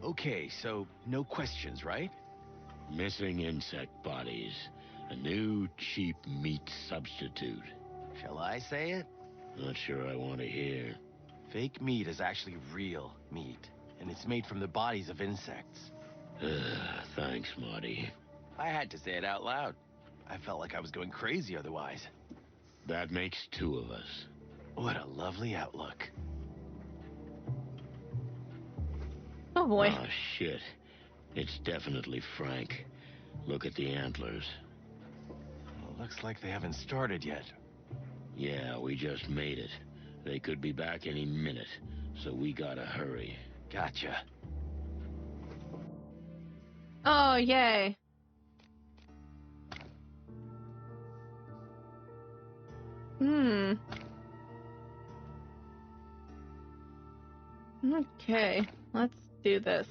Okay, so no questions, right? Missing insect bodies. A new cheap meat substitute. Shall I say it? Not sure I want to hear. Fake meat is actually real meat, and it's made from the bodies of insects. Thanks, Marty. I had to say it out loud. I felt like I was going crazy otherwise. That makes two of us. What a lovely outlook. Oh boy. Oh, shit. It's definitely Frank. Look at the antlers. Well, looks like they haven't started yet. Yeah, we just made it. They could be back any minute, so we gotta hurry. Gotcha. Oh, yay. Okay, let's do this.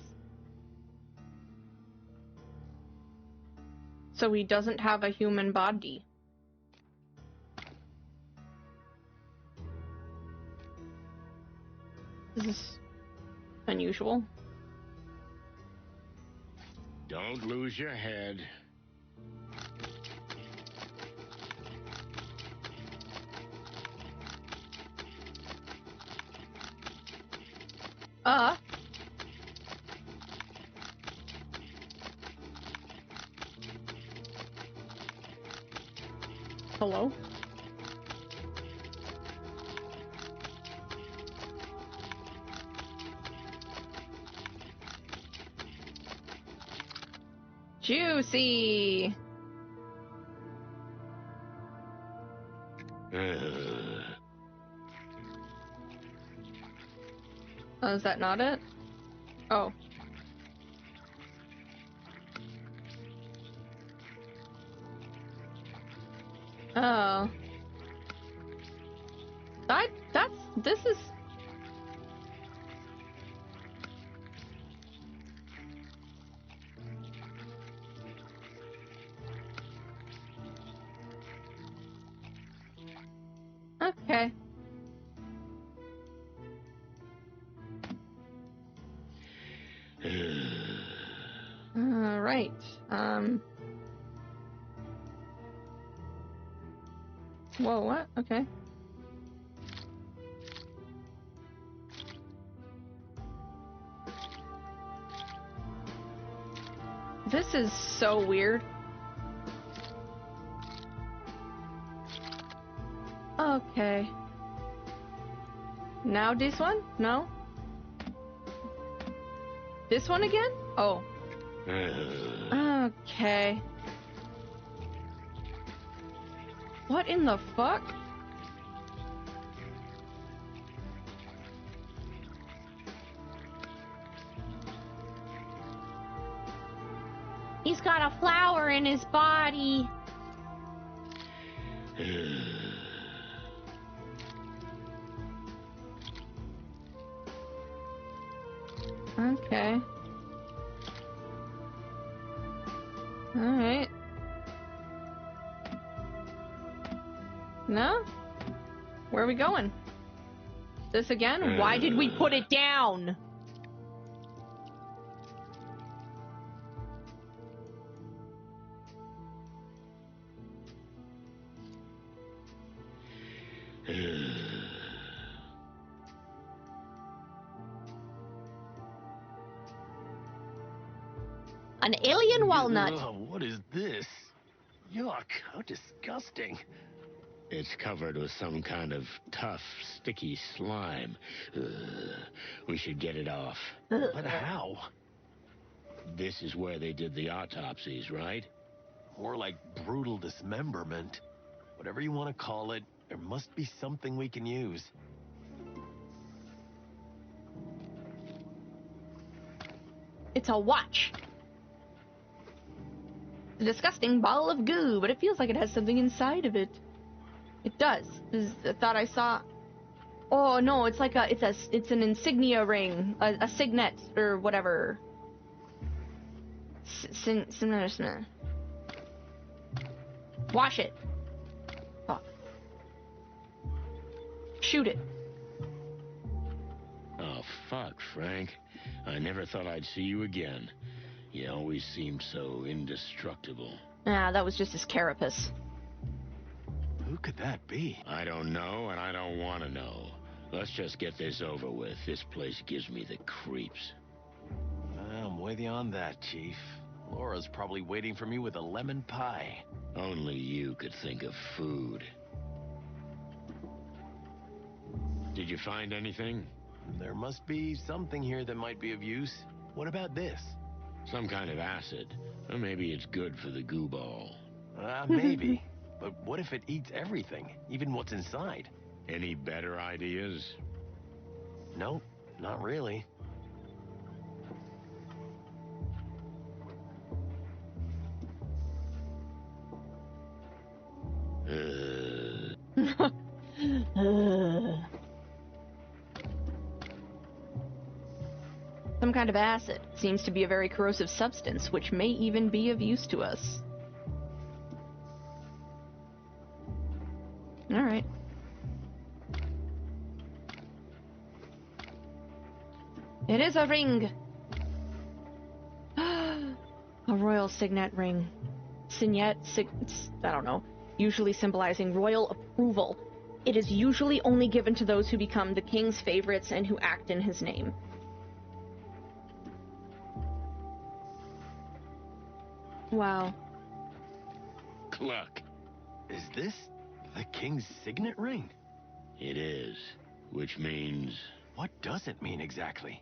So he doesn't have a human body. This is unusual. Don't lose your head. Hello? Juicy! Oh, is that not it? Oh. Oh. This is... Okay. Alright. Whoa, what? Okay. This is so weird. Okay. Now this one? No? This one again? Oh. Okay. What in the fuck? He's got a flower in his body. Okay. Alright. No? Where are we going? This again? Why did we put it down? An alien walnut. What is this? Yuck, how disgusting. It's covered with some kind of tough, sticky slime. We should get it off. But how? This is where they did the autopsies, right? More like brutal dismemberment. Whatever you want to call it, there must be something we can use. It's a watch. A disgusting ball of goo, but it feels like it has something inside of it. It does. I thought I saw... Oh no, it's like it's an insignia ring, a signet or whatever. Wash it. Oh. Shoot it. Oh fuck, Frank. I never thought I'd see you again. You always seemed so indestructible. Ah, that was just his carapace. Who could that be? I don't know, and I don't want to know. Let's just get this over with. This place gives me the creeps. I'm with you on that, Chief. Laura's probably waiting for me with a lemon pie. Only you could think of food. Did you find anything? There must be something here that might be of use. What about this? Some kind of acid. Or maybe it's good for the goo ball. Maybe. But what if it eats everything, even what's inside? Any better ideas? Nope, not really. Some kind of acid. Seems to be a very corrosive substance, which may even be of use to us. It is a ring. A royal signet ring. Signet, I don't know. Usually symbolizing royal approval. It is usually only given to those who become the king's favorites and who act in his name. Wow. Cluck. Is this the king's signet ring? It is, which means... What does it mean exactly?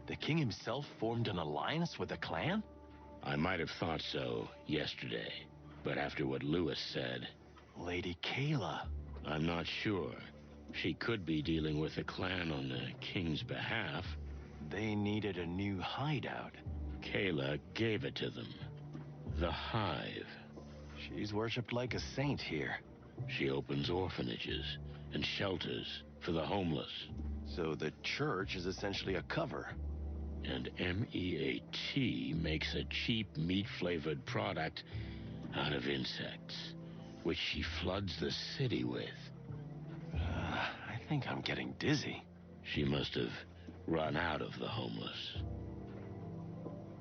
The king himself formed an alliance with a clan? I might have thought so yesterday, but after what Lewis said... Lady Kayla. I'm not sure. She could be dealing with a clan on the king's behalf. They needed a new hideout. Kayla gave it to them. The Hive. She's worshipped like a saint here. She opens orphanages and shelters for the homeless. So the church is essentially a cover. And MEAT makes a cheap meat-flavored product out of insects, which she floods the city with. I think I'm getting dizzy. She must have run out of the homeless.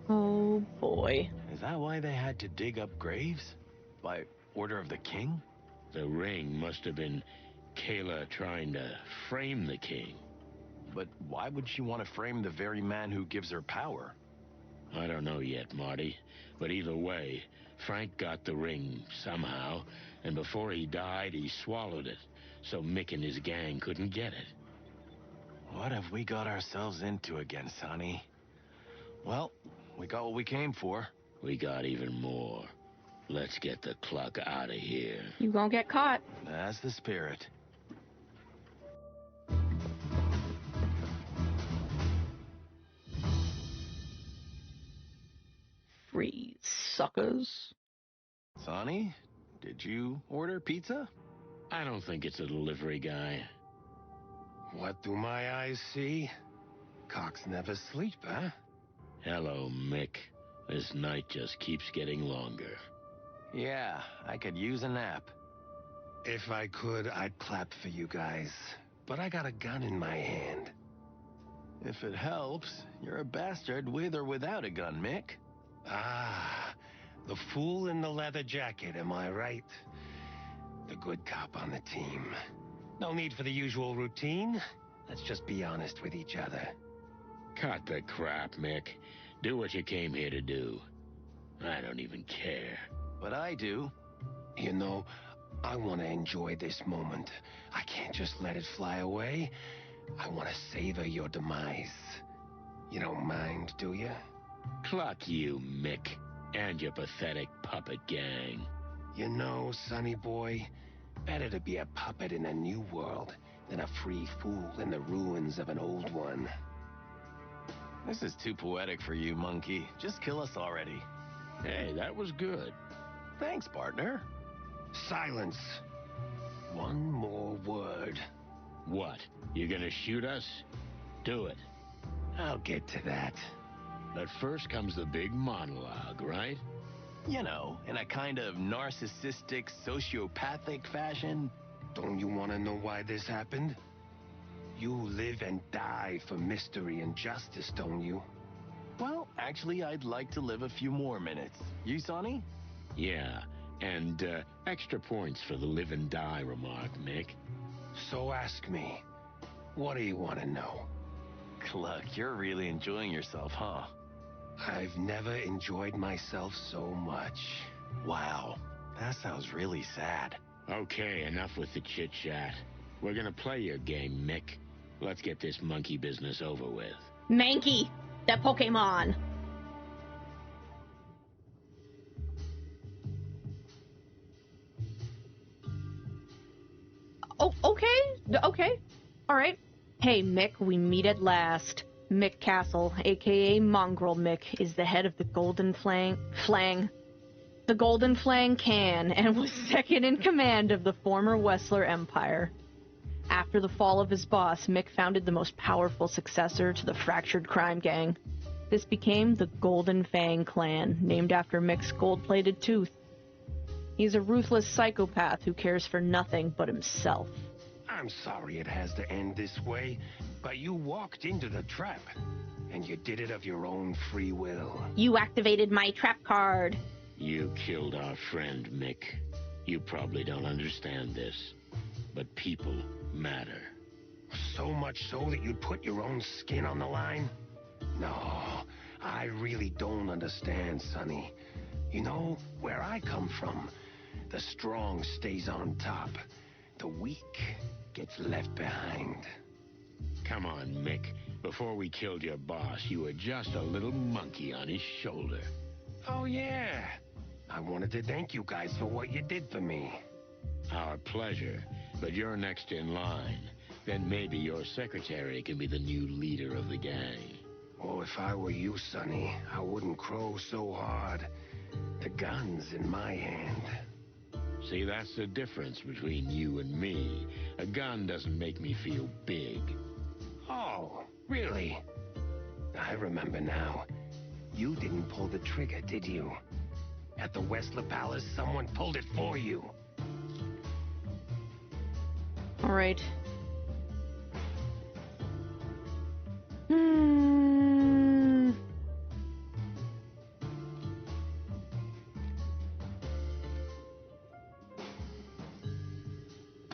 Oh boy. Is that why they had to dig up graves? By order of the king? The ring must have been Kayla trying to frame the king. But why would she want to frame the very man who gives her power? I don't know yet, Marty. But either way, Frank got the ring somehow, and before he died, he swallowed it, so Mick and his gang couldn't get it. What have we got ourselves into again, Sonny? Well, we got what we came for. We got even more. Let's get the Cluck out of here. You gonna get caught. That's the spirit. Freeze, suckers. Sonny, did you order pizza? I don't think it's a delivery guy. What do my eyes see? Cocks never sleep, huh? Hello, Mick. This night just keeps getting longer. Yeah, I could use a nap. If I could, I'd clap for you guys. But I got a gun in my hand. If it helps, you're a bastard with or without a gun, Mick. Ah, the fool in the leather jacket, am I right? The good cop on the team. No need for the usual routine. Let's just be honest with each other. Cut the crap, Mick. Do what you came here to do. I don't even care. But I do. You know, I want to enjoy this moment. I can't just let it fly away. I want to savor your demise. You don't mind, do you? Cluck you, Mick, and your pathetic puppet gang. You know, sonny boy, better to be a puppet in a new world than a free fool in the ruins of an old one. This is too poetic for you, monkey. Just kill us already. Hey, that was good. Thanks, partner. Silence. One more word. What? You gonna shoot us? Do it. I'll get to that. But first comes the big monologue, right? You know, in a kind of narcissistic, sociopathic fashion. Don't you want to know why this happened? You live and die for mystery and justice, don't you? Well, actually, I'd like to live a few more minutes. You, Sonny? Yeah, and extra points for the live and die remark, Mick. So ask me, what do you want to know? Cluck, you're really enjoying yourself, huh? I've never enjoyed myself so much. Wow, that sounds really sad. Okay, enough with the chit-chat. We're gonna play your game, Mick. Let's get this monkey business over with. Mankey! That Pokemon! Oh, okay. Alright. Hey, Mick, we meet at last. Mick Castle, aka Mongrel Mick, is the head of the Golden Flang. The Golden Flang Can, and was second in command of the former Wessler Empire. After the fall of his boss, Mick founded the most powerful successor to the fractured crime gang. This became the Golden Fang Clan, named after Mick's gold-plated tooth. He's a ruthless psychopath who cares for nothing but himself. I'm sorry it has to end this way, but you walked into the trap. And you did it of your own free will. You activated my trap card. You killed our friend, Mick. You probably don't understand this, but people matter. So much so that you'd put your own skin on the line? No, I really don't understand, Sonny. You know, where I come from, the strong stays on top. The weak gets left behind. Come on, Mick. Before we killed your boss, you were just a little monkey on his shoulder. Oh, yeah. I wanted to thank you guys for what you did for me. Our pleasure. But you're next in line. Then maybe your secretary can be the new leader of the gang. Oh, if I were you, Sonny, I wouldn't crow so hard. The gun's in my hand. See, that's the difference between you and me. A gun doesn't make me feel big. Oh, really? I remember now. You didn't pull the trigger, did you? At the Westler Palace, someone pulled it for you. All right.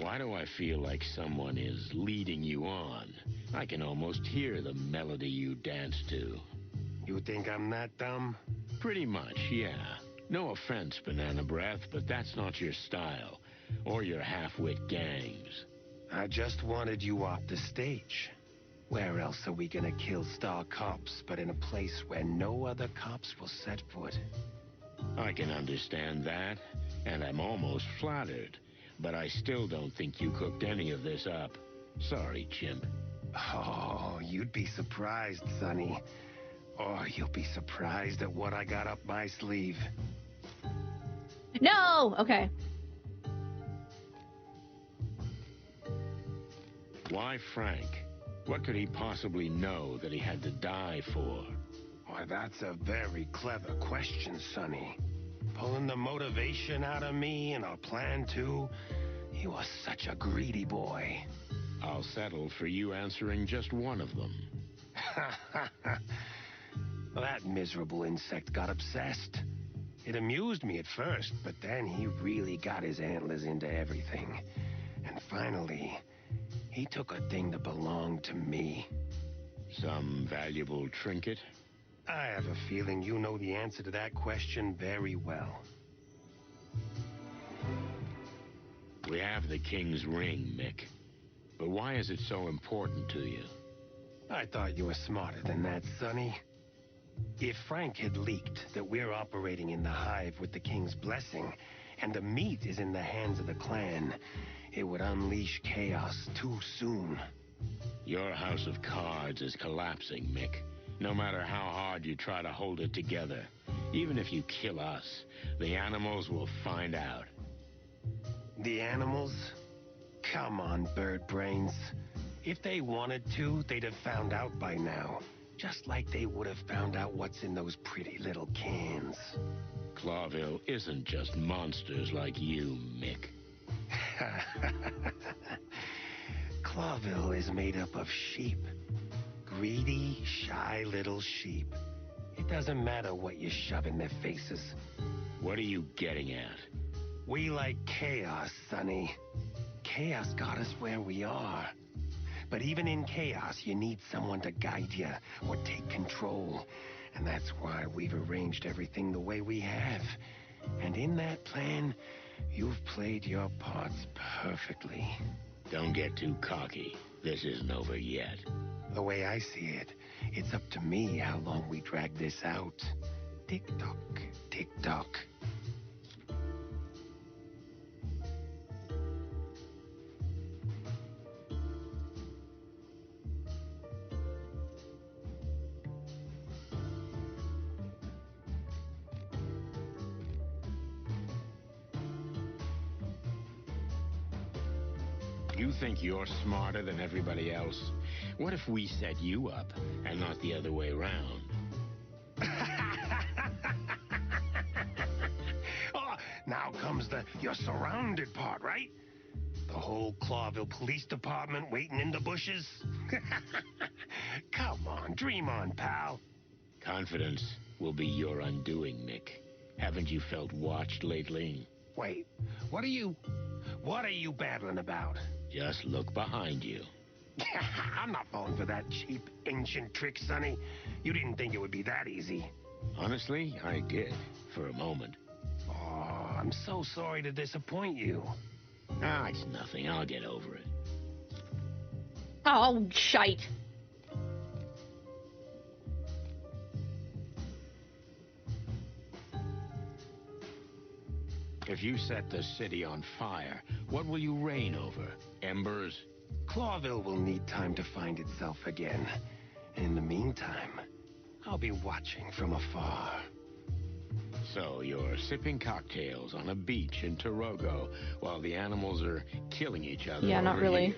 Why do I feel like someone is leading you on? I can almost hear the melody you dance to. You think I'm that dumb? Pretty much, yeah. No offense, Banana Breath, but that's not your style. Or your half-wit gangs. I just wanted you off the stage. Where else are we gonna kill star cops but in a place where no other cops will set foot? I can understand that, and I'm almost flattered. But I still don't think you cooked any of this up. Sorry, chimp. Oh, you'd be surprised, Sonny. Oh, you'll be surprised at what I got up my sleeve. No! Okay. Why Frank? What could he possibly know that he had to die for? Why, that's a very clever question, Sonny. Pulling the motivation out of me and our plan, too. You are such a greedy boy. I'll settle for you answering just one of them. That miserable insect got obsessed. It amused me at first, but then he really got his antlers into everything. And finally, he took a thing that belonged to me. Some valuable trinket? I have a feeling you know the answer to that question very well. We have the king's ring, Mick. But why is it so important to you? I thought you were smarter than that, Sonny. If Frank had leaked that we're operating in the Hive with the king's blessing, and the meat is in the hands of the clan, it would unleash chaos too soon. Your house of cards is collapsing, Mick. No matter how hard you try to hold it together. Even if you kill us, the animals will find out. The animals? Come on, bird brains. If they wanted to, they'd have found out by now. Just like they would have found out what's in those pretty little cans. Clawville isn't just monsters like you, Mick. Clawville is made up of sheep. Greedy, shy little sheep. It doesn't matter what you shove in their faces. What are you getting at? We like chaos, Sonny. Chaos got us where we are. But even in chaos, you need someone to guide you or take control. And that's why we've arranged everything the way we have. And in that plan, you've played your parts perfectly. Don't get too cocky. This isn't over yet. The way I see it, it's up to me how long we drag this out. Tick-tock, tick-tock. You think you're smarter than everybody else? What if we set you up and not the other way around? Oh, now comes the you're surrounded part, right? The whole Clawville Police Department waiting in the bushes? Come on, dream on, pal. Confidence will be your undoing, Mick. Haven't you felt watched lately? Wait, what are you babbling about? Just look behind you. I'm not falling for that cheap, ancient trick, Sonny. You didn't think it would be that easy. Honestly, I did, for a moment. Oh, I'm so sorry to disappoint you. Ah, it's nothing. I'll get over it. Oh, shite. If you set the city on fire, what will you reign over? Embers? Clawville will need time to find itself again. In the meantime, I'll be watching from afar. So you're sipping cocktails on a beach in Torogo while the animals are killing each other. Yeah, not really. Here.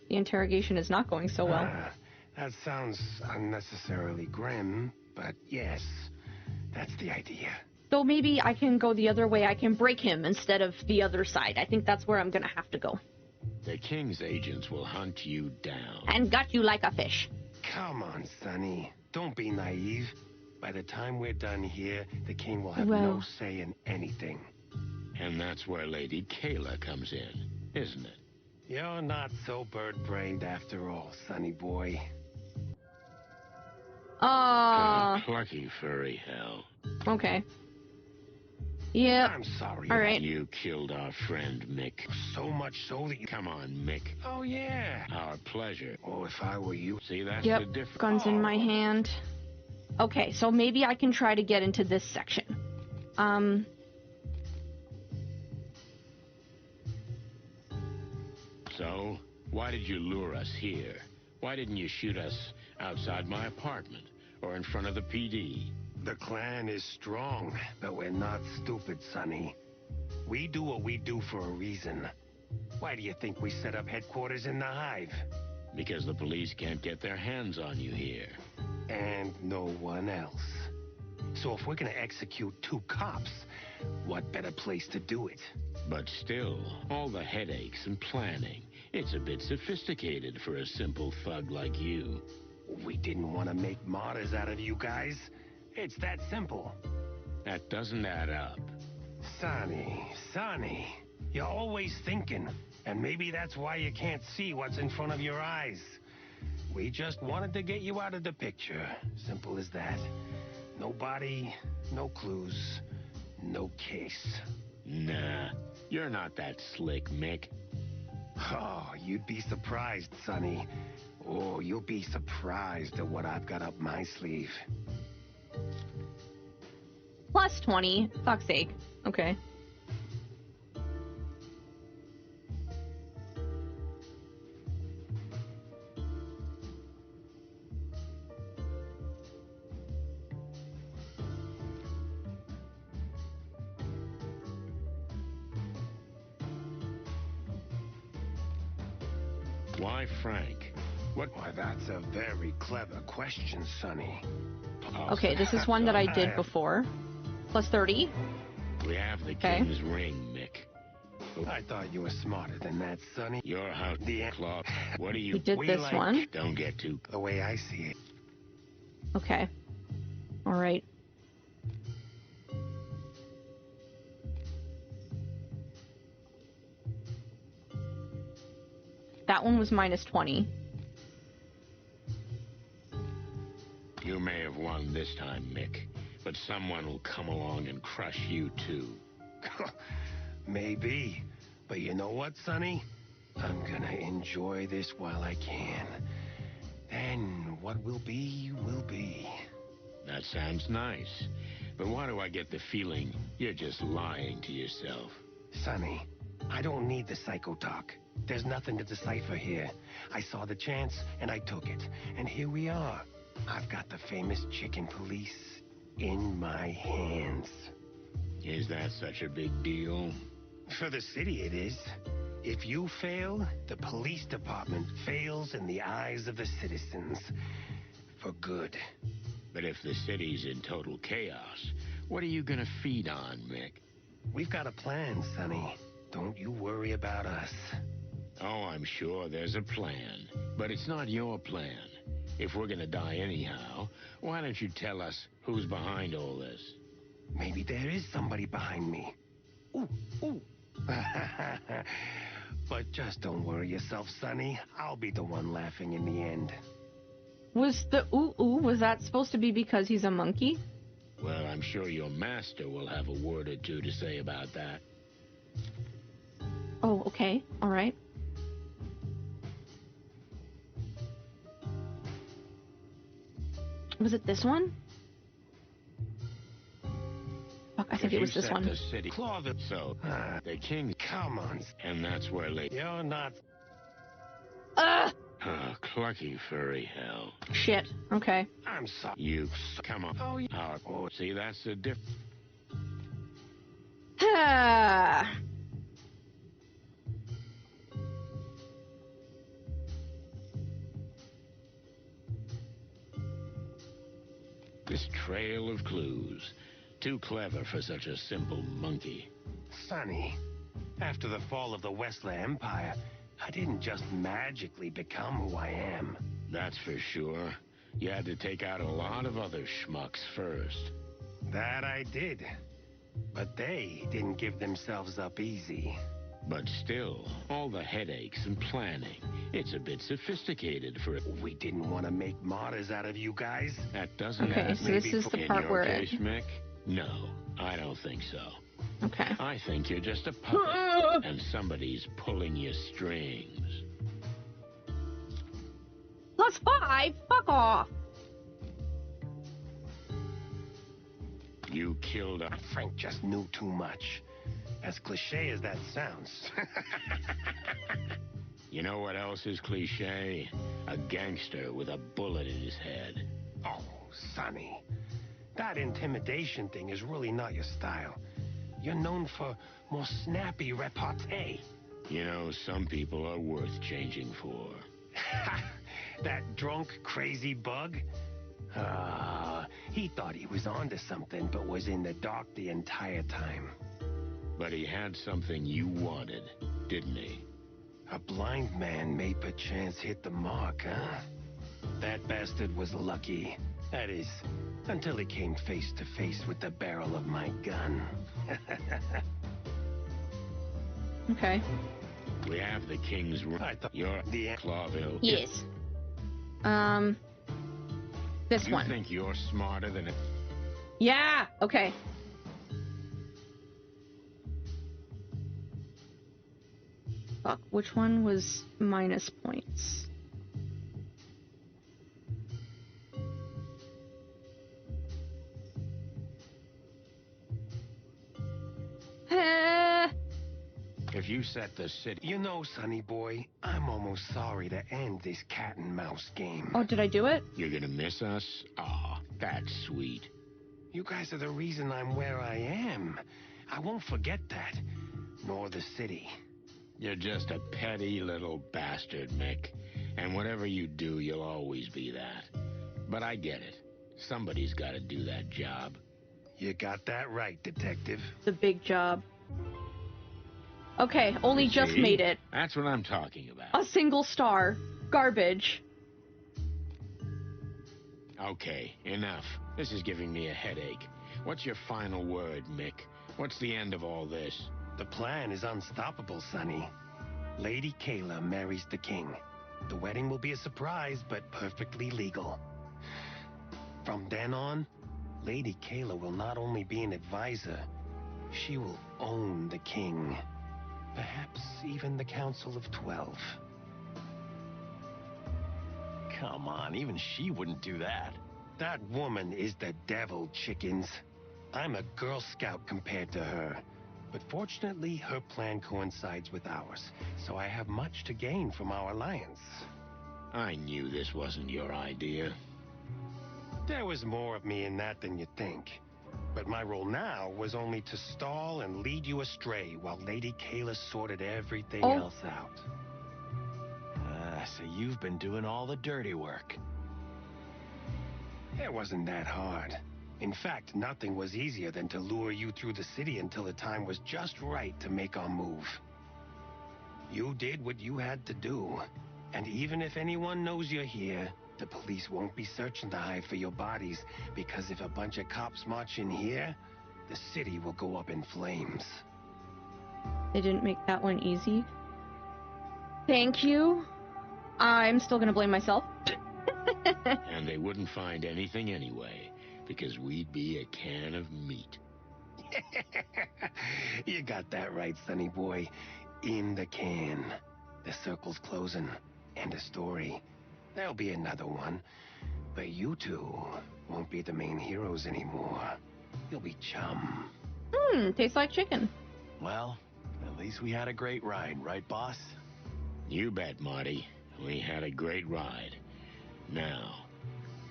The interrogation is not going so well. That sounds unnecessarily grim, but yes, that's the idea. So maybe I can go the other way. I can break him instead of the other side. I think that's where I'm gonna have to go. The King's agents will hunt you down. And gut you like a fish. Come on, Sonny. Don't be naive. By the time we're done here, the King will have Well. no say in anything. And that's where Lady Kayla comes in, isn't it? You're not so bird-brained after all, Sonny boy. Plucky furry hell. Okay. Yep. I'm sorry. All right. You killed our friend, Mick. So much so that you... Come on, Mick. Oh, yeah. Our pleasure. Oh, if I were you... See, that's Yep. the difference. Guns in my hand. Okay, so maybe I can try to get into this section. So, why did you lure us here? Why didn't you shoot us outside my apartment or in front of the PD? The clan is strong, but we're not stupid, Sonny. We do what we do for a reason. Why do you think we set up headquarters in the Hive? Because the police can't get their hands on you here. And no one else. So if we're gonna execute 2 cops, what better place to do it? But still, all the headaches and planning. It's a bit sophisticated for a simple thug like you. We didn't want to make martyrs out of you guys. It's that simple. That doesn't add up. Sonny, you're always thinking. And maybe that's why you can't see what's in front of your eyes. We just wanted to get you out of the picture. Simple as that. No body, no clues, no case. Nah, you're not that slick, Mick. Oh, you'd be surprised, Sonny. Oh, you'll be surprised at what I've got up my sleeve. Plus 20. Fuck's sake. Okay. Why Frank? What? Why, that's a very clever question, Sonny. Okay, this is one that I did before. Plus 30. We have the King's ring, Mick. I thought you were smarter than that, Sonny. Your house, the club. What do you... We did this like, one. Don't get too... The way I see it. Okay. All right. That one was minus 20. You may have won this time, Mick, but someone will come along and crush you too. Maybe. But you know what, Sonny? I'm gonna enjoy this while I can. Then what will be, will be. That sounds nice. But why do I get the feeling you're just lying to yourself? Sonny, I don't need the psycho talk. There's nothing to decipher here. I saw the chance, and I took it. And here we are. I've got the famous chicken police in my hands. Is that such a big deal? For the city, it is. If you fail, the police department fails in the eyes of the citizens. For good. But if the city's in total chaos, what are you gonna feed on, Mick? We've got a plan, Sonny. Don't you worry about us. Oh, I'm sure there's a plan. But it's not your plan. If we're gonna die anyhow, why don't you tell us who's behind all this? Maybe there is somebody behind me. Ooh, ooh. But just don't worry yourself, Sonny. I'll be the one laughing in the end. Was the was that supposed to be because he's a monkey? Well, I'm sure your master will have a word or two to say about that. Oh, okay. All right. Was it this one? Fuck, I think it was this one. The city so the king, come on, and that's where you're not. Oh, clucky furry hell. Shit. Okay. I'm sorry. You come on. Oh, yeah. Oh, see, that's the difference. This trail of clues. Too clever for such a simple monkey. Sonny, after the fall of the Westler Empire, I didn't just magically become who I am. That's for sure. You had to take out a lot of other schmucks first. That I did. But they didn't give themselves up easy. But still, all the headaches and planning, it's a bit sophisticated for it. We didn't want to make martyrs out of you guys. That doesn't Okay, so this is the part where in your case, Mick? No, I don't think so. Okay. I think you're just a puppet, and somebody's pulling your strings. +5? Fuck off! You killed a... Frank just knew too much. As cliche as that sounds. You know what else is cliche? A gangster with a bullet in his head. Oh, Sonny. That intimidation thing is really not your style. You're known for more snappy repartee. You know, some people are worth changing for. That drunk, crazy bug? He thought he was onto something, but was in the dark the entire time. But he had something you wanted, didn't he? A blind man may perchance hit the mark, huh? That bastard was lucky. That is, until he came face to face with the barrel of my gun. Okay. We have the king's room. I thought you're the Clawville. Yes. This one. You think you're smarter than a... Yeah! Okay. Fuck, which one was minus points? If you set the city... You know, Sonny boy, I'm almost sorry to end this cat and mouse game. Oh, did I do it? You're gonna miss us? Aw, that's sweet. You guys are the reason I'm where I am. I won't forget that. Nor the city. You're just a petty little bastard, Mick. And whatever you do, you'll always be that. But I get it. Somebody's gotta do that job. You got that right, detective. The big job. Okay, only just made it. That's what I'm talking about. A single star. Garbage. Okay, enough. This is giving me a headache. What's your final word, Mick? What's the end of all this? The plan is unstoppable, Sonny. Lady Kayla marries the king. The wedding will be a surprise, but perfectly legal. From then on, Lady Kayla will not only be an advisor, she will own the king. Perhaps even the Council of 12. Come on, even she wouldn't do that. That woman is the devil, chickens. I'm a Girl Scout compared to her. But fortunately, her plan coincides with ours, so I have much to gain from our alliance. I knew this wasn't your idea. There was more of me in that than you think. But my role now was only to stall and lead you astray while Lady Kayla sorted everything else out. So you've been doing all the dirty work. It wasn't that hard. In fact, nothing was easier than to lure you through the city until the time was just right to make our move. You did what you had to do. And even if anyone knows you're here, the police won't be searching the Hive for your bodies, because if a bunch of cops march in here, the city will go up in flames. They didn't make that one easy. Thank you. I'm still gonna blame myself. And they wouldn't find anything anyway, because we'd be a can of meat. You got that right, sonny boy. In the can. The circle's closing. End of story. There'll be another one. But you two won't be the main heroes anymore. You'll be chum. Tastes like chicken. Well, at least we had a great ride, right, boss? You bet, Marty. We had a great ride. Now,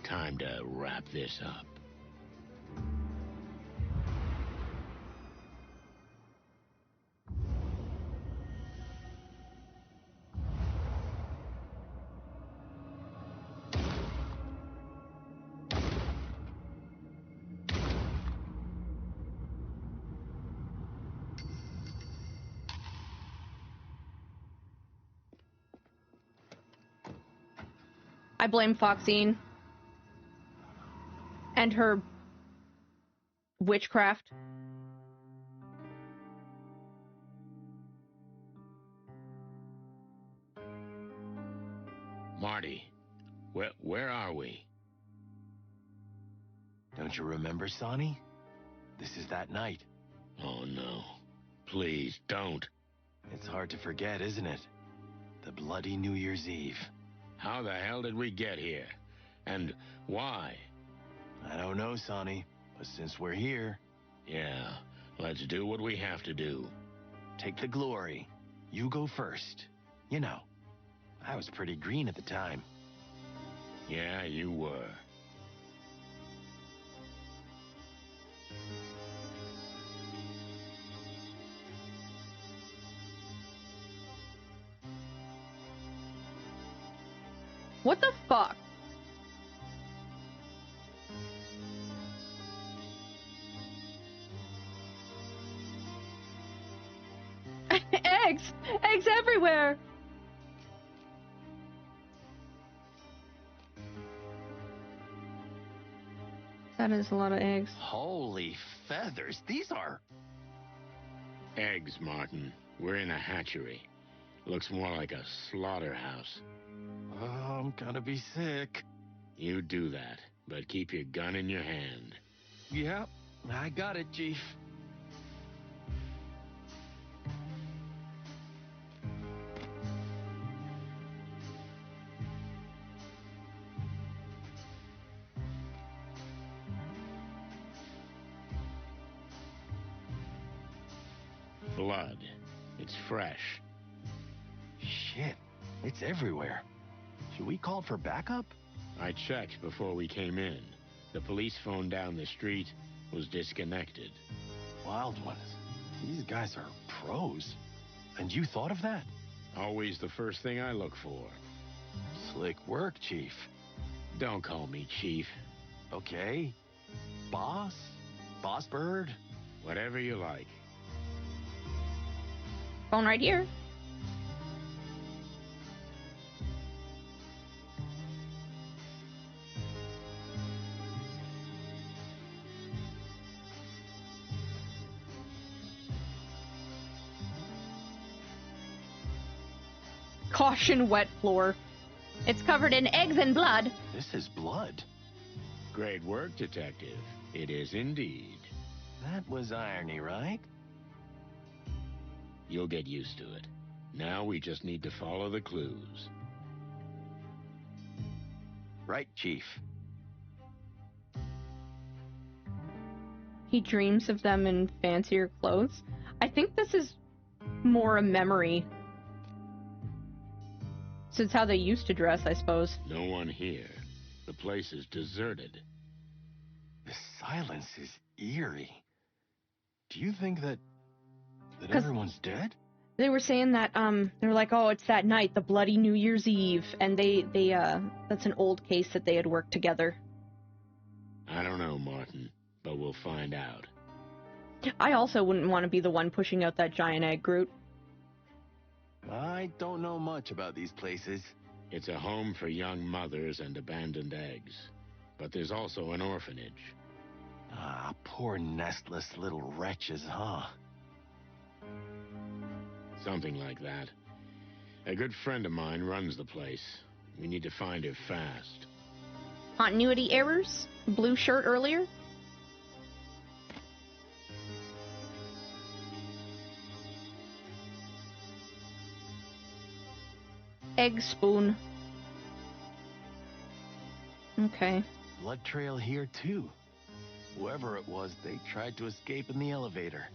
time to wrap this up. I blame Foxine and her witchcraft. Marty, where are we? Don't you remember, Sonny? This is that night. Oh, no. Please, don't. It's hard to forget, isn't it? The bloody New Year's Eve. How the hell did we get here? And why? I don't know, Sonny, but since we're here... Yeah, let's do what we have to do. Take the glory. You go first. You know, I was pretty green at the time. Yeah, you were. What the fuck? Eggs! Eggs everywhere! That is a lot of eggs. Holy feathers, these are... Eggs, Martin. We're in a hatchery. Looks more like a slaughterhouse. Oh, I'm gonna be sick. You do that, but keep your gun in your hand. Yep, I got it, Chief. Blood. It's fresh. Shit, it's everywhere. Should we call for backup? I checked before we came in. The police phone down the street was disconnected. Wild ones. These guys are pros. And you thought of that? Always the first thing I look for. Slick work, Chief. Don't call me Chief. Okay. Boss? Boss Bird? Whatever you like. Phone right here. Caution, wet floor. It's covered in eggs and blood. This is blood. Great work, Detective. It is indeed. That was irony, right? You'll get used to it. Now we just need to follow the clues. Right, Chief. He dreams of them in fancier clothes. I think this is more a memory. So it's how they used to dress, I suppose. No one here. The place is deserted. The silence is eerie. Do you think that everyone's dead? They were saying that, they were like, oh, it's that night, the bloody New Year's Eve, and they that's an old case that they had worked together. I don't know, Martin, but we'll find out. I also wouldn't want to be the one pushing out that giant egg, Groot. I don't know much about these places. It's a home for young mothers and abandoned eggs. But there's also an orphanage. Ah, poor nestless little wretches, huh? Something like that. A good friend of mine runs the place. We need to find her fast. Continuity errors? Blue shirt earlier? Egg spoon. Okay. Blood trail here, too. Whoever it was, they tried to escape in the elevator.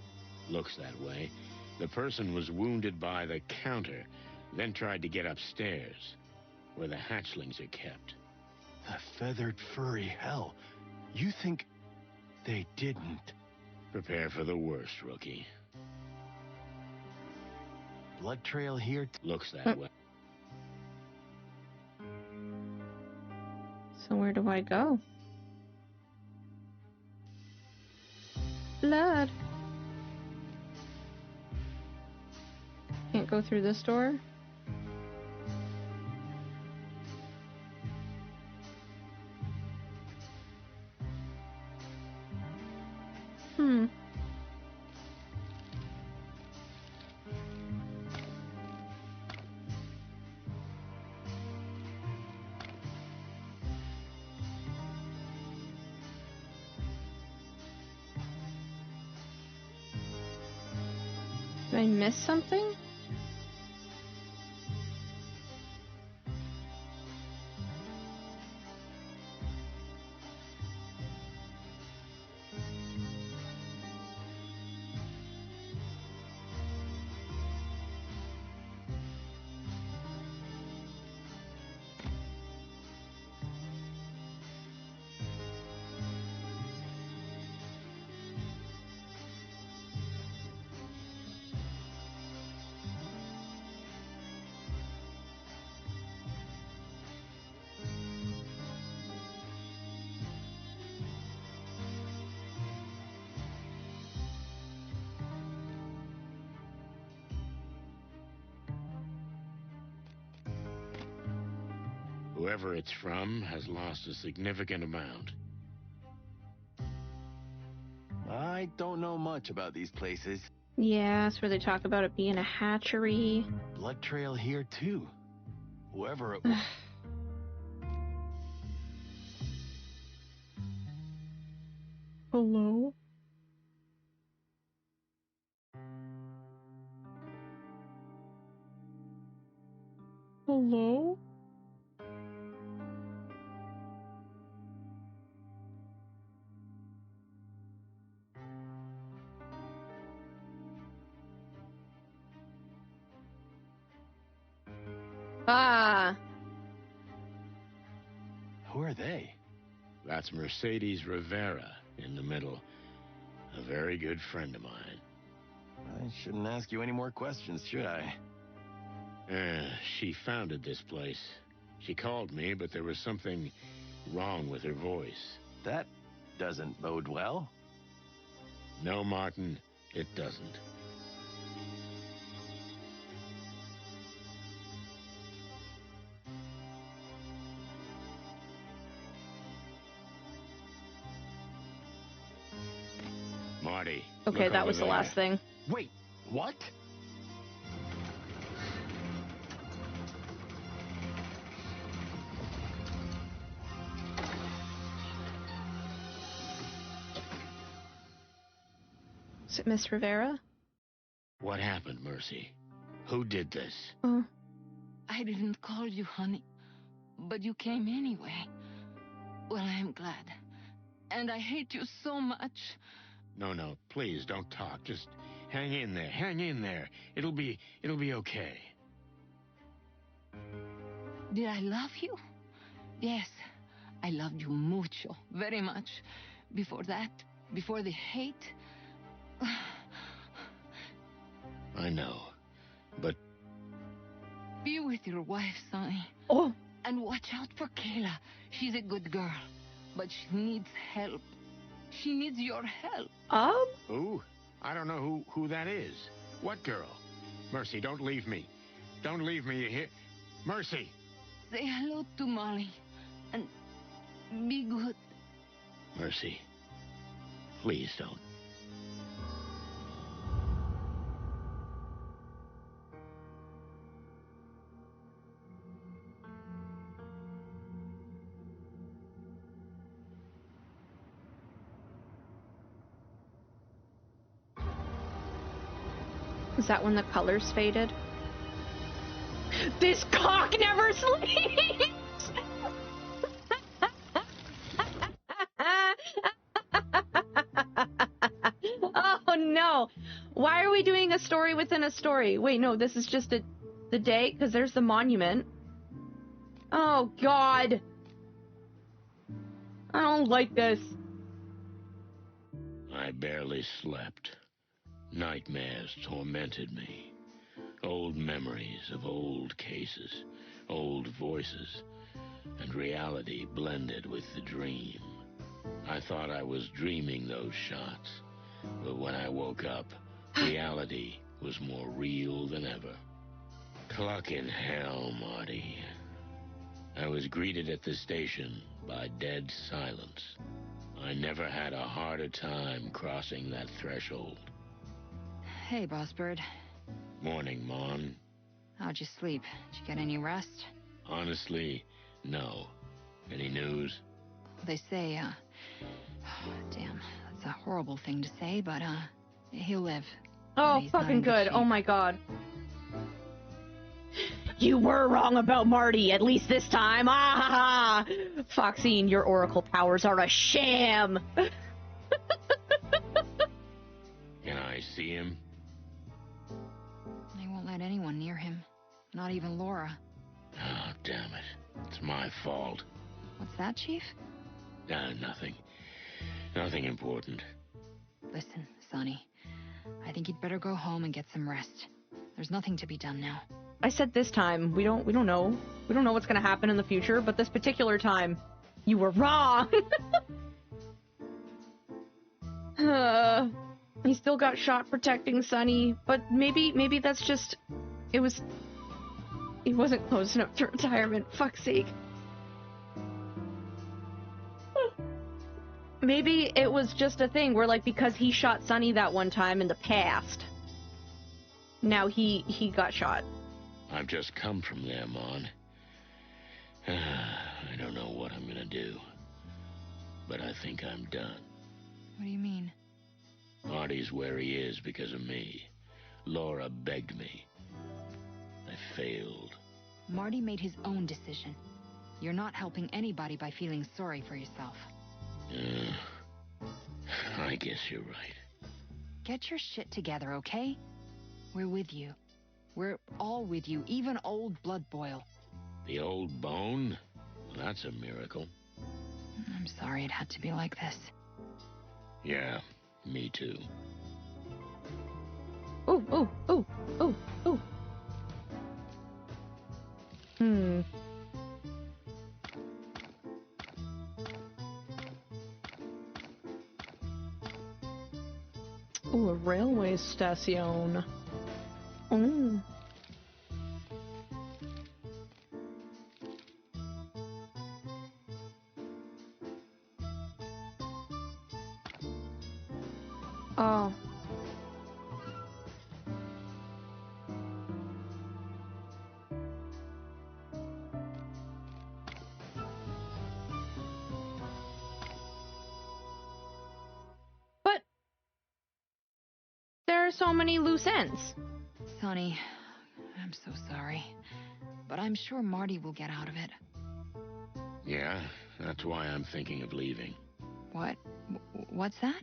Looks that way. The person was wounded by the counter, then tried to get upstairs, where the hatchlings are kept. The feathered furry hell. You think they didn't? Prepare for the worst, rookie. Blood trail here. Looks that way. So where do I go? Blood. Can't go through this door. Did I miss something? Whoever it's from has lost a significant amount. I don't know much about these places. Yeah, that's where they talk about it being a hatchery. Blood trail here, too. Whoever it was. Hello? Hello? Ah! Who are they? That's Mercedes Rivera in the middle. A very good friend of mine. I shouldn't ask you any more questions, should I? She founded this place. She called me, but there was something wrong with her voice. That doesn't bode well. No, Martin, it doesn't. Marty. Okay, that was the last thing. Wait, what? Is it Miss Rivera? What happened, Mercy? Who did this? I didn't call you, honey, but you came anyway. Well, I am glad. And I hate you so much. No, please don't talk. Just hang in there. Hang in there. It'll be okay. Did I love you? Yes, I loved you mucho, very much. Before that, before the hate. I know, but... Be with your wife, Sonny. Oh. And watch out for Kayla. She's a good girl, but she needs help. She needs your help. Who? I don't know who that is. What girl? Mercy, don't leave me. Don't leave me here. Mercy! Say hello to Molly. And be good. Mercy. Please don't. Is that when the colors faded? This cock never sleeps! Oh no! Why are we doing a story within a story? Wait, no, this is just the day, because there's the monument. Oh god! I don't like this. I barely slept. Nightmares tormented me. Old memories of old cases, old voices, and reality blended with the dream. I thought I was dreaming those shots, but when I woke up, reality was more real than ever. Clucking hell, Marty. I was greeted at the station by dead silence. I never had a harder time crossing that threshold. Hey, Boss Bird. Morning, Mon. How'd you sleep? Did you get any rest? Honestly, no. Any news? They say, damn, that's a horrible thing to say, but, he'll live. Oh, fucking good. Oh my god. You were wrong about Marty, at least this time. Ah ha ha! Foxine, your oracle powers are a sham! Can I see him? They won't let anyone near him. Not even Laura. Oh, damn it. It's my fault. What's that, Chief? Nothing. Nothing important. Listen, Sonny. I think you'd better go home and get some rest. There's nothing to be done now. I said this time. We don't know. We don't know what's gonna happen in the future, but this particular time, you were wrong! He still got shot protecting Sonny, but maybe that's just... He wasn't close enough to retirement, fuck's sake. Maybe it was just a thing where, like, because he shot Sonny that one time in the past, now he got shot. I've just come from there, Mon. I don't know what I'm gonna do, but I think I'm done. What do you mean? Marty's where he is because of me. Laura begged me. I failed. Marty made his own decision. You're not helping anybody by feeling sorry for yourself. I guess you're right. Get your shit together, okay? We're with you. We're all with you, even old Blood Boil. The old bone? That's a miracle. I'm sorry it had to be like this. Yeah, me too. Ooh, ooh, ooh, ooh, ooh. Ooh, a railway station. Ooh. Oh. But there are so many loose ends. Sonny, I'm so sorry. But I'm sure Marty will get out of it. Yeah, that's why I'm thinking of leaving. What? What's that?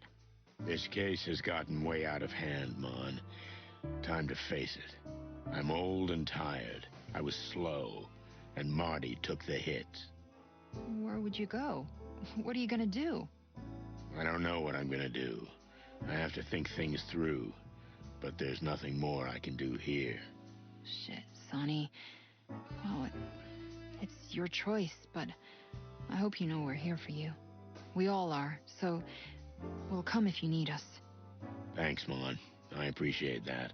This case has gotten way out of hand, Mon. Time to face it. I'm old and tired. I was slow, and Marty took the hits. Where would you go? What are you gonna do? I don't know what I'm gonna do. I have to think things through. But there's nothing more I can do here. Shit, Sonny. Well, it's your choice, but I hope you know we're here for you. We all are, so we'll come if you need us. Thanks, Mon. I appreciate that.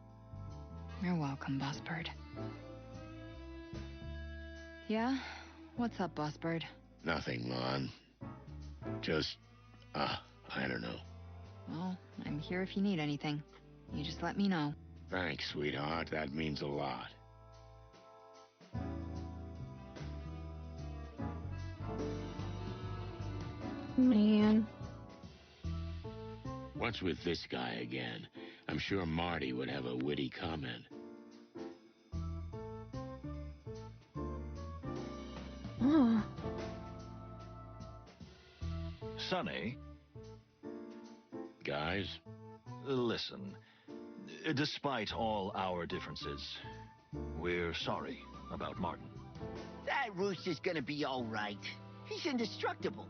You're welcome, Boss Bird. Yeah? What's up, Boss Bird? Nothing, Lon. Just, I don't know. Well, I'm here if you need anything. You just let me know. Thanks, sweetheart. That means a lot. Man. What's with this guy again? I'm sure Marty would have a witty comment. Oh. Sonny? Guys? Listen, despite all our differences, we're sorry about Martin. That rooster's gonna be all right. He's indestructible.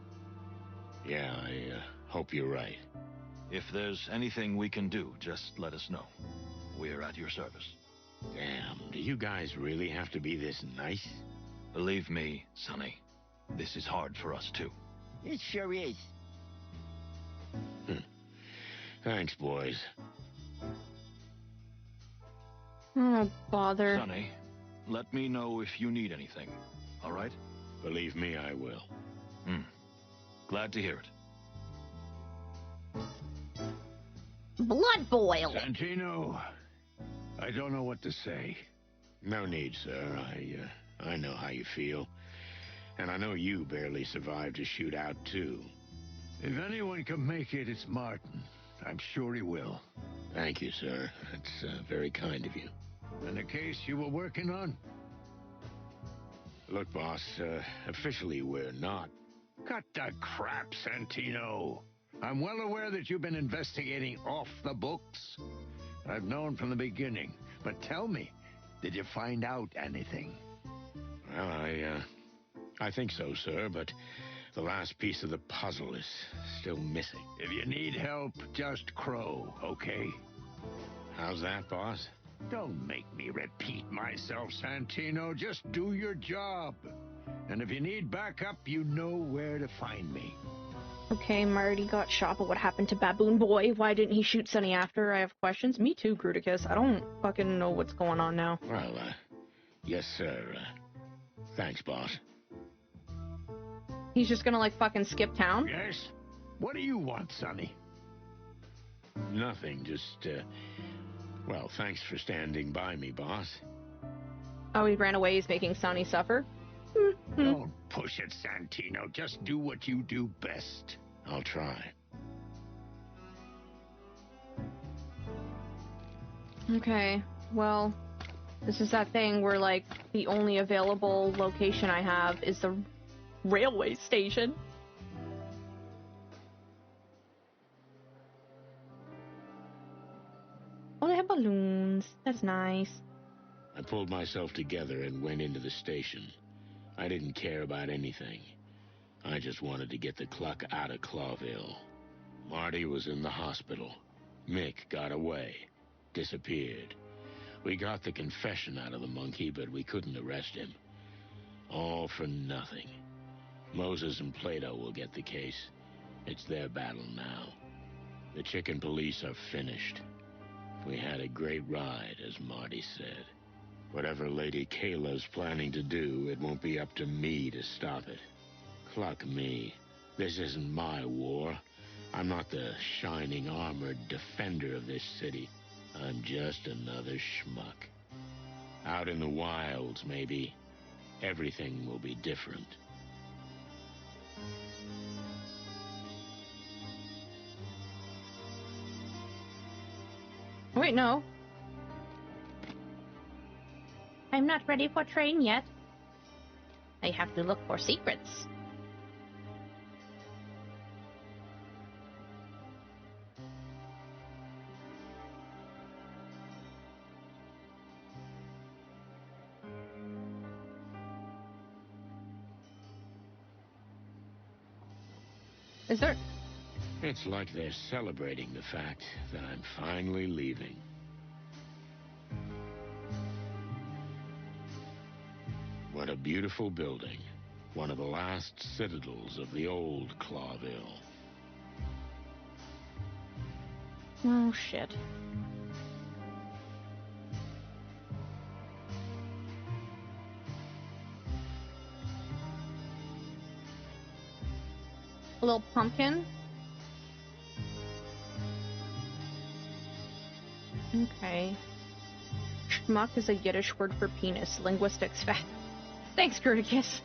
Yeah, I hope you're right. If there's anything we can do, just let us know. We're at your service. Damn, do you guys really have to be this nice? Believe me, Sonny, this is hard for us too. It sure is. Thanks, boys. Oh, bother. Sonny, let me know if you need anything, all right? Believe me, I will. Glad to hear it. Blood boil. Santino, I don't know what to say. No need, sir. I know how you feel. And I know you barely survived a shootout, too. If anyone can make it, it's Martin. I'm sure he will. Thank you, sir. That's very kind of you. And the case you were working on? Look, boss, officially we're not. Cut the crap, Santino. I'm well aware that you've been investigating off the books. I've known from the beginning. But tell me, did you find out anything? Well, I think so, sir, but the last piece of the puzzle is still missing. If you need help, just crow, okay? How's that, boss? Don't make me repeat myself, Santino. Just do your job. And if you need backup, you know where to find me. Okay, Marty got shot, but what happened to Baboon Boy? Why didn't he shoot Sonny after? I have questions. Me too, Gruticus. I don't fucking know what's going on now. Well, yes, sir. Thanks, boss. He's just gonna, like, fucking skip town? Yes? What do you want, Sonny? Nothing, just, well, thanks for standing by me, boss. Oh, he ran away. He's making Sonny suffer? Don't push it, Santino. Just do what you do best. I'll try. Okay, well, this is that thing where, like, the only available location I have is the railway station. Oh, they have balloons. That's nice. I pulled myself together and went into the station. I didn't care about anything. I just wanted to get the cluck out of Clawville. Marty was in the hospital. Mick got away. Disappeared. We got the confession out of the monkey, but we couldn't arrest him. All for nothing. Moses and Plato will get the case. It's their battle now. The chicken police are finished. We had a great ride, as Marty said. Whatever Lady Kayla's planning to do, it won't be up to me to stop it. Cluck me. This isn't my war. I'm not the shining armored defender of this city. I'm just another schmuck. Out in the wilds, maybe, everything will be different. Wait, no. I'm not ready for train yet. I have to look for secrets. Is there... It's like they're celebrating the fact that I'm finally leaving. What a beautiful building. One of the last citadels of the old Clawville. Oh, shit. A little pumpkin. Okay. Schmuck is a Yiddish word for penis. Linguistics fact. Thanks, Gerticus.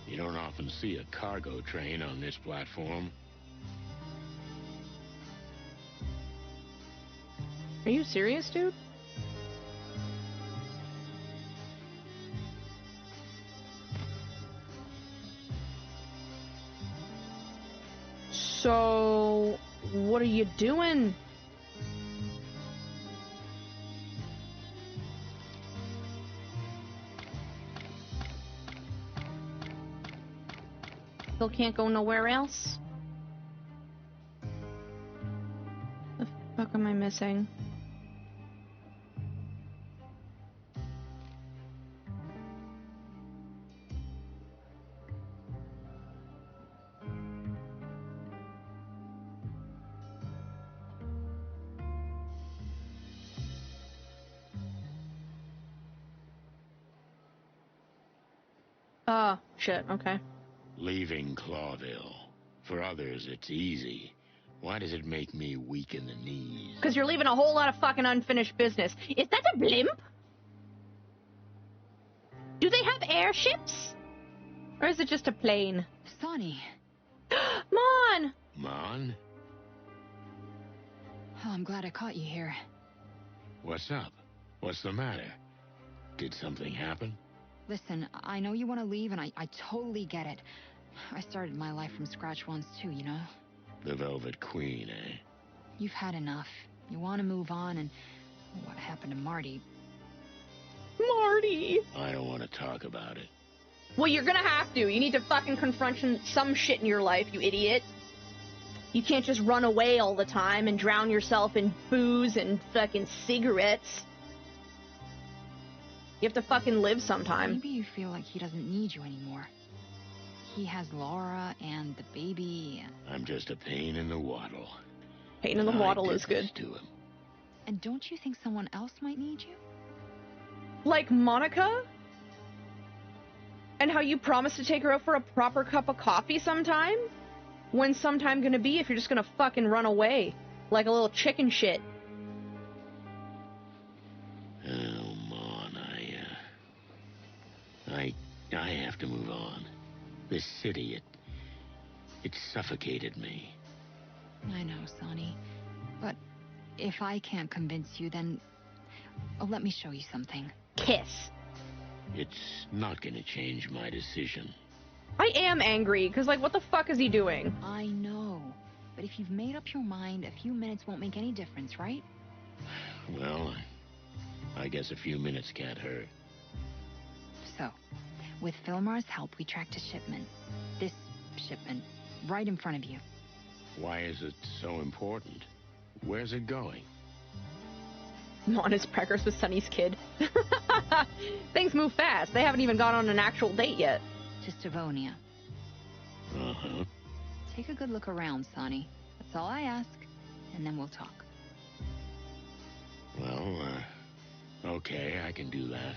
You don't often see a cargo train on this platform. Are you serious, dude? So, what are you doing? Still can't go nowhere else? The fuck am I missing? Oh, shit, okay. Leaving Clawville. For others, it's easy. Why does it make me weak in the knees? Because you're leaving a whole lot of fucking unfinished business. Is that a blimp? Do they have airships? Or is it just a plane? Sonny. Mon! Mon? Oh, I'm glad I caught you here. What's up? What's the matter? Did something happen? Listen, I know you want to leave, and I totally get it. I started my life from scratch once, too, you know? The Velvet Queen, eh? You've had enough. You want to move on, and what happened to Marty? Marty! I don't want to talk about it. Well, you're gonna have to. You need to fucking confront some shit in your life, you idiot. You can't just run away all the time and drown yourself in booze and fucking cigarettes. You have to fucking live sometime. Maybe you feel like he doesn't need you anymore. He has Laura and the baby. I'm just a pain in the waddle. Pain in the waddle is good. To him. And don't you think someone else might need you? Like Monica? And how you promised to take her out for a proper cup of coffee sometime? When's sometime gonna be if you're just gonna fucking run away? Like a little chicken shit. Oh, Mon, I have to move on. This city, it suffocated me. I know, Sonny. But if I can't convince you, then let me show you something. Kiss. It's not gonna change my decision. I am angry, because, like, what the fuck is he doing? I know. But if you've made up your mind, a few minutes won't make any difference, right? Well, I guess a few minutes can't hurt. So, with Filmar's help, we tracked a shipment. This shipment, right in front of you. Why is it so important? Where's it going? Mon is preggers with Sunny's kid. Things move fast. They haven't even gone on an actual date yet. To Stavonia. Uh-huh. Take a good look around, Sonny. That's all I ask, and then we'll talk. Well, okay, I can do that.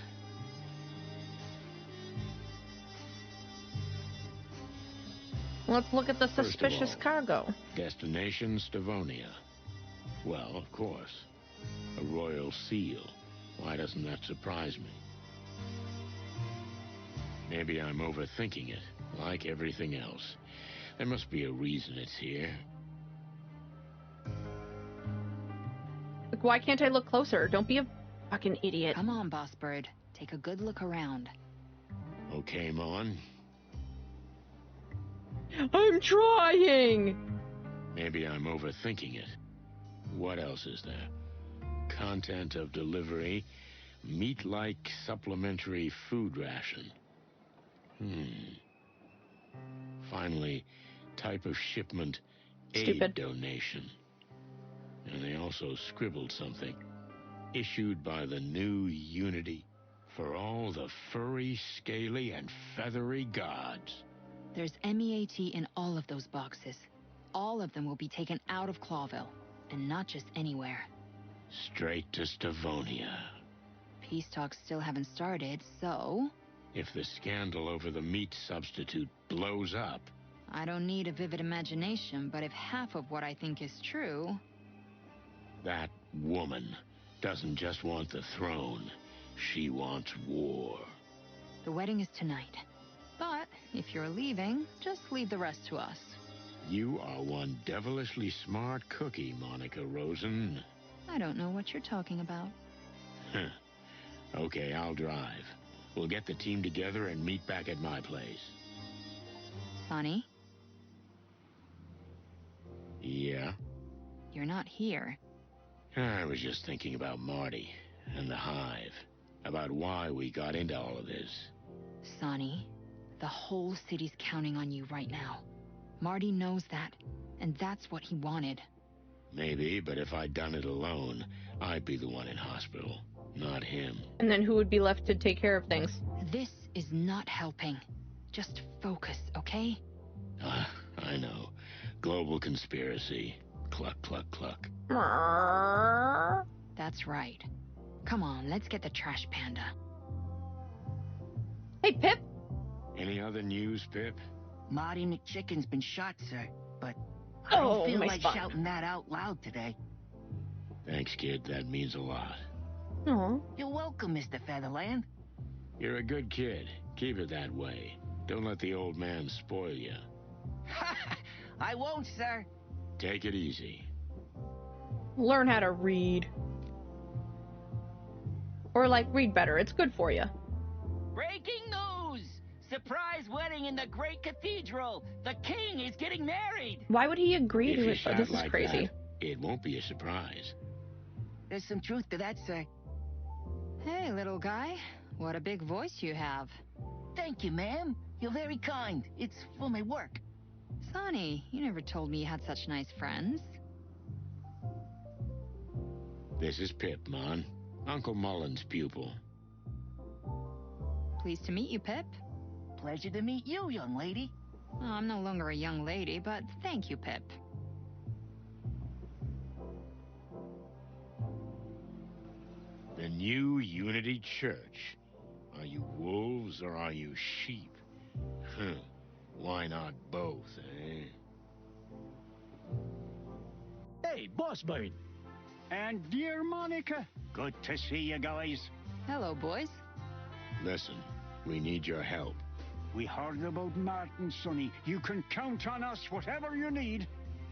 Let's look at the First suspicious of all, cargo. Destination Stavonia. Well, of course. A royal seal. Why doesn't that surprise me? Maybe I'm overthinking it, like everything else. There must be a reason it's here. Like, why can't I look closer? Don't be a fucking idiot. Come on, Boss Bird. Take a good look around. Okay, Mon. I'm trying! Maybe I'm overthinking it. What else is there? Content of delivery, meat-like supplementary food ration. Finally, type of shipment, aid donation. And they also scribbled something. Issued by the new Unity for all the furry, scaly, and feathery gods. There's MEAT in all of those boxes. All of them will be taken out of Clawville, and not just anywhere. Straight to Stavonia. peace talks still haven't started, so... If the scandal over the meat substitute blows up... I don't need a vivid imagination, but if half of what I think is true... That woman doesn't just want the throne. She wants war. The wedding is tonight. But if you're leaving, just leave the rest to us. You are one devilishly smart cookie, Monica Rosen. I don't know what you're talking about. Okay, I'll drive. We'll get the team together and meet back at my place. Sonny? Yeah? You're not here. I was just thinking about Marty and the Hive. About why we got into all of this. Sonny, the whole city's counting on you right now. Marty knows that, and that's what he wanted. Maybe, but if I'd done it alone, I'd be the one in hospital, not him. And then who would be left to take care of things? This is not helping. Just focus, okay? I know. Global conspiracy. Cluck, cluck, cluck. That's right. Come on, let's get the trash panda. Hey, Pip! Any other news, Pip? Marty McChicken's been shot, sir, but I don't feel like shouting that out loud today. Thanks, kid. That means a lot. Aw. You're welcome, Mr. Featherland. You're a good kid. Keep it that way. Don't let the old man spoil you. I won't, sir. Take it easy. Learn how to read. Or, like, read better. It's good for you. Breaking news! Surprise wedding in the great cathedral. The king is getting married. Why would he agree If to you it? shout This is like crazy. that, it won't be a surprise. There's some truth to that, sir. Hey, little guy. What a big voice you have. Thank you, ma'am. You're very kind. It's for my work. Sonny, you never told me you had such nice friends. This is Pip, Mon. Uncle Mullen's pupil. Pleased to meet you, Pip. Pleasure to meet you, young lady. Oh, I'm no longer a young lady, but thank you, Pip. The new Unity Church. Are you wolves or are you sheep? Why not both, eh? Hey, Boss Bird. And dear Monica, good to see you guys. Hello, boys. Listen, we need your help. We heard about Martin, Sonny. You can count on us, whatever you need.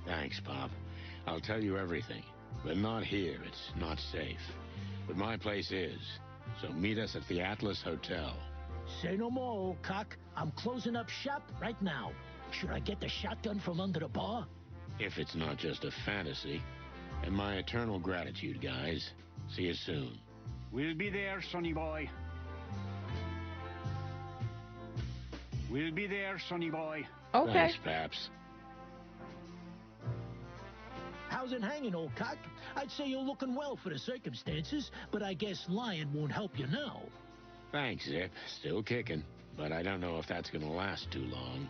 Thanks, Pop. I'll tell you everything. But not here. It's not safe. But my place is. So meet us at the Atlas Hotel. Say no more, old cock. I'm closing up shop right now. Should I get the shotgun from under the bar? If it's not just a fantasy. And my eternal gratitude, guys. See you soon. We'll be there, Sonny boy. We'll be there, Sonny boy. Okay. Thanks, Paps. How's it hanging, old cock? I'd say you're looking well for the circumstances, but I guess lying won't help you now. Thanks, Zip. Still kicking. But I don't know if that's gonna last too long.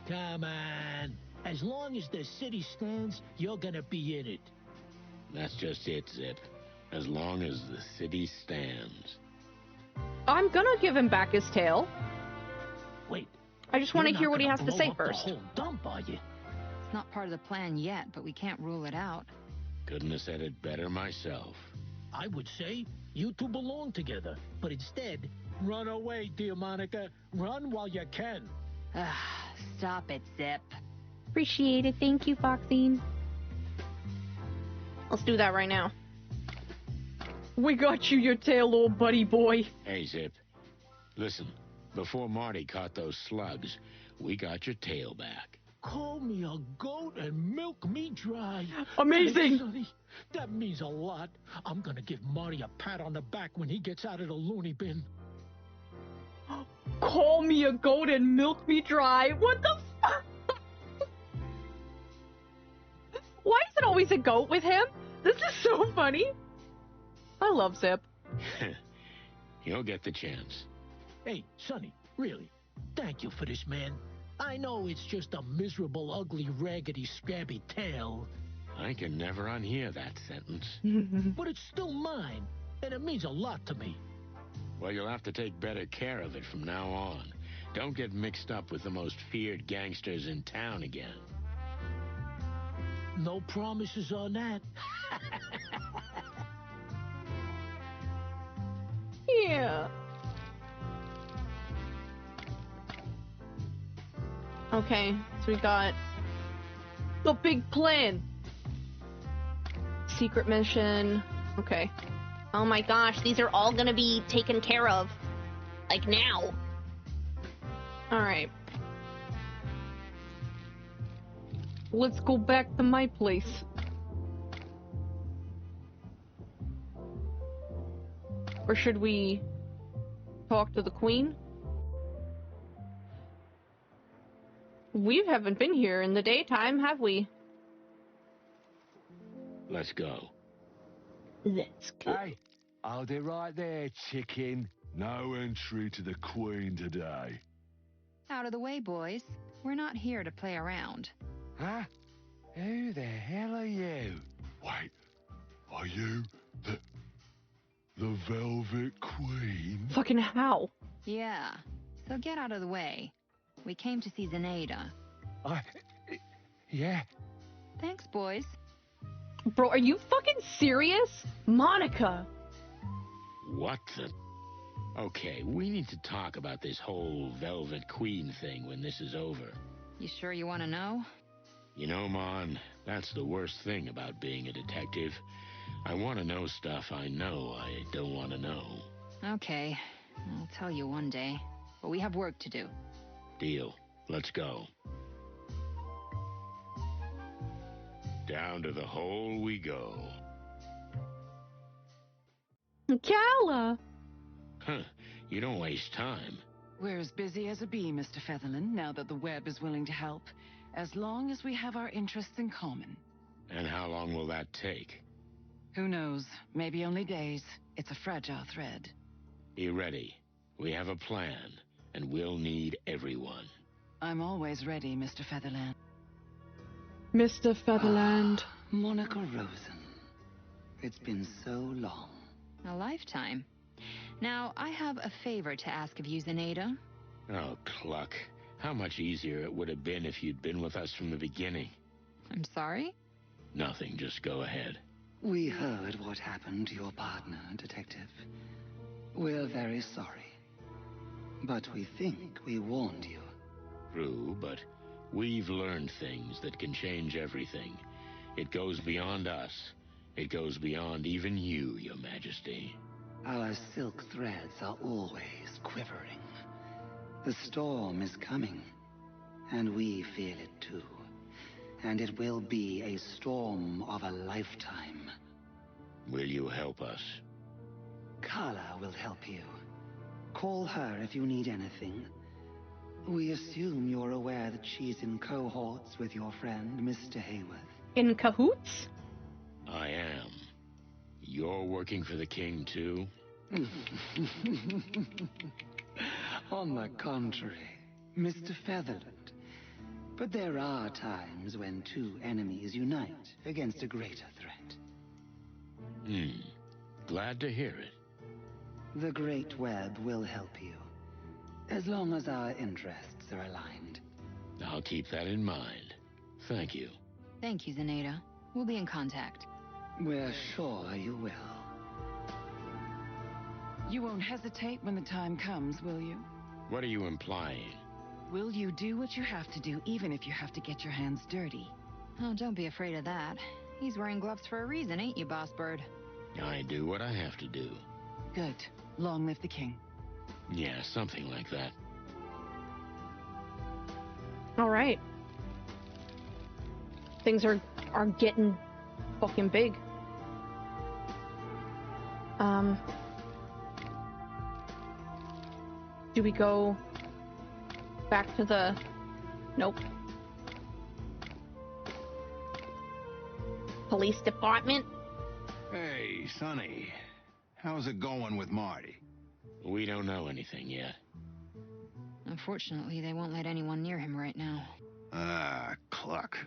Come on. As long as the city stands, you're gonna be in it. That's just it, Zip. As long as the city stands. I'm gonna give him back his tail. Wait. I just want to hear what he has to say first. The whole dump, are you? It's not part of the plan yet, but we can't rule it out. Couldn't have said it better myself. I would say you two belong together, but instead, run away, dear Monica. Run while you can. Stop it, Zip. Appreciate it. Thank you, Foxine. Let's do that right now. We got you your tail, old buddy boy. Hey, Zip. Listen, before Marty caught those slugs, we got your tail back. Call me a goat and milk me dry. Amazing. Hey, Sonny, that means a lot. I'm gonna give Marty a pat on the back when he gets out of the loony bin. Call me a goat and milk me dry. What the fuck? Why is it always a goat with him? This is so funny. I love Zip. You'll get the chance. Hey, Sonny, really, thank you for this, man. I know it's just a miserable, ugly, raggedy, scabby tale. I can never unhear that sentence. But it's still mine. and it means a lot to me. Well, you'll have to take better care of it from now on. Don't get mixed up with the most feared gangsters in town again. No promises on that. Yeah. Okay, so we got the big plan. Secret mission. Okay. Oh my gosh, these are all gonna be taken care of. Like now. Alright. Let's go back to my place. Or should we talk to the queen? We haven't been here in the daytime, have we? Let's go. Let's go. Hey, hold it right there, chicken. No entry to the queen today. Out of the way, boys. We're not here to play around. Huh? Who the hell are you? Wait, are you the Velvet Queen? Fucking how? Yeah. So get out of the way. We came to see Zenaida. Yeah. Thanks, boys. Bro, are you fucking serious? Monica! What the... Okay, we need to talk about this whole Velvet Queen thing when this is over. You sure you want to know? You know, Mon, that's the worst thing about being a detective. I want to know stuff I know I don't want to know. Okay. I'll tell you one day. But we have work to do. Deal. Let's go. Down to the hole we go. Calla! Huh. You don't waste time. We're as busy as a bee, Mr. Featherland, now that the web is willing to help. As long as we have our interests in common. And how long will that take? Who knows? Maybe only days. It's a fragile thread. Be ready. We have a plan, and we'll need everyone. I'm always ready, Mr. Featherland. Mr. Featherland. Monica Rosen. It's been so long. A lifetime. Now, I have a favor to ask of you, Zenaida. Oh, Cluck. How much easier it would have been if you'd been with us from the beginning. I'm sorry? Nothing, just go ahead. We heard what happened to your partner, Detective. We're very sorry. But we think we warned you. True, but we've learned things that can change everything. It goes beyond us. It goes beyond even you, Your Majesty. Our silk threads are always quivering. The storm is coming, and we feel it too. And it will be a storm of a lifetime. Will you help us? Carla will help you. Call her if you need anything. We assume you're aware that she's in cohorts with your friend, Mr. Hayworth. In cahoots? I am. You're working for the king, too? On the contrary, Mr. Featherland. But there are times when two enemies unite against a greater threat. Glad to hear it. The Great Web will help you, as long as our interests are aligned. I'll keep that in mind. Thank you. Thank you, Zenaida. We'll be in contact. We're sure you will. You won't hesitate when the time comes, will you? What are you implying? Will you do what you have to do, even if you have to get your hands dirty? Oh, don't be afraid of that. He's wearing gloves for a reason, ain't you, Boss Bird? I do what I have to do. Good. Long live the king. Yeah, something like that. Alright. Things are getting fucking big. Do we go back to the... Nope. Police department? Hey, Sonny. How's it going with Marty? We don't know anything yet. Unfortunately, they won't let anyone near him right now. Cluck.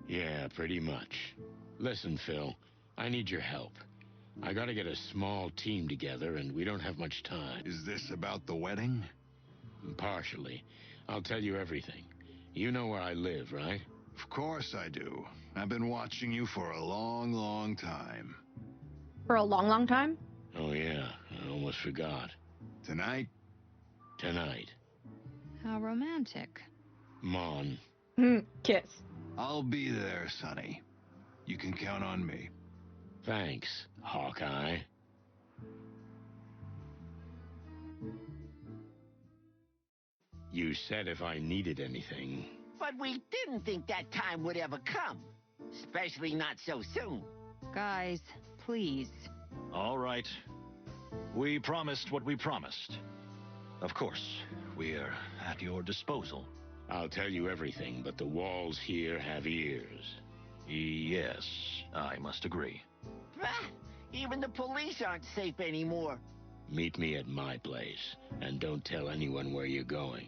Yeah, pretty much. Listen, Phil, I need your help. I gotta get a small team together, and we don't have much time. Is this about the wedding? Partially. I'll tell you everything. You know where I live, right? Of course I do. I've been watching you for a long, long time. For a long, long time? Oh, yeah. I almost forgot. Tonight? Tonight. How romantic. Mon. Kiss. I'll be there, Sonny. You can count on me. Thanks, Hawkeye. You said if I needed anything. But we didn't think that time would ever come. Especially not so soon. Guys, please. All right. We promised what we promised. Of course, we're at your disposal. I'll tell you everything, but the walls here have ears. Yes, I must agree. Ah, even the police aren't safe anymore. Meet me at my place, and don't tell anyone where you're going.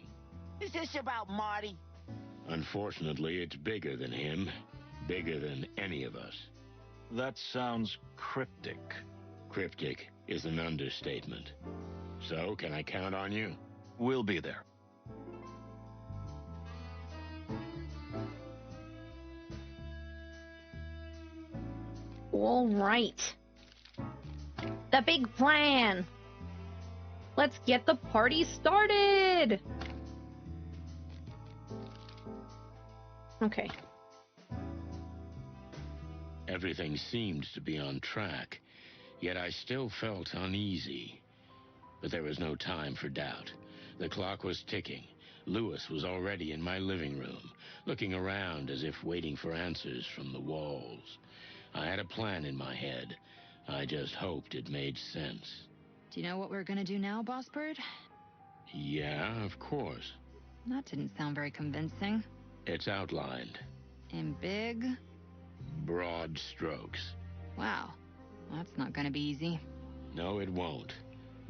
Is this about Marty? Unfortunately, it's bigger than him. Bigger than any of us. That sounds cryptic. Cryptic is an understatement. So, can I count on you? We'll be there. All right. The big plan. Let's get the party started. Okay. Everything seemed to be on track, yet I still felt uneasy. But there was no time for doubt. The clock was ticking. Lewis was already in my living room, looking around as if waiting for answers from the walls. I had a plan in my head. I just hoped it made sense. Do you know what we're gonna do now, Boss Bird? Yeah, of course. That didn't sound very convincing. It's outlined. In big? Broad strokes. Wow. That's not gonna be easy. No, it won't.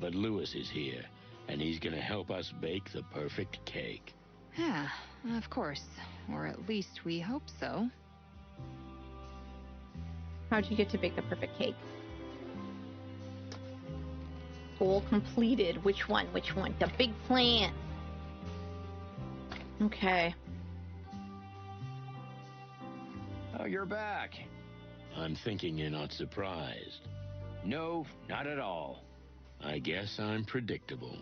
But Lewis is here, and he's gonna help us bake the perfect cake. Yeah, of course. Or at least we hope so. How'd you get to bake the perfect cake? Goal completed. Which one? Which one? The big plan. Okay. Oh, you're back. I'm thinking you're not surprised. No, not at all. I guess I'm predictable.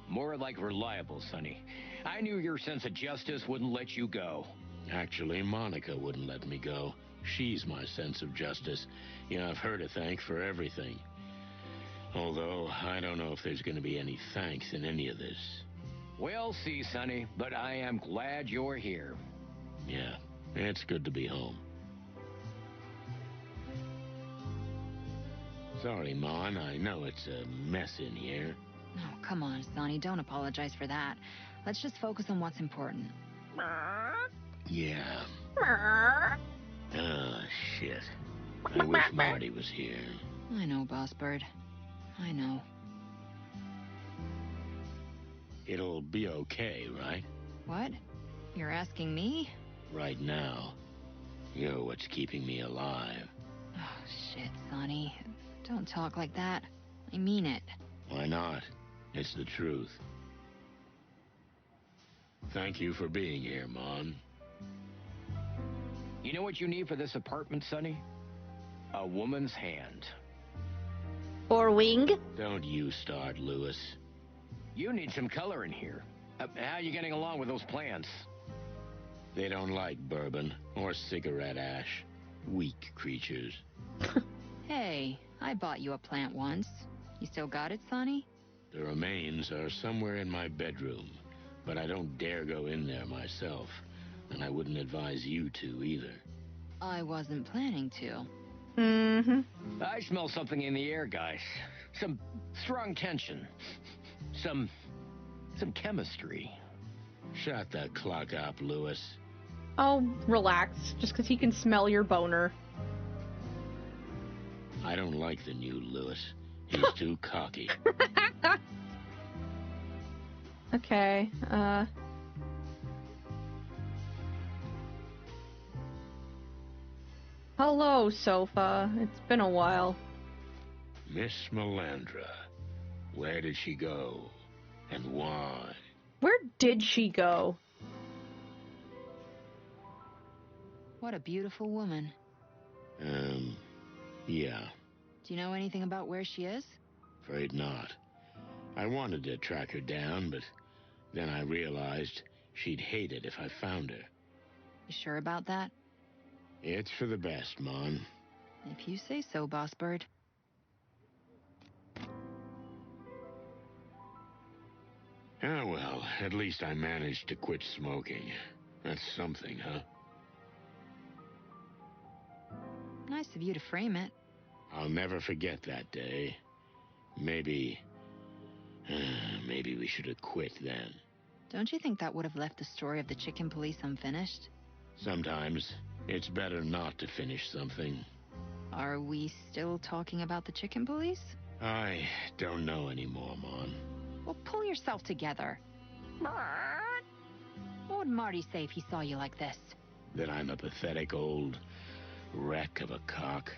More like reliable, Sonny. I knew your sense of justice wouldn't let you go. Actually, Monica wouldn't let me go. She's my sense of justice. You know, I've her to thank for everything. Although, I don't know if there's going to be any thanks in any of this. We'll see, Sonny, but I am glad you're here. Yeah, it's good to be home. Sorry, Mon, I know it's a mess in here. Oh, come on, Sonny, don't apologize for that. Let's just focus on what's important. Yeah. Oh, shit. I wish Marty was here. I know, Boss Bird. I know. It'll be okay, right? What? You're asking me? Right now. You're what's keeping me alive. Oh, shit, Sonny. Don't talk like that. I mean it. Why not? It's the truth. Thank you for being here, Mon. You know what you need for this apartment, Sonny? A woman's hand. Or wing? Don't you start, Lewis. You need some color in here. How are you getting along with those plants? They don't like bourbon or cigarette ash. Weak creatures. Hey, I bought you a plant once. You still got it, Sonny? The remains are somewhere in my bedroom, but I don't dare go in there myself, and I wouldn't advise you to either. I wasn't planning to. Mm-hmm. I smell something in the air, guys. Some strong tension. Some chemistry. Shut the clock up, Lewis. Oh, relax. Just because he can smell your boner. I don't like the new Lewis. He's too cocky. Okay, Hello, sofa. It's been a while. Miss Melandra. Where did she go? And why? Where did she go? What a beautiful woman. Yeah. Do you know anything about where she is? Afraid not. I wanted to track her down, but then I realized she'd hate it if I found her. You sure about that? It's for the best, Mon. If you say so, Boss Bird. Ah, well, at least I managed to quit smoking. That's something, huh? Nice of you to frame it. I'll never forget that day. Maybe we should have quit then. Don't you think that would have left the story of the chicken police unfinished? Sometimes it's better not to finish something. Are we still talking about the chicken police? I don't know anymore, Mon. Well, pull yourself together. What would Marty say if he saw you like this? That I'm a pathetic old wreck of a cock.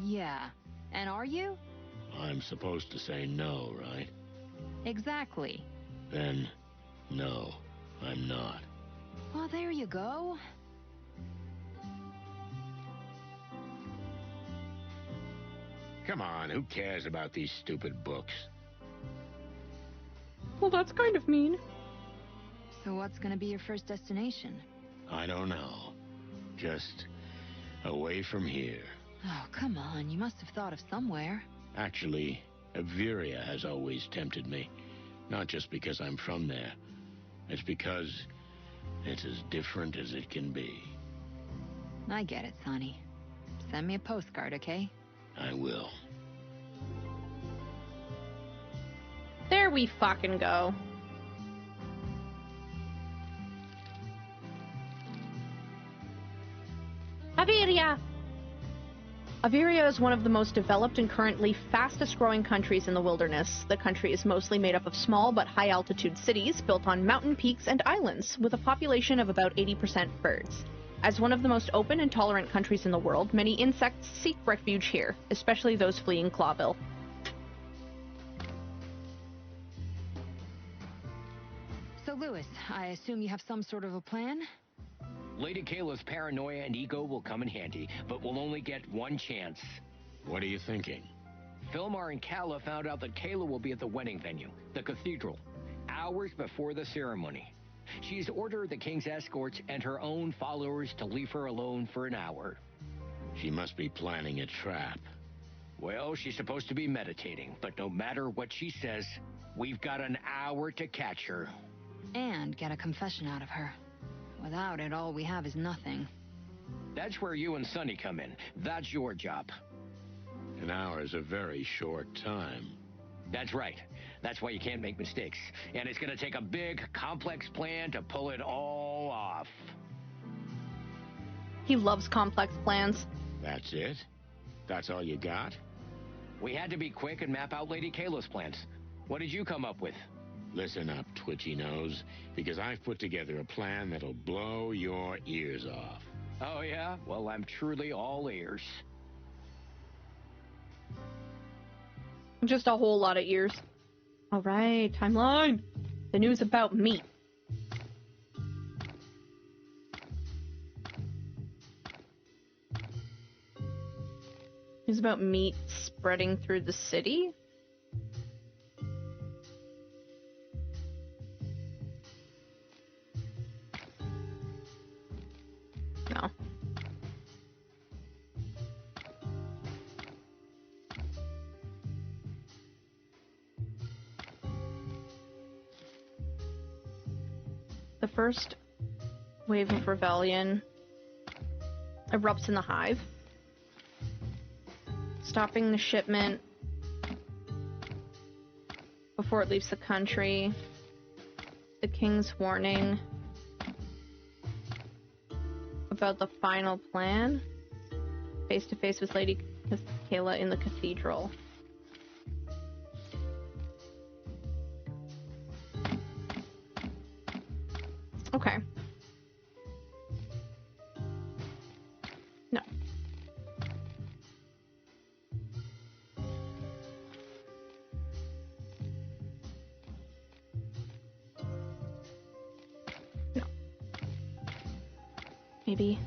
Yeah. And are you? I'm supposed to say no, right? Exactly. Then, no, I'm not. Well, there you go. Come on, who cares about these stupid books? Well, that's kind of mean. So what's gonna be your first destination? I don't know. Just away from here. Oh, come on. You must have thought of somewhere. Actually, Averia has always tempted me. Not just because I'm from there. It's because it's as different as it can be. I get it, Sonny. Send me a postcard, okay? I will. There we fucking go. Averia! Averia is one of the most developed and currently fastest growing countries in the wilderness. The country is mostly made up of small but high altitude cities built on mountain peaks and islands, with a population of about 80% birds. As one of the most open and tolerant countries in the world, many insects seek refuge here, especially those fleeing Clawville. So, Lewis, I assume you have some sort of a plan? Lady Kayla's paranoia and ego will come in handy, but we'll only get one chance. What are you thinking? Philmar and Kala found out that Kayla will be at the wedding venue, the cathedral, hours before the ceremony. She's ordered the king's escorts and her own followers to leave her alone for an hour. She must be planning a trap. Well, she's supposed to be meditating, but no matter what she says, we've got an hour to catch her. And get a confession out of her. Without it, all we have is nothing. That's where you and Sonny come in. That's your job. An hour is a very short time. That's right. That's why you can't make mistakes. And it's gonna take a big, complex plan to pull it all off. He loves complex plans. That's it? That's all you got? We had to be quick and map out Lady Kayla's plans. What did you come up with? Listen up, Twitchy Nose, because I've put together a plan that'll blow your ears off. Oh, yeah? Well, I'm truly all ears. Just a whole lot of ears. Alright, timeline. The news about meat. News about meat spreading through the city? No. The first wave of rebellion erupts in the Hive, stopping the shipment before it leaves the country. The king's warning about the final plan. Face to face with Lady Kayla in the cathedral. Okay. maybe.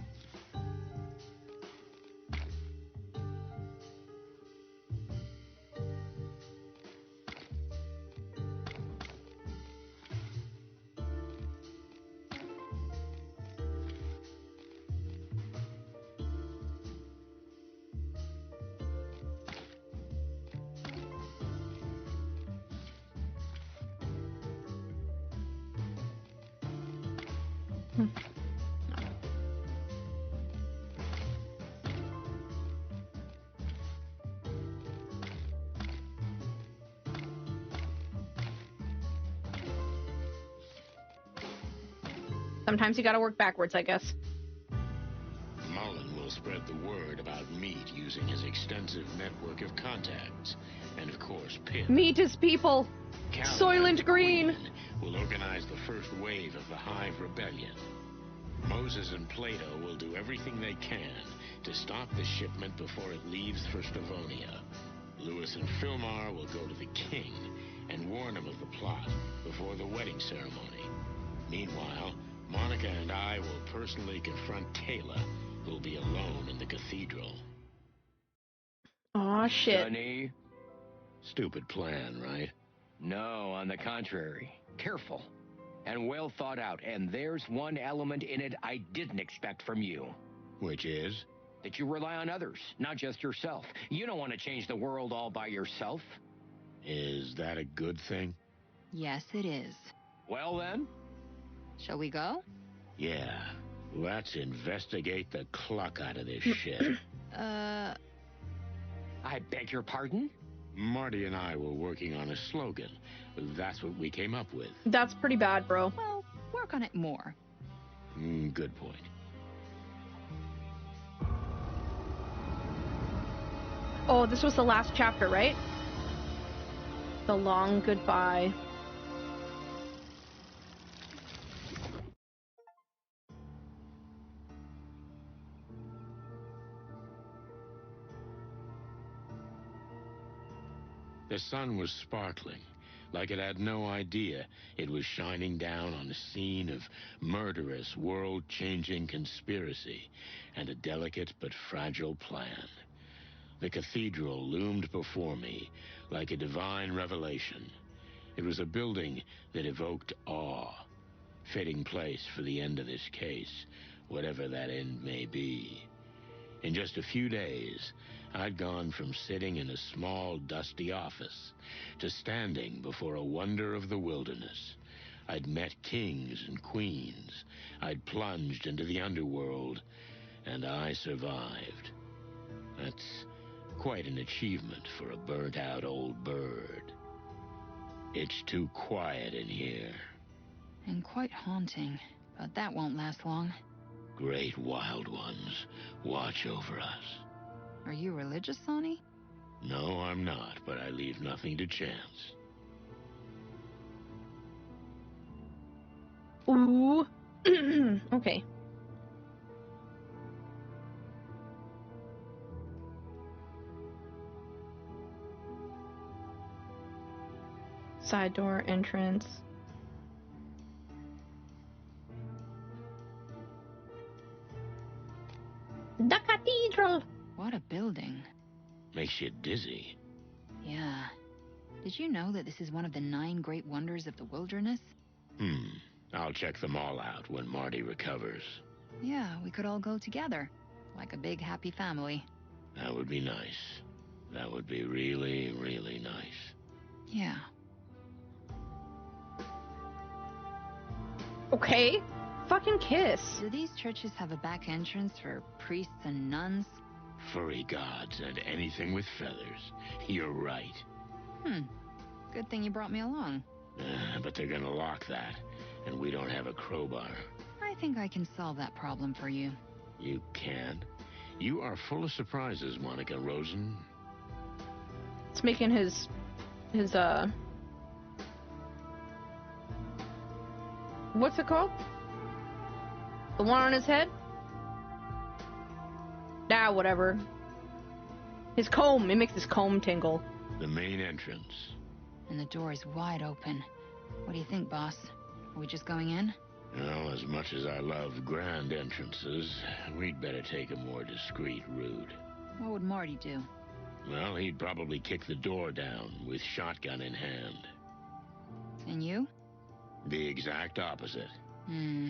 Sometimes you gotta work backwards, I guess. Mullen will spread the word about meat using his extensive network of contacts. And of course, Pip. Meat is people. Soylent Green will organize the first wave of the Hive rebellion. Moses and Plato will do everything they can to stop the shipment before it leaves for Stavonia. Lewis and Filmar will go to the king and warn him of the plot before the wedding ceremony. Meanwhile, Monica and I will personally confront Kayla, who'll be alone in the cathedral. Aw, shit. Sonny? Stupid plan, right? No, on the contrary. Careful. And well thought out. And there's one element in it I didn't expect from you. Which is? That you rely on others, not just yourself. You don't want to change the world all by yourself. Is that a good thing? Yes, it is. Well then? Shall we go? Yeah. Let's investigate the cluck out of this shit. I beg your pardon? Marty and I were working on a slogan. That's what we came up with. That's pretty bad, bro. Well, work on it more. Good point. Oh, this was the last chapter, right? The long goodbye. The sun was sparkling, like it had no idea it was shining down on a scene of murderous, world-changing conspiracy and a delicate but fragile plan. The cathedral loomed before me like a divine revelation. It was a building that evoked awe, fitting place for the end of this case, whatever that end may be. In just a few days, I'd gone from sitting in a small, dusty office to standing before a wonder of the wilderness. I'd met kings and queens. I'd plunged into the underworld, and I survived. That's quite an achievement for a burnt-out old bird. It's too quiet in here. And quite haunting, but that won't last long. Great wild ones watch over us. Are you religious, Sonny? No, I'm not, but I leave nothing to chance. Ooh. Okay. Side door entrance. The cathedral! What a building. Makes you dizzy. Yeah. Did you know that this is one of the 9 great wonders of the wilderness? I'll check them all out when Marty recovers. Yeah, we could all go together. Like a big happy family. That would be nice. That would be really, really nice. Yeah. Okay. Fucking kiss. Do these churches have a back entrance for priests and nuns? Furry gods and anything with feathers. You're right. Good thing you brought me along. But they're gonna lock that, and we don't have a crowbar. I think I can solve that problem for you. You can? You are full of surprises, Monica Rosen. It's making his what's it called? The one on his head? Ah, whatever. His comb. It makes his comb tingle. The main entrance. And the door is wide open. What do you think, boss? Are we just going in? Well, as much as I love grand entrances, we'd better take a more discreet route. What would Marty do? Well, he'd probably kick the door down with shotgun in hand. And you? The exact opposite. Hmm.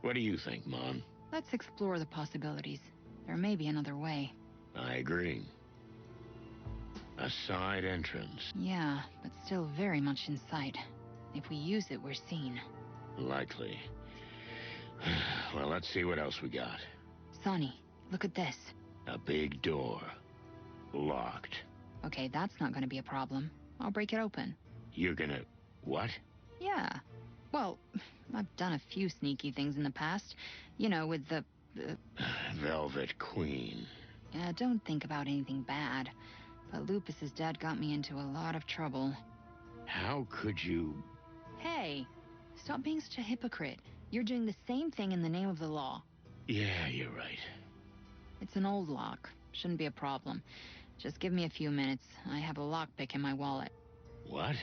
What do you think, Mon? Let's explore the possibilities. There may be another way. I agree. A side entrance. Yeah, but still very much in sight. If we use it, we're seen. Likely. Well, let's see what else we got. Sonny, look at this. A big door. Locked. Okay, that's not gonna be a problem. I'll break it open. You're gonna... what? Yeah. Well, I've done a few sneaky things in the past. You know, with the... Velvet Queen. Yeah, don't think about anything bad. But Lupus's dad got me into a lot of trouble. How could you... Hey, stop being such a hypocrite. You're doing the same thing in the name of the law. Yeah, you're right. It's an old lock. Shouldn't be a problem. Just give me a few minutes. I have a lockpick in my wallet. What?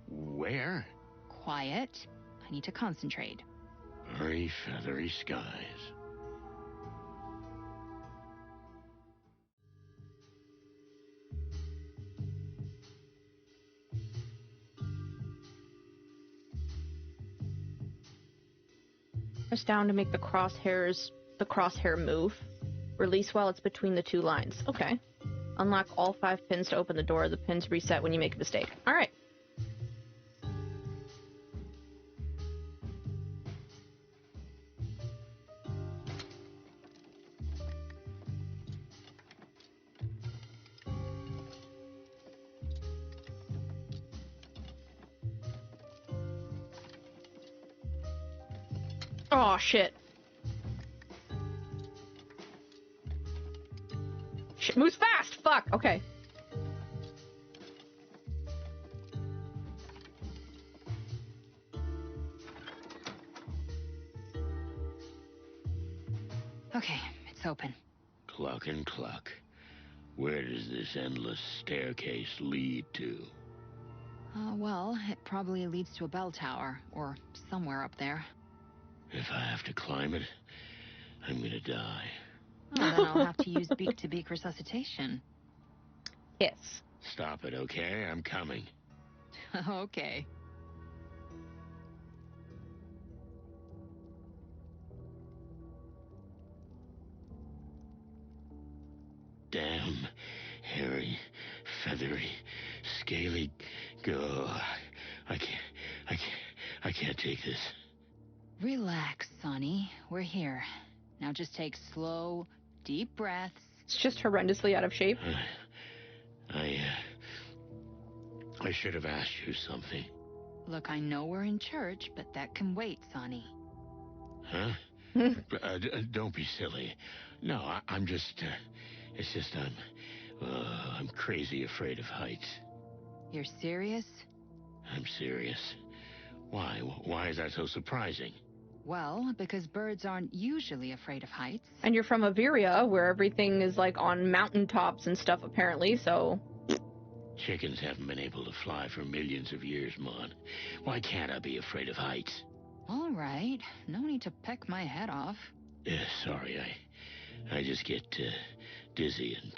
Where? Quiet. I need to concentrate. Very feathery skies. Press down to make the crosshair move. Release while it's between the two lines. Okay. Unlock all 5 pins to open the door. The pins reset when you make a mistake. Alright. Oh, shit. Shit moves fast! Fuck! Okay. Okay, it's open. Cluck and cluck. Where does this endless staircase lead to? Well, it probably leads to a bell tower, or somewhere up there. If I have to climb it, I'm gonna die. Oh, then I'll have to use beak-to-beak resuscitation. Yes. Stop it, okay? I'm coming. Okay. Damn, hairy, feathery, scaly. Go. I can't take this. Relax, Sonny. We're here. Now just take slow, deep breaths. It's just horrendously out of shape. I should have asked you something. Look, I know we're in church, but that can wait, Sonny. Huh? Don't be silly. No, I'm just... it's just I'm crazy afraid of heights. You're serious? I'm serious. Why? Why is that so surprising? Well, because birds aren't usually afraid of heights. And you're from Averia, where everything is like on mountaintops and stuff apparently, so... Chickens haven't been able to fly for millions of years, Mon. Why can't I be afraid of heights? All right. No need to peck my head off. Sorry, I just get dizzy and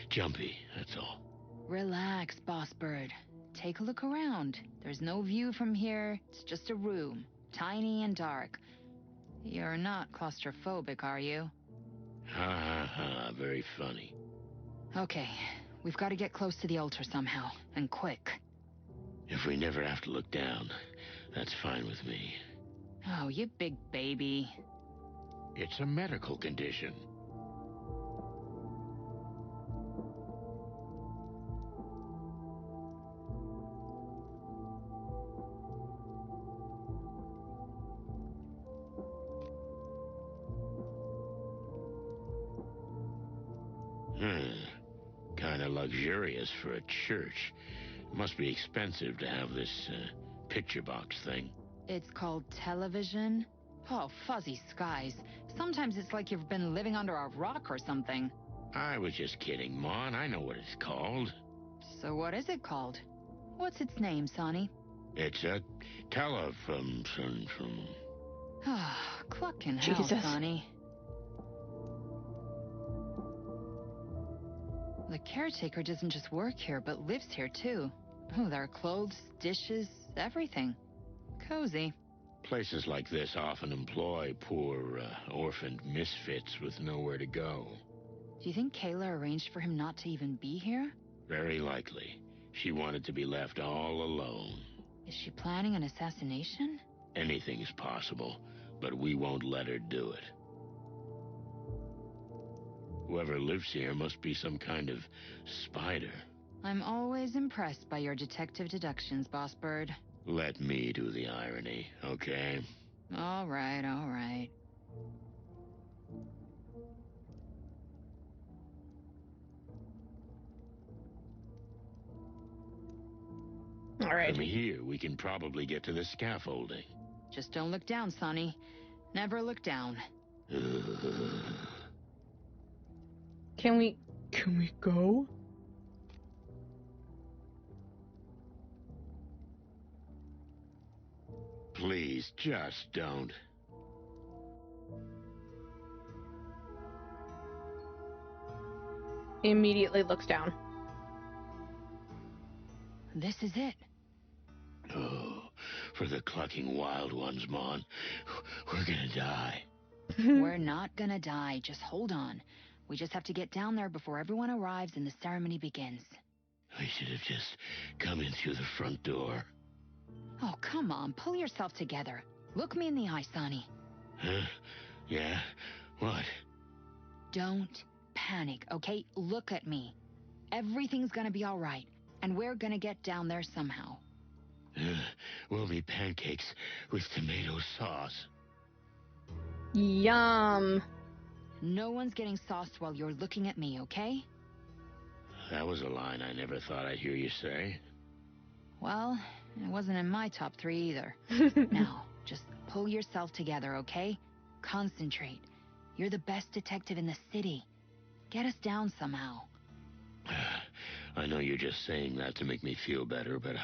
jumpy, that's all. Relax, boss bird. Take a look around. There's no view from here. It's just a room. Tiny and dark. You're not claustrophobic, are you? Ha ha ha, very funny. Okay, we've got to get close to the altar somehow, and quick. If we never have to look down, that's fine with me. Oh, you big baby. It's a medical condition. Kind of luxurious for a church. Must be expensive to have this picture box thing. It's called television? Oh, fuzzy skies. Sometimes it's like you've been living under a rock or something. I was just kidding, Mon. I know what it's called. So what is it called? What's its name, Sonny? It's a Clucking hell, Jesus. Sonny. The caretaker doesn't just work here, but lives here too. Oh, there are clothes, dishes, everything. Cozy. Places like this often employ poor, orphaned misfits with nowhere to go. Do you think Kayla arranged for him not to even be here? Very likely. She wanted to be left all alone. Is she planning an assassination? Anything's possible, but we won't let her do it. Whoever lives here must be some kind of spider. I'm always impressed by your detective deductions, Boss Bird. Let me do the irony, okay? All right, all right. All right. From here, we can probably get to the scaffolding. Just don't look down, Sonny. Never look down. Can we go? Please, just don't. Immediately looks down. This is it. Oh, for the clucking wild ones, Mon. We're gonna die. We're not gonna die. Just hold on. We just have to get down there before everyone arrives and the ceremony begins. We should have just come in through the front door. Oh, come on. Pull yourself together. Look me in the eye, Sonny. Huh? Yeah? What? Don't panic, okay? Look at me. Everything's gonna be all right, and we're gonna get down there somehow. We'll be pancakes with tomato sauce. Yum. No one's getting sauced while you're looking at me, okay? That was a line I never thought I'd hear you say. Well, it wasn't in my top 3 either. Now, just pull yourself together, okay? Concentrate. You're the best detective in the city. Get us down somehow. I know you're just saying that to make me feel better, but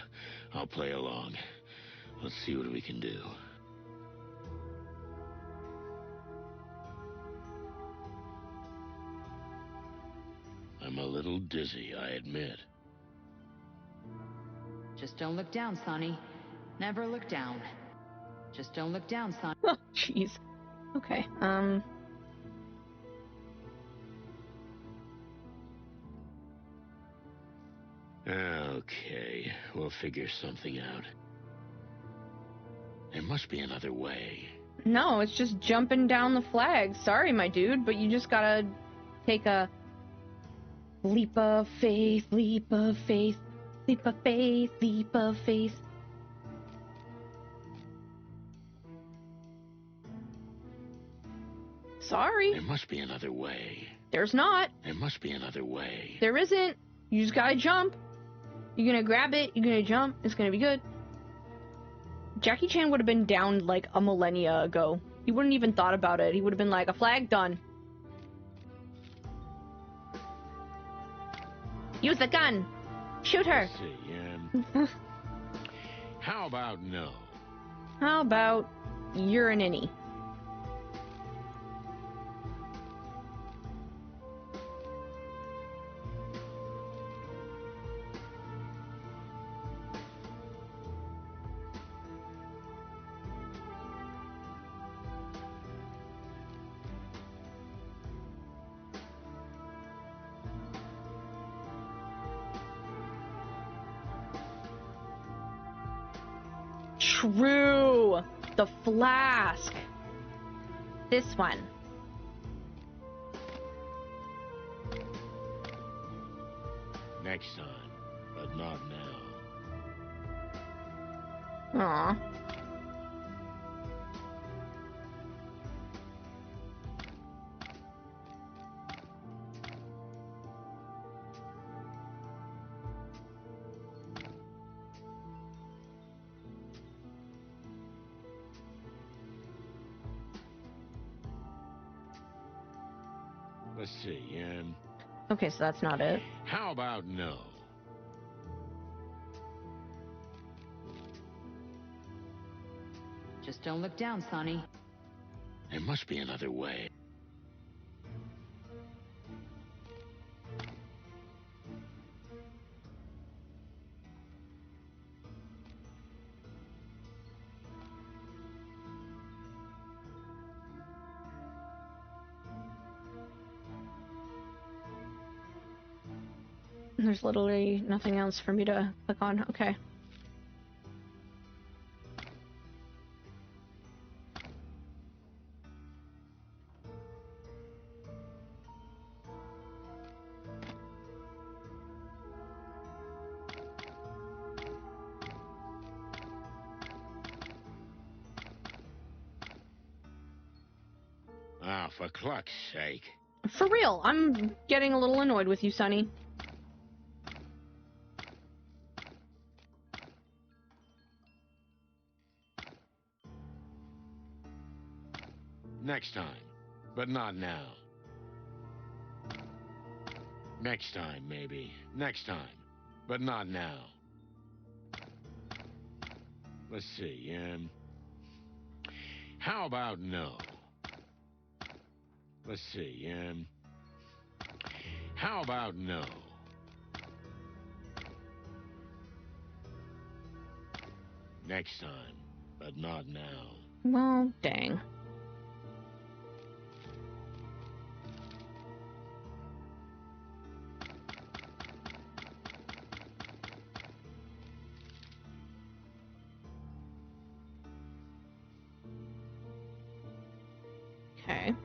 I'll play along. Let's see what we can do. I'm a little dizzy, I admit. Just don't look down, Sonny. Never look down. Just don't look down, Sonny. Oh, jeez. Okay, Okay, we'll figure something out. There must be another way. No, it's just jumping down the flag. Sorry, my dude, but you just gotta take a leap of faith, leap of faith, leap of faith, leap of faith. Sorry. There must be another way. There's not. There must be another way. There isn't. You just gotta jump. You're gonna grab it, you're gonna jump, it's gonna be good. Jackie Chan would have been down like a millennia ago. He wouldn't even thought about it. He would have been like, a flag done. Use the gun. Shoot her. Let's see, how about no? How about you're an innie? True. The flask. This one. Next time, but not now. Aw. Let's see, Okay, so that's not it. how about no? Just don't look down, Sonny. There must be another way. There's literally nothing else for me to click on. Okay. Ah, for cluck's sake. For real, I'm getting a little annoyed with you, Sonny. Next time, but not now. Next time, maybe. Next time, but not now. Let's see, how about no? Let's see, how about no? Next time, but not now. Well, dang. Okay.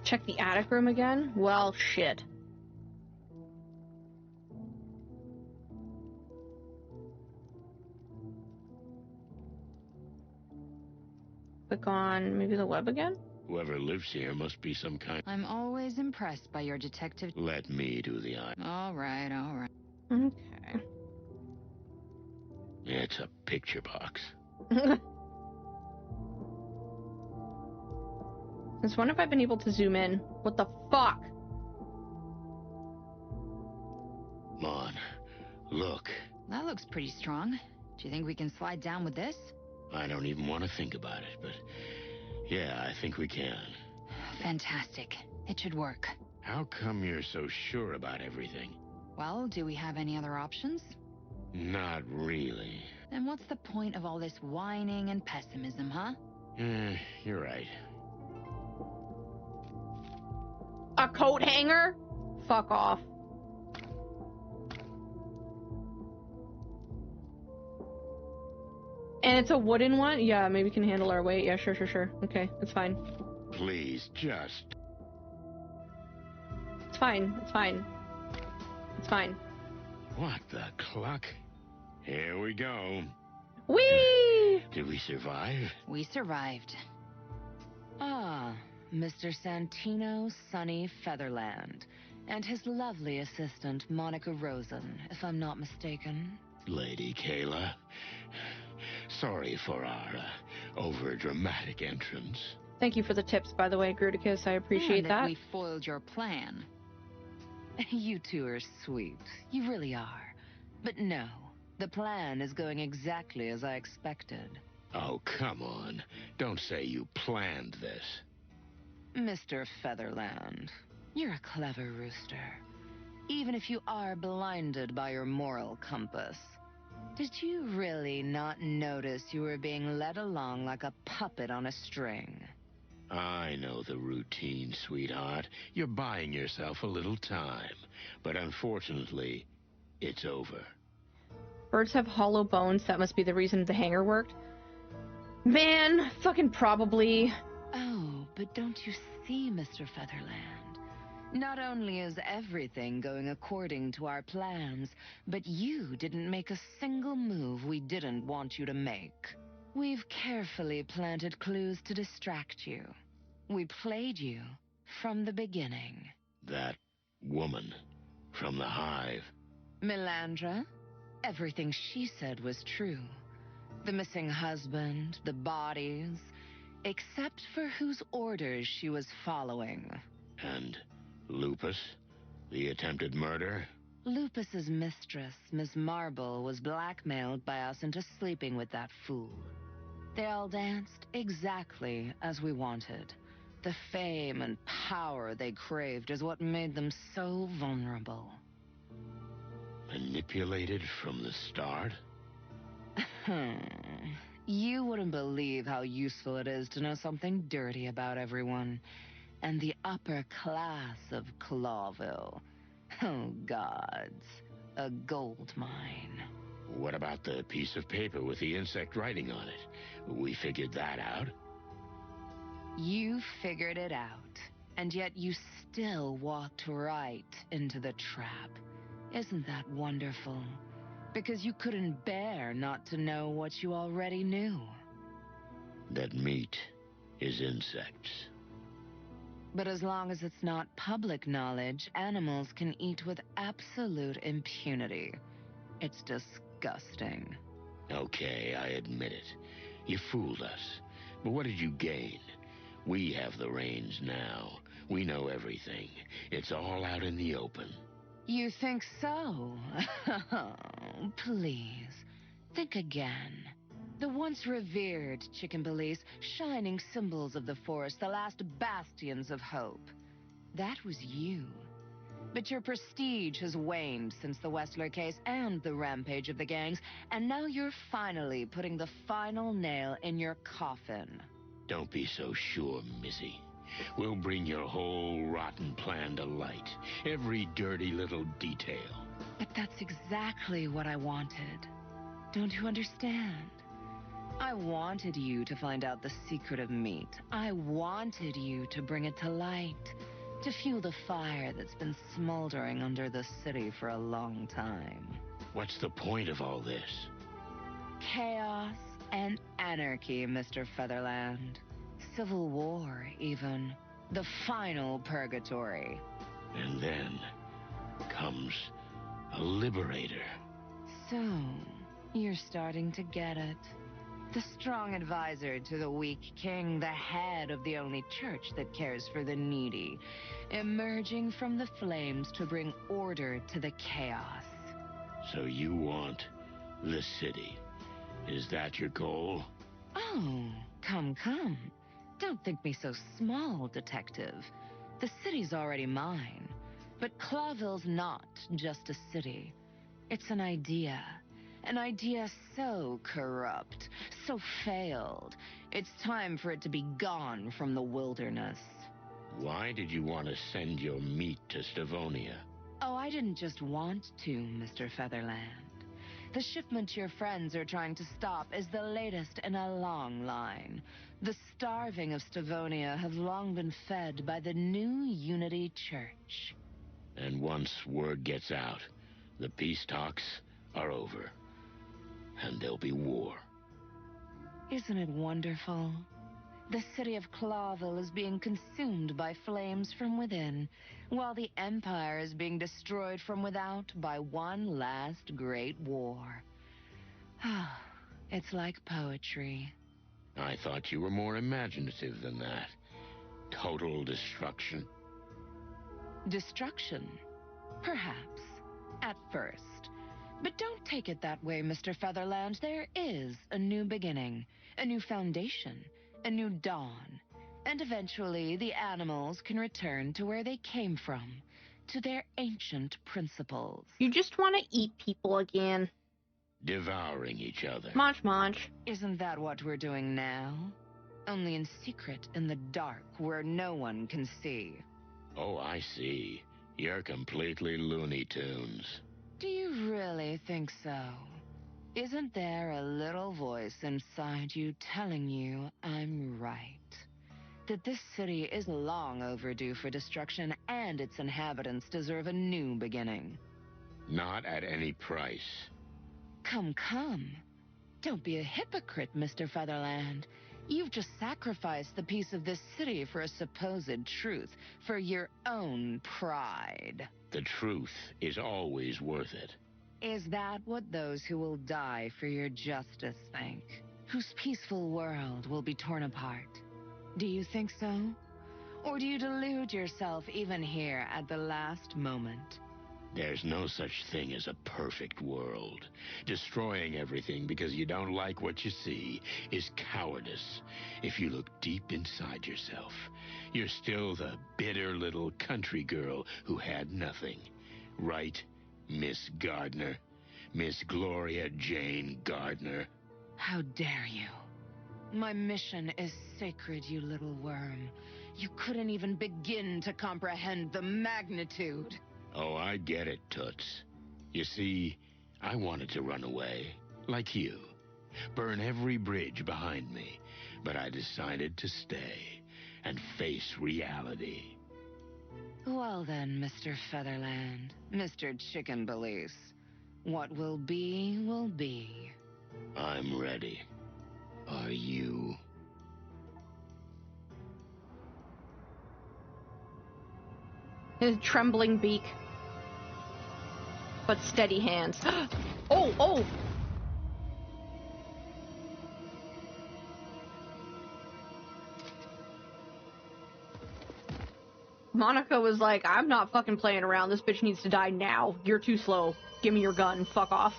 Check the attic room again? Well, shit. Click on maybe the web again? Whoever lives here must be some kind... I'm always impressed by your detective... Let me do the eye. All right, all right. Okay. It's a picture box. Since when have I been able to zoom in? What the fuck? Come on, look. That looks pretty strong. Do you think we can slide down with this? I don't even want to think about it, but yeah, I think we can. Fantastic. It should work. How come you're so sure about everything? Well, do we have any other options? Not really. Then what's the point of all this whining and pessimism, huh? You're right. A coat hanger? Fuck off. And it's a wooden one? Yeah, maybe we can handle our weight. Yeah, sure. Okay, it's fine. Please, just... It's fine. It's fine. It's fine. What the cluck? Here we go. Whee! Did we survive? We survived. Ah, Mr. Santino Sonny Featherland, and his lovely assistant, Monica Rosen, if I'm not mistaken. Lady Kayla, sorry for our over-dramatic entrance. Thank you for the tips, by the way, Gruticus. I appreciate that. We foiled your plan. You two are sweet. You really are. But no, the plan is going exactly as I expected. Oh, come on. Don't say you planned this. Mr. Featherland, you're a clever rooster. Even if you are blinded by your moral compass. Did you really not notice you were being led along like a puppet on a string? I know the routine, sweetheart. You're buying yourself a little time. But unfortunately, it's over. Birds have hollow bones. That must be the reason the hanger worked. Man, fucking probably. Oh, but don't you see, Mr. Featherland? Not only is everything going according to our plans, but you didn't make a single move we didn't want you to make. We've carefully planted clues to distract you. We played you from the beginning. That woman from the Hive. Melandra? Everything she said was true. The missing husband, the bodies, except for whose orders she was following. And Lupus? The attempted murder? Lupus's mistress, Miss Marble, was blackmailed by us into sleeping with that fool. They all danced exactly as we wanted. The fame and power they craved is what made them so vulnerable. Manipulated from the start? You wouldn't believe how useful it is to know something dirty about everyone. And the upper class of Clawville. Oh, gods. A gold mine. What about the piece of paper with the insect writing on it? We figured that out. You figured it out. And yet you still walked right into the trap. Isn't that wonderful? Because you couldn't bear not to know what you already knew. That meat is insects. But as long as it's not public knowledge, animals can eat with absolute impunity. It's disgusting. Okay, I admit it. You fooled us. But what did you gain? We have the reins now. We know everything. It's all out in the open. You think so? Please, think again. The once revered chicken police, shining symbols of the forest, the last bastions of hope. That was you. But your prestige has waned since the Westler case and the rampage of the gangs, and now you're finally putting the final nail in your coffin. Don't be so sure, Missy. We'll bring your whole rotten plan to light. Every dirty little detail. But that's exactly what I wanted. Don't you understand? I wanted you to find out the secret of meat. I wanted you to bring it to light. To fuel the fire that's been smoldering under the city for a long time. What's the point of all this? Chaos and anarchy, Mr. Featherland. Civil war, even. The final purgatory. And then comes a liberator. So, you're starting to get it. The strong advisor to the weak king, the head of the only church that cares for the needy, emerging from the flames to bring order to the chaos. So you want the city. Is that your goal? Oh, come. Don't think me so small, detective. The city's already mine. But Clawville's not just a city. It's an idea. An idea so corrupt, so failed. It's time for it to be gone from the wilderness. Why did you want to send your meat to Stavonia? Oh, I didn't just want to, Mr. Featherland. The shipment your friends are trying to stop is the latest in a long line. The starving of Stavonia have long been fed by the new Unity Church. And once word gets out, the peace talks are over. And there'll be war. Isn't it wonderful? The city of Clawville is being consumed by flames from within, while the Empire is being destroyed from without by one last great war. It's like poetry. I thought you were more imaginative than that. Total destruction. Destruction? Perhaps. At first. But don't take it that way, Mr. Featherland. There is a new beginning, a new foundation, a new dawn. And eventually, the animals can return to where they came from, to their ancient principles. You just want to eat people again. Devouring each other. Munch. Isn't that what we're doing now? Only in secret, in the dark, where no one can see. Oh, I see. You're completely Looney Tunes. Do you really think so? Isn't there a little voice inside you telling you I'm right? that this city is long overdue for destruction and its inhabitants deserve a new beginning. Not at any price. Come, come. Don't be a hypocrite, Mr. Featherland. You've just sacrificed the peace of this city for a supposed truth, for your own pride. The truth is always worth it. Is that what those who will die for your justice think? Whose peaceful world will be torn apart? Do you think so? Or do you delude yourself even here at the last moment? There's no such thing as a perfect world. Destroying everything because you don't like what you see is cowardice. If you look deep inside yourself, you're still the bitter little country girl who had nothing. Right, Miss Gardner? Miss Gloria Jane Gardner? How dare you? My mission is sacred, you little worm. You couldn't even begin to comprehend the magnitude. Oh, I get it, Toots. You see, I wanted to run away, like you. Burn every bridge behind me. But I decided to stay and face reality. Well then, Mr. Featherland, Mr. Chicken Beliefs, what will be, will be. I'm ready. Are you? His trembling beak. But steady hands. Oh, oh! Monica was like, I'm not fucking playing around. This bitch needs to die now. You're too slow. Give me your gun. Fuck off.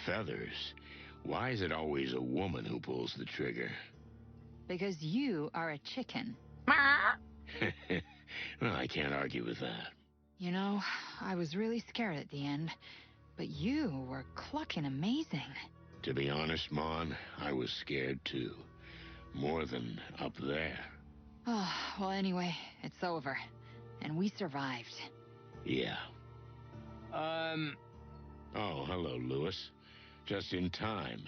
Feathers? Why is it always a woman who pulls the trigger? Because you are a chicken. Well, I can't argue with that. You know, I was really scared at the end, but you were clucking amazing. To be honest, Mon, I was scared too. More than up there. Oh, well anyway, it's over. And we survived. Yeah. Oh, hello, Lewis. Just in time.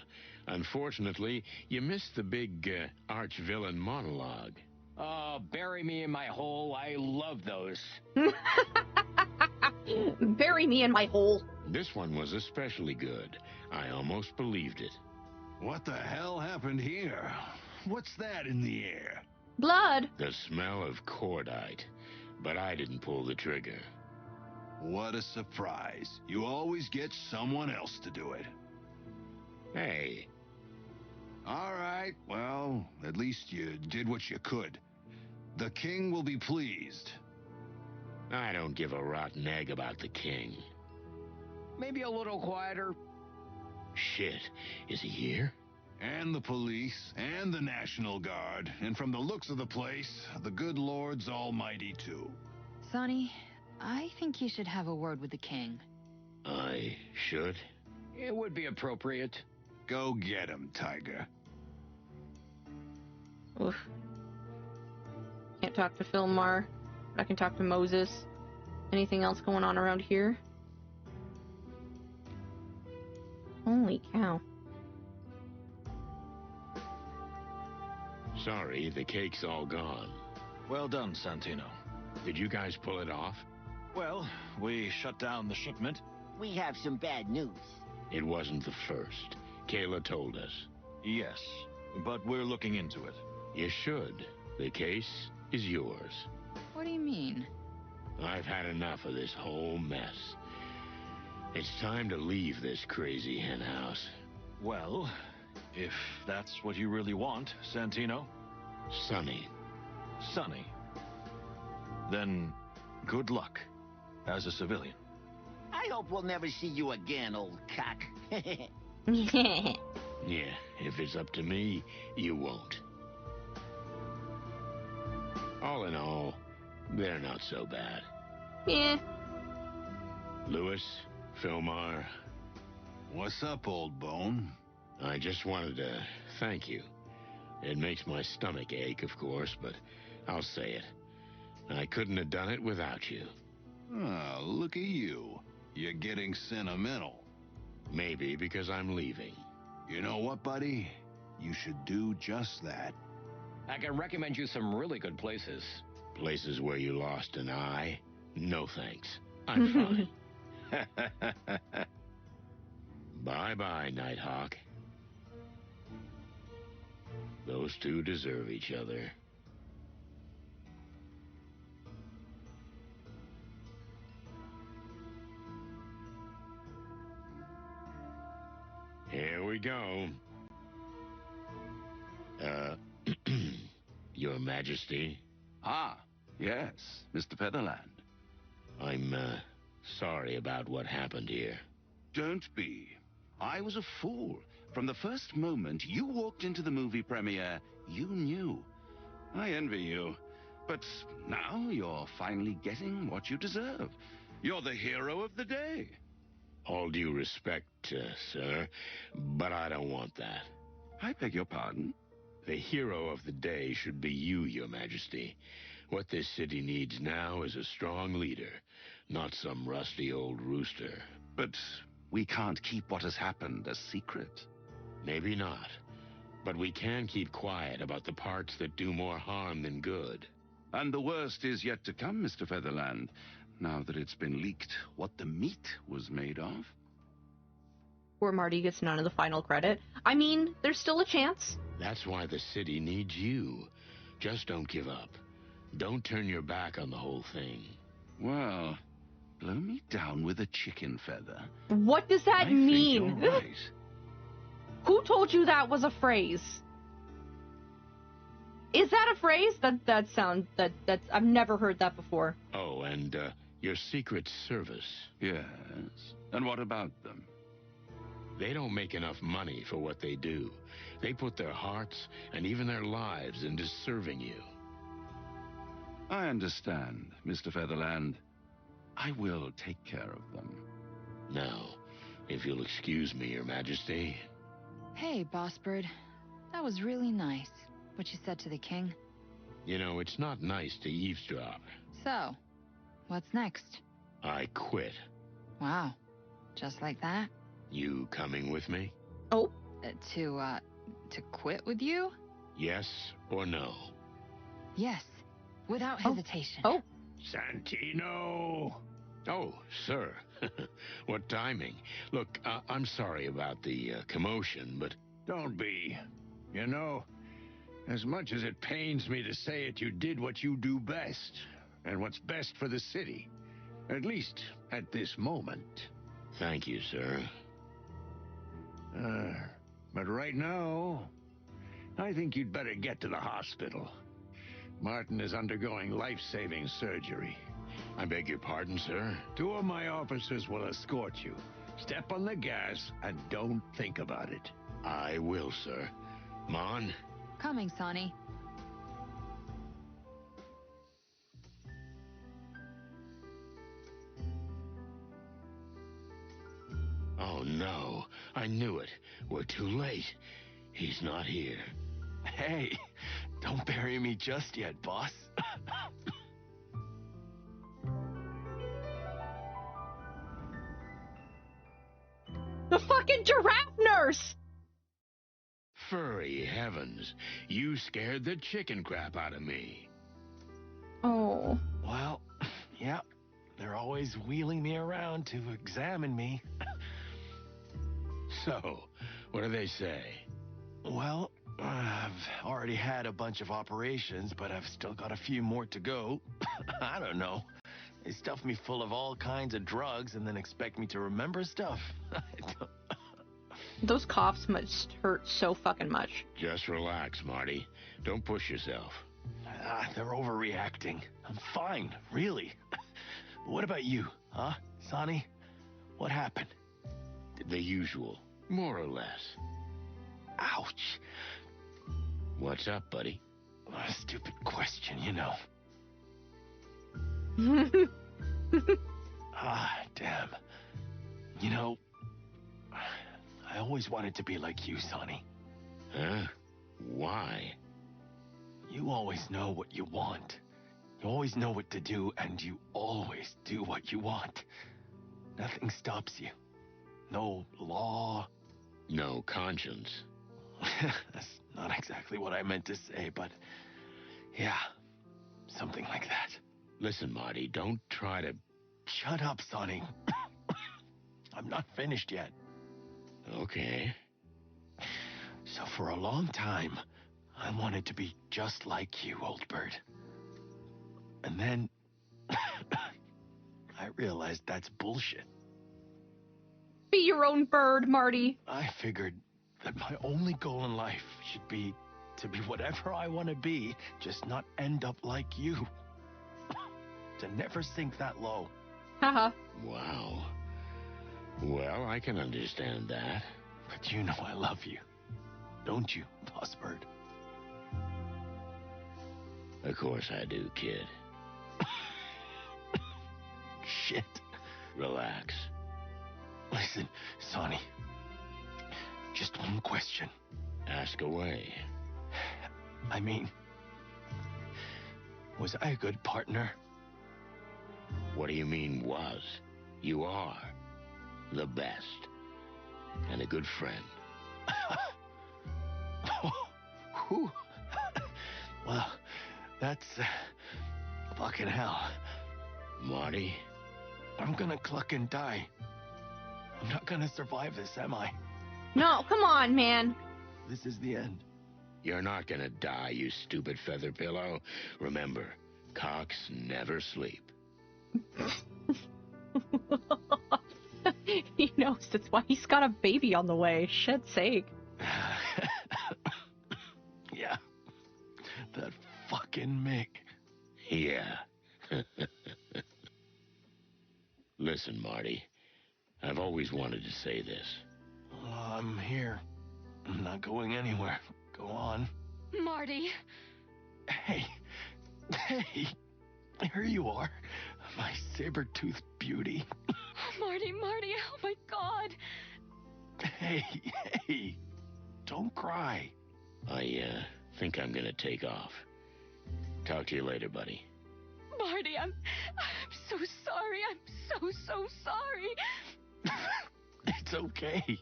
Unfortunately, you missed the big arch-villain monologue. Oh, bury me in my hole. I love those. Bury me in my hole. This one was especially good. I almost believed it. What the hell happened here? What's that in the air? Blood. The smell of cordite. But I didn't pull the trigger. What a surprise. You always get someone else to do it. Hey. All right, well, at least you did what you could. The king will be pleased. I don't give a rotten egg about the king. Maybe a little quieter. Shit, is he here? And the police, and the National Guard, and from the looks of the place, the good Lord's almighty too. Sonny, I think you should have a word with the king. I should? It would be appropriate. Go get him, Tiger. Oof. Can't talk to Philmar. But I can talk to Moses. Anything else going on around here? Holy cow. Sorry, the cake's all gone. Well done, Santino. Did you guys pull it off? Well, we shut down the shipment. We have some bad news. It wasn't the first. Kayla told us. Yes, but we're looking into it. You should. The case is yours. What do you mean? I've had enough of this whole mess. It's time to leave this crazy henhouse. Well, if that's what you really want, Santino. Sonny. Sonny. Then, good luck, as a civilian. I hope we'll never see you again, old cock. Yeah, if it's up to me, you won't. All in all, they're not so bad. Yeah. Lewis, Philmar. What's up, old bone? I just wanted to thank you It makes my stomach ache, of course, but I'll say it. I couldn't have done it without you. Oh, look at you. You're getting sentimental. Maybe because I'm leaving. You know what, buddy? You should do just that. I can recommend you some really good places. Places where you lost an eye? No thanks. I'm fine. Bye-bye, Nighthawk. Those two deserve each other. Here we go. Your Majesty? Ah, yes, Mr. Featherland. I'm, sorry about what happened here. Don't be. I was a fool. From the first moment you walked into the movie premiere, you knew. I envy you. But now you're finally getting what you deserve. You're the hero of the day. All due respect, sir, but I don't want that. I beg your pardon? The hero of the day should be you, Your Majesty. What this city needs now is a strong leader, not some rusty old rooster. But we can't keep what has happened a secret. Maybe not. But we can keep quiet about the parts that do more harm than good. And the worst is yet to come, Mr. Featherland. Now that it's been leaked what the meat was made of. Where Marty gets none of the final credit. I mean, there's still a chance. That's why the city needs you. Just don't give up. Don't turn your back on the whole thing. Well, blow me down with a chicken feather. What does that mean? Think you're right. Who told you that was a phrase? Is that a phrase? That's I've never heard that before. Oh, and your Secret Service. Yes. And what about them? They don't make enough money for what they do. They put their hearts and even their lives into serving you. I understand, Mr. Featherland. I will take care of them. Now, if you'll excuse me, Your Majesty. Hey, Boss Bird. That was really nice, what you said to the king. You know, it's not nice to eavesdrop. So, what's next? I quit. Wow. Just like that? You coming with me? Oh. To quit with you? Yes or no? Yes. Without hesitation. Oh. Santino! Oh, sir. What timing. Look, I'm sorry about the commotion, but... Don't be. You know, as much as it pains me to say it, you did what you do best. And what's best for the city. At least at this moment. Thank you, sir. But right now, I think you'd better get to the hospital. Martin is undergoing life-saving surgery. I beg your pardon, sir? 2 of my officers will escort you. Step on the gas and don't think about it. I will, sir. Mon? Coming, Sonny. Oh, no. I knew it. We're too late. He's not here. Hey, don't bury me just yet, boss. The fucking giraffe nurse! Furry heavens. You scared the chicken crap out of me. Oh. Well, yeah. They're always wheeling me around to examine me. So, what do they say? Well, I've already had a bunch of operations, but I've still got a few more to go. I don't know. They stuff me full of all kinds of drugs and then expect me to remember stuff. Those coughs must hurt so fucking much. Just relax, Marty. Don't push yourself. They're overreacting. I'm fine, really. What about you, huh, Sonny? What happened? The usual, more or less. Ouch. What's up, buddy? A stupid question, you know. Damn. You know, I always wanted to be like you, Sonny. Huh? Why? You always know what you want. You always know what to do, and you always do what you want. Nothing stops you. No law. No conscience. That's not exactly what I meant to say, but yeah, something like that. Listen, Marty, don't try to... Shut up, Sonny. I'm not finished yet. Okay. So for a long time, I wanted to be just like you, old bird. And then I realized that's bullshit. Be your own bird, Marty. I figured that my only goal in life should be to be whatever I want to be, just not end up like you. To never sink that low. Haha. Wow. Well, I can understand that. But you know I love you. Don't you, Boss Bird? Of course I do, kid. Shit. Relax. Listen, Sonny. Just one question. Ask away. I mean, was I a good partner? What do you mean, was? You are. The best. And a good friend. Whew. Well, that's... fucking hell. Marty? I'm gonna cluck and die. I'm not gonna survive this, am I? No, come on, man. This is the end. You're not gonna die, you stupid feather pillow. Remember, cocks never sleep. He knows. That's why he's got a baby on the way. Shit's sake. Yeah. That fucking Mick. Yeah. Listen, Marty. I've always wanted to say this. Well, I'm here. I'm not going anywhere. Go on. Marty. Hey. Hey. Here you are. My saber-toothed beauty. Marty, oh my God. Hey. Don't cry. I think I'm gonna take off. Talk to you later, buddy. Marty, I'm so sorry. I'm so sorry. It's okay,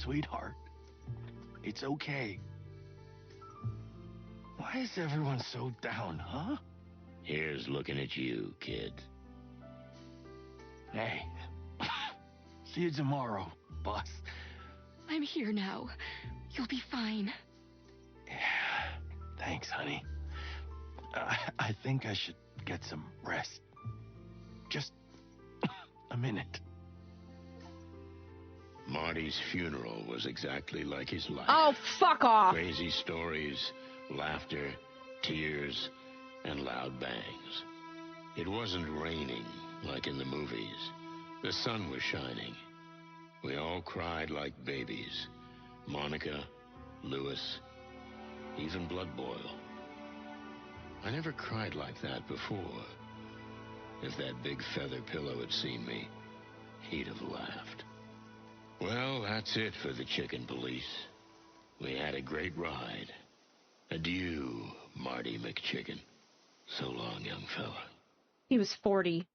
sweetheart. It's okay. Why is everyone so down, huh? Here's looking at you, kid. Hey. See you tomorrow, boss. I'm here now. You'll be fine. Yeah. Thanks, honey. I think I should get some rest. Just a minute. Marty's funeral was exactly like his life. Oh, fuck off! Crazy stories, laughter, tears, and loud bangs. It wasn't raining like in the movies. The sun was shining. We all cried like babies. Monica, Lewis, even Blood Boil. I never cried like that before. If that big feather pillow had seen me, he'd have laughed. Well, that's it for the chicken police. We had a great ride. Adieu, Marty McChicken. So long, young fella. He was 40.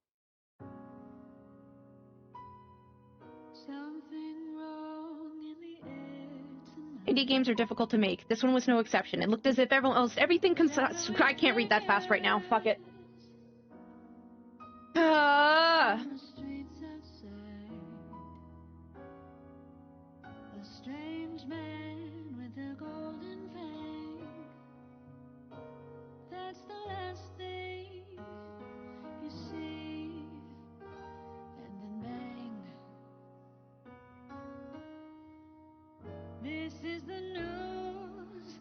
Indie games are difficult to make. This one was no exception. It looked as if everything I can't read that fast right now. Fuck it. Strange man with a golden fang. That's the last thing you see. And then bang. This is the news.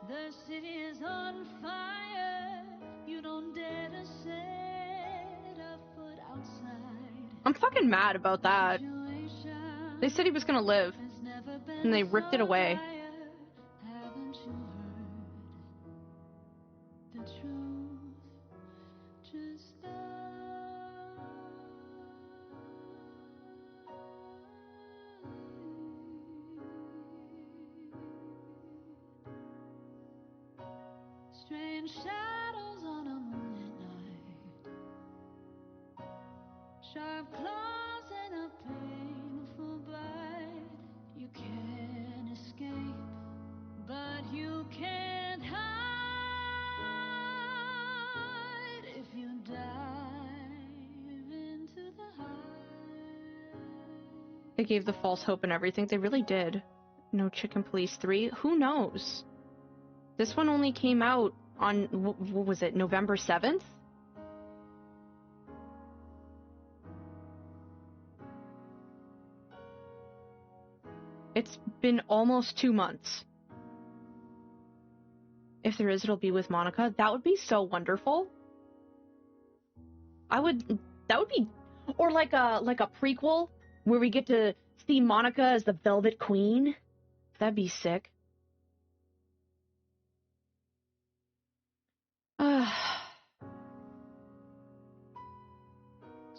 The city is on fire. You don't dare to set a foot outside. I'm fucking mad about that. They said he was gonna live, and they ripped it away. Haven't you heard the truth? Just in shadows on a moonlit night. Sharp claws and a painful bite. You can't escape, but you can't hide if you dive into the hive. They gave the false hope and everything. They really did. No Chicken Police 3. Who knows? This one only came out on, what was it, November 7th? It's been almost 2 months. If there is, it'll be with Monica. That would be so wonderful. That would be, or like a prequel where we get to see Monica as the Velvet Queen. That'd be sick.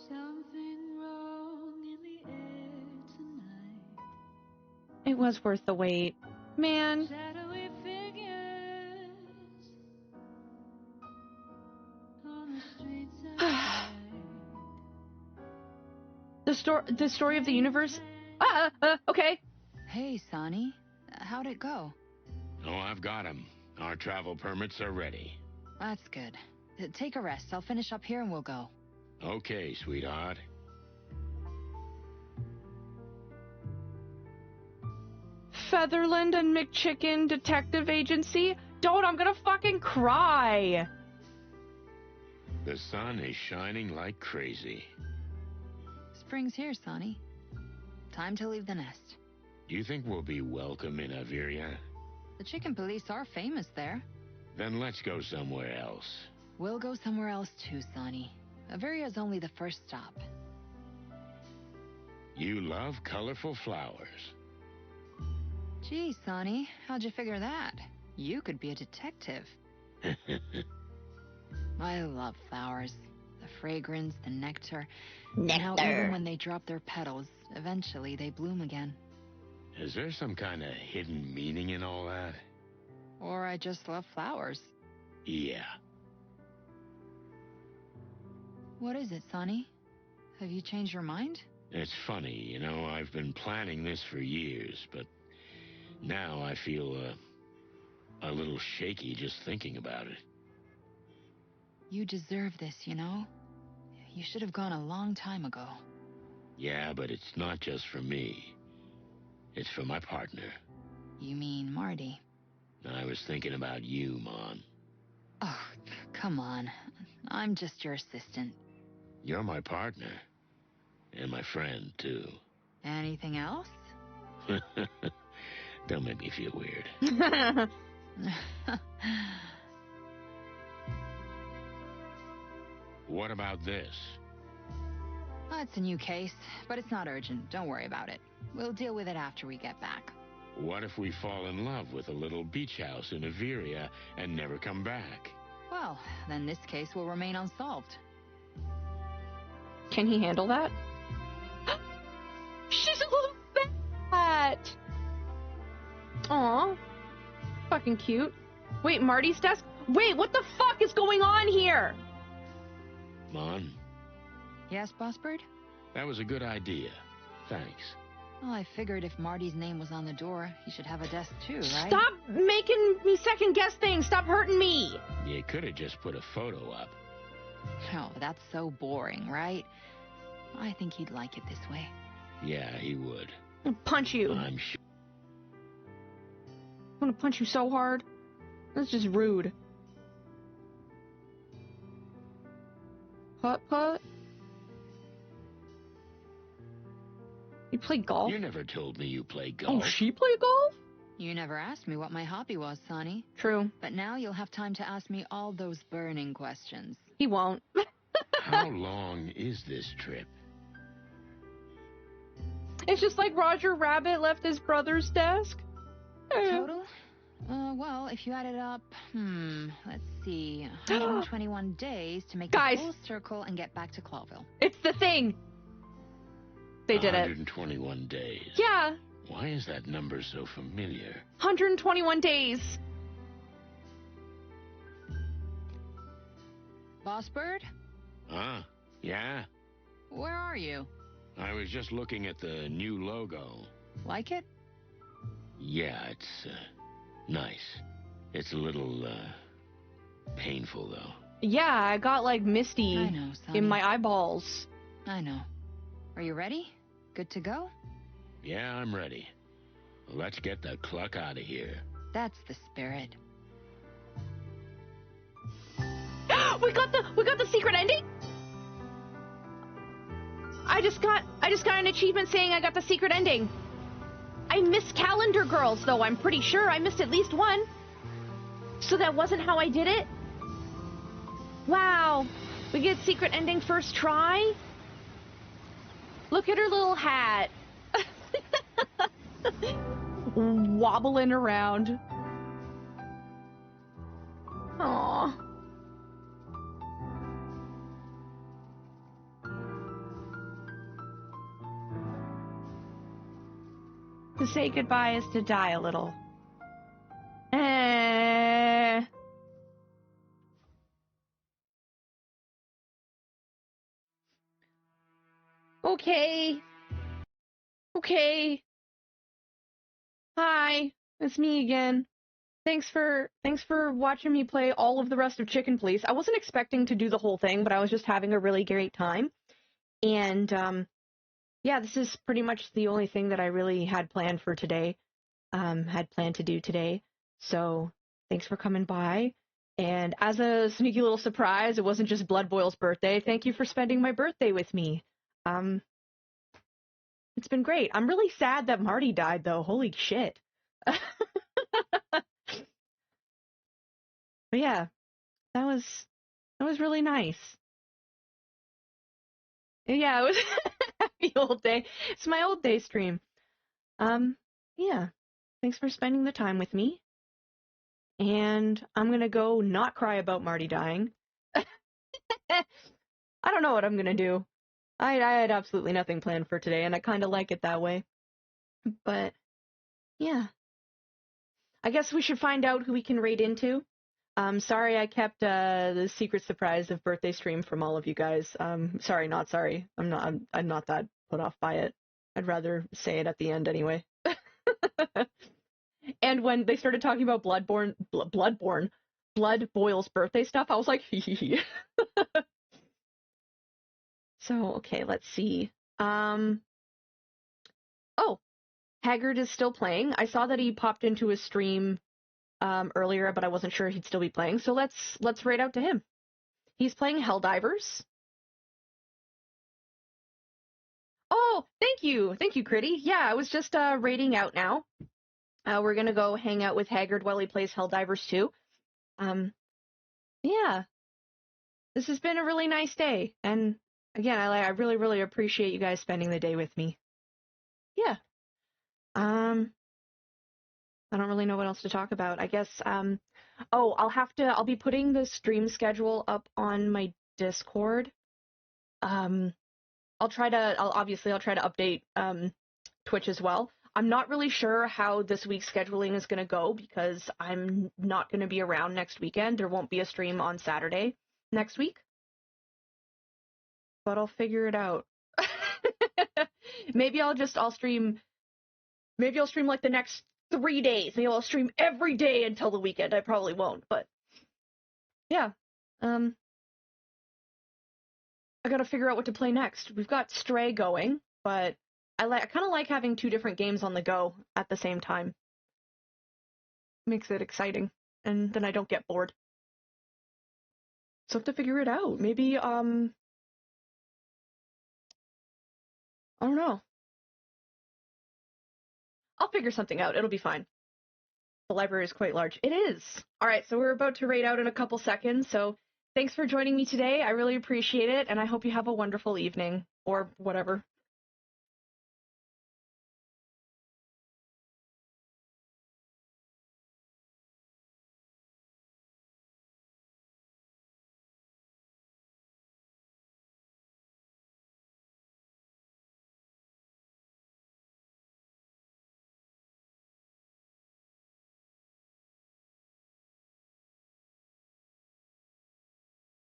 Something wrong in the air tonight. It was worth the wait. Man. Shadowy figures on the streets outside. The story of the universe. Okay. Hey, Sonny. How'd it go? Oh, I've got 'em. Our travel permits are ready. That's good. Take a rest. I'll finish up here and we'll go. Okay, sweetheart. Featherland and McChicken Detective Agency? Don't, I'm gonna fucking cry. The sun is shining like crazy. Spring's here, Sonny. Time to leave the nest. Do you think we'll be welcome in Averia? The chicken police are famous there. Then let's go somewhere else. We'll go somewhere else too, Sonny. Averia's only the first stop. You love colorful flowers. Gee, Sonny, how'd you figure that? You could be a detective. I love flowers. The fragrance, the nectar. Now, even when they drop their petals, eventually they bloom again. Is there some kind of hidden meaning in all that? Or I just love flowers. Yeah. What is it, Sonny? Have you changed your mind? It's funny, you know, I've been planning this for years, but now I feel a little shaky just thinking about it. You deserve this, you know? You should have gone a long time ago. Yeah, but it's not just for me. It's for my partner. You mean Marty? I was thinking about you, Mon. Oh, come on. I'm just your assistant. You're my partner. And my friend, too. Anything else? Don't make me feel weird. What about this? It's a new case, but it's not urgent. Don't worry about it. We'll deal with it after we get back. What if we fall in love with a little beach house in Averia and never come back? Well, then this case will remain unsolved. Can he handle that? She's a little bat! Aw. Fucking cute. Wait, Marty's desk? Wait, what the fuck is going on here? Mon? Yes, Boss Bird? That was a good idea. Thanks. Well, I figured if Marty's name was on the door, he should have a desk too, right? Stop making me second guess things! Stop hurting me! You could have just put a photo up. Oh, that's so boring, right? I think he'd like it this way. Yeah, he would. I'll punch you. I'm sure. I'm gonna punch you so hard. That's just rude. Putt-putt? You play golf? You never told me you play golf. Oh, she play golf? You never asked me what my hobby was, Sonny. True. But now you'll have time to ask me all those burning questions. He won't. How long is this trip? It's just like Roger Rabbit left his brother's desk. Total? Well, if you add it up, let's see, 121 days to make a full circle and get back to Clawville. It's the thing! They did it. 121 days. Yeah. Why is that number so familiar? 121 days. Boss Bird? Huh? Yeah? Where are you? I was just looking at the new logo. Like it? Yeah, it's nice. It's a little painful, though. Yeah, I got like misty I know, Sonny. in my eyeballs. I know. Are you ready? Good to go? Yeah, I'm ready. Let's get the cluck out of here. That's the spirit. we got the secret ending? I just got an achievement saying I got the secret ending. I missed Calendar Girls though, I'm pretty sure. I missed at least one. So that wasn't how I did it? Wow. We get secret ending first try? Look at her little hat. Wobbling around. Aww. To say goodbye is to die a little. Okay. Okay. Hi, it's me again. Thanks for watching me play all of the rest of Chicken Police. I wasn't expecting to do the whole thing, but I was just having a really great time. And yeah, this is pretty much the only thing that I really had planned for today. Had planned to do today. So thanks for coming by. And as a sneaky little surprise, it wasn't just Blood Boil's birthday. Thank you for spending my birthday with me. It's been great. I'm really sad that Marty died, though. Holy shit. But yeah, that was really nice. Yeah, it was happy old day. It's my old day stream. Yeah. Thanks for spending the time with me. And I'm gonna go not cry about Marty dying. I don't know what I'm gonna do. I had absolutely nothing planned for today, and I kind of like it that way. But yeah, I guess we should find out who we can raid into. Sorry I kept the secret surprise of birthday stream from all of you guys. Sorry, not sorry. I'm not that put off by it. I'd rather say it at the end anyway. And when they started talking about Blood Boil's birthday stuff, I was like, hee. So, okay, let's see. Oh, Haggard is still playing. I saw that he popped into his stream earlier, but I wasn't sure he'd still be playing. So let's raid out to him. He's playing Helldivers. Oh, thank you, Critty. Yeah, I was just raiding out now. We're gonna go hang out with Haggard while he plays Helldivers too. Yeah, this has been a really nice day, and again, I really, really appreciate you guys spending the day with me. Yeah. I don't really know what else to talk about. I guess, oh, I'll be putting the stream schedule up on my Discord. I'll try to update, Twitch as well. I'm not really sure how this week's scheduling is going to go because I'm not going to be around next weekend. There won't be a stream on Saturday next week. But I'll figure it out. Maybe I'll stream like the next 3 days. Maybe I'll stream every day until the weekend. I probably won't, but yeah. I gotta figure out what to play next. We've got Stray going, but I kind of like having 2 different games on the go at the same time. Makes it exciting, and then I don't get bored. So I have to figure it out. Maybe, I don't know. I'll figure something out. It'll be fine. The library is quite large. It is! Alright, so we're about to raid out in a couple seconds, so thanks for joining me today. I really appreciate it, and I hope you have a wonderful evening, or whatever.